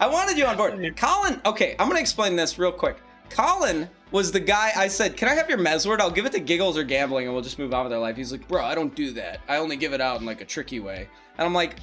I wanted you on board. Collin, okay, I'm going to explain this real quick. Collin was the guy I said, can I have your Mez word? I'll give it to Giggles or Gambling and we'll just move on with our life. He's like, bro, I don't do that. I only give it out in like a tricky way. And I'm like,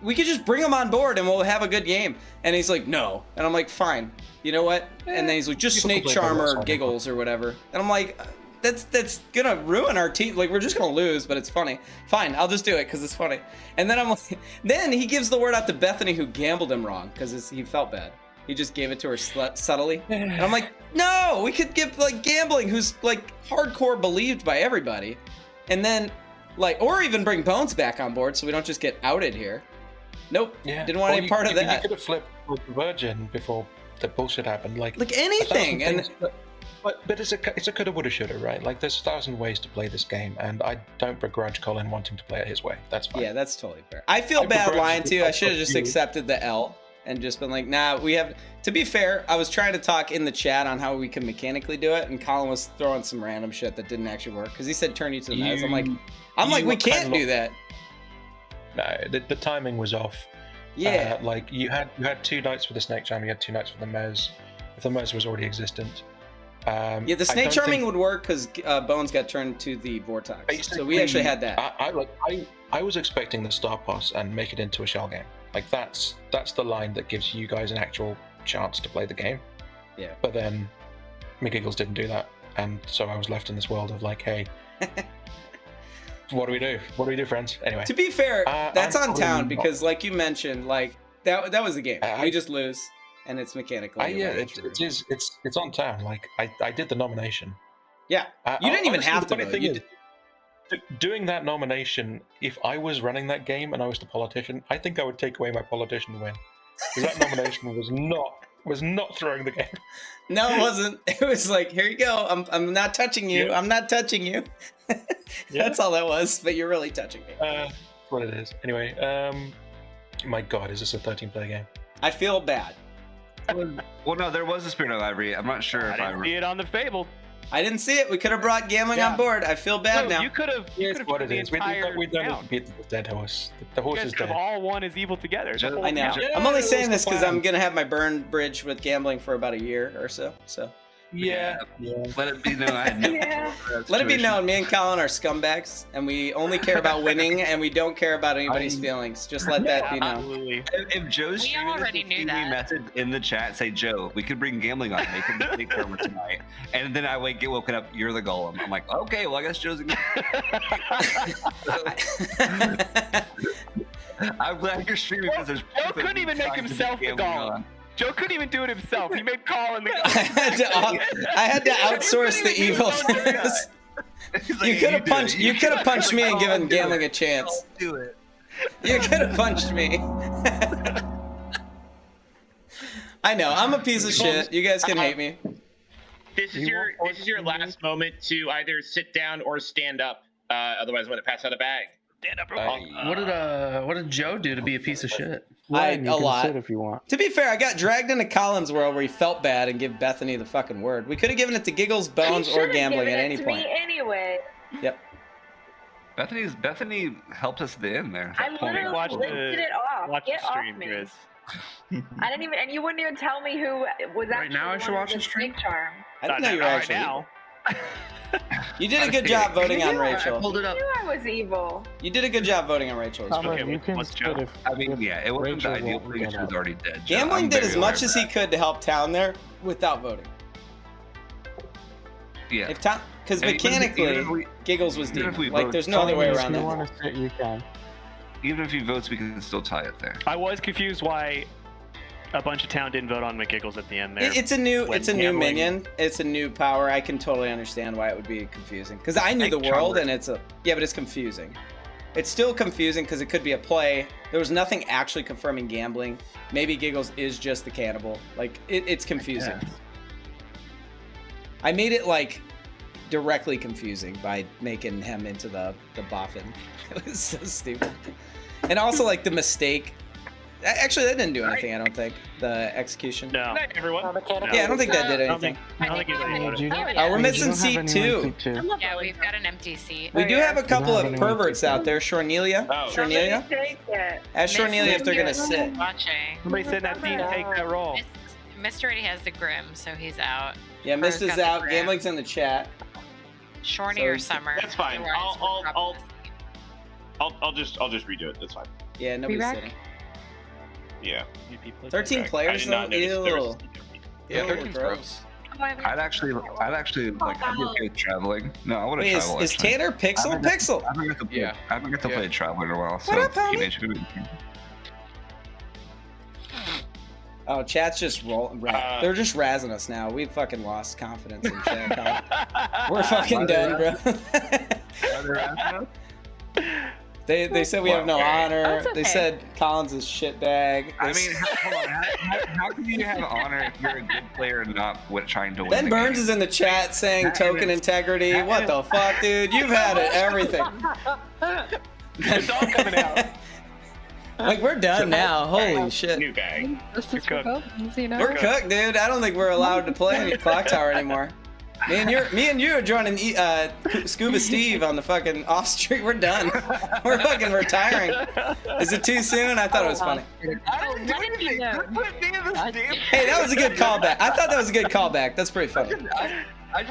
we could just bring him on board and we'll have a good game. And he's like, no. And I'm like, fine. You know what? And then he's like, just Snake Charmer or Giggles or whatever. And I'm like, that's gonna ruin our team. Like, we're just gonna lose, but it's funny. Fine, I'll just do it because it's funny. And then I'm like, then he gives the word out to Bethany, who gambled him wrong because he felt bad. He just gave it to her subtly. And I'm like, no, we could give like Gambling, who's like hardcore believed by everybody. And then like, or even bring Bones back on board so we don't just get outed here. Nope, didn't want any part of that. You could have flipped with the virgin before the bullshit happened. Like anything. And But it's a coulda, woulda, shoulda, right? Like, there's 1,000 ways to play this game, and I don't begrudge Collin wanting to play it his way. That's fine. Yeah, that's totally fair. I feel bad lying to you. I should have just accepted the L and just been like, nah, we have... To be fair, I was trying to talk in the chat on how we can mechanically do it, and Collin was throwing some random shit that didn't actually work, because he said turn you to the Mez. I'm like, we can't do that. No, the timing was off. Yeah. Like, you had 2 nights for the Snake Charm, you had 2 nights for the Mez. If the Mez was already existent... yeah, the Snake Charming would work because Bones got turned to the Vortex. So we actually had that. I was expecting the Star Pass and make it into a shell game. Like, that's the line that gives you guys an actual chance to play the game. Yeah. But then McGiggles didn't do that, and so I was left in this world of like, hey, what do we do? What do we do, friends? Anyway. To be fair, that's on town because, like you mentioned, like that was the game. We just lose. And it's mechanically. It's on town. Like, I did the nomination. Yeah, you didn't even have to. The funny thing is, doing that nomination, if I was running that game and I was the politician, I think I would take away my politician win. Because that nomination was not throwing the game. No, it wasn't. It was like, here you go. I'm not touching you. I'm not touching you. That's all that was. But you're really touching me. That's what it is. Anyway, my God, is this a 13-player game? I feel bad. Well, no, there was a Spirit Library. I'm not sure if I didn't see it on the Fable. I didn't see it. We could have brought Gambling on board. I feel bad now. You could have. Here's what it is. We town. don't beat the dead horse. The horse you guys is could dead. have all won as evil together. I know. I'm only saying this because I'm gonna have my burn bridge with Gambling for about a year or so. Yeah. Let it be known. I had no Let it be known, me and Collin are scumbags, and we only care about winning, and we don't care about anybody's feelings. Just let that be known. If Joe's We streaming already this, knew we that. message in the chat, say, Joe, we could bring Gambling on, make him the Snake Charmer tonight. And then I get woken up, you're the Golem. I'm like, okay, well, I guess Joe's I'm glad you're streaming because there's Joe couldn't even make himself the Golem. Joe couldn't even do it himself. He made Collin the I had to outsource the evil. You could have punched. You could have punched me and given Gambling a chance. Do it. You could have punched me. I know. I'm a piece of shit. You guys can hate me. This is your last moment to either sit down or stand up. Otherwise, I'm going to pass out a bag. Stand up. What did Joe do to be a piece of shit? A lot. Sit if you want. To be fair, I got dragged into Collin's world where he felt bad and give Bethany the fucking word. We could have given it to Giggles, Bones, or Gambling at any point. Anyway. Yep. Bethany helped us at the end there. I literally lifted it off. Get off me. Chris. I didn't even, and you wouldn't even tell me who was actually Right now I should watch the the stream? Snake Charm. I didn't know you were Right actually. now. You did a good job voting on Rachel. I pulled it up. I knew I was evil. You did a good job voting on Rachel. You can split if I mean, yeah, it wasn't the Rachel ideal won't because get she was out. already dead. Gambling I'm did very as aware much of as he that. could to help Town there without voting. Yeah. If Town, because Even mechanically, if we- Giggles was even if we deep. Like, vote there's no other way If around you that. want to sit, you can. Even if he votes, we can still tie it there. I was confused why a bunch of town didn't vote on McGiggles at the end there. It's a new when new gambling- minion. It's a new power. I can totally understand why it would be confusing. Because I knew the world, and it's but it's confusing. It's still confusing because it could be a play. There was nothing actually confirming gambling. Maybe Giggles is just the cannibal. Like, it's confusing. I made it, like, directly confusing by making him into the Boffin. It was so stupid. And also, like, the mistake. Actually, that didn't do anything, I don't think. The execution. No. Good night, everyone. Yeah, I don't think that did anything. I don't think anybody voted. Oh, we're missing seat 2. Yeah, we've got an empty seat. We do have a couple of perverts out there. Shornelia? Shornelia? Ask Shornelia if they're going to sit. Watching. Somebody said that Dean take that role. Mist already has the Grim, so he's out. Yeah, Mist is out. Gambling's in the chat. Shorny or Summer. That's fine. I'll just redo it. That's fine. Yeah, nobody's Re-rack? sitting. Yeah. 13 players though? Ew. Yeah, 13's gross. I'd actually like. I'd be okay with traveling. No, I want to Wait, travel. is Tanner Pixel? Pixel. I haven't got to play. I haven't got to play Traveler in a while. So What up, homie? teenage movie. Oh, chat's just rolling. They're just razzing us now. We fucking lost confidence in chat. We're fucking done, bro. They said we have no honor. That's okay. They said Collin's a shitbag. I mean, how can you have honor if you're a good player and not trying to win? Ben the Burns game? is in the chat saying token integrity. What the fuck, dude? You've had it, everything. It's all coming out. Like, we're done now. Holy shit. New bag. This is for Bones, you know? We're cooked, dude. I don't think we're allowed to play any Clocktower anymore. Me and you are joining Scuba Steve on the fucking off street. We're done. We're fucking retiring. Is it too soon? I thought it was funny. Hey, that was a good callback. I thought that was a good callback. That's pretty funny.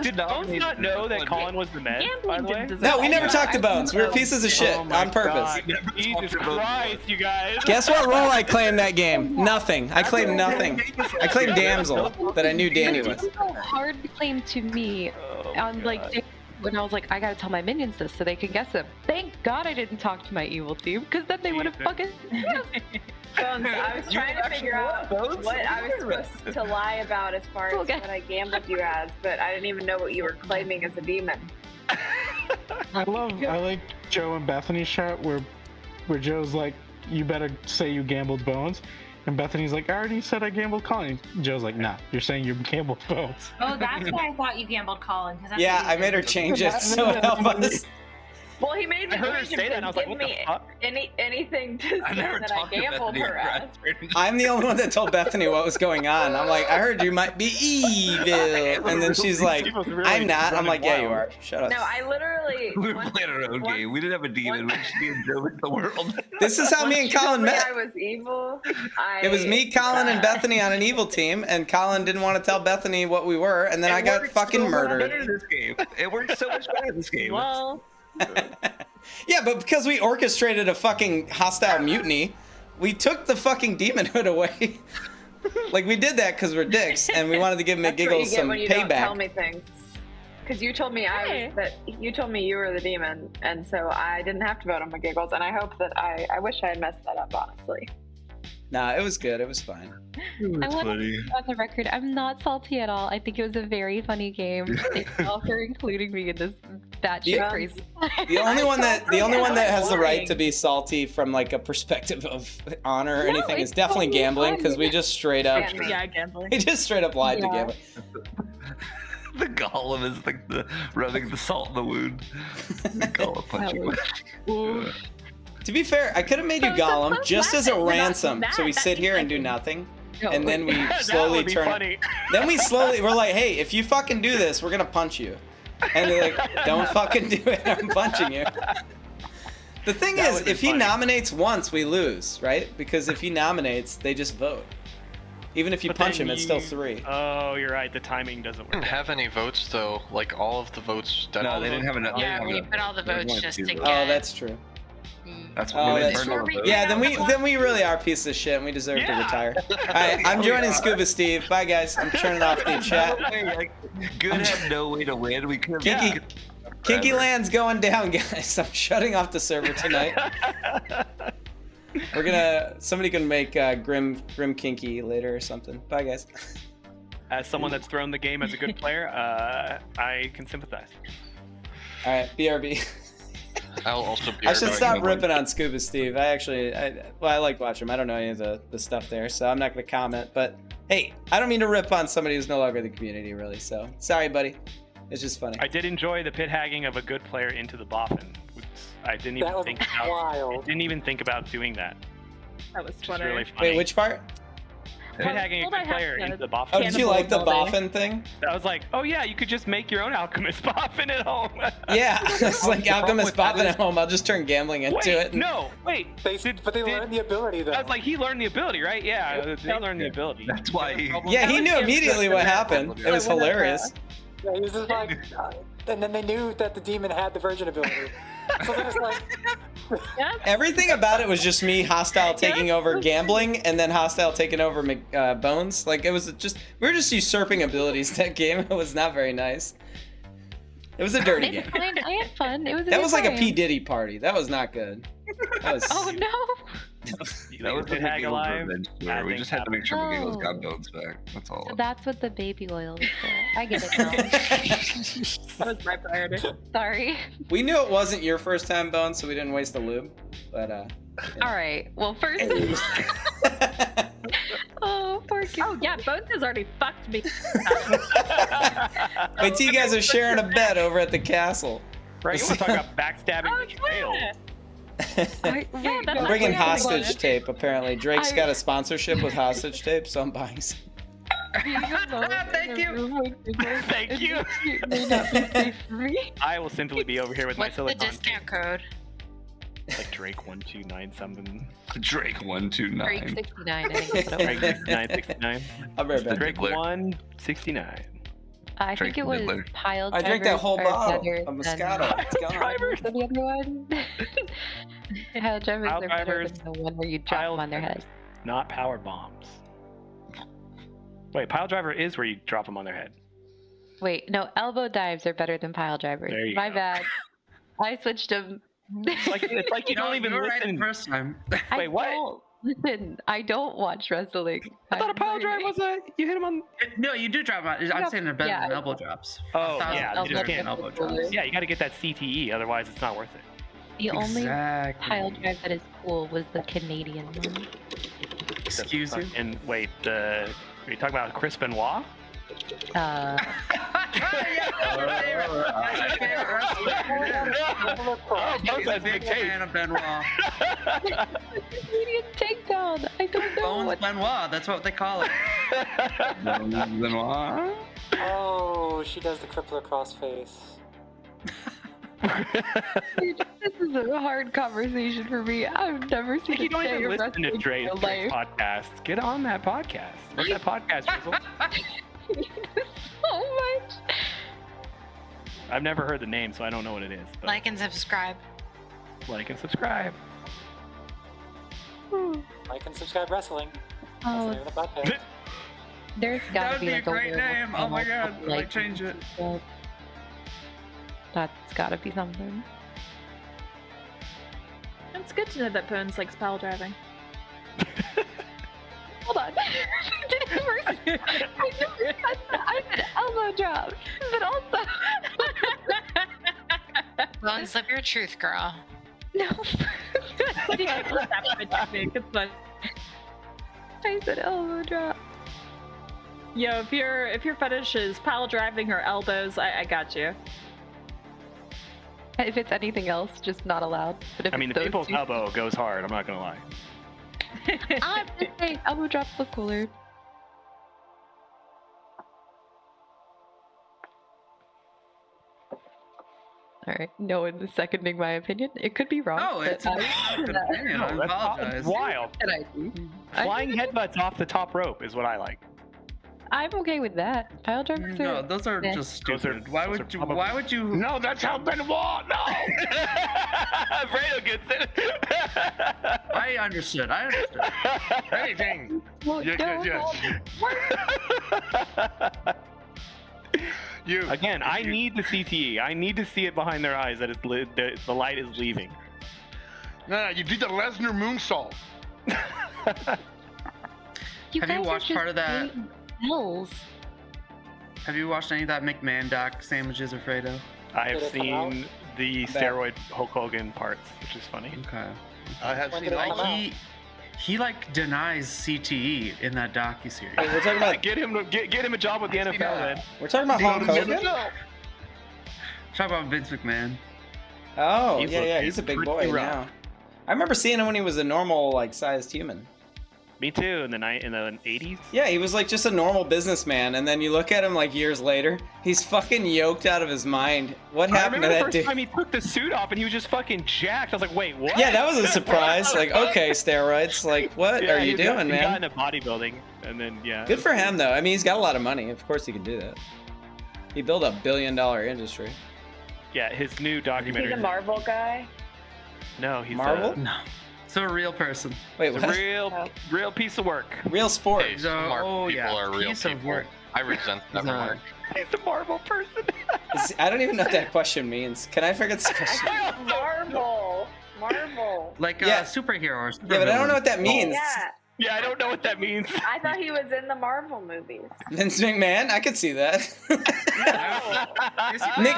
Did Bones not know that Collin was the Med, by the way? No, we never talked to Bones. We were pieces of shit on purpose. Jesus Christ, you guys. Guess what role I claimed that game? Nothing. I claimed nothing. I claimed Damsel, that I knew Danny was. It's so hard to claim to me on like when I was like, I gotta tell my minions this so they can guess them. Thank God I didn't talk to my evil team, because then they would have fucking. Bones, I was trying to figure out what I was supposed to lie about as far as what I gambled you as, but I didn't even know what you were claiming as a demon. I like Joe and Bethany's chat where Joe's like, you better say you gambled Bones. And Bethany's like, I already said I gambled Collin. Joe's like, nah, you're saying you gambled Bones. Oh, that's why I thought you gambled Collin. Yeah, I made her change it so it helped us. Well, he made me I heard her say that, and I was like, what the fuck? Anything to say that I gambled her as. I'm the only one that told Bethany what was going on. I'm like, I heard you might be evil. And then she's like, I'm not. I'm like, yeah, you are. Shut up. No, I literally. We were playing our own game. We didn't have a demon. We just being Joe in the world. This is how me and Collin met. I was evil. It was me, Collin, and Bethany on an evil team, and Collin didn't want to tell Bethany what we were, and then I got fucking murdered. It worked so much better in this game. Well. Yeah, but because we orchestrated a fucking hostile mutiny, we took the fuking demonhood away. Like, we did that because we're dicks, and we wanted to give McGiggles some when you payback. Don't tell me things. Because you told me you told me you were the demon, and so I didn't have to vote on McGiggles, and I hope that I wish I had messed that up, honestly. Nah, it was good. It was fine. I want to be on the record, I'm not salty at all. I think it was a very funny game. Thank you all for including me in this batshit crazy. The only one that has the right to be salty from like a perspective of honor or anything is definitely gambling, because we just straight up gambling. We just straight up lied to gambling. The golem is like rubbing the salt in the wound. The golem punching. To be fair, I could have made you Gollum just as a ransom, so we sit here and do nothing, and then we slowly turn. Then we're like, hey, if you fucking do this, we're gonna punch you, and they're like, don't fucking do it, I'm punching you. The thing is, if he nominates once, we lose, right? Because if he nominates, they just vote. Even if you punch him, it's still 3. Oh, you're right. The timing doesn't work. Didn't have any votes though. Like all of the votes. No, they didn't have enough. Yeah, we put all the votes just to get. Oh, that's true. That's yeah, then we really are pieces of shit and we deserve to retire. Alright, I'm joining Scuba Steve. Bye guys. I'm turning off the chat. Good have no way to win. We could Kinky Land's going down, guys. I'm shutting off the server tonight. Somebody can make Grim Kinky later or something. Bye guys. As someone that's thrown the game as a good player, I can sympathize. Alright, BRB. I'll also be. I should stop ripping on Scuba Steve. I like watching him. I don't know any of the stuff there, so I'm not going to comment. But hey, I don't mean to rip on somebody who's no longer in the community, really. So sorry, buddy. It's just funny. I did enjoy the pit hagging of a good player into the Boffin. I didn't even think about. Wild. I didn't even think about doing that. That was funny. Really funny. Wait, which part? Pit hagging a good player into the Boffin. Oh, did you like the Boffin thing? I was like, oh yeah, you could just make your own alchemist Boffin at home. Yeah, it's like alchemist Boffin at home. I'll just turn gambling into it. No, wait. But they learned the ability though. I was like, he learned the ability, right? Yeah, they learned the ability. That's why. Yeah, he knew immediately what happened. It was hilarious. Yeah, he was just like, and then they knew that the demon had the virgin ability. So they're just like, Everything about it was just me hostile taking over gambling and then hostile taking over Bones. Like it was just we were just usurping abilities that game. It was not very nice. It was a dirty game. Fine. I had fun. It was. That was like a P Diddy party. That was not good. That was... Oh no. That was the McGill's revenge tour. We just had to make sure McGill's got Bones back. That's all. So that's what the baby oil is for. I get it now. That was my priority. Sorry. We knew it wasn't your first time, Bones, so we didn't waste the lube. But All right. Well, first. Oh, poor kid. Oh yeah, Bones has already fucked me. wait till you guys are sharing a bed over at the castle. Right, you want to talk about backstabbing and betrayal. I'm bringing hostage tape, apparently. Drake's got a sponsorship with hostage tape, so I'm buying some. Thank you. Thank you. It may not be safe for me. I will simply be over here with What's my the silicone. discount code? Like Drake 129 something. Drake 129. Drake 69, I think. That's what it Drake was. 69. I'll be right back. Drake 169. I think it was pile drivers. I drank that whole are bottle better of than Moscato. It's gone. than the other one. Pile drivers Pile are better drivers, than the one where you drop them on their head. Not power bombs. Wait, pile driver is where you drop them on their head. Wait, no, elbow dives are better than pile drivers. There you My go. bad. I switched them. It's like you don't even you were right listen. the first time. Wait, what? Listen, I don't watch wrestling. I thought a pile drive was a you hit him on. No, you do drop out. I'm saying they're better Yeah. than elbow drops. Oh 1,000 yeah, elbow you just drops can't. and elbow drops. Yeah, you got to get that CTE, otherwise it's not worth it. The only Exactly. pile drive that is cool was the Canadian one. Excuse you? And wait, are you talking about Chris Benoit? Uh, He's a big fan of Benoit. Canadian takedown. I don't know. Bones Benoit, that's what they call it. Benoit? oh, she does the crippler crossface. This is a hard conversation for me. I've never seen You don't a day even of listen to wrestling in Dre's real life. podcast. Get on that podcast. What's that podcast, Drizzle? So much. I've never heard the name, so I don't know what it is. But Like and subscribe. like and subscribe. Like and subscribe wrestling. That's the Oh, name of the podcast. there's That gotta would be be a like great weird name. Oh my channel god, of, I might change it. That's gotta be something. It's good to know that Bones likes pile driving. Hold on. I said elbow drop, but also. Bones, live your truth, girl. No. It's fun. I said elbow drop. Yo, if your fetish is pile driving or elbows, I got you. If it's anything else, just not allowed. But if I mean, it's the those people's two- elbow goes hard. I'm not gonna lie. I'm just saying, elbow drops look cooler. All right, no one is seconding my opinion. It could be wrong. No, but it's a good opinion. I that's apologize. wild. And I do. Flying headbutts off the top rope is what I like. I'm okay with that. Pile drivers No, are. those are Yeah. just stupid. Why would you? Why would you? No, that's how Benoit. No. Fredo gets it. I understood. Anything. Well, Yes, no, yes. You Again, I need the CTE. I need to see it behind their eyes that it's the light is leaving. No, you did the Lesnar moonsault. You Have guys you are watched just part of that? doing Pills. Have you watched any of that McMahon doc, Sandwiches or Fredo? I have Did it come out? seen the steroid Hulk Hogan parts, which is funny. Okay. I have When seen did it all come of out? them. He like denies CTE in that docuseries. Wait, we're talking about Get him a job with the NFL, man. we're talking about Hulk Hogan. Talk about Vince McMahon. Oh, He's he's a big pretty boy rough. now. I remember seeing him when he was a normal, like, sized human. Me too. In the 80s. Yeah, he was like just a normal businessman, and then you look at him like years later, he's fucking yoked out of his mind. What I happened to remember the that first dude? time he took the suit off and he was just fucking jacked. I was like, wait, what? Yeah, that was a surprise. Like, okay, steroids. Like, what Yeah, are you doing, He got man? into bodybuilding, and then Good for him, though. I mean, he's got a lot of money. Of course, he can do that. He built a $1 billion industry. Yeah, his new He's documentary. a Marvel guy. No, he's Marvel? No. So a real person. Wait, He's what? a real piece of work. Real sport. Hey, some Marvel people are real piece of people. work. I resent that remark. He's a Marvel person. I don't even know what that question means. Can I forget this question? Marvel. Like Yeah. superhero or Yeah, but I don't know what that means. Yeah. Yeah, I don't know what that means. I thought he was in the Marvel movies. Vince McMahon? I could see that.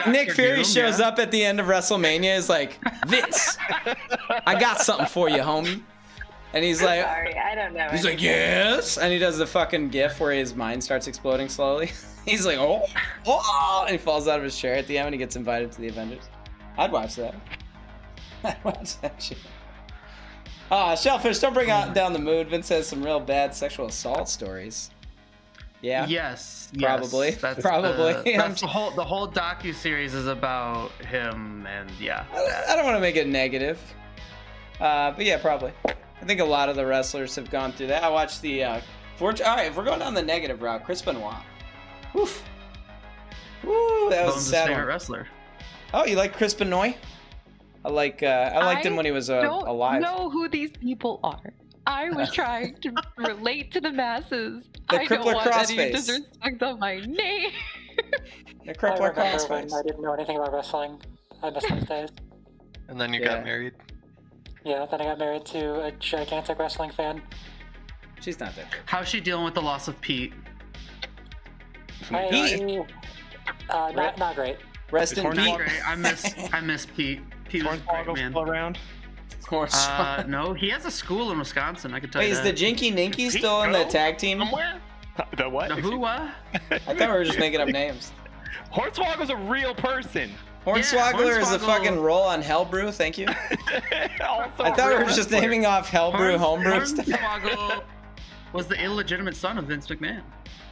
Nick Fury shows up at the end of WrestleMania, is like, Vince, I got something for you, homie. And he's like, Sorry, I don't know. he's like, yes. And he does the fucking gif where his mind starts exploding slowly. He's like, oh, and he falls out of his chair at the end when he gets invited to the Avengers. I'd watch that. I'd watch that shit. Shellfish, don't bring down the mood. Vince has some real bad sexual assault stories. Yeah. Yes. Probably. Yes, that's Probably. That's the whole docu-series is about him, and yeah. I don't want to make it negative. But yeah, probably. I think a lot of the wrestlers have gone through that. I watched the all right, if we're going down the negative route, Chris Benoit. Oof. Woo, that was Bones' a sad favorite one. wrestler. Oh, you like Chris Benoit? I liked him when he was alive. I don't know who these people are. I was trying to relate to the masses. The I don't Crippler want any Crossface. disrespect on my name. The I Crippler remember when Crossface. I didn't know anything about wrestling. I missed those days. And then you Yeah. got married. Yeah, then I got married to a gigantic wrestling fan. She's not there. How's she dealing with the loss of Pete? Not great. Rest in Not peace. great. I miss Pete. Pete was great, man. Still around? No, he has a school in Wisconsin. I could tell Wait, you is that. the Jinky Ninky still in the tag team? The what? The who? What? I thought we were just making up names. Hornswoggle's a real person. Hornswoggler is a Hornswoggle- fucking roll on Hellbrew, thank you. Also I a thought we real were just wrestler. naming off Hellbrew homebrew stuff. Hornswoggle was the illegitimate son of Vince McMahon.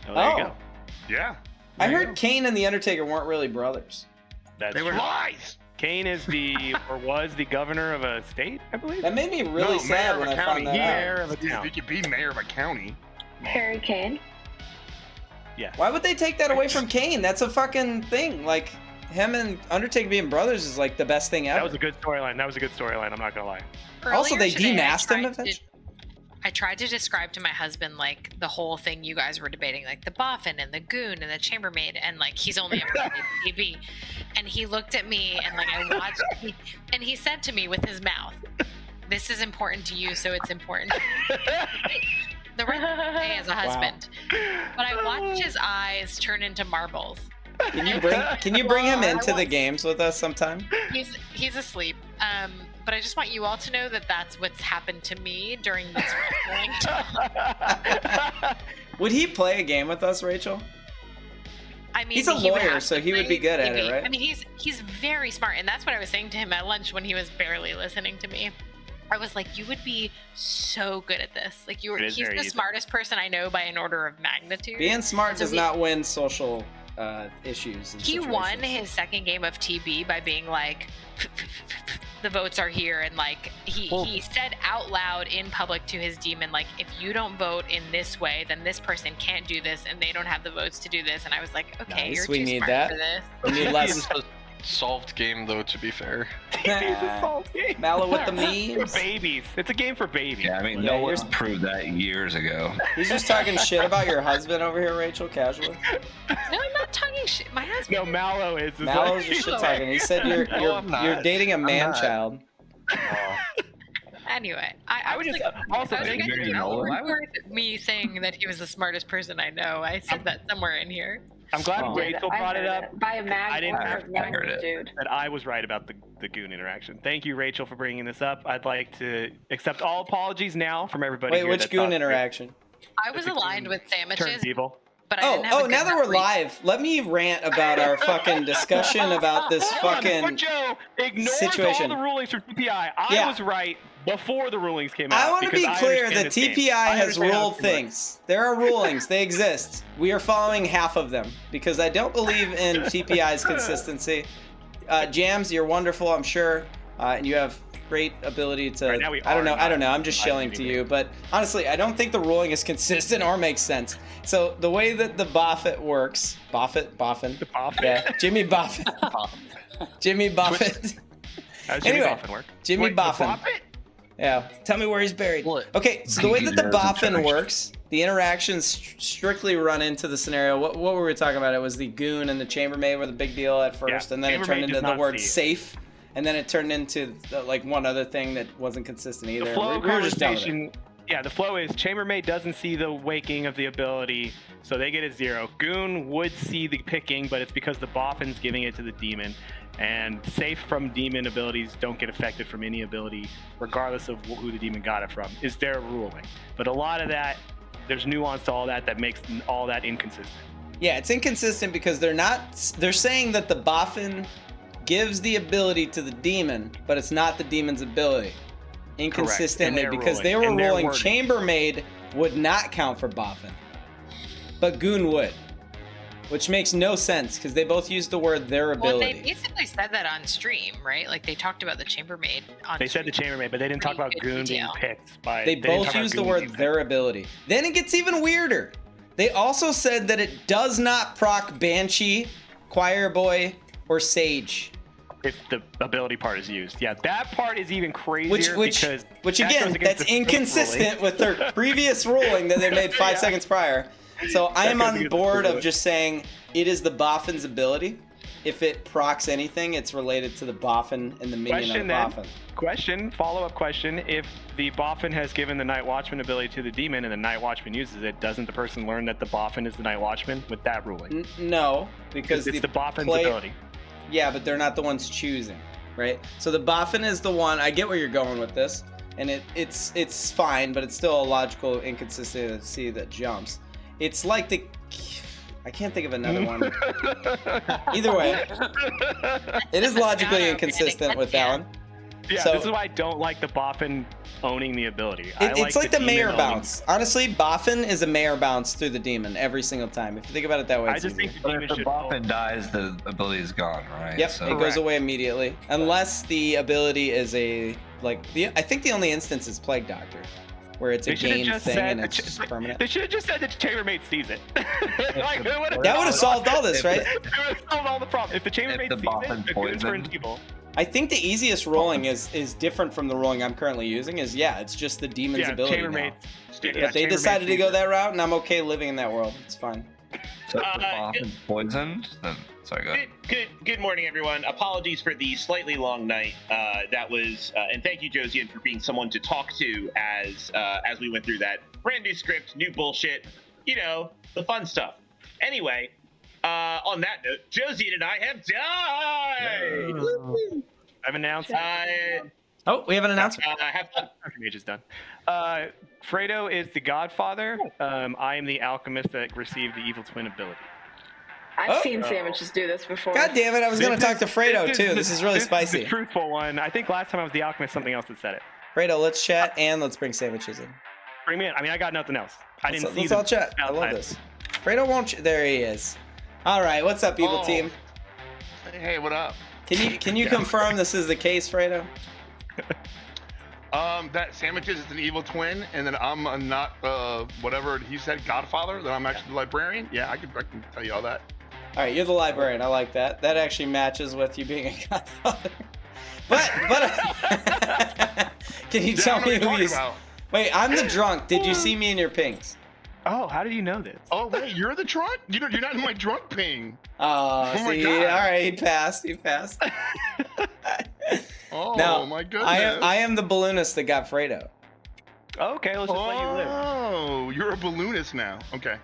Oh, there you go. Yeah. I heard Kane and The Undertaker weren't really brothers. That's They were true. Lies. Kane is or was the governor of a state, I believe. That made me really No, sad mayor when of a I county. found that Mayor out. of a town. You could be mayor of a county. Harry Kane. Yes. Why would they take that away from Kane? That's a fucking thing. Like, him and Undertaker being brothers is like the best thing ever. That was a good storyline. I'm not gonna lie. Also, they Earlier today, demasked him I eventually? tried to describe to my husband like the whole thing you guys were debating, like the Boffin and the Goon and the Chambermaid, and like he's only ever played TV. And he looked at me and like I watched, and he said to me with his mouth, "This is important to you, so it's important." The rest of the day as a husband, but I watched his eyes turn into marbles. Can you bring him into the games with us sometime? He's asleep. But I just want you all to know that that's what's happened to me during this wrestling talk. Would he play a game with us, Rachel? I mean, He's a he would lawyer, have so to he would be play good at TV. it, right? I mean, he's very smart, and that's what I was saying to him at lunch when he was barely listening to me. I was like, you would be so good at this. Like he's very the easy. smartest person I know by an order of magnitude. Being smart So does he- not win social issues. And He won situations. his second game of TB by being like, the votes are here, and like he said out loud in public to his demon, like, if you don't vote in this way, then this person can't do this, and they don't have the votes to do this. And I was like, okay, Nice, you're we too need smart that. for this. We need less. It's a solved game, though, to be fair. Mallow with the memes. For babies. It's a game for babies. Yeah, I mean, Yeah, no you're- one's proved that years ago. He's just talking shit about your husband over here, Rachel, casually. No, I'm not talking shit. My husband. No, Mallow is. Mallow's just shit talking. He said you're No, I'm not. dating a I'm man not. child. Anyway, I would was just like, also I was think like, Mary I Nolan. don't remember me saying that he was the smartest person I know. I said that somewhere in here. I'm glad Rachel brought it up. By a I didn't mag dude. But I was right about the goon interaction. Thank you, Rachel, for bringing this up. I'd like to accept all apologies now from everybody. Wait, here which that goon thought- interaction? I was aligned with sandwiches, Turns evil. but I didn't have a good now that enough we're live, let me rant about our fucking discussion about this fucking Joe ignores situation. all the rulings from TPI. I Yeah. was right before the rulings came out. I want to be because clear understand that this game. TPI I has understand how ruled this works. things. There are rulings. They exist. We are following half of them because I don't believe in TPI's consistency. Jams, you're wonderful, I'm sure, and you have great ability to. Right, now we I don't are know. not I'm just shilling to you, but honestly, I don't think the ruling is consistent or makes sense. So the way that the Boffin works, Boffin, yeah, Jimmy Boffin, Jimmy Buffett. How does Jimmy Anyway, Boffin work? Jimmy Boffin. Yeah, tell me where he's buried. Okay, so the way that the Boffin works, the interactions strictly run into the scenario. What were we talking about? It was the goon and the chambermaid were the big deal at first, and then it turned chambermaid into does the not word see it. safe, and then it turned into like one other thing that wasn't consistent either. The flow we were just done with it. conversation. Yeah, the flow is chambermaid doesn't see the waking of the ability, so they get a 0. Goon would see the picking, but it's because the Boffin's giving it to the demon. And safe from demon abilities don't get affected from any ability, regardless of who the demon got it from, is their ruling. But a lot of that, there's nuance to all that that makes all that inconsistent. Yeah, it's inconsistent because they're saying that the Boffin gives the ability to the demon, but it's not the demon's ability. Inconsistently, their because ruling. they were In their ruling wording. chambermaid would not count for Boffin, but goon would, which makes no sense because they both used the word their Well, ability. they basically said that on stream, right? Like they talked about the chambermaid on They said the chambermaid, but they didn't talk about good goon being detail. picked by. They didn't both talk about used the goon word being picked. their ability. Then it gets even weirder. They also said that it does not proc Banshee, Choir Boy, or Sage. If the ability part is used. Yeah, that part is even crazier Which because which that again, goes against that's the first inconsistent ruling. with their previous ruling that they made 5 Yeah. seconds prior. So I am goes on against the board of ruling. just saying it is the Boffin's ability. If it procs anything, it's related to the Boffin and the minion Question of then. Boffin. Follow-up question. If the Boffin has given the Night Watchman ability to the demon and the Night Watchman uses it, doesn't the person learn that the Boffin is the Night Watchman with that ruling? No, because it's the Boffin's play- ability. Yeah, but they're not the ones choosing, right? So the Boffin is the one. I get where you're going with this, and it's fine, but it's still a logical inconsistency that jumps. It's like the. I can't think of another one. Either way, it is logically inconsistent with that one. Yeah, So- this is why I don't like the Boffin owning the ability. It's like the demon mayor owning- bounce. Honestly, Boffin is a mayor bounce through the demon every single time. If you think about it that way, I it's just easier. think the But demon if the should. Boffin dies, the ability is gone, right? Yep, So it goes away immediately. Unless the ability is I think the only instance is Plague Doctor, where it's a They should have game just thing said and the it's just permanent. They should have just said that the chambermaid sees it. Like, That would have solved all this, right? It would have solved all the problems. If the chambermaid the sees Boffin it, the goon poisoned- turns evil. I think the easiest rolling is different from the rolling I'm currently using. It's just the demon's Yeah, ability chambermaid. now. Yeah, If they chambermaid decided to sees go it. that route, and I'm okay living in that world, it's fine. So if the Boffin's poisoned, then sorry, go ahead. Good morning, everyone. Apologies for the slightly long night. That was, and thank you, Josian, for being someone to talk to as we went through that brand new script, new bullshit, the fun stuff. Anyway, on that note, Josian and I have died. I've announced. Oh, we have an announcement. Have fun. Mage is done. Fredo is the Godfather. I am the alchemist that received the evil twin ability. I've seen sandwiches do this before. God damn it! I was going to talk to Fredo too. This is really This is spicy. the truthful one. I think last time I was the alchemist, something else that said it. Fredo, let's chat and let's bring sandwiches in. Bring me in. I mean, I got nothing else. I didn't see Let's them all chat. I love outside. this. Fredo won't. There he is. All right, what's up, evil team? Hey, what up? Can you confirm this is the case, Fredo? That sandwiches is an evil twin, and then I'm a not whatever he said, Godfather. That I'm actually the librarian. Yeah, I can tell you all that. All right, you're the librarian. I like that. That actually matches with you being a godfather. But can you Yeah, tell I know me what you're who talking you? about. Wait, I'm the drunk. Did you see me in your pings? Oh, how did you know this? Oh wait, you're the drunk? You're not in my drunk ping. Oh, Oh my see, God. all right, he passed. Oh Now, my goodness. I am the balloonist that got Fredo. Okay, let's just let you live. Oh, you're a balloonist now. Okay.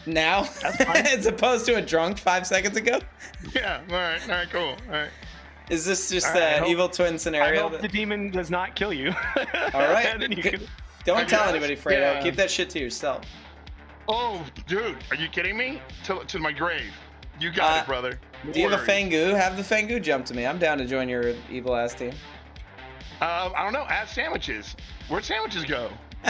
Now, as opposed to a drunk 5 seconds ago. Yeah. All right. Cool. All right. Is this just All right, the evil twin scenario? I hope the demon does not kill you. All right. And then you can... Don't tell anybody, Fredo. Yeah. Keep that shit to yourself. Oh, dude, are you kidding me? To my grave. You got it, brother. Do you have a Worries. Fangu? Have the Fangu jump to me. I'm down to join your evil ass team. I don't know. Ask sandwiches. Where'd sandwiches go? Oh,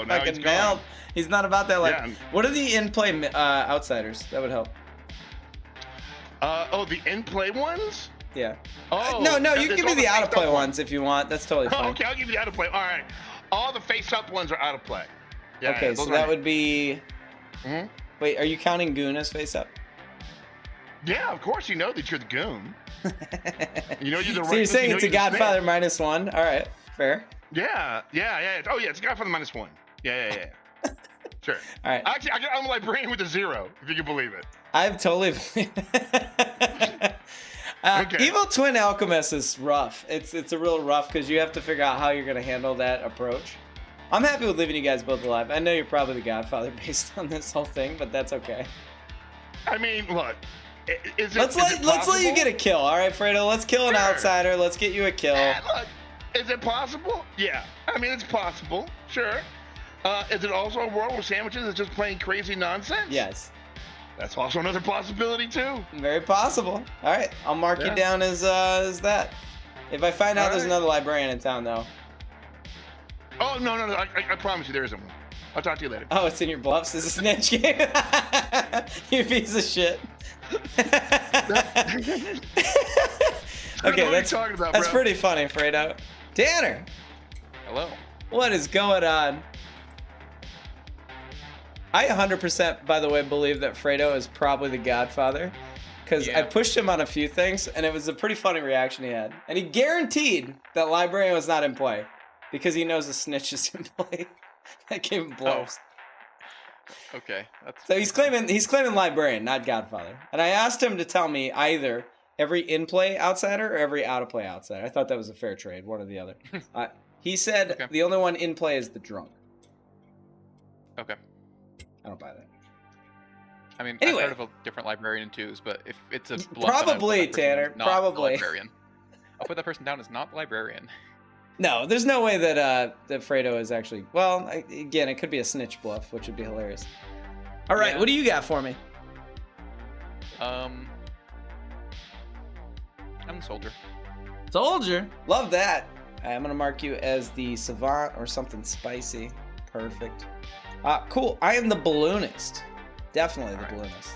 He now fucking he's nailed. gone. He's not about that. Like, Yeah. what are the in-play outsiders? That would help. The in-play ones? Yeah. Oh, no, you there's can give all me the face-up out-of-play ones if you want. That's totally Oh, fine. okay, I'll give you the out of play. All right. All the face-up ones are out of play. Yeah, Okay, yeah, so those that are- would be. Mhm. Wait, are you counting Goon as face-up? Yeah, of course you know that you're the goon. You know you're the right. So you're saying you know it's a you're the Godfather snake. -1? All right, fair. Yeah. Oh, yeah, it's a Godfather -1. Yeah. Sure. All right. Actually, I'm a librarian with a 0, if you can believe it. I've totally. Evil Twin Alchemist is rough. It's a real rough because you have to figure out how you're gonna handle that approach. I'm happy with leaving you guys both alive. I know you're probably the Godfather based on this whole thing, but that's okay. I mean, look. Let's let you get a kill. All right, Fredo. Let's kill an outsider. Let's get you a kill. Look, is it possible? Yeah. I mean, it's possible. Sure. Is it also a world where sandwiches is just plain crazy nonsense? Yes. That's also another possibility too. Very possible. All right, I'll mark you Yeah. down as that. If I find out All there's right. another librarian in town, though. Oh no! I promise you there isn't one. I'll talk to you later. Oh, it's in your bluffs. This is a snitch game. You piece of shit. Okay, what that's are you talking about, that's bro? pretty funny, Fredo. Tanner, Hello. what is going on? I 100%, by the way, believe that Fredo is probably the Godfather, because I pushed him on a few things, and it was a pretty funny reaction he had. And he guaranteed that Librarian was not in play, because he knows the snitch is in play. That gave him blows. Okay. That's So he's claiming Librarian, not Godfather. And I asked him to tell me either every in-play outsider or every out-of-play outsider. I thought that was a fair trade, one or the other. He said the only one in play is the drunk. Okay. I don't buy that. I mean, Anyway. I've heard of a different librarian in twos, but if it's a bluff, then I would Probably, put that person Tanner, as not the probably. librarian. I'll put that person down as not the librarian. No, there's no way that that Fredo is actually. Well, again, it could be a snitch bluff, which would be hilarious. All right, Yeah. what do you got for me? I'm the soldier. Soldier, love that. I'm gonna mark you as the savant or something spicy. Perfect. Cool. I am the balloonist. Definitely the balloonist.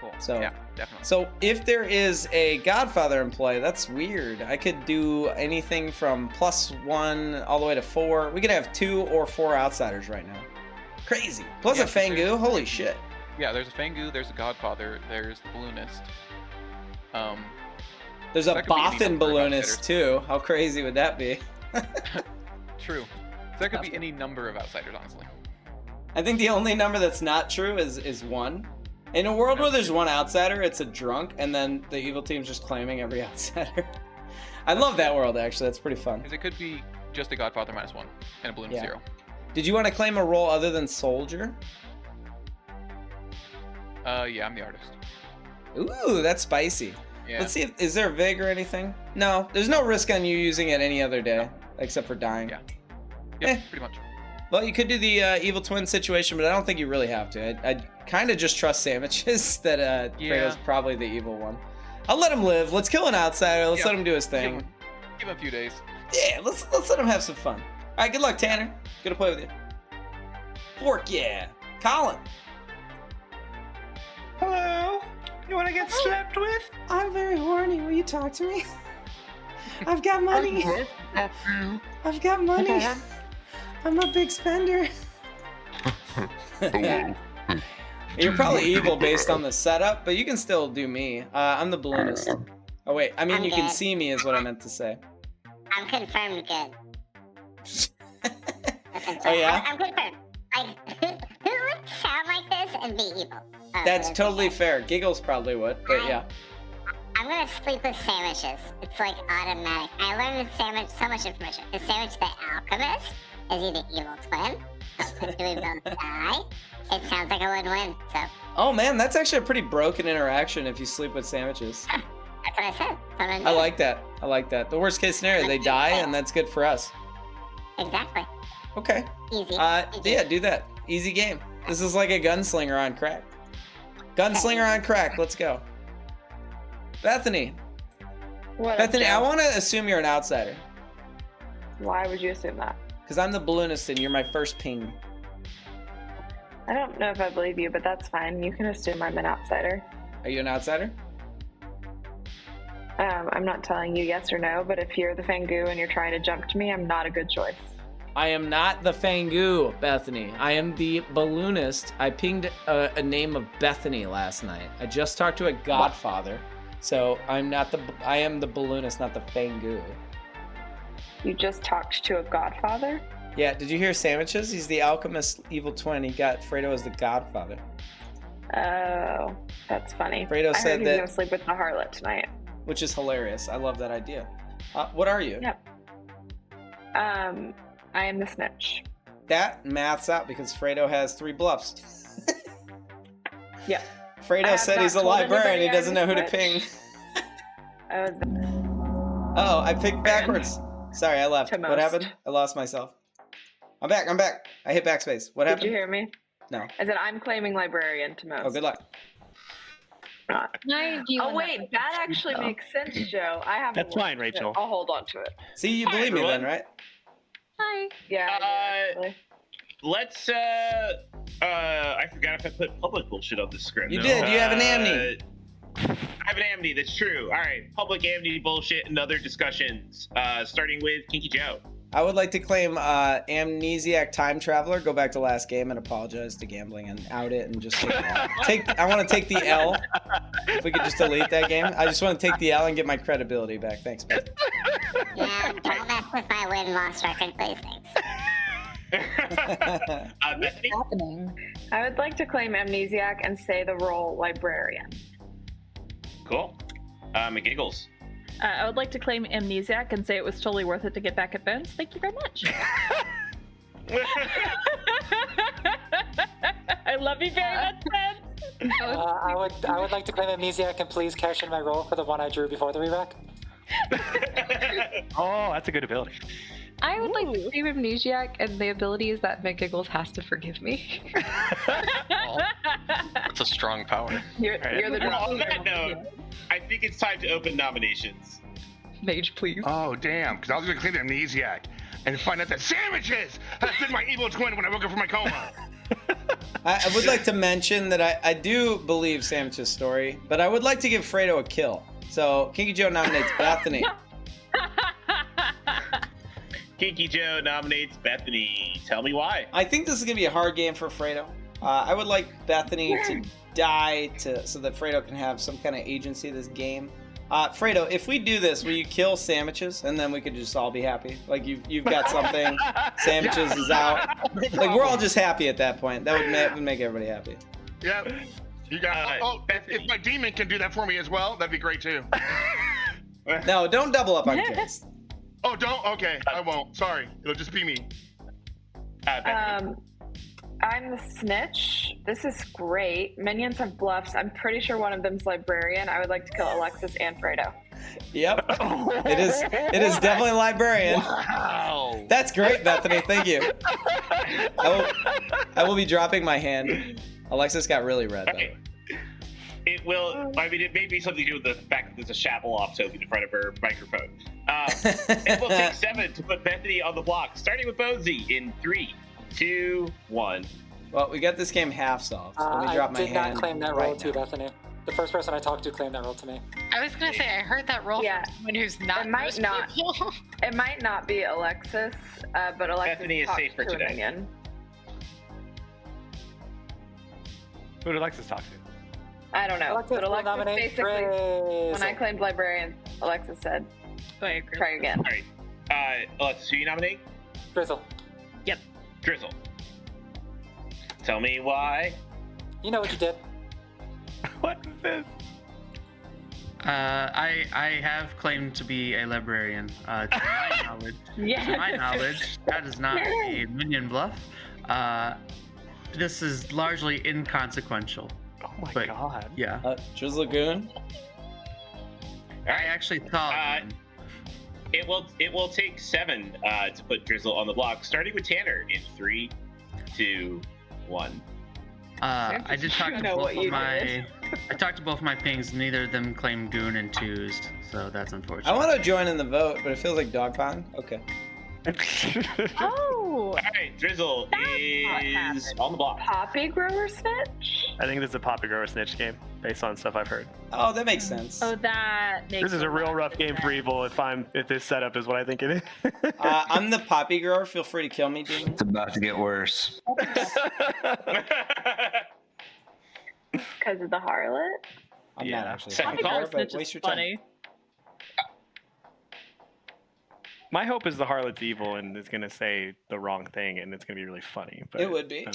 Cool. So yeah, definitely. So if there is a Godfather in play, that's weird. I could do anything from +1 all the way to 4. We could have 2 or 4 outsiders right now. Crazy. Plus Yeah, a Fangu. Holy shit. Yeah, there's a Fangu, there's a Godfather, there's the Balloonist. There's a that could be any Boffin number of balloonist outsiders. too. How crazy would that be? True. So that could be any number of outsiders, honestly. I think the only number that's not true is 1. In a world where there's 1 outsider, it's a drunk, and then the evil team's just claiming every outsider. I love that world, actually. That's pretty fun. Because it could be just a Godfather -1 and a Balloon Yeah. 0. Did you want to claim a role other than soldier? Yeah, I'm the artist. Ooh, that's spicy. Yeah. Let's see is there a VIG or anything? No, there's no risk on you using it any other day, except for dying. Yeah. Yeah, pretty much. Well, you could do the evil twin situation, but I don't think you really have to. I kind of just trust sandwiches that Fredo's probably the evil one. I'll let him live. Let's kill an outsider. Let's let him do his thing. Give him a few days. Yeah, let's let him have some fun. All right, good luck, Tanner. Good to play with you. Fork, yeah. Collin. Hello. You want to get slept with? I'm very horny. Will you talk to me? I've got money. I've got money. I'm a big spender. You're probably evil based on the setup, but you can still do me. I'm the balloonist. Oh wait, I mean I'm you can good. see me is what I meant to say. I'm confirmed good. Oh yeah? I'm confirmed. Like, who would sound like this and be evil? That's totally fair. Giggles probably would, but yeah. I'm I'm gonna sleep with sandwiches. It's like automatic. I learned with sandwich so much information. The sandwich the alchemist is either evil twin, do we both die? It sounds like a win-win. So. Oh man, that's actually a pretty broken interaction if you sleep with sandwiches. That's what I said. I like that. I like that. The worst case scenario, they die, and that's good for us. Exactly. Okay. Easy. Yeah, do that. Easy game. This is like a gunslinger on crack. Gunslinger on crack. Let's go. Bethany. What? Bethany, I want to assume you're an outsider. Why would you assume that? Because I'm the balloonist and you're my first ping. I don't know if I believe you, but that's fine. You can assume I'm an outsider. Are you an outsider? I'm not telling you yes or no, but if you're the Fangu and you're trying to jump to me, I'm not a good choice. I am not the Fangu, Bethany. I am the balloonist. I pinged a name of Bethany last night. I just talked to a godfather. So I am the balloonist, not the Fangu. You just talked to a godfather? Yeah, did you hear sandwiches? He's the alchemist evil twin. He got Fredo as the godfather. Oh, that's funny. Fredo I said heard he's that- gonna sleep with the harlot tonight. Which is hilarious. I love that idea. What are you? Yep. I am the snitch. That maths out because Fredo has 3 bluffs. Yeah. Fredo said he's a librarian. He doesn't know who to ping. Oh, I picked backwards. Sorry, I left. What happened? I lost myself. I'm back. I hit backspace. What happened? Did you hear me? No. I said I'm claiming librarian to most. Oh, good luck. Oh wait, that actually makes sense, Joe. I have. That's fine, Rachel. I'll hold on to it. See, you believe me then, right? Hi. Yeah. Let's. I forgot if I put public bullshit on the script. You did. You have an amnesty. I have an amnesty. That's true. All right, public amnesty bullshit and other discussions. Starting with Kinky Joe. I would like to claim amnesiac time traveler. Go back to last game and apologize to gambling and out it and just take. I want to take the L. If we could just delete that game, I just want to take the L and get my credibility back. Thanks, man. Yeah, don't mess with my win-loss record, please. Thanks. Bethany? I would like to claim amnesiac and say the role librarian. Cool. McGiggles. I would like to claim amnesiac and say it was totally worth it to get back at Bones. Thank you very much. I love you very much, Ben. I would like to claim amnesiac and please cash in my roll for the one I drew before the re-rack. Oh, that's a good ability. I would like to claim amnesiac, and the ability is that McGiggles has to forgive me. That's a strong power. You're the Well, on that note, I think it's time to open nominations. Mage, please. Oh, damn, because I was going to claim the amnesiac and find out that sandwiches has been my evil twin when I woke up from my coma. I would like to mention that I do believe Sandwich's story, but I would like to give Fredo a kill. So Kinky Joe nominates Bethany. Kinky Joe nominates Bethany. Tell me why. I think this is going to be a hard game for Fredo. I would like Bethany to die so that Fredo can have some kind of agency this game. Fredo, if we do this, will you kill Sandwiches and then we could just all be happy? Like you've got something, Sandwiches is out. Like we're all just happy at that point. That would make everybody happy. Yep. You got. If my demon can do that for me as well, that'd be great too. No, don't double up on kills. Oh, don't? Okay, I won't. Sorry, it'll just be me. I'm the snitch. This is great. Minions have bluffs. I'm pretty sure one of them's librarian. I would like to kill Alexis and Fredo. Yep. It is definitely librarian. Wow. That's great, Bethany. Thank you. I will be dropping my hand. Alexis got really red. Okay. It will. I mean, it may be something to do with the fact that there's a Shabalov token in front of her microphone. It will take 7 to put Bethany on the block, starting with Bonesy in 3, 2, 1. Well, we got this game half solved. Let me drop my hand. I did not claim that role right to Bethany. The first person I talked to claimed that role to me. I was gonna say I heard that roll from someone who's not. It might not. It might not be Alexis, but Alexis Bethany is talked safe for to a today. minion. Who did Alexis talk to? I don't know, Alexis but will Alexis nominate basically, when I Drizzle. claimed librarian, Alexis said, "Try again." All right. Alexis, who you nominate? Drizzle. Yep. Drizzle. Tell me why. You know what you did. What is this? I have claimed to be a librarian. To my knowledge, that is not a minion bluff. This is largely inconsequential. Oh my god. Yeah. Drizzle Goon? I actually saw it will take 7 to put Drizzle on the block, starting with Tanner in 3, 2, 1. I did talk to both of my. I talked to both my pings. Neither of them claim goon in 2s, so that's unfortunate. I want to join in the vote, but it feels like dog pong. Okay. Oh! Alright, Drizzle is on the block. Poppy Grower Snitch? I think this is a Poppy Grower Snitch game, based on stuff I've heard. Oh, that makes sense. Oh, that makes This is a real rough game for Evil if this setup is what I think it is. I'm the Poppy Grower. Feel free to kill me, Demon. It's about to get worse. Because of the harlot? I'm not actually. Poppy Grower Snitch is funny. My hope is the Harlot's evil and is going to say the wrong thing, and it's going to be really funny. But It would be.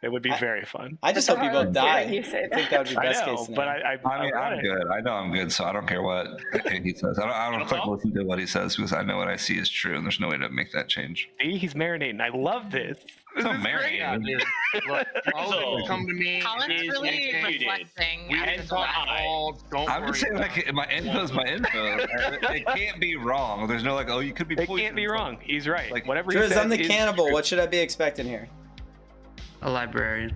It would be very fun. I just hope people die. You say I think that would be best case scenario. But I mean, I'm good. I know I'm good, so I don't care what he says. I don't click listen to what he says because I know what I see is true, and there's no way to make that change. See, he's marinating. I love this. It's not marinating. Look, all come to me. Collin's is really executed. reflecting. We after didn't the talk last at all. Don't I'm worry just saying, about like, my info is my info. It can't be wrong. There's no like, oh, you could be poisoned. It can't be wrong. He's right. Like, whatever he Driz, says I'm the is cannibal. true. What should I be expecting here? A librarian.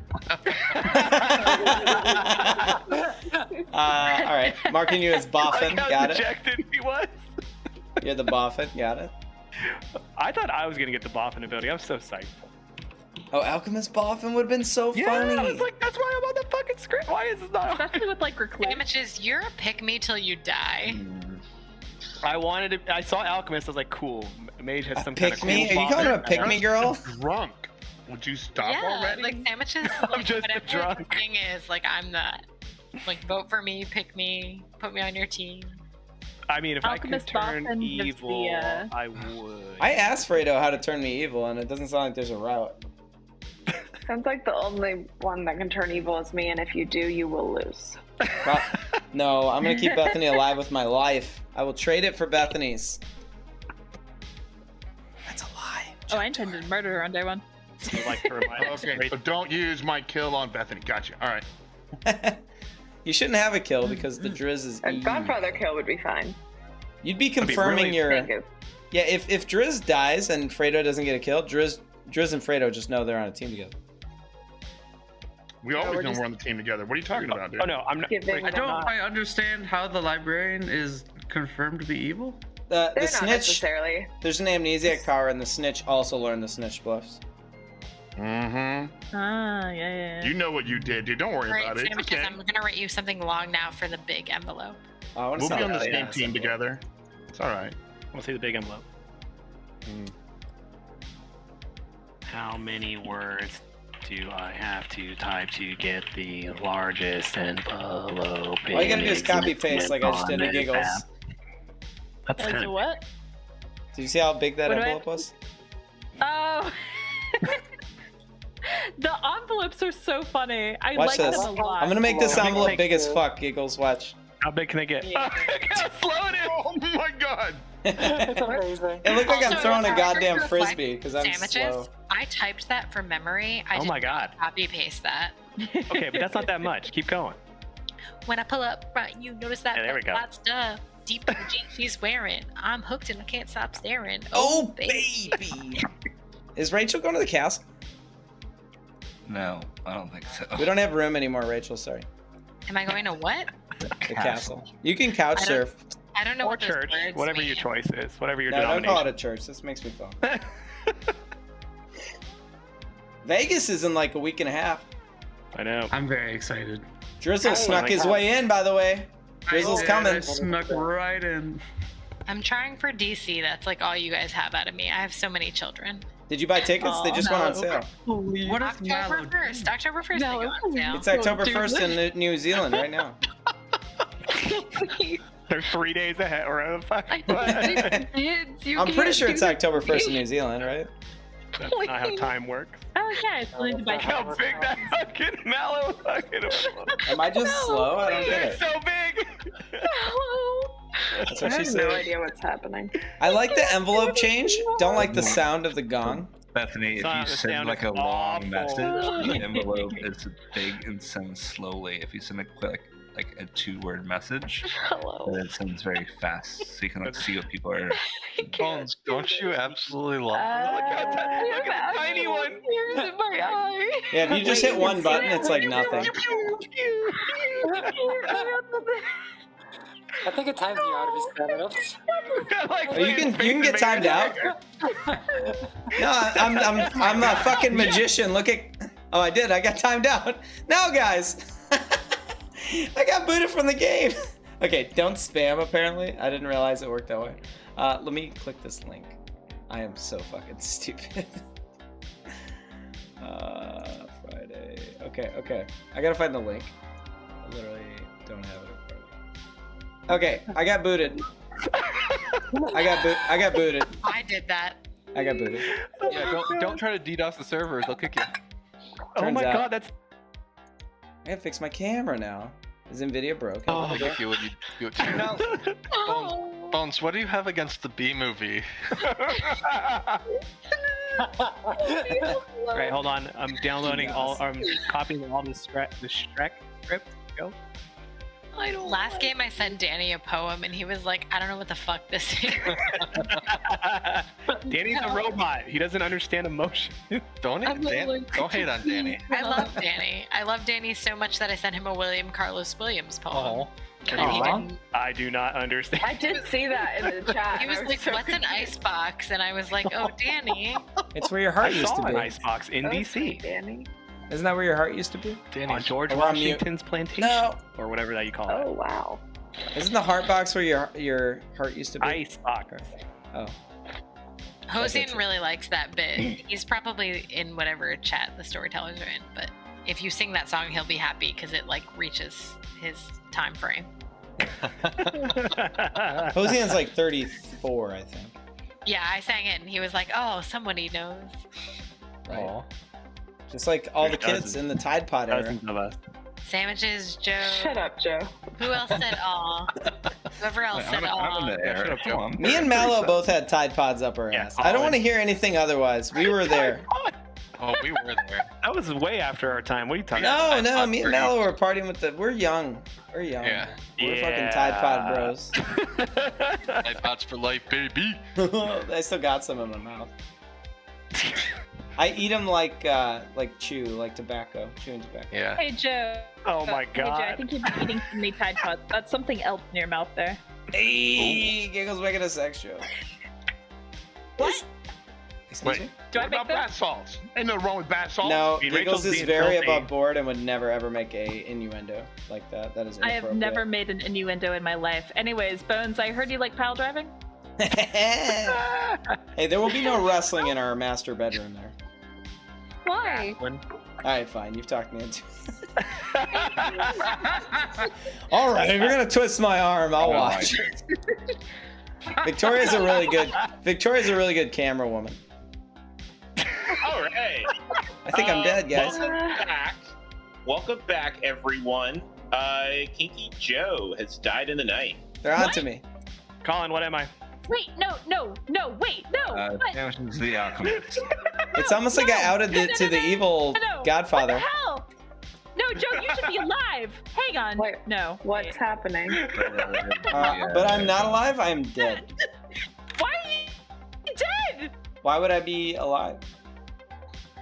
All right, marking you as Boffin. Look how Got it. dejected he was. You're the Boffin. Got it. I thought I was going to get the Boffin ability. I'm so psyched. Oh, Alchemist Boffin would have been so funny. I was like, that's why I'm on the fucking script. Why is this not? Especially with like recruit. Damages, you're a pick me till you die. I wanted to. I saw Alchemist. I was like, cool. Mage has some kind of Pick me? cool Are you calling him a pick me girl? Drunk. Would you stop Yeah, already? like sandwiches. I'm Like, just whatever drunk. the thing is, like I'm that. Like vote for me, pick me, put me on your team. I mean, if Alchemist I could turn Boffin gives evil, the, I would. I asked Fredo how to turn me evil, and it doesn't sound like there's a route. Sounds like the only one that can turn evil is me, and if you do, you will lose. No, I'm gonna keep Bethany alive with my life. I will trade it for Bethany's. That's a lie. Oh, I intended murder her on day 1. Like to remind Okay, so don't use my kill on Bethany. Gotcha. All right. You shouldn't have a kill because the Driz is A evil. Godfather kill would be fine. You'd be That'd be confirming really- your... Thank you. Yeah, if Driz dies and Fredo doesn't get a kill, Driz and Fredo just know they're on a team together. We always know we're on the team together. What are you talking about, dude? Oh no, I'm not. Giving I them don't up. quite understand how the librarian is confirmed to be evil. The They're not snitch... necessarily. There's an amnesiac power, and the snitch also learned the snitch bluffs. Mm-hmm. Ah, yeah. You know what you did, dude. Don't worry All right, about it. It's sandwiches. okay. I'm gonna write you something long now for the big envelope. Oh, I wanna We'll see be on how the that same is. team together. It's all right. We'll see the big envelope. How many words do I have to type to get the largest envelope? All you gotta do is copy paste like I just did in Giggles. That's As kind a of what? Did you see how big that What do I- envelope was? Oh. The envelopes are so funny. I Watch like this. them a lot. I'm gonna make this How big envelope can big I- as fuck, Giggles. Watch. How big can I get? Yeah. Oh my god! It's amazing. It looked like I'm Also, throwing a if I goddamn reflect frisbee because I'm Sandwiches. slow. I typed that from memory. I Oh did my not God. copy paste that. Okay, but that's not that much. Keep going. When I pull up front, you notice that Yeah, there we go. hot stuff deep in the jeans she's wearing. I'm hooked and I can't stop staring. Oh, baby. Is Rachel going to the castle? No, I don't think so. We don't have room anymore, Rachel. Sorry. Am I going to what? The castle. You can couch I don't- surf. I don't know Or what those church, words whatever mean. your choice is, whatever your No, don't denomination. call it a church. This makes me feel. Vegas is in like a week and a half. I know. I'm very excited. Drizzle snuck his way in, by the way. Drizzle's I coming. snuck right in. I'm trying for DC. That's like all you guys have out of me. I have so many children. Did you buy tickets? They just went on sale. What is October 1st. October 1st they go on sale. It's October 1st in New Zealand right now. They're 3 days ahead, or whatever the fuck. I'm pretty sure it's October 1st in New Zealand, right? That's not how time works. Oh yeah, it's going to buy Look how big that fucking mallow fucking was. Am I just slow? I don't get it. It's so big. That's I what she have no said. idea what's happening. I like the envelope change. Don't like the sound of the gong. Bethany, if you send like a long message, the envelope is big and sends slowly. If you send a quick, like a 2-word message, then it sends very fast, so you can like see what people are. Bones, don't you absolutely love her? Look at the tiny one. Tears in my eye. Yeah, if you just hit one button, it's like nothing. I think it times you out of his minutes. Oh, you can get timed out. No, I'm a fucking magician. Look at. Oh, I did. I got timed out. No, guys. I got booted from the game. Okay, don't spam. Apparently, I didn't realize it worked that way. Let me click this link. I am so fucking stupid. Friday. Okay. I gotta find the link. I literally don't have it in front of me. Okay, I got booted. I got booted. I did that. I got booted. Yeah, don't try to DDoS the servers. They'll kick you. Turns my out- god, that's. I gotta fix my camera now. Is NVIDIA broken? I think you would do it too. Now, Bones, what do you have against the B movie? Alright, hold on. I'm downloading I'm copying all the Shrek script. Go. Last game I sent Danny a poem and he was like, I don't know what the fuck this is. Danny's a robot. He doesn't understand emotion. Don't hate on Danny. I love Danny. I love Danny so much that I sent him a William Carlos Williams poem. And he didn't. I do not understand. I did see that in the chat. He was like, so what's an icebox? And I was like, oh, Danny. It's where your heart I used saw to an be. icebox in DC. Danny. Isn't that where your heart used to be? On George Or on mute. Washington's plantation. No. Or whatever that you call it. Oh wow. Isn't the heart box where your heart used to be? Icebox. Oh. Hossein really likes that bit. He's probably in whatever chat the storytellers are in, but if you sing that song, he'll be happy because it like reaches his time frame. Hosein's like 34, I think. Yeah, I sang it and he was like, oh, somebody knows. Right. Just like all the kids in the Tide Pod era. Dozens of us. Sandwiches, Joe. Shut up, Joe. Who else said aw? Whoever else said aw. Me and Mallow both had Tide Pods up our ass. I don't want to hear anything otherwise. We were there. Oh, we were there. That was way after our time. What are you talking No, about? no, me and Mallow were partying with the. We're young. We're young. Yeah. We're fucking Tide Pod bros. Tide Pods for life, baby. I still got some in my mouth. I eat them like chew, like tobacco, chewing tobacco. Yeah. Hey Joe. Oh my Hey Joe, I god. think you've been eating too many Tide Pods. That's something else in your mouth there. Hey, Giggles making a sex joke. What? Excuse me? Do I What make about that? bath salts? Ain't no wrong with bath salts. No, mean, Giggles Rachel's is being very filthy. above board and would never ever make a innuendo like that. That is I inappropriate. have never made an innuendo in my life. Anyways, Bones, I heard you like pile driving. Hey, there will be no wrestling in our master bedroom there. Why? Alright, fine. You've talked me into it. Alright, if you're gonna twist my arm, I'll watch. Victoria's a really good camera woman. All right. I think I'm dead, guys. Welcome back, everyone. Kinky Joe has died in the night. They're on to me. Colin, what am I? Wait, no, wait, no. what? Sandwiches the alchemist. It's almost like I outed to the evil Godfather. What the hell? No, Joe, you should be alive. Hang on. Wait, no. What's happening? But I'm not alive. I am dead. Why are you dead? Why would I be alive?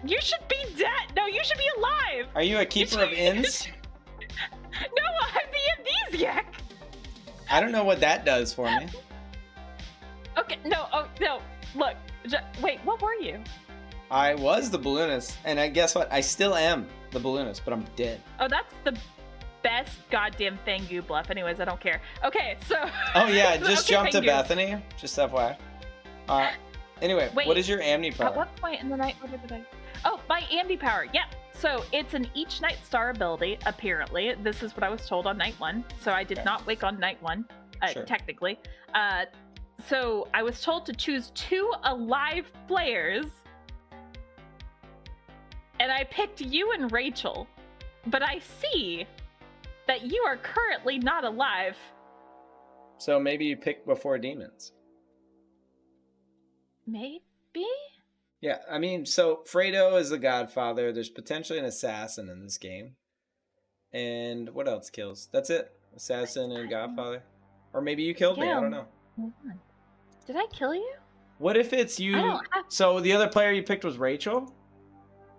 You should be dead. No, you should be alive. Are you a keeper of inns? No, I'm the amnesiac. I don't know what that does for me. Okay, no, look, wait, what were you? I was the balloonist, and I guess what? I still am the balloonist, but I'm dead. Oh, that's the best goddamn thing, you bluff. Anyways, I don't care. Okay, so. Oh yeah, just Okay, jump to thank you. Bethany. Just FYI. Anyway, Wait, what is your amni At power? what point in the night? What did I? Oh, my amni power. Yeah. So it's an each night star ability. Apparently, this is what I was told on night 1. So I did not wake on night 1, Sure. technically. So I was told to choose 2 alive players, and I picked you and Rachel. But I see that you are currently not alive, So maybe you pick before demons. Maybe? Yeah, I mean, so Fredo is the Godfather. There's potentially an assassin in this game. And what else kills? That's it? Assassin and Godfather? Or maybe you killed me, I don't know. Hold on. Did I kill you? What if it's you? So the other player you picked was Rachel?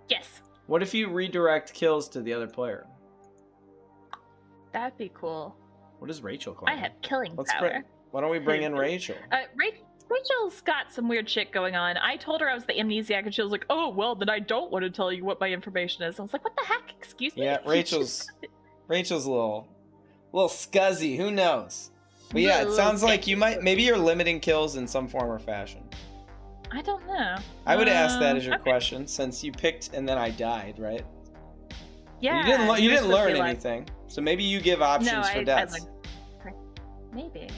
Yes. What if you redirect kills to the other player? That'd be cool. What is Rachel claim? I have killing power. Why don't we bring in Rachel? Rachel's got some weird shit going on. I told her I was the amnesiac, and she was like, "Oh, well, then I don't want to tell you what my information is." I was like, "What the heck? Excuse me?" Yeah, Rachel's a little scuzzy. Who knows? But yeah, it sounds like you might. Maybe you're limiting kills in some form or fashion. I don't know. I would ask that as your question, since you picked and then I died, right? Yeah. You didn't learn anything, so maybe you give options for deaths. Maybe.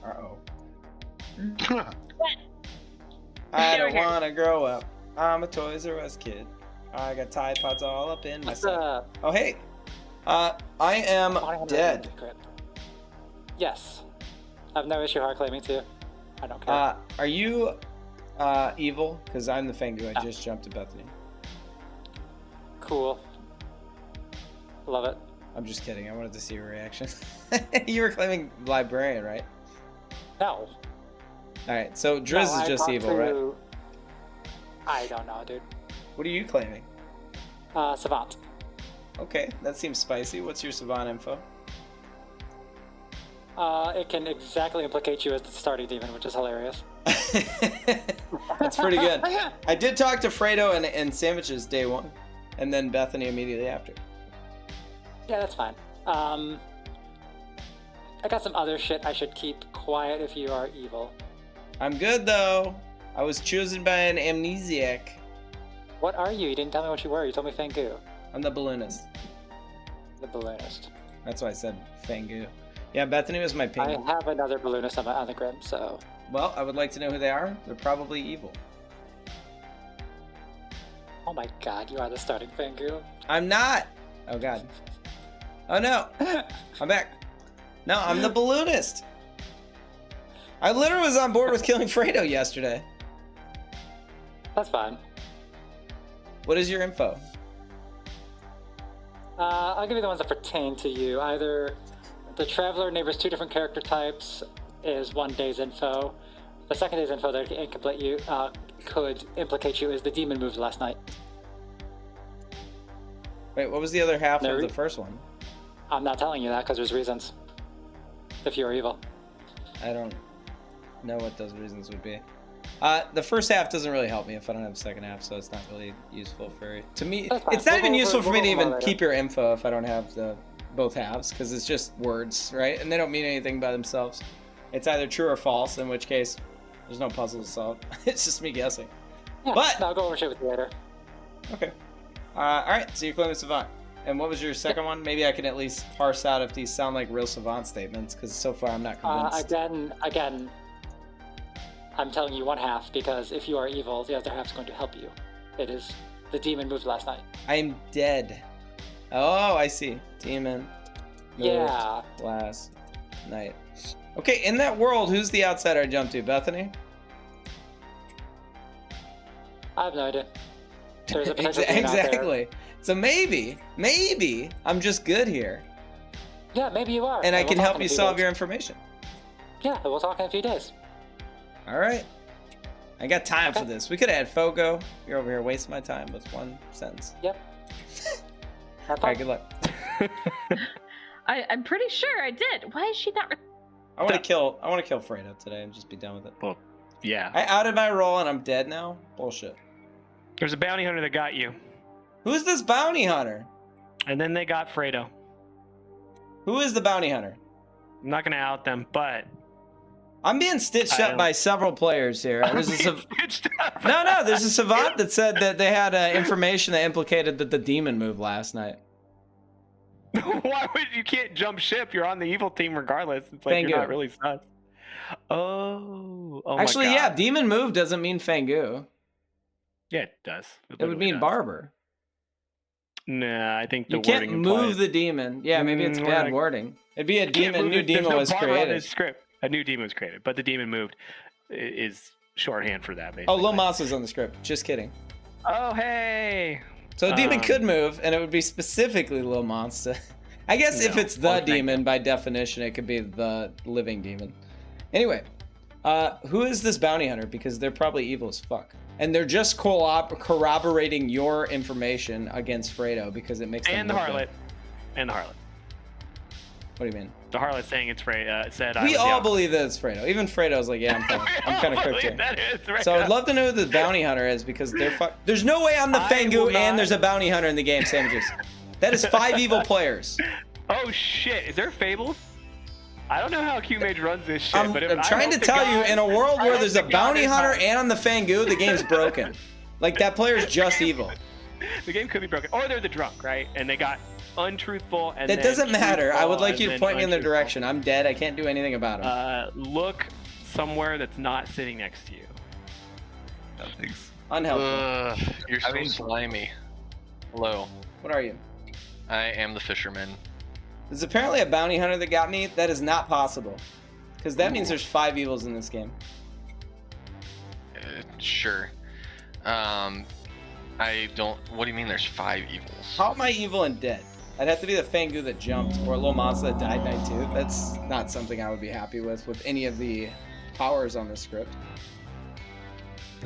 Uh-oh. I don't want to grow up. I'm a Toys R Us kid. I got Tide Pods all up in my stuff. Oh, hey. I am dead. Yes. I have no issue hard claiming to. I don't care. Are you evil? Because I'm the Fangu. I just jumped to Bethany. Cool. Love it. I'm just kidding. I wanted to see your reaction. You were claiming librarian, right? No. Alright, so Driz is just evil, right? I don't know, dude. What are you claiming? Savant. Okay, that seems spicy. What's your Savant info? It can exactly implicate you as the starting demon, which is hilarious. That's pretty good. I did talk to Fredo and Sandwiches day one, and then Bethany immediately after. Yeah, that's fine. I got some other shit I should keep quiet if you are evil. I'm good, though. I was chosen by an amnesiac. What are you? You didn't tell me what you were. You told me Fangu. I'm the Balloonist. The Balloonist. That's why I said Fangu. Yeah, Bethany was my ping. I have another Balloonist on the grid, so... Well, I would like to know who they are. They're probably evil. Oh my god, you are the starting Fangu. I'm not! Oh god. Oh no! I'm back. No, I'm the Balloonist. I literally was on board with killing Fredo yesterday. That's fine. What is your info? I'll give you the ones that pertain to you. Either the Traveler neighbors 2 different character types is 1 day's info. The second day's info that could implicate you is the demon moved last night. Wait, what was the other half of the first one? I'm not telling you that because there's reasons. If you're evil. I don't know what those reasons would be. The first half doesn't really help me if I don't have the second half, so it's not really useful for... To me, it's not even useful for me to even keep your info if I don't have both halves, because it's just words, right? And they don't mean anything by themselves. It's either true or false, in which case there's no puzzle to solve. It's just me guessing. Yeah, but I'll go over shit with you later. Okay. Alright, so you're claiming Savant. And what was your second one? Maybe I can at least parse out if these sound like real Savant statements, because so far I'm not convinced. Again, I'm telling you one half, because if you are evil, the other half's going to help you. It is the demon moved last night. I'm dead. Oh, I see. Demon moved last night. Okay, in that world, who's the outsider I jumped to? Bethany? I have no idea. There's a potential demon out there. Exactly. So maybe I'm just good here. Yeah, maybe you are. And I can help you solve your information. Yeah, we'll talk in a few days. All right. I got time for this. We could add Fogo. You're over here wasting my time with one sentence. Yep. All right, good luck. I'm pretty sure I did. Why is she not? I want to kill Fredo today and just be done with it. Well, yeah. I outed my role and I'm dead now. Bullshit. There's a bounty hunter that got you. Who's this bounty hunter? And then they got Fredo. Who is the bounty hunter? I'm not gonna out them, but I'm being stitched up by several players here. There's there's a savant that said that they had information that implicated that the demon moved last night. Why would you can't jump ship? You're on the evil team regardless. It's like you're not really sus. Oh actually, my God. yeah, demon move doesn't mean Fangu. Yeah, it does. It would mean Barber. Nah, I think the You can't wording move implies- the demon. Yeah, maybe it's bad Right. wording. It'd be a Can't demon. move New it. There's demon no was bar on created. this script. A new demon was created, but the demon moved is shorthand for that, basically. Oh, Lil Monster's on the script. Just kidding. Oh, hey. So a demon could move, and it would be specifically Lil Monster. I guess if No. it's the demon, by definition, it could be the living demon. Anyway, who is this bounty hunter? Because they're probably evil as fuck. And they're just corroborating your information against Fredo because it makes them And the look harlot. good. And the harlot. What do you mean? The harlot saying it's Fredo. Said I We was the all outcome. believe that it's Fredo. Even Fredo's like, yeah, I'm kind of believe cryptic. that is Fredo. So I'd love to know who the bounty hunter is because they're There's no way I'm the I Fangu will not- and there's a bounty hunter in the game, Sandwiches. That is 5 evil players. Oh shit! Is there fables? I don't know how Q-Mage runs this shit, but if, I'm I trying to hope tell you, God- in a world I where hope there's to a bounty God hunter it's and I'm the Fangu, the game's broken. Like, that player's just evil. the game could be broken, or they're the drunk, right? And they got untruthful and That then doesn't matter. I would truthful like you to and point me then in their untruthful. direction. I'm dead. I can't do anything about them. Look somewhere that's not sitting next to you. Thanks. Unhelpful. You're so slimy. Hello. What are you? I am the fisherman. There's apparently a bounty hunter that got me. That is not possible. Because that means there's 5 evils in this game. Sure. I don't. What do you mean? There's 5 evils? How am I evil and dead? I'd have to be the Fangu that jumped or a little monster that died night 2. That's not something I would be happy with any of the powers on the script.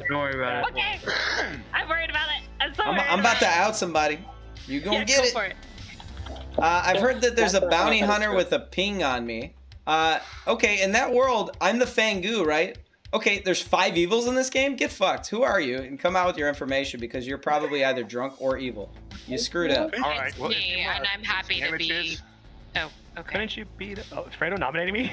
Don't worry about it. Okay. I'm worried about it. I'm so I'm worried about to out somebody. You gonna Yeah, get go it. for it. I've heard that there's a bounty hunter with a ping on me. Okay, in that world, I'm the Fangu, right? Okay, there's 5 evils in this game? Get fucked. Who are you? And come out with your information because you're probably either drunk or evil. You screwed up. All right. Well, Me, and I'm happy to be. Oh, okay. Couldn't you be? Oh, is Fredo nominating me?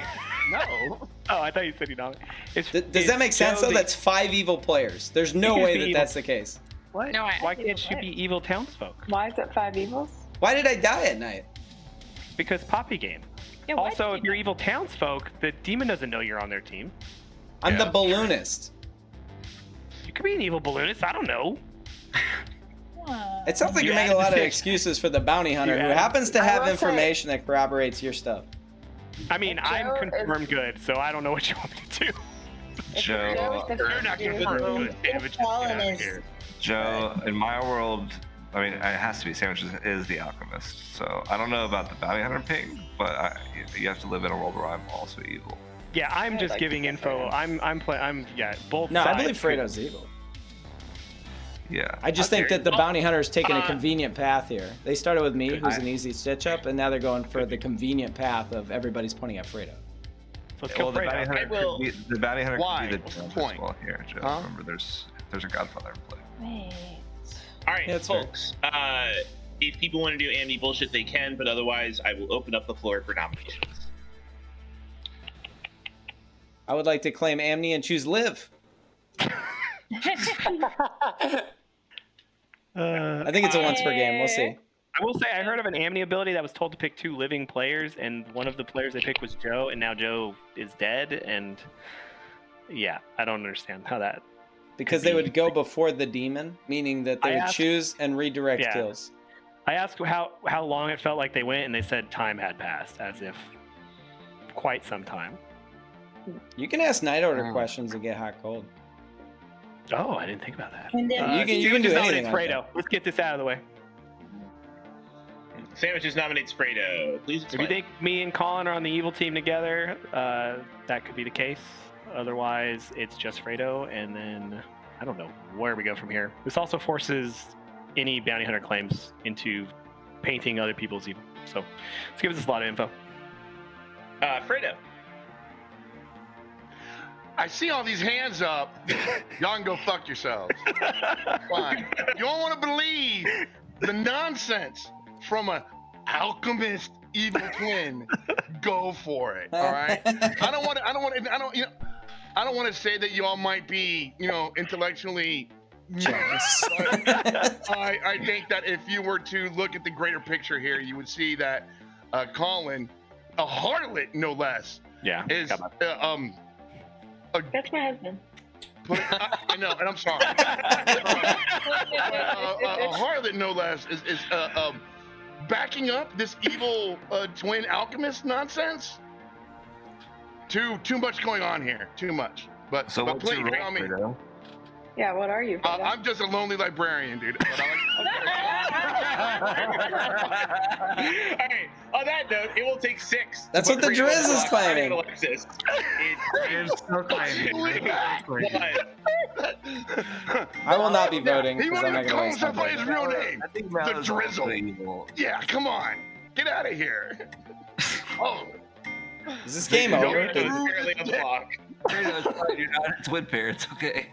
No. Oh, I thought you said he nominated. Does that make sense, though? That's 5 evil players. There's no You could way be that evil. that's the case. What? No, Why can't you be evil townsfolk? Why is it 5 evils? Why did I die at night? Because Poppy game. Yeah, why Also, did if you're evil townsfolk, the demon doesn't know you're on their team. I'm Yeah, the balloonist. You could be an evil balloonist. I don't know. It sounds like You you're making a added lot of the- excuses for the bounty hunter You who added- happens to I have will say- information that corroborates your stuff. I mean, I'm Joe confirmed good, so I don't know what you want me to do. Joe, You're not confirmed good, David. Just get out of here. Joe, in my world, I mean, it has to be Sandwiches is the alchemist. So I don't know about the bounty hunter ping, but you have to live in a world where I'm also evil. Yeah, I'm just giving info. I'm both No, I sides. believe Fredo's evil. Yeah. I just think that the bounty hunter's taking a uh, convenient path here. They started with me, who's an easy stitch up, and now they're going for the convenient path of everybody's pointing at Fredo. Let's Well, go the Fredo. bounty hunter will- could be the bounty hunter Why? could be the What's the judge point? as well here, Joe. Huh? Remember, there's a Godfather in play. Wait. All right, Yeah, that's fair. folks. If people want to do Andy bullshit, they can, but otherwise, I will open up the floor for nominations. I would like to claim Amni and choose Liv. I think it's a once per game. We'll see. I will say I heard of an Amni ability that was told to pick 2 living players, and one of the players they picked was Joe, and now Joe is dead. And yeah, I don't understand how that. Because they would go before the demon, meaning that they I would asked- choose and redirect Yeah. kills. I asked how long it felt like they went, and they said time had passed, as if quite some time. You can ask night order questions and get hot cold. Oh, I didn't think about that. And then You can do anything like Fredo. Let's get this out of the way. Sandwiches nominates Fredo. Please If you explain. think me and Collin are on the evil team together, that could be the case. Otherwise, it's just Fredo, and then I don't know where we go from here. This also forces any bounty hunter claims into painting other people's evil. So this gives us a lot of info. Fredo. I see all these hands up. Y'all can go fuck yourselves. Fine. You don't want to believe the nonsense from an alchemist evil twin. Go for it. All right. I don't want to say that y'all might be, intellectually. I think that if you were to look at the greater picture here, you would see that Collin, a harlot no less, Yeah. is That's my husband. But I know, and I'm sorry. A harlot, no less, is backing up this evil twin alchemist nonsense. Too much going on here. Too much. But So but what's please your tell me. role, Yeah, what are you? I'm just a lonely librarian, dude. But Alright, on that note, it will take 6. to That's put what the Fredo on Drizz is block. claiming. Alexis. I will not be voting He because I'm wanted not to going to call waste my himself by his vote. real name. I think The Malo's also Drizzle. evil. Yeah, come on. Get out of here. Oh. Is this game over? Apparently on block. Fredo, it's fine. You're not a twin pair. It's okay.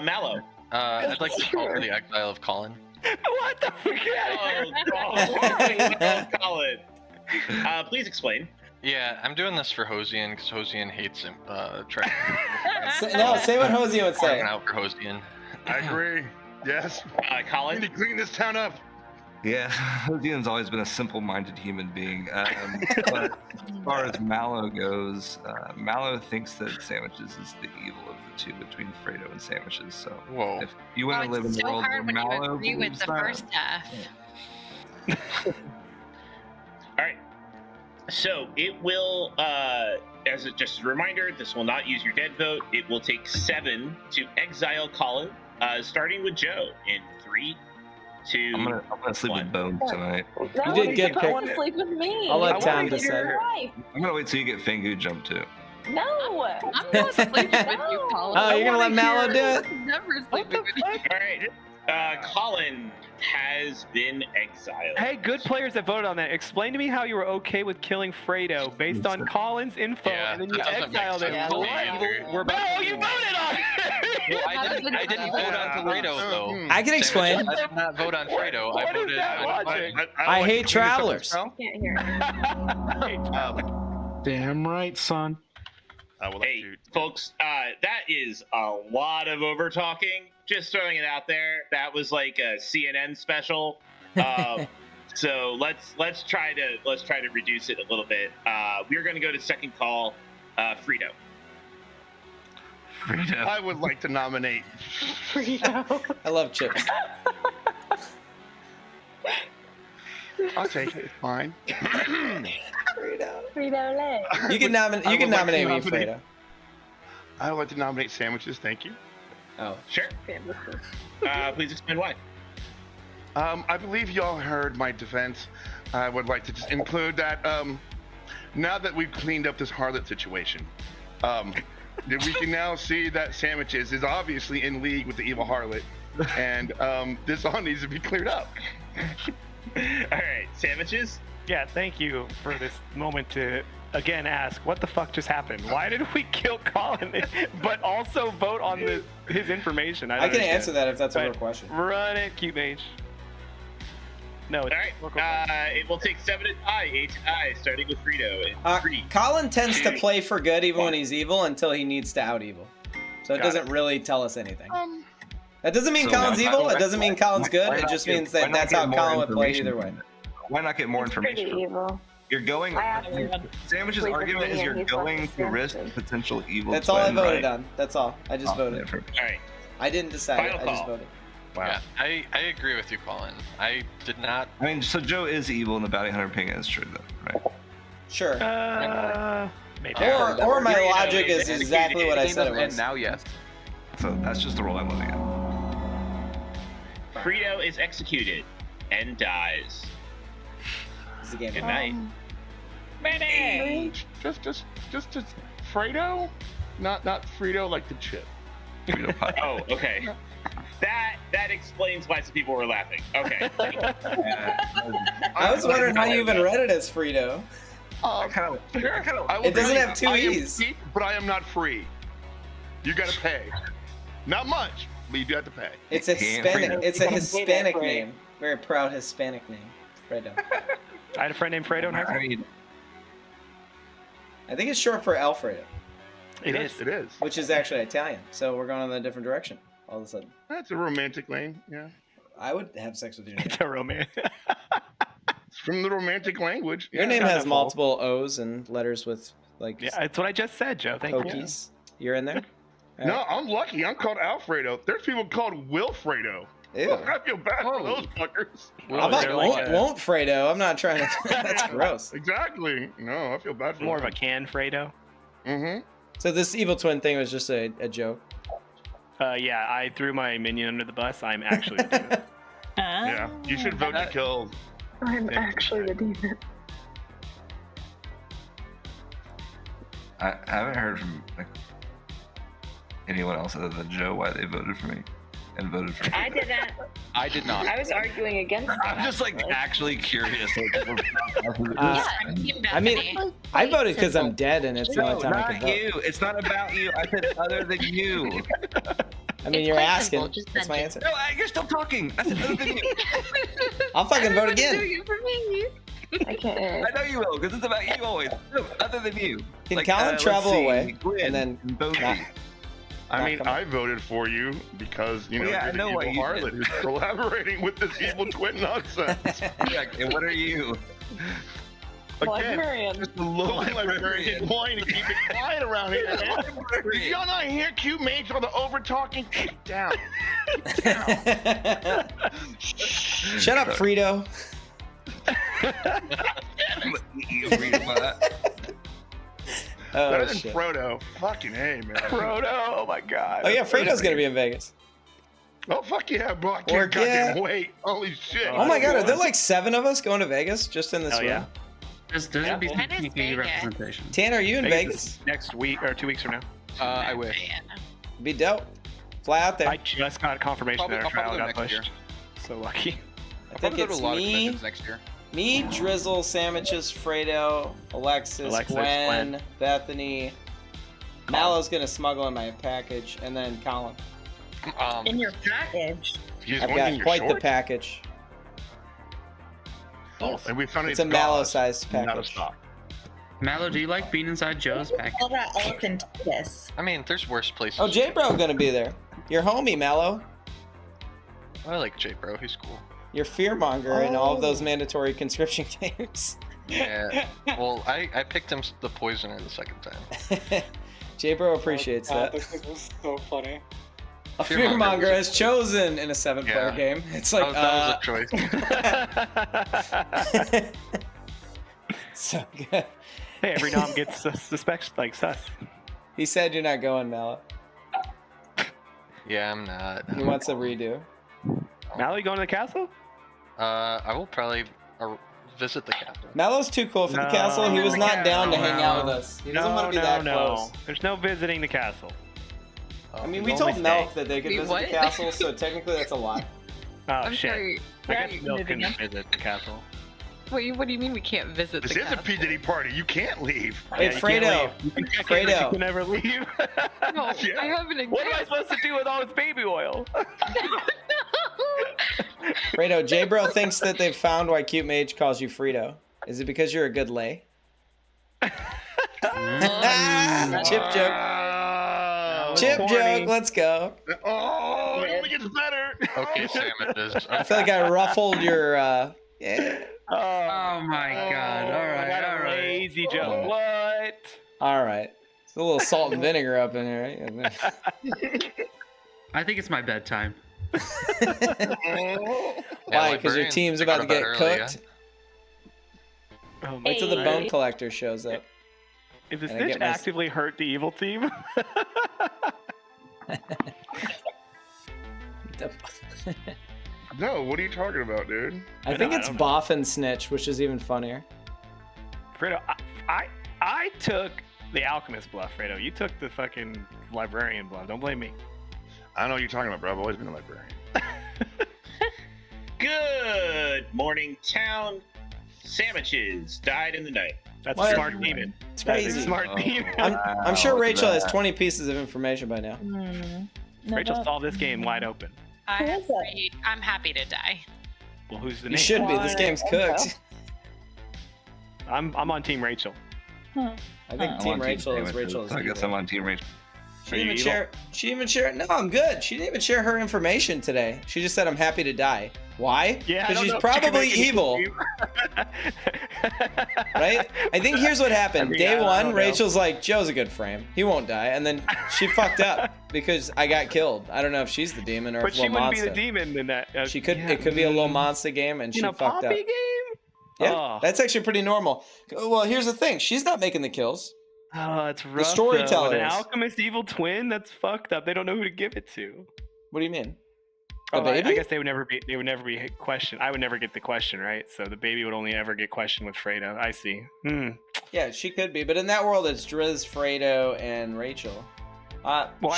Mallow. I'd like to call for the exile of Collin. What the fuck? Collin. Please explain. Yeah, I'm doing this for Hosian because Hosian hates him. No, say what Hosian would say. Out for Hosian. I agree. Yes. Collin. We need to clean this town up. Yeah, Hosian's always been a simple-minded human being. But as far as Mallow goes, Mallow thinks that Sandwiches is the evil of the two between Fredo and Sandwiches. So whoa. If you want to live in the so world where hard when you Mallow agree with believes the that, first half. Alright. So it will, just a reminder, this will not use your dead vote. It will take 7 to exile Collin, starting with Joe in 3, 2. I'm gonna sleep with Bones tonight. You did good pick. I want to sleep with me. I'll let I Tam wanna be decide. your wife. I'm gonna wait till you get Fingu jump too. No. I'm not sleeping with you, Collin. Oh, you're gonna let Mallow do it? Never sleeping with you. Alright. Collin has been exiled. Hey, good players that voted on that. Explain to me how you were okay with killing Fredo based on Colin's info, Yeah, and then you that doesn't make exiled him. sense to me either. We're about you voted on it! Well, I didn't vote on Fredo though. I can explain. I did not vote on Fredo. I What is voted that on logic? I hate travelers. Can't hear. Damn right, son. Hey, folks, that is a lot of over talking. Just throwing it out there. That was like a CNN special. So let's try to reduce it a little bit. We're going to go to second call, Fredo. I would like to nominate Fredo. I love chips. I'll take it. It's fine. Fredo leg. You can nominate. You can nominate me, Fredo. I would like to nominate Sandwiches. Thank you. Oh, sure. Please explain why. I believe y'all heard my defense. I would like to just include that now that we've cleaned up this harlot situation, that we can now see that Sandwiches is obviously in league with the evil harlot, and this all needs to be cleared up. All right, Sandwiches. Yeah, thank you for this moment to again ask what the fuck just happened. Why did we kill Collin, but also vote on his information? I can answer that if that's a real question. Run it, cute mage. No. All right. It will take 7 to tie, 8 to tie, starting with Fredo. In 3. Collin tends to 2, play for good even when he's evil until he needs to out evil. So it Got doesn't really tell us anything. That doesn't mean So Collin's why- evil. why- It doesn't mean Collin's good. why It not just get- means why that not that's get how more Collin would play information either way. from it? Why not get more It's pretty information? evil. You're going. Sandwich's Sleep with argument me is and you're he's going fucking to risk Sandwiches. potential evil. That's all I twin, voted right? on. That's all. I just voted. All right. I didn't decide. Final I just call. voted. Wow. Yeah, I agree with you, Collin. I did not. I mean, so Joe is evil and the bounty hunter ping is true, though, right? Sure. Maybe. Or my logic is exactly what I said it was. Now, yes. So that's just the role I'm living in. Fredo is executed and dies. It's a game. Good night. Just Fredo, not Frito like the chip. Oh, okay. That explains why some people were laughing. Okay. I was wondering how you even read it as Frito. It doesn't have two E's. But I am not free. You gotta pay. Not much, but you do have to pay. It's a Hispanic. It's a Hispanic name. Very proud Hispanic name, Fredo. I had a friend named Fredo in high school. I think it's short for Alfredo. It is. It is. Which is actually Italian. So we're going in a different direction all of a sudden. That's a romantic name, yeah. I would have sex with your name. It's a romance. It's from the romantic language. Your name has multiple O's and letters with like. Yeah, it's what I just said, Joe. Thank you. Hokies. You're in there. No, I'm lucky. I'm called Alfredo. There's people called Wilfredo. Ew. I feel bad for those fuckers. How about won't Fredo? I'm not trying to. That's gross. Exactly. No, I feel bad for More them. of a can Fredo. Mm-hmm. So this evil twin thing was just a joke. Yeah, I threw my minion under the bus. I'm actually the demon. Yeah, you should vote to kill. I'm actually the demon. I haven't heard from anyone else other than Joe why they voted for me and voted for me. I didn't. I did not. I was arguing against it. I'm just actually curious. I mean, I voted because I'm dead, and it's the only time I can not vote. you. It's not about you. I said other than you. I mean, you're asking. That's my answer. No, you're still talking. I said other than you. I'll fucking vote again. I can't. I know you will, because it's about you always. No, other than you. Can Collin travel away Gwen, and then I mean, I voted for you because, you know, Yeah, I you're the know evil what you harlot did. who's collaborating with this evil twin nonsense. And what are you? Again, Librarian. just a low librarian wanting to keep it quiet around here, man. Did y'all not hear cute Mage all the over talking? Keep it down. Shut up, Frito. Better than shit. Frodo. Fucking hey, man. Frodo, oh my god. Oh yeah, Fredo's gonna be in Vegas. Oh fuck yeah, bro! I Or can't goddamn wait. Holy shit! Oh my god, are there like 7 of us going to Vegas just in this room? yeah. There's gonna be some kinky representation. Tanner, are you in Vegas? is next week or 2 weeks from now. I wish. Be dope. Fly out there. I just got confirmation that our trial got pushed. So lucky. I think it's me, next year. me, Drizzle, Sandwiches, Fredo, Alexis, Gwen, Bethany. Mallow's gonna smuggle in my package, and then Collin. In your package. I've got quite the package. Oh, and we found It's a Mallow-sized package. Mallow, do you like being inside Joe's package? All that elephantitis. I mean, there's worse places. Oh, J-Bro gonna be there. Your homie, Mallow. I like J-Bro. He's cool. Your fearmonger in all of those mandatory conscription games. Yeah. Well, I picked him the poisoner the second time. J-Bro appreciates that. This was so funny. A fearmonger is chosen in a 7-player game. It's like that was a choice. So good. Hey, every nom gets suspects like sus. He said you're not going, Mallow. Yeah, I'm not. He wants a redo. Mallow, you going to the castle? I will probably visit the castle. Mallow's too cool for the castle. He was not down to hang out with us. He doesn't want to be that close. There's no visiting the castle. I mean, we told Milk that they could visit the castle, so technically that's a lie. Oh, shit. sorry. I Yeah, guess Milk moving can on. visit the castle. What do you mean we can't visit This the is a castle? P. Diddy party. You can't leave. Hey, Fredo. You can Fredo. never leave. No, I have an example. What am I supposed to do with all this baby oil? Fredo, J-Bro thinks that they've found why Cute Mage calls you Fredo. Is it because you're a good lay? Chip joke. Chip joke, let's go. Oh, it only gets better. Okay, sandwiches. I feel like I ruffled your, yeah. Oh my god. What a lazy joke. What? All right. It's a little salt and vinegar up in here, right? I think it's my bedtime. Why? Because your team's about to get cooked? Oh, Wait till the bone collector shows up. If the And I Snitch get my- actively hurt the evil team? No, what are you talking about, dude? I think it's Boff and Snitch, which is even funnier. Fredo, I took the alchemist bluff, Fredo. You took the fucking librarian bluff. Don't blame me. I know what you're talking about, bro. I've always been a librarian. Good morning, town. Sandwiches died in the night. That's What? a smart demon. It's That is crazy. a smart demon. I'm sure Rachel has 20 pieces of information by now. Rachel solved this game wide open. I'm happy to die. Well, who's the You name? should be. This game's cooked. I'm on Team Rachel. I think Team Rachel is Rachel's. I guess I'm on Team Rachel. She didn't even share. No, I'm good. She didn't even share her information today. She just said, "I'm happy to die." Why? Yeah, because she's probably evil. Right? I think here's what happened. Day one, Rachel's like, Joe's a good frame. He won't die. And then she fucked up because I got killed. I don't know if she's the demon or But if she Lil wouldn't Monster. be the demon in that. She could. It could be a little monster game, and she in a fucked up. Poppy game? Yeah, Oh. that's actually pretty normal. Well, here's the thing. She's not making the kills. Oh, it's rough. The storyteller though. An is. alchemist evil twin? That's fucked up. They don't know who to give it to. What do you mean? Oh, The baby? I guess they would never be questioned. I would never get the question, right? So the baby would only ever get questioned with Fredo. I see. Yeah, she could be, but in that world, it's Driz, Fredo, and Rachel.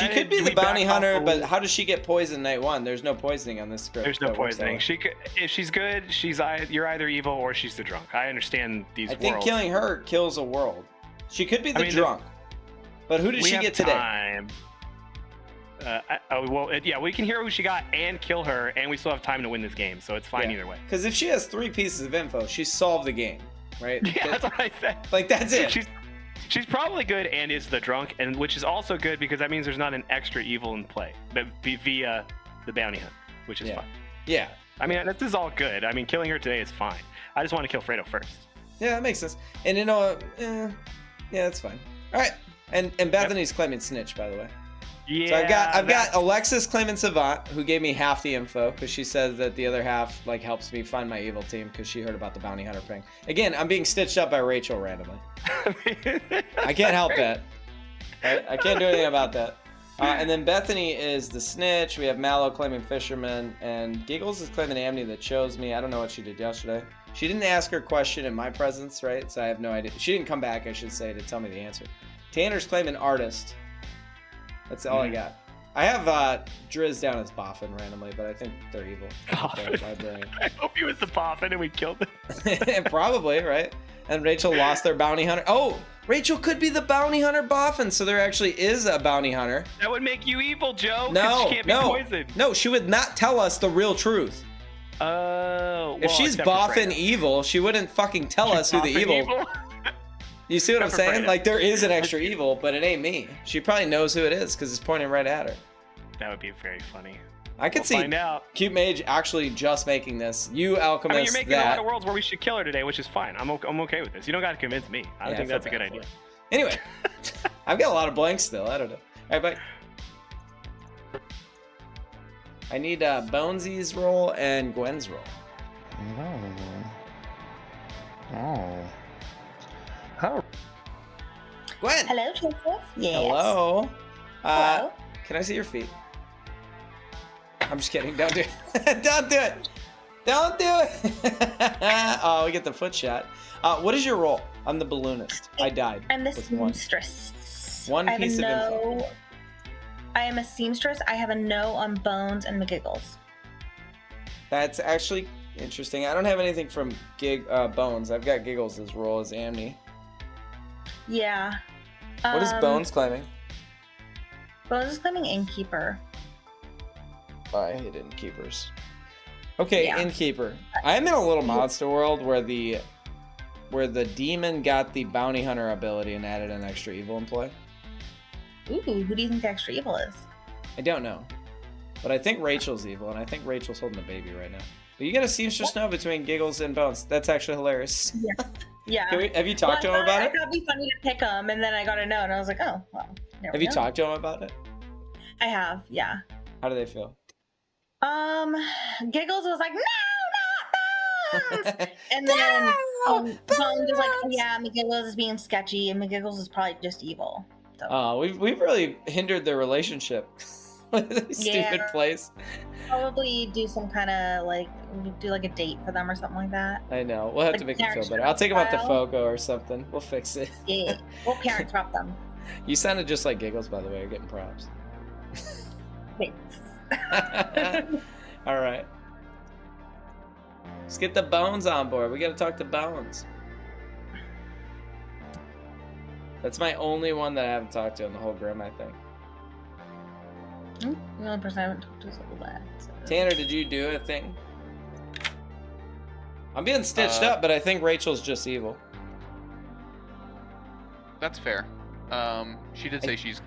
She could be do the we back bounty off hunter, a but little? how does she get poisoned night one? There's no poisoning on this script. There's no that works that poisoning. way. She could, if she's good, you're either evil or she's the drunk. I understand these I think worlds. killing her kills a world. She could be the drunk. But who did we she have get today? time. We can hear who she got and kill her, and we still have time to win this game, so it's fine either way. Because if she has 3 pieces of info, she solved the game, right? Yeah, that's what I said. Like, that's it. She's probably good and is the drunk, and which is also good because that means there's not an extra evil in play via the bounty hunt, which is fine. Yeah. I mean, this is all good. I mean, killing her today is fine. I just want to kill Fredo first. Yeah, that makes sense. And you know, yeah, that's fine. All right. And Bethany's claiming snitch, by the way. Yeah. So I've got Alexis claiming savant, who gave me half the info because she says that the other half like helps me find my evil team because she heard about the bounty hunter ping. Again, I'm being stitched up by Rachel randomly. I can't help that. Right? I can't do anything about that. And then Bethany is the snitch. We have Mallow claiming fisherman, and Giggles is claiming Amity that chose me. I don't know what she did yesterday. She didn't ask her question in my presence, right? So I have no idea. She didn't come back, I should say, to tell me the answer. Tanner's claiming artist. That's all I got. I have Driz down as Boffin randomly, but I think they're evil. Boffin. I hope he was the Boffin and we killed him. Probably, right? And Rachel lost their bounty hunter. Oh, Rachel could be the bounty hunter Boffin, so there actually is a bounty hunter. That would make you evil, Joe. No, she can't be poisoned. No, she would not tell us the real truth. Oh. If she's Boffin evil, she wouldn't fucking tell us who the evil. You see what I'm saying? Like, there is an extra evil, but it ain't me. She probably knows who it is because it's pointing right at her. That would be very funny. I could see find out. Cute Mage actually just making this. You alchemist I mean, you're making a lot of worlds where we should kill her today, which is fine. I'm okay with this. You don't got to convince me. I think that's a good idea. Anyway, I've got a lot of blanks still. I don't know. All right, bye. I need Bonesy's roll and Gwen's roll. Gwen. Hello, Joseph. Yes. Hello. Hello. Can I see your feet? I'm just kidding. Don't do it. Don't do it. Don't do it. Oh, we get the foot shot. What is your role? I'm the balloonist. I died. I'm the with one. seamstress. One I have piece a of info. I am a seamstress. I have a no on Bones and McGiggles. That's actually interesting. I don't have anything from Bones. I've got Giggles' role as Amni. Yeah. What is Bones claiming? Bones is claiming Innkeeper. Oh, I hate Innkeepers. Okay, Yeah. Innkeeper. I am in a little monster world where the demon got the bounty hunter ability and added an extra evil in play. Ooh, who do you think the extra evil is? I don't know. But I think Rachel's evil, and I think Rachel's holding the baby right now. But you get a seamstress now between Giggles and Bones. That's actually hilarious. Yeah. Yeah. Have you talked to him about it? I thought it'd be funny to pick him, and then I got a no, and I was like, oh, well. Have you talked to him about it? I have, yeah. How do they feel? Giggles was like, no, not Bones! And then Bones was like, yeah, McGiggles is being sketchy, and McGiggles is probably just evil. So. We've really hindered their relationship with this stupid place. Probably do some kind of do a date for them or something like that. I know. We'll have to make them feel better. I'll take them out to Fogo or something. We'll fix it. Yeah. We'll parent trap them. You sounded just like Giggles, by the way. You're getting props. Thanks. All right. Let's get the Bones on board. We got to talk to Bones. That's my only one that I haven't talked to in the whole Grim, I think. The only person I haven't talked to is that. So. Tanner, did you do a thing? I'm being stitched up, but I think Rachel's just evil. That's fair. She did say she's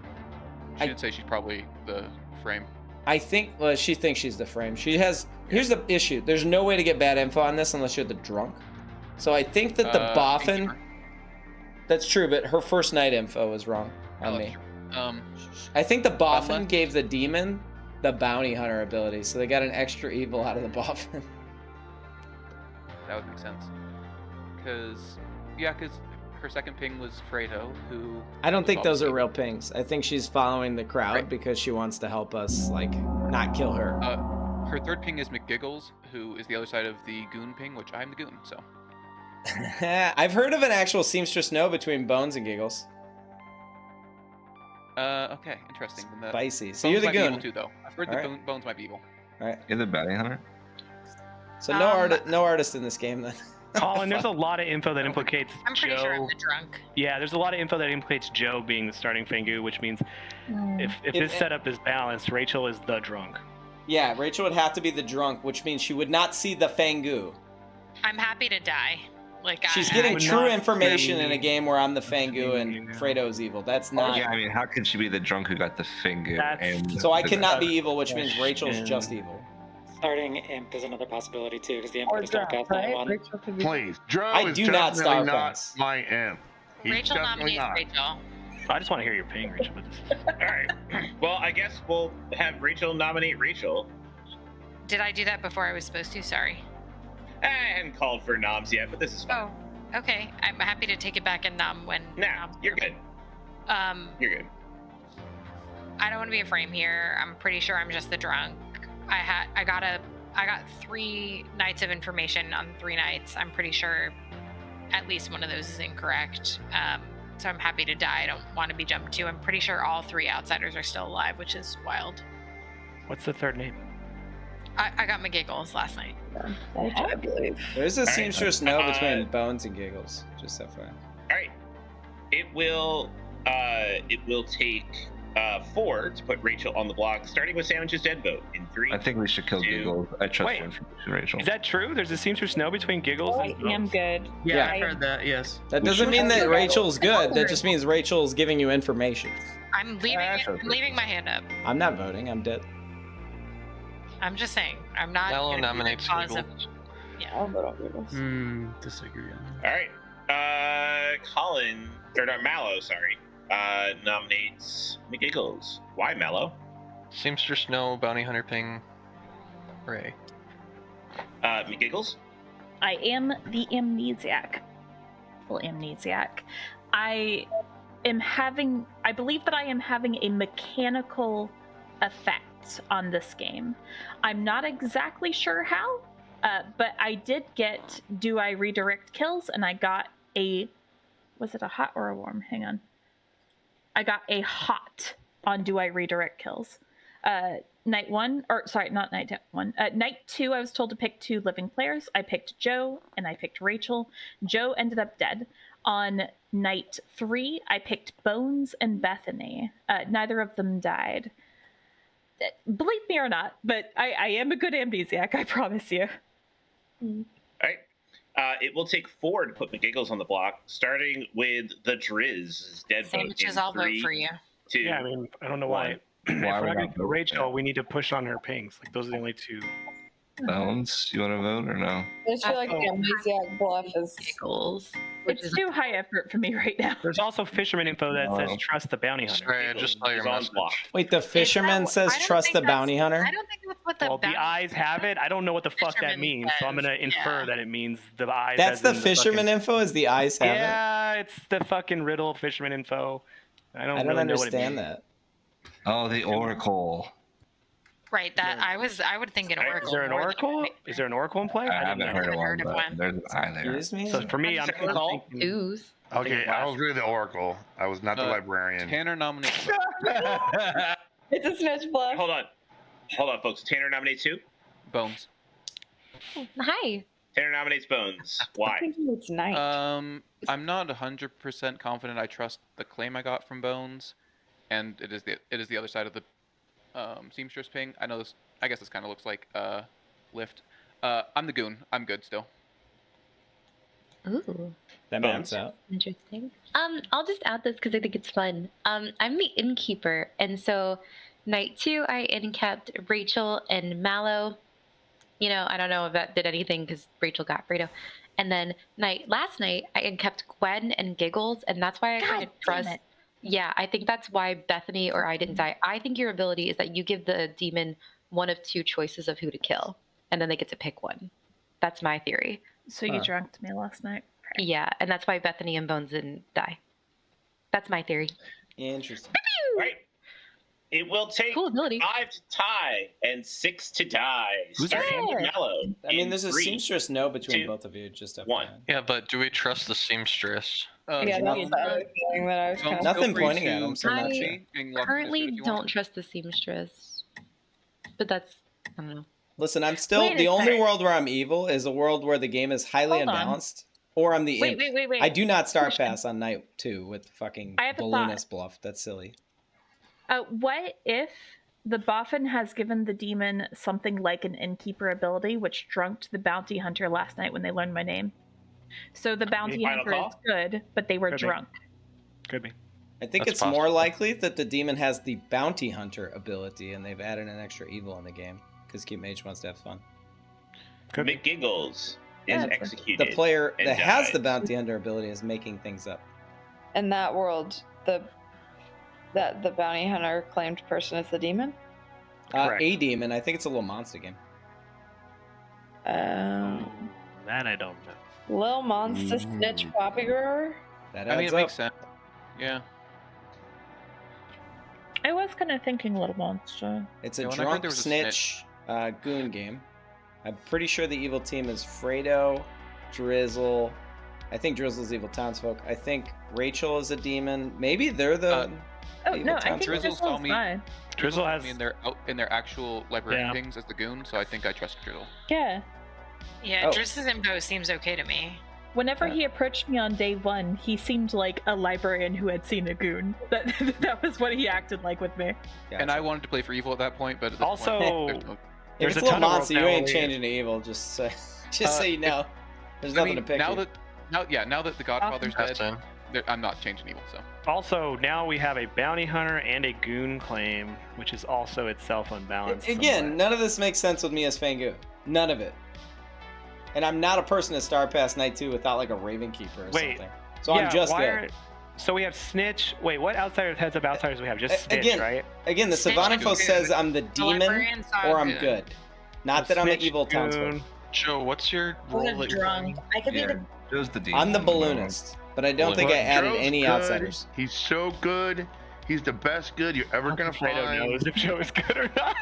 probably the frame. I think she thinks she's the frame. She has. Here's the issue. There's no way to get bad info on this unless you're the drunk. So I think that the Boffin. That's true, but her first night info was wrong on me. I think the Boffin gave the demon the bounty hunter ability, so they got an extra evil out of the Boffin. That would make sense. Because her second ping was Fredo, who... I don't think those are real pings. I think she's following the crowd because she wants to help us, like, not kill her. Her third ping is McGiggles, who is the other side of the goon ping, which I'm the goon, so... I've heard of an actual seamstress no between Bones and Giggles. Okay, interesting. Then Spicy. So Bones you're the might be goon. evil too, though. I've heard that Bones might be evil. All right. You're the bounty hunter? So no artist in this game then. Collin, there's a lot of info that implicates I'm pretty Joe. sure I'm the drunk. Yeah, there's a lot of info that implicates Joe being the starting Fangu, which means if this setup is balanced, Rachel is the drunk. Yeah, Rachel would have to be the drunk, which means she would not see the Fangu. I'm happy to die. Like She's getting true information in a game where I'm the Fangu and Fredo's evil. That's not. Yeah, I mean, how could she be the drunk who got the finger? And So I cannot be evil, which means Rachel's just evil. Starting imp is another possibility too, because the imp could start out that one. Please, Joe I is do not definitely star not points. my imp. He's Rachel definitely nominates not. Rachel. I just want to hear your ping, Rachel. All right. Well, I guess we'll have Rachel nominate Rachel. Did I do that before I was supposed to? Sorry. I hadn't called for noms yet, but this is fine. Oh, okay. I'm happy to take it back and nom when. Nah, you're good. You're good. I don't want to be a frame here. I'm pretty sure I'm just the drunk. I got 3 nights of information on 3 nights. I'm pretty sure at least one of those is incorrect. So I'm happy to die. I don't want to be jumped to. I'm pretty sure all 3 outsiders are still alive, which is wild. What's the third name? I got my giggles last night. I believe. There's a seamstress no Uh, between Bones and Giggles. Just FYI. All right. It will take 4 to put Rachel on the block, starting with Sandwich's dead vote in 3. I think we should kill Giggles. I trust your information, Rachel. Is that true? There's a seamstress no between Giggles and I am good. Yeah. I heard that. Yes. That doesn't mean that Rachel's good. That just means Rachel's giving you information. I'm leaving my hand up. I'm not voting. I'm dead. I'm just saying. I'm not. Mellow gonna be the nominates cause of- Giggles. Yeah. I'll vote on Giggles. Disagree on All right. Collin, or not, Mallow, sorry, nominates McGiggles. Why Mallow? Seamstress no, bounty hunter ping, Ray. McGiggles? I am the amnesiac. Well, amnesiac. I believe that I am having a mechanical effect on this game. I'm not exactly sure how, but I did get do I redirect kills, and I got was it a hot or a warm? Hang on. I got a hot on do I redirect kills. Night 1, or sorry, not night 1. Night 2, I was told to pick 2 living players. I picked Joe and I picked Rachel. Joe ended up dead. On night 3, I picked Bones and Bethany. Neither of them died. Believe me or not, but I am a good amnesiac, I promise you. All right. It will take 4 to put McGiggles on the block, starting with the Drizz's dead vote. Sandwiches, I'll vote for you. 2. Yeah, I mean, I don't know why. If Why we're would not I gonna go vote? Rachel, we need to push on her pings. Like those are the only 2. Bones, you want to vote or no? I just feel like the amnesiac bluff is Giggles. It's too high effort for me right now. There's also fisherman info that says Oh. trust the bounty hunter. Ray, I just saw your Is on message. block. Wait, the fisherman says I don't trust think the that's- bounty hunter? I don't think that's what the Well, the bounty eyes have it. I don't know what the fuck that Fisherman means, so I'm gonna says, infer yeah. that it means the eyes. That's as the in fisherman fucking... info? Is the eyes have it? Yeah, it's the fucking riddle fisherman info. I don't I don't really know what it understand means. that. Oh, the Oracle. Right, that I would think an oracle. Is there an more than oracle? anything. Is there an oracle in play? I didn't haven't know. heard of heard one, of but one. there's an eye there. Excuse me? So for me, I'm Second call. thinking... Ooze. Okay, I was really the Oracle. I was not the librarian. Tanner nominates. It's a snitch bluff. Hold on, folks. Tanner nominates who? Bones. Hi. Tanner nominates Bones. Why? It's night. I'm not 100% confident. I trust the claim I got from Bones, and it is the other side of the seamstress ping. I know this. I guess this kind of looks like lift. I'm the goon. I'm good still. Ooh, That maps out. interesting. I'll just add this because I think it's fun. I'm the innkeeper, and so Night 2, I in-kept Rachel and Mallow. You know, I don't know if that did anything because Rachel got Fredo. And then last night, I in-kept Gwen and Giggles, and that's why I kind of trust. Yeah, I think that's why Bethany or I didn't die. I think your ability is that you give the demon one of two choices of who to kill, and then they get to pick one. That's my theory. So you drunked me last night. Yeah, and that's why Bethany and Bones didn't die. That's my theory. Interesting. Right. It will take 5 to tie and 6 to die. Starting with Mellow. I mean, there's a 3, seamstress no between both of you. Just 1. Yeah, but do we trust the seamstress? Yeah, that's the other thing that I was kind of... Nothing pointing at him, so I'm not sure. I currently don't trust the seamstress, but that's, I don't know. Listen, I'm still the only world where I'm evil is a world where the game is highly unbalanced, or I'm the imp. Wait. I do not star pass on night 2 with fucking I have a Balloonist bluff. That's silly. What if the Boffin has given the demon something like an innkeeper ability, which drunked the bounty hunter last night when they learned my name? So the bounty hunter is good, but they were drunk. Could be. I think That's it's possible. more likely that the demon has the bounty hunter ability, and they've added an extra evil in the game because Cute Mage wants to have fun. McGiggles is executed. The player and that has dies. the bounty hunter ability is making things up. In that world, the bounty hunter claimed person is the demon? A demon. I think it's a little monster game. That I don't know. Lil Monster Snitch Poppy Grower? That I mean, adds it up. makes sense. Yeah. I was kind of thinking Little Monster. It's a Yeah, when I heard drunk there was a snitch goon game. I'm pretty sure the evil team is Fredo, Drizzle. I think Drizzle's evil townsfolk. I think Rachel is a demon. Maybe they're the. Oh evil no, I townsfolk. think Drizzle saw Drizzle's me. fine. Drizzle has. In their actual librarian things as the goon, so I think I trust Drizzle. Yeah. Yeah, Oh. Drizz's info seems okay to me. Whenever he approached me on day 1, he seemed like a librarian who had seen a goon. That was what he acted like with me. And I wanted to play for evil at that point, but at this Also, point, If there's it's a a ton little of monster, worlds you now ain't where changing to evil. Just so you know, there's nothing to pick. now here. that the Godfather's dead, I'm not changing evil. So Also, now we have a bounty hunter and a goon claim, which is also itself unbalanced. Again, none of this makes sense with me as Fangu. None of it. And I'm not a person to star past night 2 withat like a Raven Keeper or something. So I'm just good. So we have Snitch. Wait, what heads of outsiders we have? Just Snitch, again, right? Again, the Savant info says I'm the demon librarian saw or I'm goon. good. Not that I'm an evil townsfolk. Joe, what's your role that you're playing? I could be the Joe's the demon. I'm the balloonist, but I don't think I added Joe's any good. outsiders. He's so good. He's the best good you're ever gonna I don't know find. if Joe is good or not.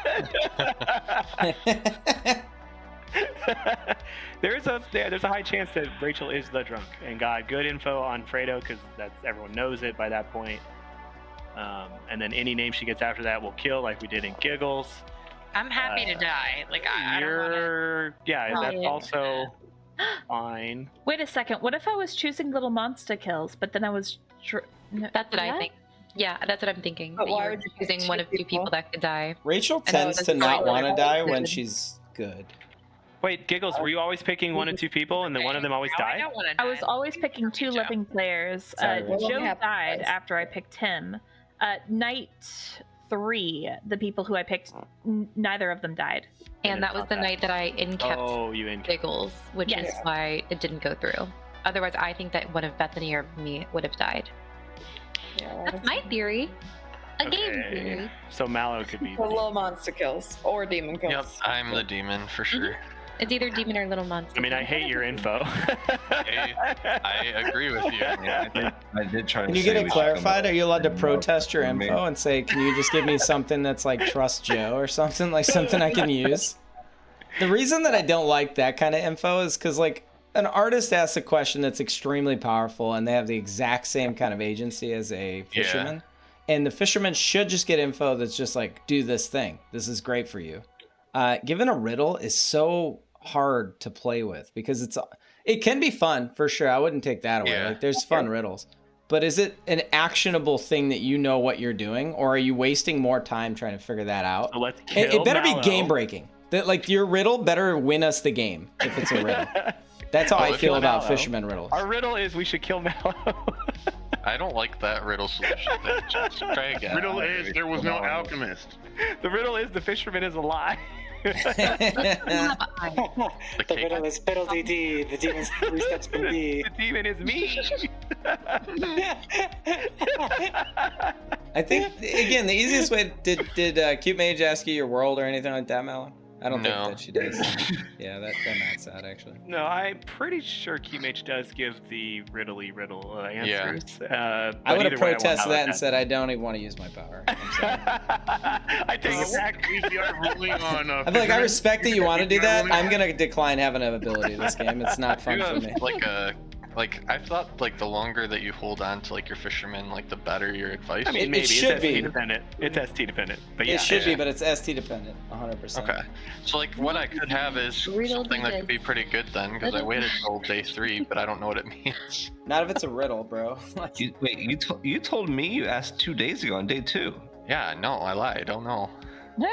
There's a high chance that Rachel is the drunk and got good info on Fredo because everyone knows it by that point. And then any name she gets after that will kill, like we did in Giggles. I'm happy to die. Like I don't wanna... That's also fine. Wait a second. What if I was choosing Little Monster kills, but then I was... That's what I think. Yeah, that's what I'm thinking. But That why you're would you choosing choose one of two people? people that could die. Rachel I know, tends that's to not fine. want to die when Good. she's good. Wait, Giggles, were you always picking one or two people and then one of them always died? I was always picking 2 living players. Sorry, Rachel. Joe died after I picked him. Night 3, the people who I picked, neither of them died. And that was the night that I in-kept Giggles, which is Yes. why it didn't go through. Otherwise, I think that one of Bethany or me would have died. That's my theory. A game theory. So Mallow could be. The Lil Monster kills or demon kills. Yep, I'm the demon for sure. It's either demon or little monster. I mean, I hate your info. I agree with you. Yeah, I did try. Can to you get say it we should clarified? come Are you allowed to up protest your with info and say, can you just give me something that's like Trust Joe or something, like something I can use? The reason that I don't like that kind of info is because like an artist asks a question that's extremely powerful and they have the exact same kind of agency as a fisherman. And the fisherman should just get info that's just like, do this thing. This is great for you. Given a riddle is so hard to play with because it can be fun for sure. I wouldn't take that away. Yeah. Like there's fun riddles. But is it an actionable thing that you know what you're doing, or are you wasting more time trying to figure that out? So let's It kill better Mallow. be game breaking. That like your riddle better win us the game if it's a riddle. That's how I Let's feel kill about Mallow. fisherman riddles. Our riddle is we should kill Mallow. I don't like that riddle solution. Just try again. Riddle is there was no alchemist. The riddle is the fisherman is a lie. The riddle is fiddle-dee-dee. The demon's 3 steps from D. The demon is me. I think again the easiest way. Did Cute Mage ask you your world or anything like that, Mallow? I don't think that she does. Yeah, that makes sad actually. No, I'm pretty sure QMH does give the riddle answers. I would have protested that and said I don't even want to use my power. I take it back. I'm like, I respect that you want to do that. I'm gonna decline having an ability in this game. It's not fun for me. I thought like the longer that you hold on to like your fisherman, like the better your advice. I mean, maybe it should be dependent. It's ST dependent, but yeah, it should be, but it's ST dependent, 100%. Okay, so like what I could have is something that could be pretty good then, because I waited till day 3, but I don't know what it means. Not if it's a riddle, bro. you told me you asked 2 days ago on day 2. Yeah, no, I lied. I don't know. Yeah.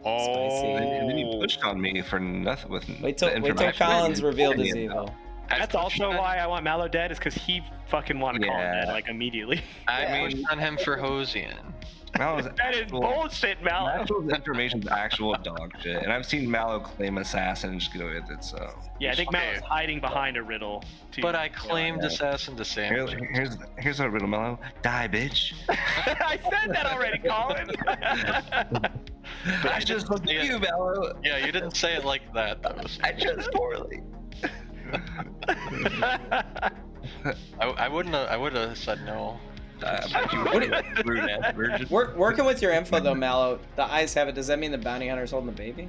Oh, and then you pushed on me for nothing with wait till Collin's revealed his evil. That's also why I want Mallow dead, is because he fucking wanted Collin dead, like, immediately. I pushed on him for Hosian. That is bullshit, Mallow. Actual information's actual dog shit, and I've seen Mallow claim assassin and just get away with it, so... Yeah, I think Mallow's hiding behind a riddle, too. But I claimed assassin to Sam. Here's a riddle, Mallow. Die, bitch. I said that already, Collin! I just looked at you, Mallow. Yeah, you didn't say it like that, though. I chose poorly. I would have said no. Working with your info though, Mallow, the eyes have it. Does that mean the bounty hunter's holding the baby?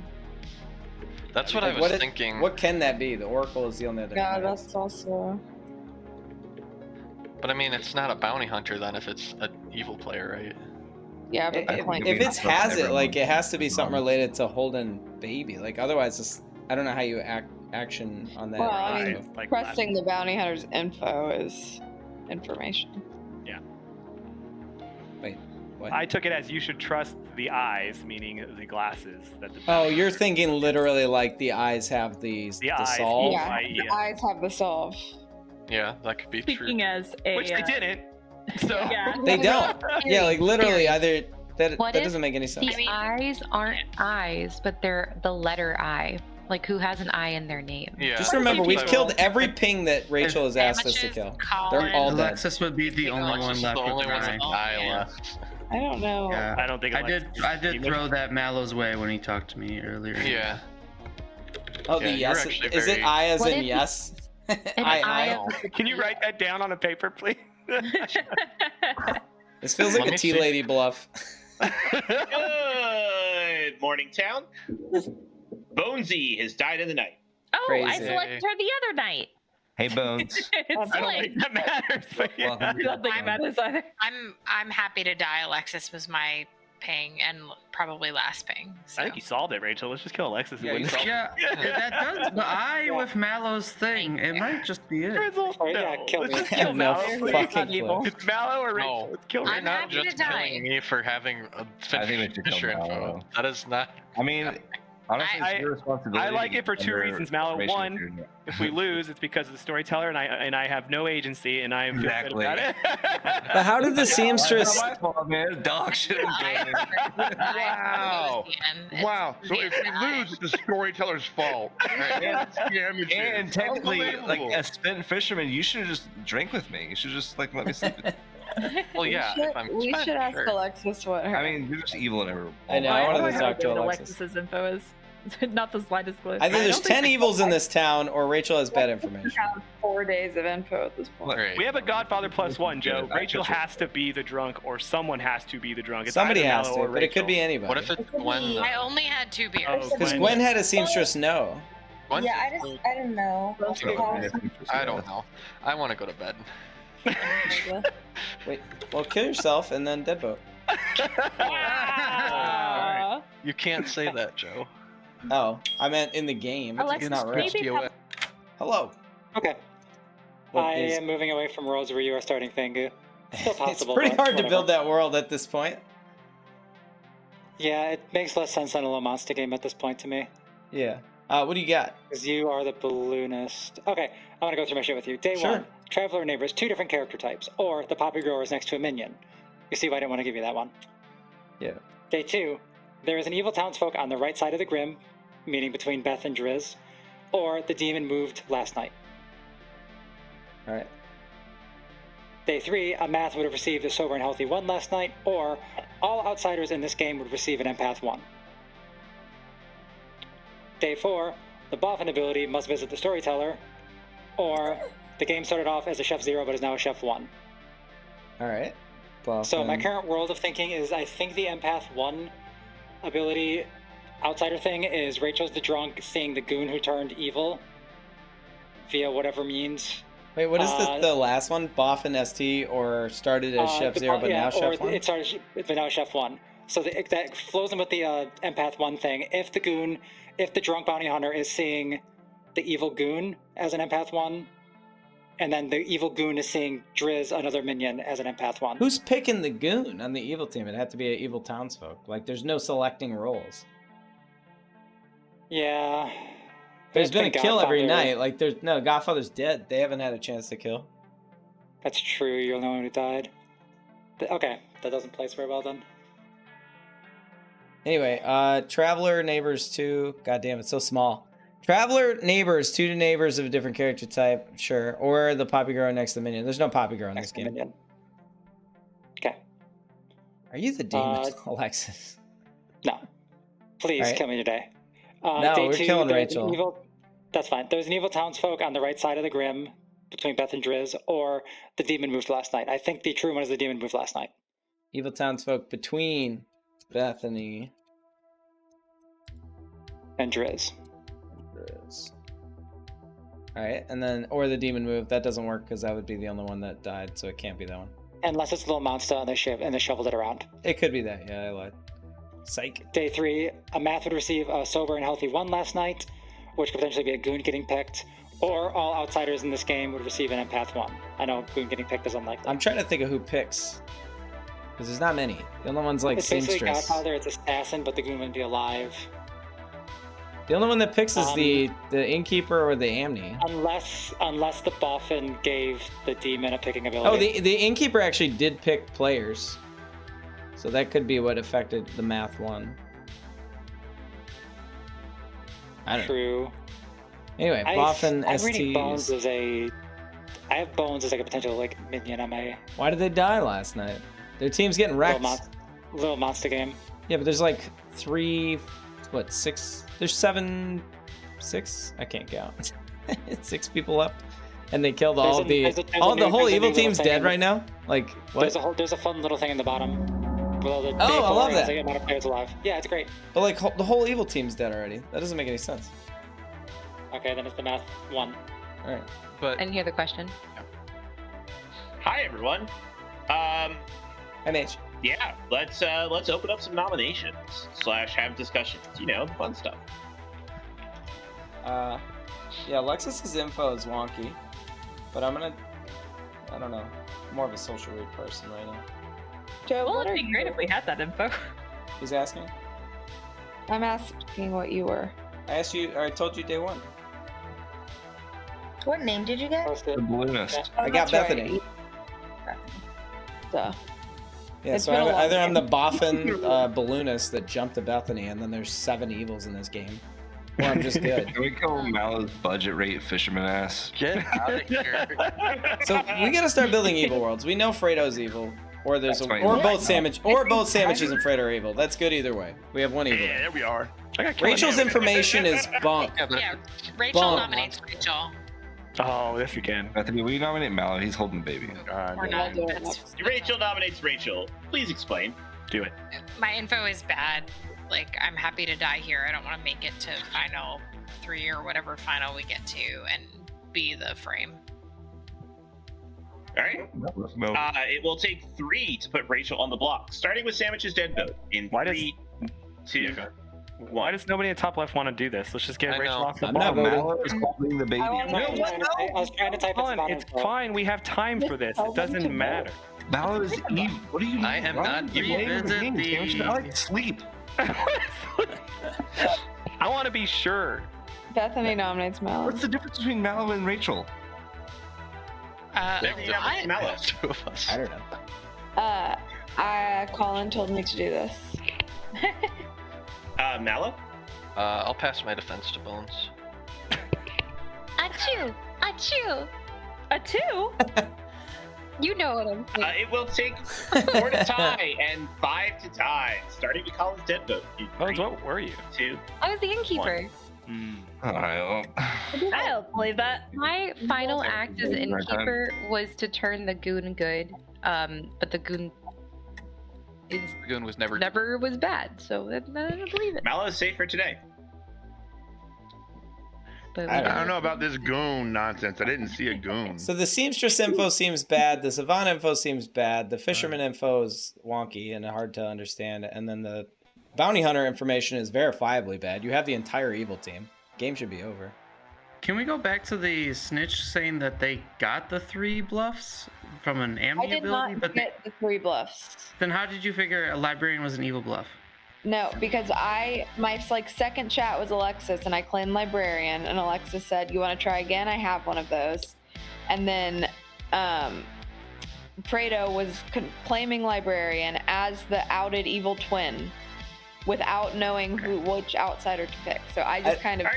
That's what I was thinking. What can that be? The Oracle is the only other. Yeah, that's also. But I mean, it's not a bounty hunter then if it's an evil player, right? Yeah, but if it's has it, like it has to be something related to holding baby. Like otherwise, I don't know how you action on that. Well, I mean, trusting the bounty hunter's info is information. Yeah. Wait, what? I took it as you should trust the eyes, meaning the glasses. That Oh, you're thinking literally like the eyes have the solve? Yeah, the eyes have the solve. Yeah, that could be Speaking true. as a... Which they didn't. So yeah. They don't. Yeah, like literally either... That What doesn't make any sense. The eyes aren't eyes, but they're the letter I. Like who has an I in their name? Yeah. Just remember, we've killed every ping that Rachel has asked us to kill. They're all dead. Alexis would be the only one left with an eye left. I don't know. Yeah. I don't think I did throw that Mallow's way when he talked to me earlier. Yeah. Oh, the yes. Is it I as in yes? I. Can you write that down on a paper, please? This feels like a tea lady bluff. Good morning, town. Bonesy has died in the night. Oh, Crazy. I selected her the other night. Hey, Bones. It's I don't like, think that matters. But yeah. I don't think it matters either. I'm happy to die. Alexis was my ping and probably last ping. So. I think you solved it, Rachel. Let's just kill Alexis. And win. Yeah, that does. But I with Mallow's thing, it might just be it. Drizzle, Oh, yeah, no. kill Let's me. just I have kill no Mallow. fucking Evil. clue. It's Mallow or Rachel. No. Let's kill You're Rachel. not happy to just die. killing me for having a I think we should kill Fisher info. Mallow. That is not. I mean, honestly, it's your responsibility. I like it for two under reasons, Mallow. Rachel One, Jr. if we lose, it's because of the storyteller, and I have no agency, and I am feel good Exactly. about it. But how did the seamstress? It's not my fault, man. Dog shit. Wow. Wow. So if we lose, it's the storyteller's fault. And technically, like a spent fisherman, you should just drink with me. You should just like let me sleep with you. Well, yeah. We should ask Alexis what her. I mean, you're just evil and everyone. I know. I wanted to talk to what Alexis. Alexis's info is. Not the slightest clue. Either there's 10 evils in this town, or Rachel has bad information. We have 4 days of info at this point. Right. We have a Godfather +1, Joe. I Rachel trust you. has to be the drunk, or someone has to be the drunk. It's Somebody either has Mallow to, or but it could be Rachel. anybody. What if it's Gwen? I only had 2 beers. Oh, Because Gwen had a seamstress no. Gwen's Yeah, I don't know. I don't know. I want to go to bed. Wait, well, kill yourself and then deadboat. You can't say that, Joe. Oh, I meant in the game. Alexis, It's not real. maybe Hello. Okay. What I is- am moving away from worlds where you are starting Fangu. Still possible. It's pretty but hard to whatever. build that world at this point. Yeah, it makes less sense than a low monster game at this point to me. Yeah. What do you got? Because you are the balloonist. Okay, I'm gonna go through my shit with you. Day Sure. 1, Traveler neighbors 2 different character types, or the poppy grower is next to a minion. You see why I didn't want to give you that one. Yeah. Day 2, there is an evil townsfolk on the right side of the Grim, meaning between Beth and Driz, or the demon moved last night. Alright. Day 3, a math would have received a sober and healthy 1 last night, or all outsiders in this game would receive an empath 1. Day 4, the Boffin ability must visit the storyteller, or the game started off as a Chef 0 but is now a Chef 1. Alright. So my current world of thinking is I think the empath 1 ability outsider thing is Rachel's the drunk seeing the goon who turned evil via whatever means. Wait, what is the last one? Boffin ST or started as Chef 0 but now Chef 1? It started but now Chef 1. So that flows in with the empath 1 thing. If the drunk bounty hunter is seeing the evil goon as an empath 1, and then the evil goon is seeing Driz, another minion, as an empath 1. Who's picking the goon on the evil team? It had to be an evil townsfolk. Like, there's no selecting roles. Yeah. There's been a kill every night. Like, Godfather's dead. They haven't had a chance to kill. That's true. You're the only one who died. Okay, that doesn't place very well then. Anyway, Traveler neighbors 2. God damn, it's so small. Traveler neighbors, 2 neighbors of a different character type, sure. Or the poppy girl next to the minion. There's no poppy girl in this game. Minion. Okay. Are you the demon, Alexis? No. Please Right. kill me today. No, Day we're 2, killing there's an Rachel. That's fine. There's an evil townsfolk on the right side of the Grim between Beth and Driz, or the demon moved last night. I think the true one is the demon moved last night. Evil townsfolk between Bethany and Driz. Alright, and then, or the demon move. That doesn't work because that would be the only one that died, so it can't be that one. Unless it's a little monster and they shoveled it around. It could be that, yeah, I lied. Psych. Day 3, a math would receive a sober and healthy 1 last night, which could potentially be a goon getting picked, or all outsiders in this game would receive an empath 1. I know goon getting picked is unlikely. I'm trying to think of who picks. Because there's not many. The only one's like It's basically Seamstress. Godfather, it's assassin, but the goon wouldn't be alive. The only one that picks is the innkeeper or the Amni. Unless the Boffin gave the demon a picking ability. Oh, the innkeeper actually did pick players. So that could be what affected the math one. I don't True. know. Anyway, Boffin I'm reading STs. Bones as I have Bones as like a potential like minion on my Why did they die last night? Their team's getting wrecked. little monster game. Yeah, but there's like 6? There's 6? I can't count. 6 people left, and they killed all the whole evil team's dead right now. Like what? There's a fun little thing in the bottom. With all the I love that. Like, amount of players alive. Yeah, it's great. But like the whole evil team's dead already. That doesn't make any sense. Okay, then it's the math 1. All right. But I didn't hear the question. Hi everyone. Hi Mage. Yeah, let's open up some nominations / have discussions. You know, the fun stuff. Yeah, Alexis's info is wonky, but I don't know, more of a social read person right now. Joe, well, it'd be great if we had that info. Who's asking? I'm asking what you were. I asked you, or I told you day 1. What name did you get? The Balloonist. I got Bethany. Duh. Yeah, It's so been a long either I'm the game. Boffin balloonist that jumped to Bethany, and then there's 7 evils in this game, or I'm just good. Can we call Mallow's budget rate fisherman ass? Get out of here. So we gotta start building evil worlds. We know Fredo's evil, or there's That's or fine. both sandwiches and Fredo are evil. That's good either way. We have one evil. Yeah, there we are. Rachel's information is bunk. Yeah, Rachel Bunk. nominates Rachel. Oh, this again. Bethany, will you nominate Mallow? He's holding the baby. Or not. That's- Rachel nominates Rachel. Please explain. Do it. My info is bad. Like, I'm happy to die here. I don't want to make it to final 3 or whatever final we get to and be the frame. All right. No. It will take 3 to put Rachel on the block, starting with Sandwich's dead vote in Why does- 3, 2, Why does nobody in top left want to do this? Let's just get I Rachel know. off the I'm not block. voting. Mallow is holding the baby. I was trying to type Colin, it it's fine. We have time for this. It doesn't matter. Mallow is evil. What are you doing? I am not You're playing revisit games. the- Games are like sleep. I want to be sure. Bethany nominates Mallow. What's the difference between Mallow and Rachel? Mallow. Two of us. I don't know. Collin told me to do this. Mallow? I'll pass my defense to Bones. Achoo! Achoo! A 2? You know what I'm saying. It will take 4 to tie and 5 to tie. Starting with Colin's dead vote. Bones, what were you? 2. I was the innkeeper. Alright, I don't believe that. My final act as innkeeper was to turn the goon good, but the goon was never was bad, so I don't believe it. Mallow is safe for today. But I don't know about this goon nonsense. I didn't see a goon. So the seamstress info seems bad. The savant info seems bad. The fisherman info is wonky and hard to understand. And then the bounty hunter information is verifiably bad. You have the entire evil team. Game should be over. Can we go back to the snitch saying that they got the 3 bluffs from an I Amity did ability? not get the 3 bluffs. Then how did you figure a librarian was an evil bluff? No, because my second chat was Alexis, and I claimed librarian, and Alexis said, "You want to try again? I have one of those." And then Fredo was claiming librarian as the outed evil twin, without knowing which outsider to pick. So I just kind of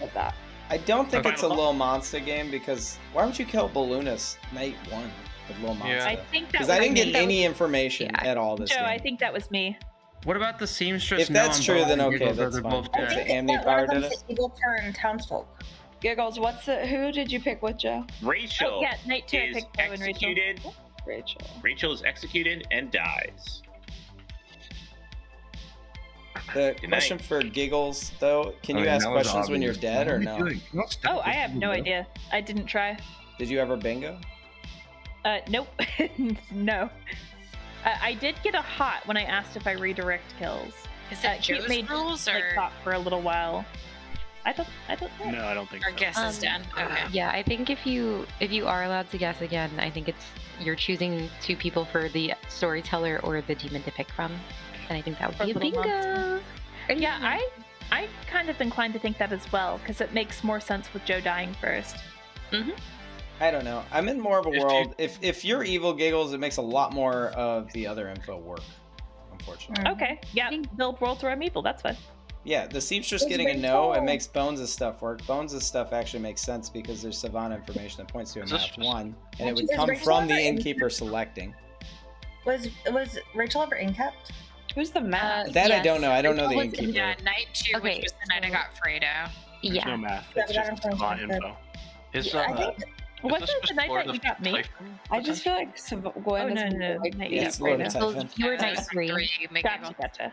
did that. I don't think it's a Lil Monster game because why would you kill Balloonist night 1 with Lil Monster? I think that Because was I didn't me. get any information at all this Joe, game. I think that was me. What about the seamstress? If that's true, then okay, Giggles, that's they're fine. both If dead. the Amity power did it. Evil turn townsfolk. Giggles, who did you pick with, Joe? Rachel Oh, yeah, night 2 I is picked Joe and Rachel. executed. Rachel. Rachel is executed and dies. The question for Giggles, though, can you ask questions when you're dead or no? Oh, I have no idea. I didn't try. Did you ever bingo? Nope. No. I did get a hot when I asked if I redirect kills. Is that Kate Joe's made rules like or- talk for a little while. I don't know. No, I don't think Our so. guess is done. Okay. Yeah, I think if you are allowed to guess again, I think you're choosing 2 people for the storyteller or the demon to pick from, and I think that would be a Little bingo. monster. Yeah, I kind of inclined to think that as well because it makes more sense with Joe dying first. I don't know. I'm in more of a world. If you're evil, Giggles, it makes a lot more of the other info work, unfortunately. Okay, yeah, build worlds where I'm evil. That's fine. Yeah, the seamstress getting a no, it makes Bones' stuff work. Bones' stuff actually makes sense because there's savant information that points to a map 1, and it would come from the innkeeper selecting. Was Rachel ever inkept? Who's the map? That I don't know. I don't know the Rachel was innkeeper. Yeah, night 2, which was the night I got Fredo. There's no math. It's just savant info. Is I think wasn't it the night that you got me? I just feel like Gwen is no. like Night It's right Lord of now. Typhon. You were night 3. Gotcha.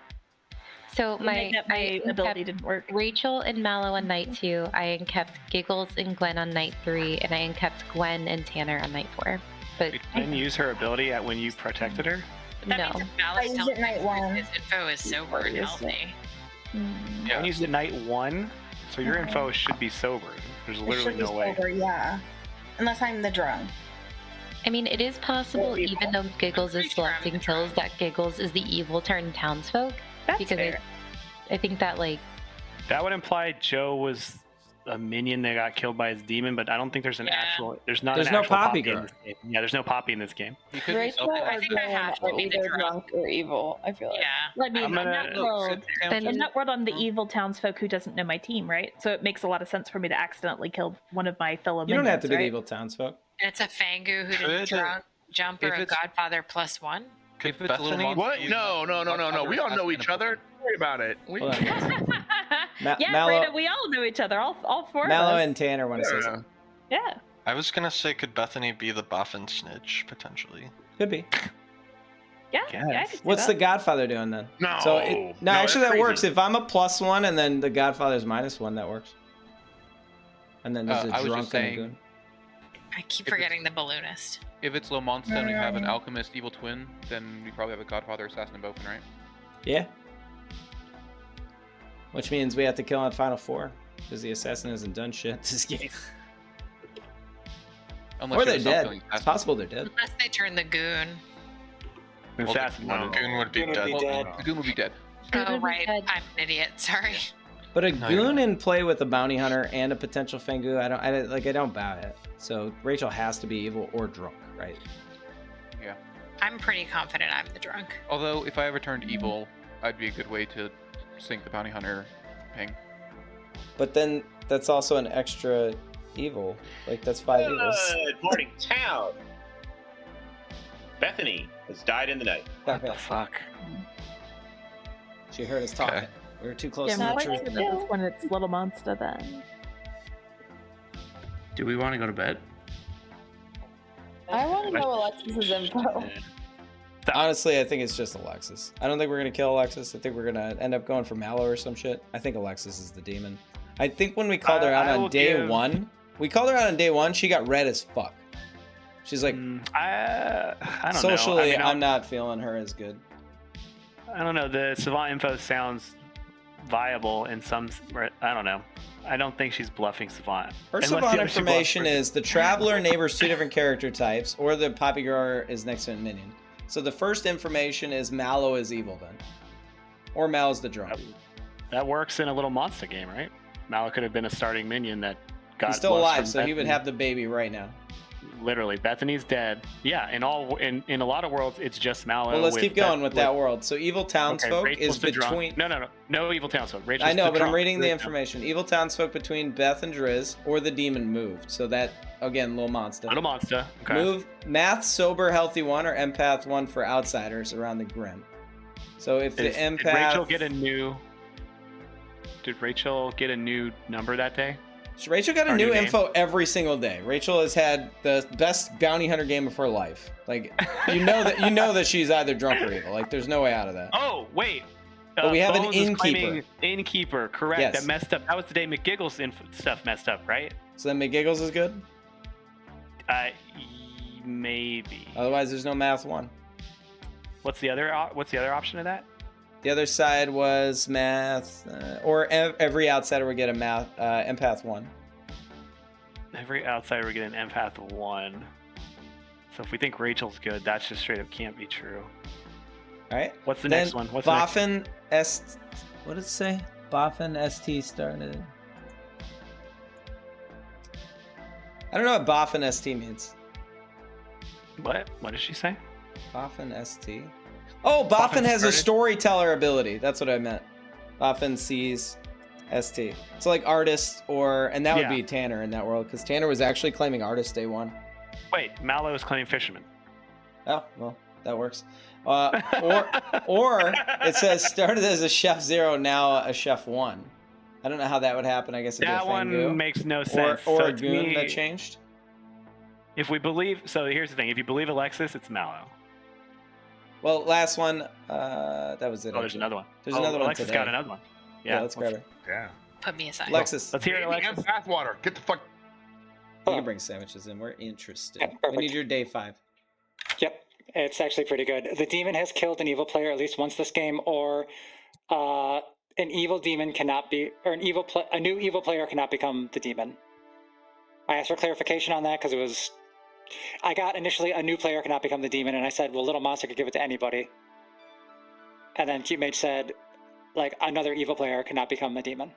So The my night that my ability didn't work. Rachel and Mallow on night 2. I kept Giggles and Gwen on night 3, and I kept Gwen and Tanner on night 4. But Did Gwen use her ability at when you protected her? That no. means if Malice used tells it night me 1. his info is sober and healthy. Yeah. Gwen used it night 1, so your info should be sober. There's literally no way. Yeah. Unless I'm the drunk. I mean, it is possible, even though Giggles is selecting kills, that Giggles is the evil turned townsfolk. That's because fair. I think that, like... That would imply Joe was a minion that got killed by his demon, but I don't think there's an actual... There's not There's an no actual Poppy in girl. this game. Yeah, there's no Poppy in this game. Rachel or Gwen are either drunk or evil, I feel like. I mean, I'm in gonna- that world, Then- in that world, I'm the evil townsfolk who doesn't know my team, right? So it makes a lot of sense for me to accidentally kill one of my fellow You don't have to be right? the evil townsfolk. And it's a Fangu who didn't Could- jump or if a it's- Godfather +1. If it's Bethany- Little What? Monster, No. We all know each other. Don't worry about it. Hold on. Yeah, Mallow, Freda, we all know each other. All 4 Mallow of us. and Tanner want to say something. Yeah. I was gonna say, could Bethany be the Boffin snitch potentially? Could be. Yeah, I could see What's the that. Godfather doing then? No. So No, actually that's that works. crazy. If I'm a +1 and then the Godfather's -1, that works. And then there's a I was drunk just and a saying, goon. I keep If forgetting the Balloonist. if it's Lomonsta and we have an alchemist evil twin, then we probably have a Godfather, assassin, and Boffin, right? Yeah. Which means we have to kill on Final 4 because the assassin hasn't done shit this game. Unless Or you're they're a dead. self-killing It's assassin. possible they're dead. Unless they turn the goon. The assassin no. one. Goon would be dead. The goon would be dead. Oh, right. I'm an idiot. Sorry. But a No, goon in play with a bounty hunter and a potential Fangu, I don't buy it. So Rachel has to be evil or drunk, right? Yeah. I'm pretty confident I'm the drunk. Although, if I ever turned evil, I'd be a good way to sink the bounty hunter ping. But then that's also an extra evil. Like, that's 5 evils. Good morning, town. Bethany has died in the night. What the fuck? She heard us talking. Okay. We were too close Yeah, to the not truth. like when it's Little Monster then. Do we want to go to bed? I want to know Alexis's info. Honestly, I think it's just Alexis. I don't think we're going to kill Alexis. I think we're going to end up going for Mallow or some shit. I think Alexis is the demon. I think when we called her out on day one, she got red as fuck. She's like, I don't socially, know. I mean, I'm not feeling her as good. I don't know. The savant info sounds viable in some. I don't know. I don't think she's bluffing savant. Her Unless savant the other two information bluff- is the traveler neighbors 2 different character types, or the poppy grower is next to a minion. So the first information is Mallow is evil then, or Mal's the drunk. That works in a little monster game, right? Mallow could have been a starting minion that got. He's still bluffs alive, from so he would Bethany. have the baby right now. Literally, Bethany's dead. Yeah, in a lot of worlds, it's just Mallow. Well, let's with keep going with that world. So evil Okay, townsfolk Rachel's is the drunk. between. No evil townsfolk. Rachel's I know, the but I'm drunk. reading the Rachel. information. Evil townsfolk between Beth and Driz, or the demon moved. So that again, little monster. Little monster. Okay. Move math, sober, healthy 1, or empath 1 for outsiders around the grim. So if the empath. Did Rachel get a new? Did Rachel get a new number that day? Rachel got a Or new name? info every single day. Rachel has had the best bounty hunter game of her life. Like, you know that she's either drunk or evil. Like, there's no way out of that. Oh wait. But we have an Bones is innkeeper. claiming Innkeeper, correct? Yes. That messed up. That was the day McGiggles stuff messed up, right? So then McGiggles is good. Maybe. Otherwise, there's no math 1. What's the other option of that? The other side was math, or every outsider would get a math empath 1. Every outsider would get an empath 1. So if we think Rachel's good, that's just straight up can't be true. All right. What's the Then next one? What's the next Boffin S. What did it say? Boffin ST started. I don't know what Boffin ST means. What? What did she say? Boffin ST. Oh, Boffin has a storyteller ability. That's what I meant. Boffin sees ST. So like artist and that would be Tanner in that world because Tanner was actually claiming artist day 1. Wait, Mallow is claiming fisherman. Oh, well, that works. Or it says started as a chef 0, now a chef 1. I don't know how that would happen. I guess it'd That be a Fangu. one makes no sense. Or So a to goon me- that changed. If we believe, so here's the thing: if you believe Alexis, it's Mallow. Well, last one, that was it. Oh, there's another one. There's another one Alexis today. got another one. Yeah, let's grab her. Yeah. Put me aside. Alexis. Let's hear it, Baby Alexis. and bathwater. Get the fuck. You can bring sandwiches in. We're interested. Yeah, We perfect. need your day 5. Yep, it's actually pretty good. The demon has killed an evil player at least once this game, or an evil demon cannot be, or a new evil player cannot become the demon. I asked for clarification on that because I got initially a new player cannot become the demon, and I said, well, Little Monster could give it to anybody. And then Cute Mage said, like, another evil player cannot become the demon.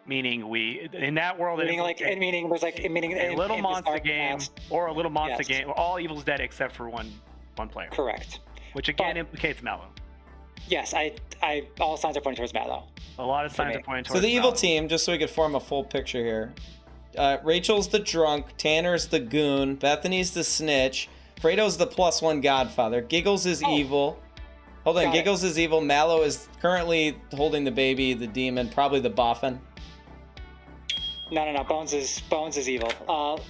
Meaning we in that world. Meaning a little in monster Dark game Past. or a little monster Yes. game. All evil's dead except for one player. Correct. Which again implicates Mallow. Yes, all signs are pointing towards Mallow. A lot of signs are pointing towards. So the evil Mallow. team, just so we could form a full picture here. Rachel's the drunk, Tanner's the goon, Bethany's the snitch, Fredo's the +1 godfather, Giggles is evil. Hold on, Got it. Giggles is evil, Mallow is currently holding the baby, the demon, probably the Boffin. No. Bones is evil.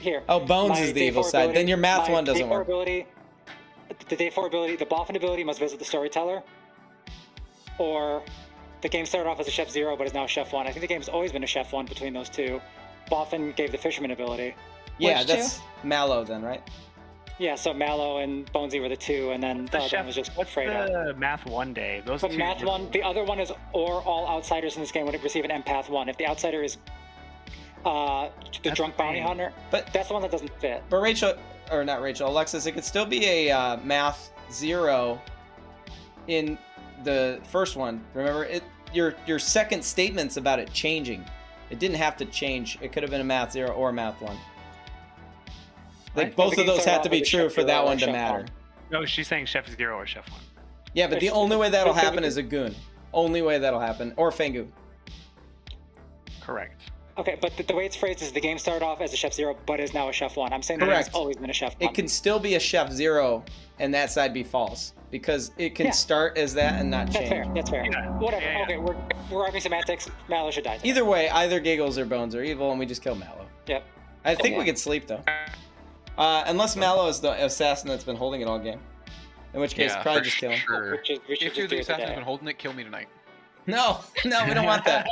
Here. Oh, Bones My is the day evil 4 side. ability- Then your math my one day doesn't 4 work. Ability, the day 4 ability, the Boffin ability must visit the storyteller. Or the game started off as a Chef 0, but is now Chef 1. I think the game's always been a Chef 1 between those two. Boffin gave the fisherman ability. Yeah, Which that's two? Mallow then, right? Yeah, so Mallow and Bonesy were the 2, and then the other one was just Fredo. The math 1 day. Those But two. math 1, the other one is, or all outsiders in this game would receive an empath 1. If the outsider is the drunk bounty hunter, but that's the one that doesn't fit. But Rachel, or not Rachel, Alexis, it could still be a math 0 in the first one. Remember, your second statements about it changing. It didn't have to change. It could have been a math 0 or a math 1. Like both of those had to be true for that one to matter. No, she's saying Chef 0 or Chef 1. Yeah, but the only way that'll happen is a goon. Only way that'll happen, or Fangu. Correct. Okay, but the way it's phrased is the game started off as a Chef 0, but is now a Chef 1. I'm saying that Correct. it's always been a Chef 1. It can still be a Chef 0, and that side be false because it can start as that and not change. That's fair. Whatever. Okay, we're arguing semantics. Mallow should die. Either way, either Giggles or Bones are evil, and we just kill Mallow. Yep. I think we could sleep though, unless Mallow is the assassin that's been holding it all game. In which case, probably just kill him. Sure. If you're the assassin who's been holding it, kill me tonight. No, we don't want that.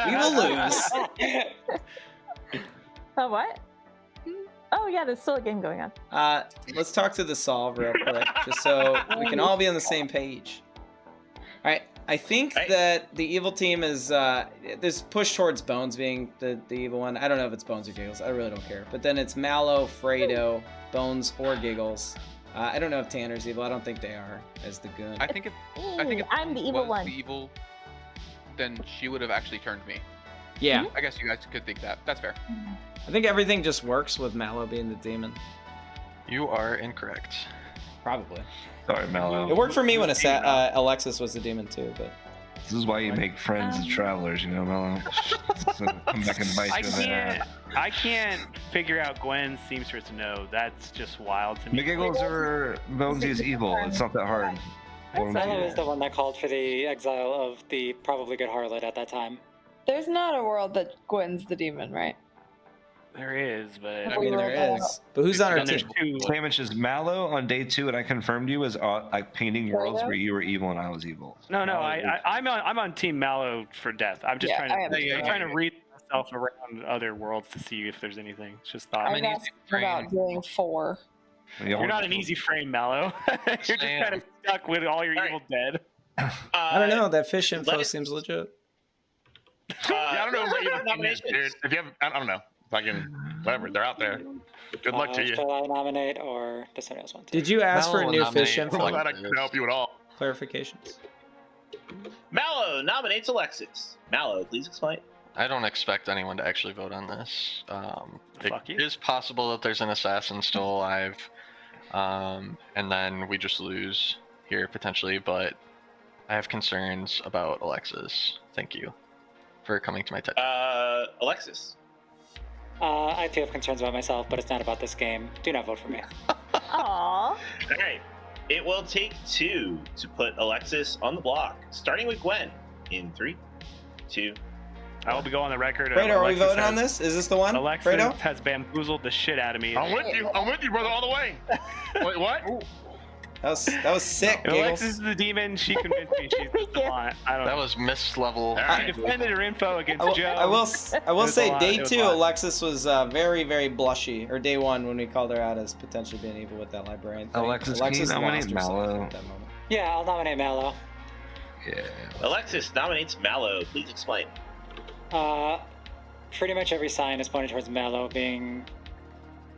We will lose. Oh, what? Oh, yeah, there's still a game going on. Let's talk to the solve real quick, just so we can all be on the same page. All right, I think that the evil team is there's push towards Bones being the evil one. I don't know if it's Bones or Giggles. I really don't care. But then it's Mallow, Fredo, Bones, or Giggles. I don't know if Tanner's evil. I don't think they are as the goon. I think if I'm the evil one. The evil, then she would have actually turned me. Yeah. I guess you guys could think that. That's fair. I think everything just works with Mallow being the demon. You are incorrect. Probably. Sorry, Mallow. It worked for me when Alexis was the demon too, but. This is why you make friends as travelers, you know, Mallow. So come back and bite you in the ass. I can't figure out Gwen's seamstress no. That's just wild to me. McGiggles or Bonesy is evil. It's not that hard. Mallow is the one that called for the exile of the probably good harlot at that time. There's not a world that Gwen's the demon, right? There is, but I mean there is. But who's on our team? Sandwich is Mallow on day 2, and I confirmed you as like painting worlds where you were evil and I was evil. No, I'm on Team Mallow for death. I'm just trying to read myself around other worlds to see if there's anything. It's just thought. I'm asking about doing 4. You're not an easy frame, Mallow. You're just kind of stuck with all your evil dead. I don't know. That fish info seems legit. I don't know. Dude, if you have, I don't know. Fucking whatever. They're out there. Good luck to you. Shall I nominate or does somebody else want to? Did you ask for a new fish info? I'm glad I can help you at all. Clarifications. Mallow nominates Alexis. Mallow, please explain. I don't expect anyone to actually vote on this. It is possible that there's an assassin still alive, and then we just lose here potentially, but I have concerns about Alexis. Thank you for coming to my TED. Alexis. I too have concerns about myself, but it's not about this game. Do not vote for me. Aww. All right. It will take 2 to put Alexis on the block, starting with Gwen in 3, 2. I will be going on the record. Fredo, are we voting on this? Is this the one? Alexis Fredo? has bamboozled the shit out of me. I'm with you, brother, all the way. Wait, what? That was sick. If Alexis is the demon. She convinced me she's the savant. I don't know. That was miss level. She defended her info against Joe. I will say day 2 Alexis was very, very blushy. Or day 1 when we called her out as potentially being evil with that librarian thing. Alexis can you nominate Mallow? Yeah, I'll nominate Mallow. Yeah. Alexis nominates Mallow. Please explain. Pretty much every sign is pointing towards Mallow being,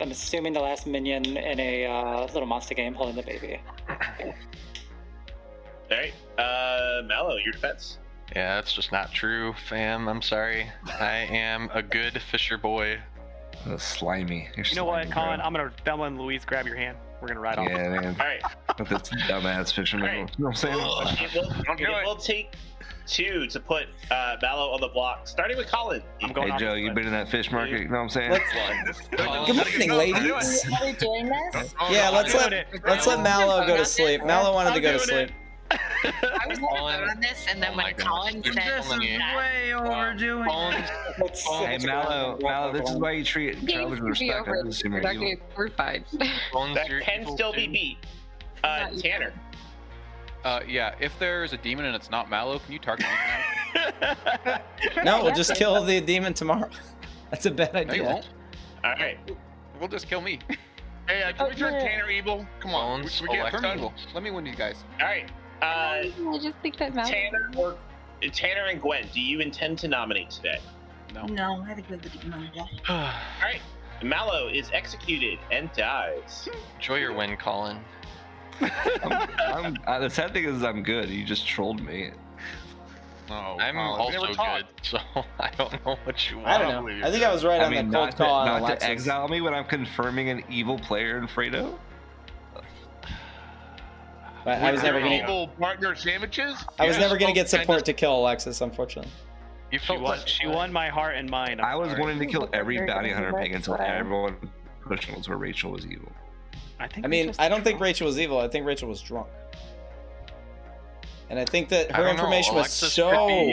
I'm assuming, the last minion in a little monster game holding the baby. Alright, Mallow, your defense. Yeah, that's just not true, fam. I'm sorry. I am a good fisher boy. Slimy. You know what, Collin? I'm gonna Thelma and Louise grab your hand. We're gonna ride off. Yeah, man. Alright. With this dumbass fisherman. You know what I'm saying? It will take 2 to put Mallow on the block, starting with Collin. Hey, Joe, you been in that fish market? You know what I'm saying? Good morning, ladies. Are we doing this? Yeah, let's let Mallow go to sleep. Mallow wanted to go to sleep. I was going to vote on this, and then when Collin said This is way overdoing it. Hey, Mallow, this is why you treat travelers with respect. I just assume you're evil. We're fine. That can still be beat. Tanner. Yeah, if there's a demon and it's not Mallow, can you target me now? No, we'll just kill the demon tomorrow. That's a bad idea. No, you won't. Alright. We'll just kill me. Hey, can we turn Tanner evil? Come on. We get Turn me evil. Let me win you guys. Alright. I just think that Tanner and Gwen, do you intend to nominate today? No, I think we're the demon. Alright. Mallow is executed and dies. Enjoy your win, Collin. The sad thing is I'm good. You just trolled me. Oh, I'm also good, so I don't know what you want. I don't know. I think I was right on the cold call on not Alexis. to exile me when I'm confirming an evil player in Fredo. But I was never gonna. Evil partner sandwiches. I was never gonna get support to kill Alexis, unfortunately. She won my heart and mind. I was wanting to kill every bounty hunter pig until everyone pushed was where Rachel was evil. I mean, I don't think Rachel was evil. I think Rachel was drunk. And I think that her information was so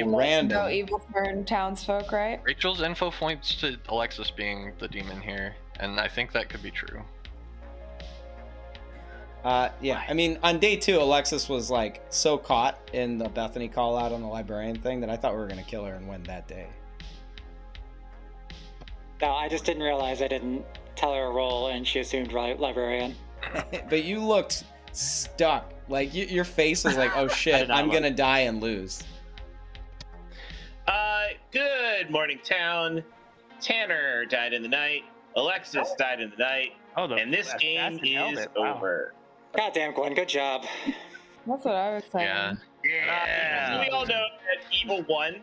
random. No evil turn townsfolk, right? Rachel's info points to Alexis being the demon here, and I think that could be true. Yeah, I mean, on day 2, Alexis was like so caught in the Bethany call out on the librarian thing that I thought we were gonna kill her and win that day. No, I just didn't realize I didn't tell her a role, and she assumed librarian. But you looked stuck. Like your face was like, oh shit, I'm gonna die and lose. Good morning, town. Tanner died in the night. Alexis died in the night. And this game is over. Goddamn, Gwen, good job. That's what I was saying. Yeah. So we all know that Evil won.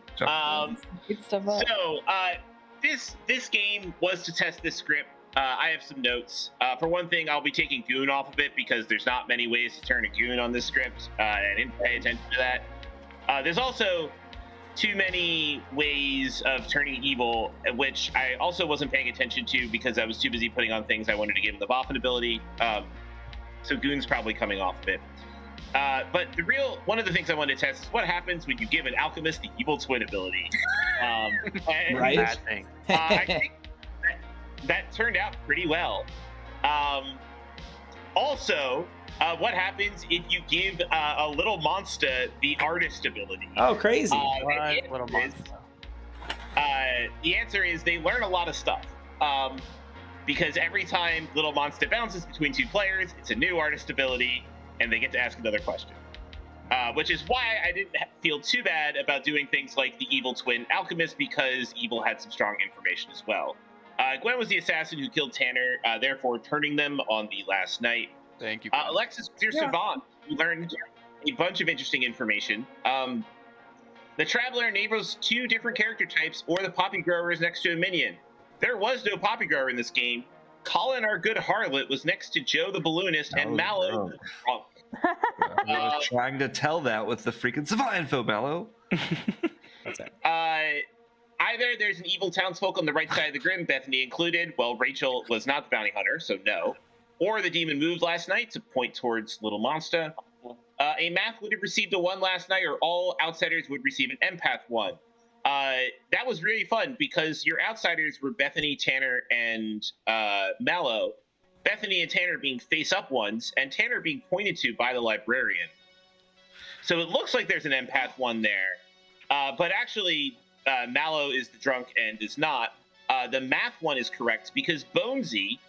This game was to test this script. I have some notes. For one thing, I'll be taking Goon off of it because there's not many ways to turn a Goon on this script. I didn't pay attention to that. There's also too many ways of turning evil, which I also wasn't paying attention to because I was too busy putting on things I wanted to give him the Boffin ability. So Goon's probably coming off of it. But one of the things I wanted to test is what happens when you give an alchemist the evil twin ability. Right? I think that turned out pretty well. Also, what happens if you give a little monster the artist ability? Oh, crazy. Little monster. The answer is they learn a lot of stuff. Because every time little monster bounces between 2 players, it's a new artist ability, and they get to ask another question. Which is why I didn't feel too bad about doing things like the evil twin alchemist, because evil had some strong information as well. Gwen was the assassin who killed Tanner, therefore turning them on the last night. Thank you. Alexis, you're savant. You learned a bunch of interesting information. The Traveler enables 2 different character types, or the Poppy Grower is next to a minion. There was no Poppy Grower in this game. Collin, our good harlot, was next to Joe the Balloonist, and Mallow. I was trying to tell that with the freaking Savant info, Mallow. That's it. Either there's an evil townsfolk on the right side of the grim, Bethany included. Well, Rachel was not the bounty hunter, so no. Or the demon moved last night to point towards Little Monster. A math would have received a 1 last night, or all outsiders would receive an empath 1. That was really fun because your outsiders were Bethany, Tanner, and Mallow. Bethany and Tanner being face-up ones, and Tanner being pointed to by the librarian. So it looks like there's an empath 1 there. But actually, Mallow is the drunk and is not. The math 1 is correct because Bonesy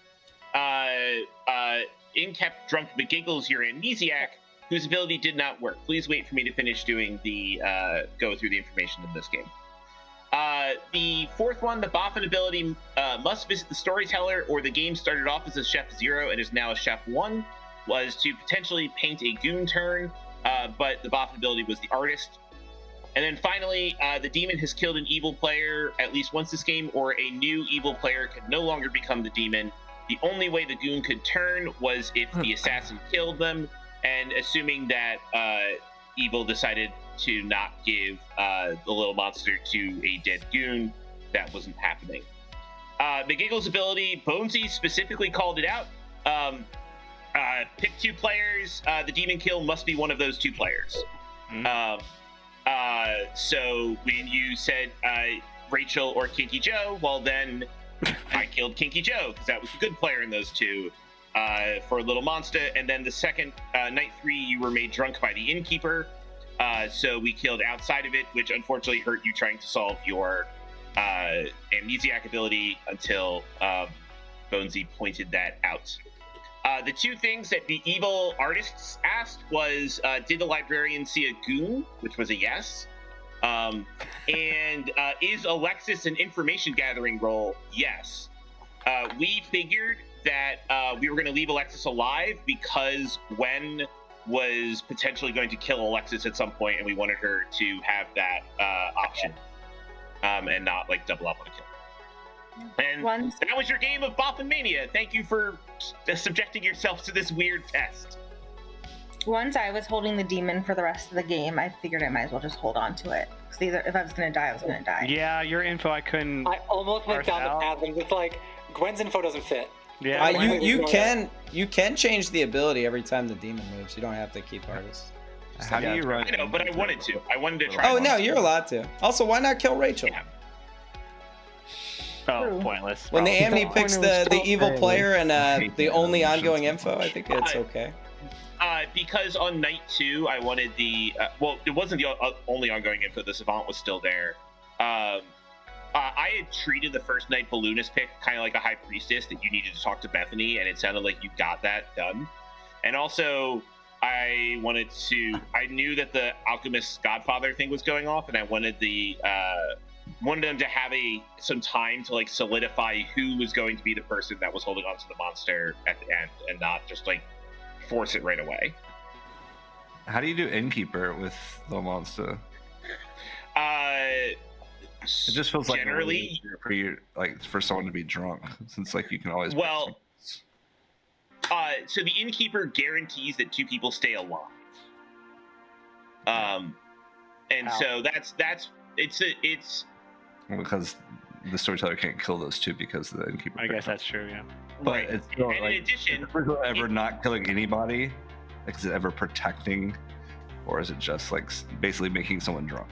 kept drunk McGiggles your amnesiac, whose ability did not work. Please wait for me to finish doing the go through the information of this game. The 4th one, the Boffin ability, must visit the storyteller, or the game started off as a Chef 0 and is now a Chef 1, was to potentially paint a Goon turn, but the Boffin ability was the artist. And then finally, the demon has killed an evil player at least once this game, or a new evil player can no longer become the demon. The only way the Goon could turn was if the assassin killed them, and assuming that evil decided to not give the little monster to a dead Goon, that wasn't happening. McGiggle's ability, Bonesy specifically called it out. Pick 2 players, the demon kill must be one of those 2 players. So when you said Rachel or Kinky Joe, well then I killed Kinky Joe because that was the good player in those 2 for Little Monster. And then the second night 3, you were made drunk by the innkeeper. So we killed outside of it, which unfortunately hurt you trying to solve your amnesiac ability until Bonesy pointed that out. The 2 things that the evil artists asked was, did the librarian see a Goon? Which was a yes. And is Alexis an information gathering role? Yes. We figured that we were going to leave Alexis alive because when was potentially going to kill Alexis at some point, and we wanted her to have that option, and not like double up on a kill. And that was your game of Boffinmania. Thank you for subjecting yourself to this weird test. Once I was holding the demon for the rest of the game, I figured I might as well just hold on to it. Because either if I was going to die, I was going to die. Yeah, your info I couldn't. I almost went down the path, and it's like Gwen's info doesn't fit. Yeah, you can change the ability every time the demon moves. You don't have to keep artists. How do you run? I know, but I wanted to. I wanted to try. Oh no, you're allowed to. Also, why not kill Rachel? Yeah. Oh, pointless. When the Amni picks the evil player and the only ongoing info, I think it's okay. Because on night 2, I wanted the it wasn't the only ongoing info. The Savant was still there. I had treated the first night Balloonist pick kind of like a High Priestess that you needed to talk to Bethany, and it sounded like you got that done. And also, I knew that the Alchemist's Godfather thing was going off, and I wanted wanted them to have some time to like solidify who was going to be the person that was holding on to the monster at the end, and not just like force it right away. How do you do Innkeeper with the monster? It just feels like generally for you, like for someone to be drunk, since like you can always. Well, so the Innkeeper guarantees that 2 people stay alive. And so that's it's. Well, because the storyteller can't kill those 2 because the Innkeeper. I guess that's true, yeah. But right. it's still, and like, in addition, is it ever not killing anybody? Like, is it ever protecting, or is it just like basically making someone drunk?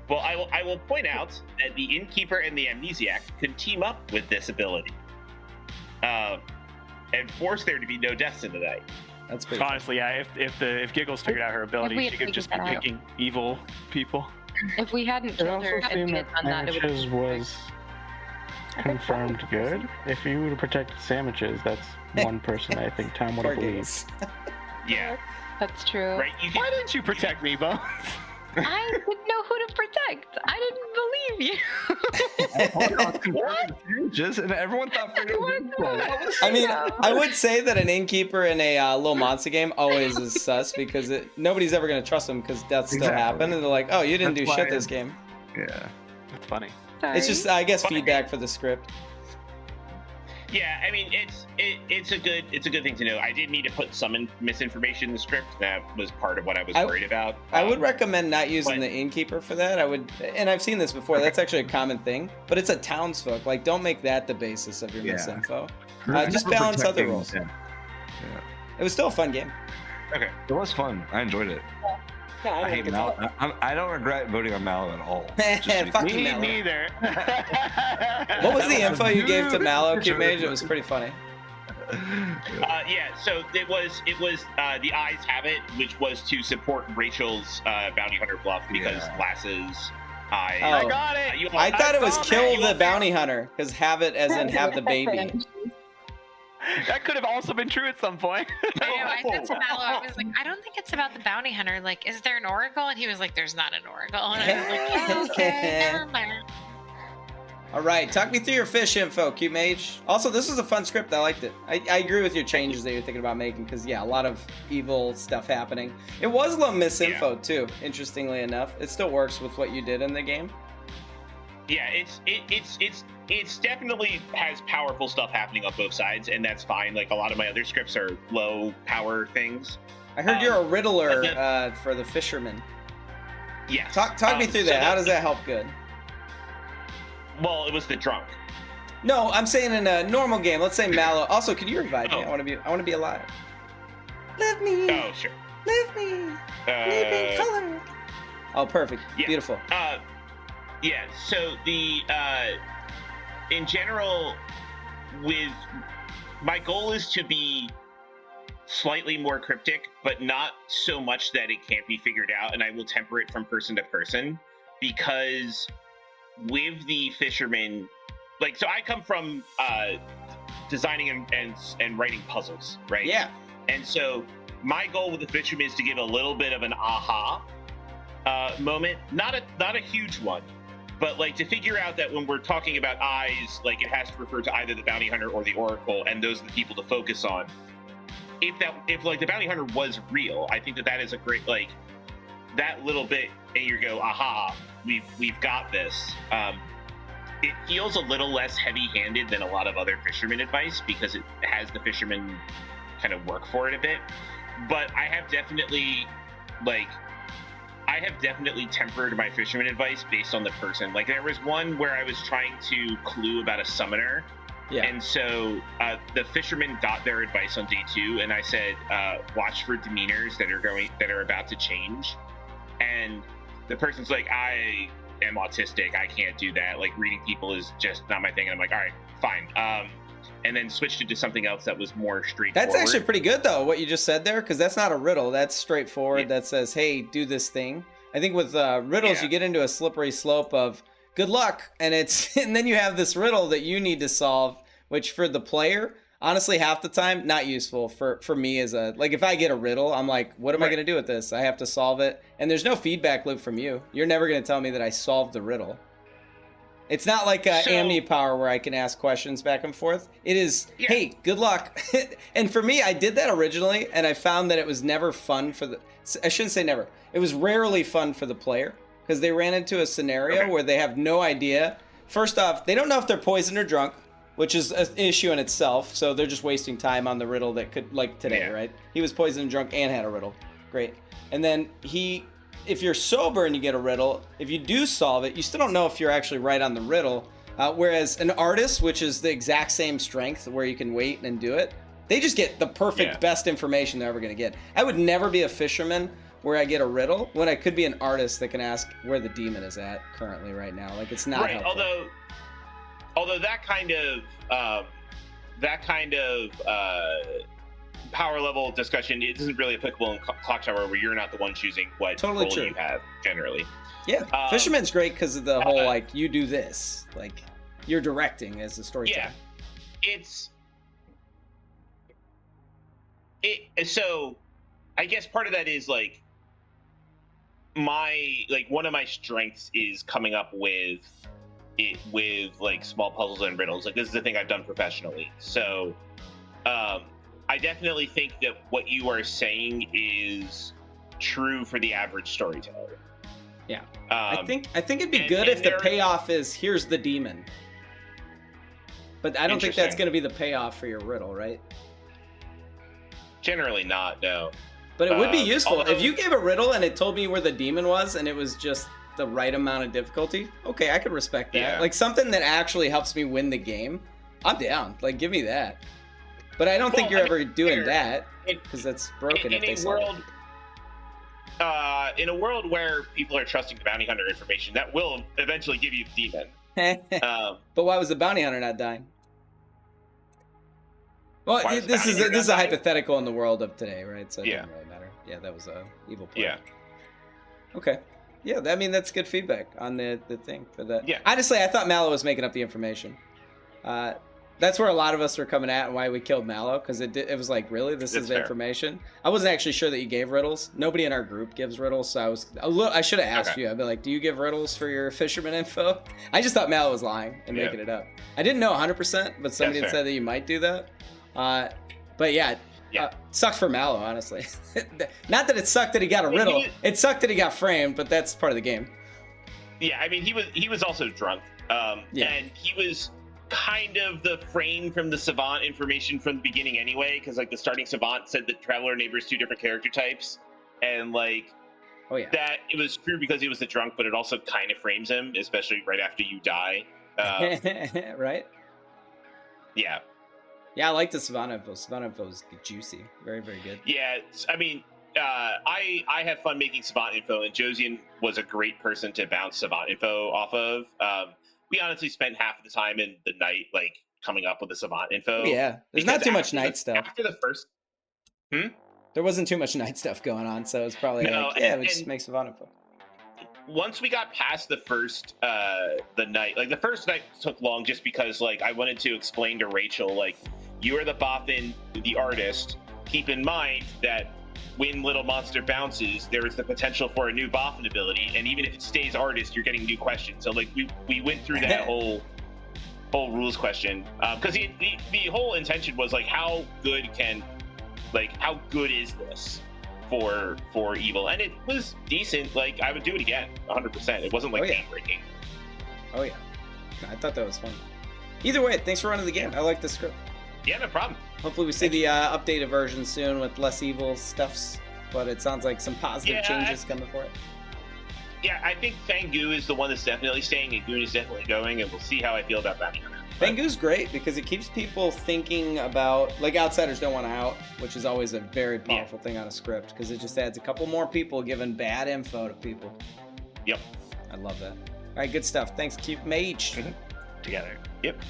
Well, I will point out that the Innkeeper and the Amnesiac could team up with this ability, and force there to be no deaths in the night. That's pretty. Honestly, yeah. If Giggles figured out her ability, she could just be picking evil people. If we hadn't It killed also her, seemed that sandwiches was confirmed good. If you would have protected sandwiches, that's one person I think Tom would have believed. Yeah. That's true. Right. Why didn't you protect me, Bones? I didn't know who to protect. I didn't believe you. Just and everyone thought. I mean, I would say that an Innkeeper in a little monster game always is sus because nobody's ever going to trust them because deaths still happen, and they're like, "Oh, you didn't do shit this game." Yeah, that's funny. It's just, I guess, feedback for the script. Yeah, I mean, it's a good thing to know. I did need to put some misinformation in the script. That was part of what I was worried about. I would recommend not using the Innkeeper for that. And I've seen this before. That's actually a common thing. But it's a townsfolk. Like, don't make that the basis of your misinfo. Just balance other roles. Yeah. It was still a fun game. Okay, it was fun. I enjoyed it. Yeah, I hate Mallow. I don't regret voting on Mallow at all. Fuck you, Me Mallow. neither. What was the info you gave to Mallow, Cute Mage? It was pretty funny. Yeah, so it was the Eyes Have It, which was to support Rachel's bounty hunter bluff because Lass's eye. Oh. I got it. I thought it was kill the bounty hunter, because have it as in have the baby. That could have also been true at some point. I said to Mallow, I was like, I don't think it's about the bounty hunter. Like, is there an oracle? And he was like, there's not an oracle. And I was like, oh, okay, never mind. All right, talk me through your fish info, Cute Mage. Also, this was a fun script. I liked it. I agree with your changes that you're thinking about making, because, yeah, a lot of evil stuff happening. It was a little misinfo, too, interestingly enough. It still works with what you did in the game. Yeah, it's definitely has powerful stuff happening on both sides, and that's fine. Like, a lot of my other scripts are low power things. I heard you're a riddler for the fisherman. Yes. Talk me through that. How does that help good? Well, it was the drunk. No, I'm saying in a normal game. Let's say Mallow. Also, could you revive me? I want to be alive. Live me. Oh, sure. Live me. Live in color. Oh, perfect. Yeah. Beautiful. Yeah. So in general, my goal is to be slightly more cryptic, but not so much that it can't be figured out, and I will temper it from person to person, because with the fisherman, like, so I come from designing and writing puzzles, right? Yeah. And so my goal with the fisherman is to give a little bit of an aha moment, not a huge one, but like to figure out that when we're talking about eyes, like it has to refer to either the bounty hunter or the oracle, and those are the people to focus on. if like the bounty hunter was real, I think that is a great, like, that little bit, and you go, aha, we've got this. It feels a little less heavy-handed than a lot of other fisherman advice because it has the fisherman kind of work for it a bit. But I have definitely tempered my fisherman advice based on the person. Like, there was one where I was trying to clue about a summoner. Yeah. And so the fishermen got their advice on day 2, and I said, watch for demeanors that are about to change. And the person's like, I am autistic, I can't do that. Like, reading people is just not my thing. And I'm like, all right, fine. And then switched it to something else that was more straightforward. That's actually pretty good, though, what you just said there, because that's not a riddle. That's straightforward. Yeah. That says, hey, do this thing. I think with riddles, you get into a slippery slope of good luck, and then you have this riddle that you need to solve, which for the player, honestly, half the time, not useful. For me as like, if I get a riddle, I'm like, what am I going to do with this? I have to solve it, and there's no feedback loop from you. You're never going to tell me that I solved the riddle. It's not like Amni Power where I can ask questions back and forth. It is, hey, good luck. And for me, I did that originally, and I found that it was never fun for the... I shouldn't say never. It was rarely fun for the player, because they ran into a scenario where they have no idea. First off, they don't know if they're poisoned or drunk, which is an issue in itself, so they're just wasting time on the riddle that could, like today, right? He was poisoned and drunk and had a riddle. Great. And then if you're sober and you get a riddle, if you do solve it, you still don't know if you're actually right on the riddle. Whereas an artist, which is the exact same strength where you can wait and do it, they just get the perfect, best information they're ever going to get. I would never be a fisherman where I get a riddle when I could be an artist that can ask where the demon is at currently right now. Like, it's not helpful. Although that kind of power level discussion, it isn't really applicable in Clocktower, where you're not the one choosing what role you have generally. Yeah, Fisherman's great because of the whole, like, you do this, like, you're directing as a storyteller. Yeah, so I guess part of that is like one of my strengths is coming up with like small puzzles and riddles. Like, this is the thing I've done professionally. So I definitely think that what you are saying is true for the average storyteller. Yeah. I think it'd be good if the payoff is, here's the demon. But I don't think that's going to be the payoff for your riddle, right? Generally not, no. But it would be useful. If you gave a riddle and it told me where the demon was and it was just the right amount of difficulty, okay, I could respect that. Yeah. Like, something that actually helps me win the game, I'm down. Like, give me that. But I don't think you're ever doing that, because that's broken if they solve it. In a world where people are trusting the bounty hunter information, that will eventually give you the demon. But why was the bounty hunter not dying? Well, this is a hypothetical in the world of today, right? So it doesn't really matter. Yeah, that was a evil play. Yeah. Okay. Yeah, I mean, that's good feedback on the thing for that. Yeah. Honestly, I thought Mallow was making up the information. That's where a lot of us were coming at and why we killed Mallow, because it was like, really, this is the information? I wasn't actually sure that you gave riddles. Nobody in our group gives riddles, so I should have asked you. I'd be like, do you give riddles for your fisherman info? I just thought Mallow was lying and making it up. I didn't know 100%, but somebody had said that you might do that. But sucked for Mallow, honestly. Not that it sucked that he got a riddle. It sucked that he got framed, but that's part of the game. Yeah, I mean, he was also drunk. And he was kind of the frame from the Savant information from the beginning anyway, because like the starting Savant said that Traveler Neighbor's 2 different character types, and like that it was true because he was the drunk, but it also kind of frames him, especially right after you die. Right? Yeah. Yeah, I like the Savant info. Savant info is juicy. Very, very good. Yeah, I mean, I have fun making Savant info, and Josian was a great person to bounce Savant info off of. We honestly spent half of the time in the night, like, coming up with the Savant info. Yeah, there's not too much night stuff. After the first... There wasn't too much night stuff going on, so it's probably we just make Savant info. Once we got past the first, the first night took long just because, like, I wanted to explain to Rachel, like, you are the Boffin, the artist. Keep in mind that when Little Monster bounces, there is the potential for a new Boffin ability, and even if it stays artist, you're getting new questions. So like we went through that whole rules question because the whole intention was like, how good can Like, how good is this for evil? And it was decent. Like, I would do it again, 100%. It wasn't like game-breaking. Oh yeah, I thought that was fun. Either way, thanks for running the game. I like the script. Yeah, no problem. Hopefully we see the updated version soon with less evil stuffs, but it sounds like some positive changes coming for it. Yeah, I think Fangu is the one that's definitely staying, and Goon is definitely going, and we'll see how I feel about Bounty Hunter. Fangu's great because it keeps people thinking about, like, outsiders don't want to out, which is always a very powerful thing on a script, because it just adds a couple more people giving bad info to people. Yep. I love that. All right, good stuff. Thanks, Cute Mage. Together. Yep.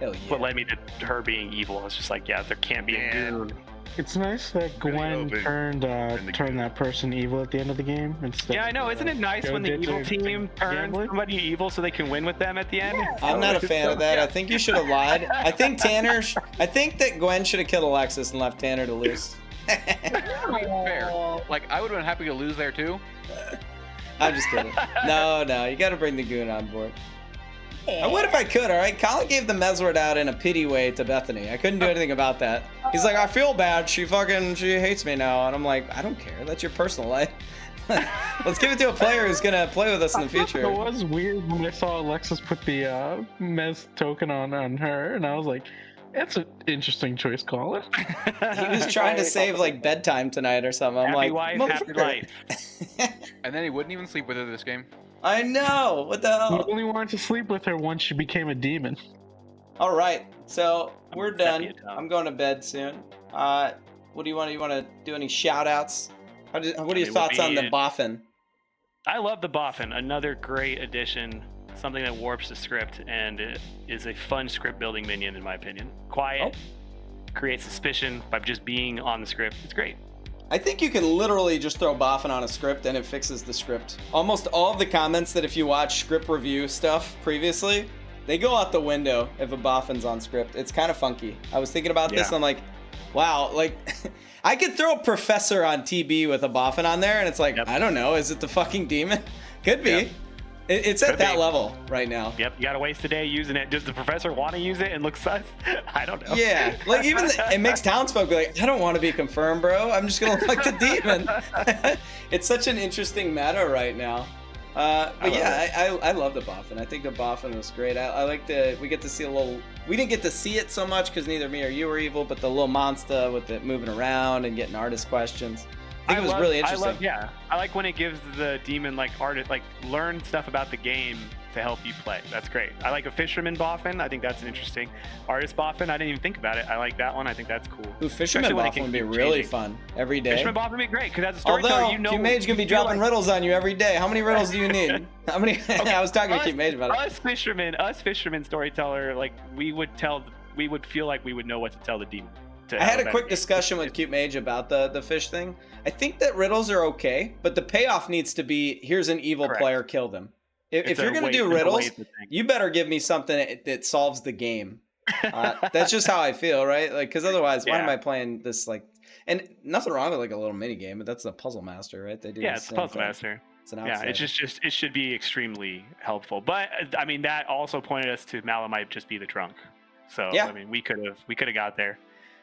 Hell yeah. What led me to her being evil was just like, yeah, there can't be a goon. It's nice that Gwen turned that person evil at the end of the game instead. Yeah, I know. Isn't it nice when the evil team turns somebody evil so they can win with them at the end? I'm not a fan of that. I think you should have lied. I think that Gwen should have killed Alexis and left Tanner to lose. Fair. Like, I would have been happy to lose there too. I'm just kidding. No, you got to bring the goon on board. I would if I could, all right? Collin gave the Mesword out in a pity way to Bethany. I couldn't do anything about that. He's like, I feel bad. She hates me now. And I'm like, I don't care. That's your personal life. Let's give it to a player who's going to play with us in the future. It was weird when I saw Alexis put the Mez token on her, and I was like, that's an interesting choice, Collin. He was trying to save, like, bedtime tonight or something. I'm happy like, wife, happy life. And then he wouldn't even sleep with her this game. I know. What the hell? He only wanted to sleep with her once she became a demon. All right, so we're done. I'm going to bed soon. What do you want? You want to do any shout outs? What are your thoughts on the Boffin? I love the Boffin. Another great addition. Something that warps the script, and it is a fun script building minion in my opinion. Quiet, creates suspicion by just being on the script. It's great. I think you can literally just throw Boffin on a script and it fixes the script. Almost all of the comments that if you watch script review stuff previously, they go out the window if a Boffin's on script. It's kind of funky. I was thinking about this and I'm like, wow, like I could throw a professor on TB with a Boffin on there and it's like, I don't know, is it the fucking demon? Could be. Yep. It's at that level right now. Yep, you gotta waste a day using it. Does the professor want to use it and look sus? I don't know. Yeah, like even it makes townsfolk be like, I don't want to be confirmed, bro. I'm just gonna look like the demon. It's such an interesting meta right now. But yeah, I love the Boffin. I think the Boffin was great. I like we get to see a little. We didn't get to see it so much because neither me or you were evil, but the little monster with it moving around and getting artist questions. I think it was really interesting. I like when it gives the demon learn stuff about the game to help you play. That's great. I like a fisherman Boffin. I think that's an interesting artist Boffin. I didn't even think about it. I like that one. I think that's cool. Ooh, fisherman Boffin would be really fun every day. Fisherman Boffin would be great because as a storyteller, you know. Q Mage gonna be dropping riddles on you every day. How many riddles do you need? How many? I was talking to Q Mage about it. Us fisherman storyteller, like we would feel like we would know what to tell the demon. I had a quick discussion with Cute Mage about the fish thing. I think that riddles are okay, but the payoff needs to be, here's an evil player, kill them. If you're going to do riddles, you better give me something that solves the game. That's just how I feel, right? Like, because otherwise, why am I playing this, like, and nothing wrong with like a little mini game, but that's a puzzle master, right? They do. Yeah, it's a puzzle master. It's an outsider. Yeah, it should be extremely helpful. But I mean, that also pointed us to Mallow might just be the trunk. So I mean, we could have got there.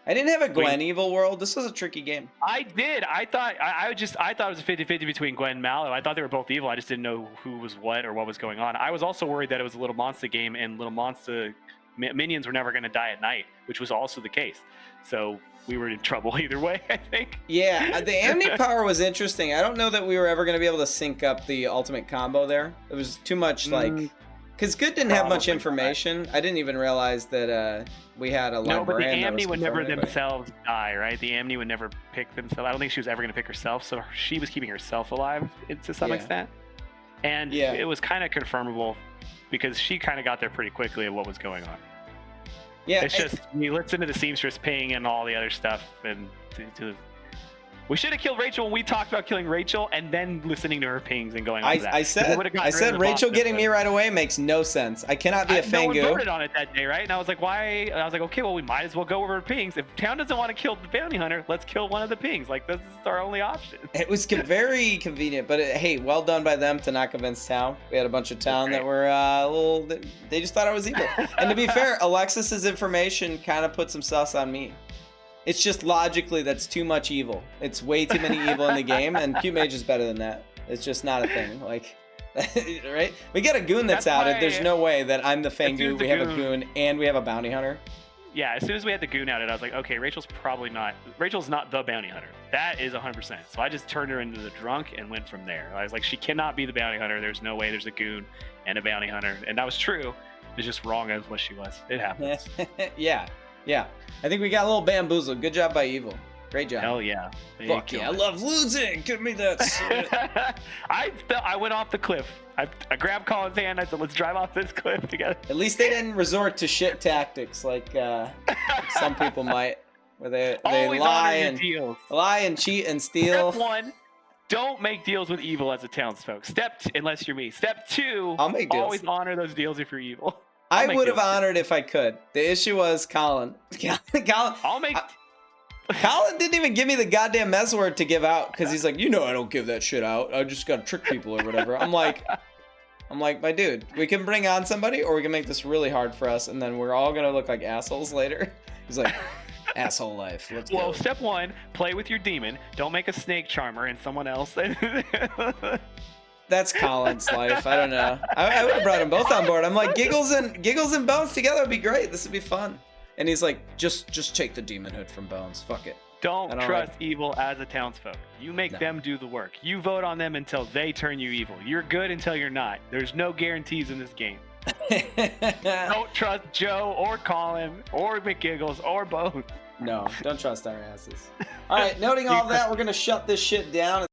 I didn't have a Gwen evil world. This was a tricky game. I did. I thought it was a 50-50 between Gwen and Mallow. I thought they were both evil. I just didn't know who was what or what was going on. I was also worried that it was a little monster game and little monster minions were never going to die at night, which was also the case. So we were in trouble either way, I think. Yeah, the Amni power was interesting. I don't know that we were ever going to be able to sync up the ultimate combo there. It was too much because Good didn't have much information. I didn't even realize that we had a librarian. No, but the Amni would never themselves die, right? The Amni would never pick themselves. I don't think she was ever going to pick herself, so she was keeping herself alive to some extent. And it was kind of confirmable because she kind of got there pretty quickly of what was going on. Yeah, it's just we listened to the seamstress ping and all the other stuff, and we should have killed Rachel when we talked about killing Rachel, and then listening to her pings and going on to that. I said Rachel getting me right away makes no sense. I cannot be a Fangu. No one voted on it that day, right? And I was like, why? And I was like, okay, well, we might as well go over pings. If town doesn't want to kill the bounty hunter, let's kill one of the pings. Like, this is our only option. It was very convenient, but hey, well done by them to not convince town. We had a bunch of town that were they just thought I was evil. And to be fair, Alexis's information kind of put some sus on me. It's just logically that's too much evil. It's way too many evil in the game, and Cute Mage is better than that. It's just not a thing. Like, right? We get a goon that's outed. There's no way that I'm the Fangu. We have a goon and we have a bounty hunter. Yeah, as soon as we had the goon outed, I was like, okay, Rachel's not the bounty hunter. That is 100%. So I just turned her into the drunk and went from there. I was like, she cannot be the bounty hunter. There's no way there's a goon and a bounty hunter. And that was true. It's just wrong as what she was. It happens. Yeah. I think we got a little bamboozled. Good job by Evil. Great job. Hell yeah. Fuck yeah, I love losing. Give me that shit. I went off the cliff. I grabbed Collin's hand. I said, let's drive off this cliff together. At least they didn't resort to shit tactics like some people might, where they lie and cheat and steal. Step 1, don't make deals with evil as a townsfolk. Unless you're me. Step 2, I'll make deals. Always honor those deals if you're evil. I would have honored if I could. The issue was Collin. Collin didn't even give me the goddamn mez word to give out because he's like, I don't give that shit out. I just gotta trick people or whatever. I'm like, my dude, we can bring on somebody or we can make this really hard for us and then we're all gonna look like assholes later. He's like, asshole life. Let's go. Well, step 1, play with your demon. Don't make a snake charmer and someone else. That's Collin's life. I don't know. I would have brought them both on board. I'm like, Giggles and Bones together would be great. This would be fun. And he's like, just take the demon hood from Bones. Fuck it. Don't trust evil as a townsfolk. You make them do the work. You vote on them until they turn you evil. You're good until you're not. There's no guarantees in this game. Don't trust Joe or Collin or McGiggles or Bones. No, don't trust our asses. All right, noting all that, we're going to shut this shit down.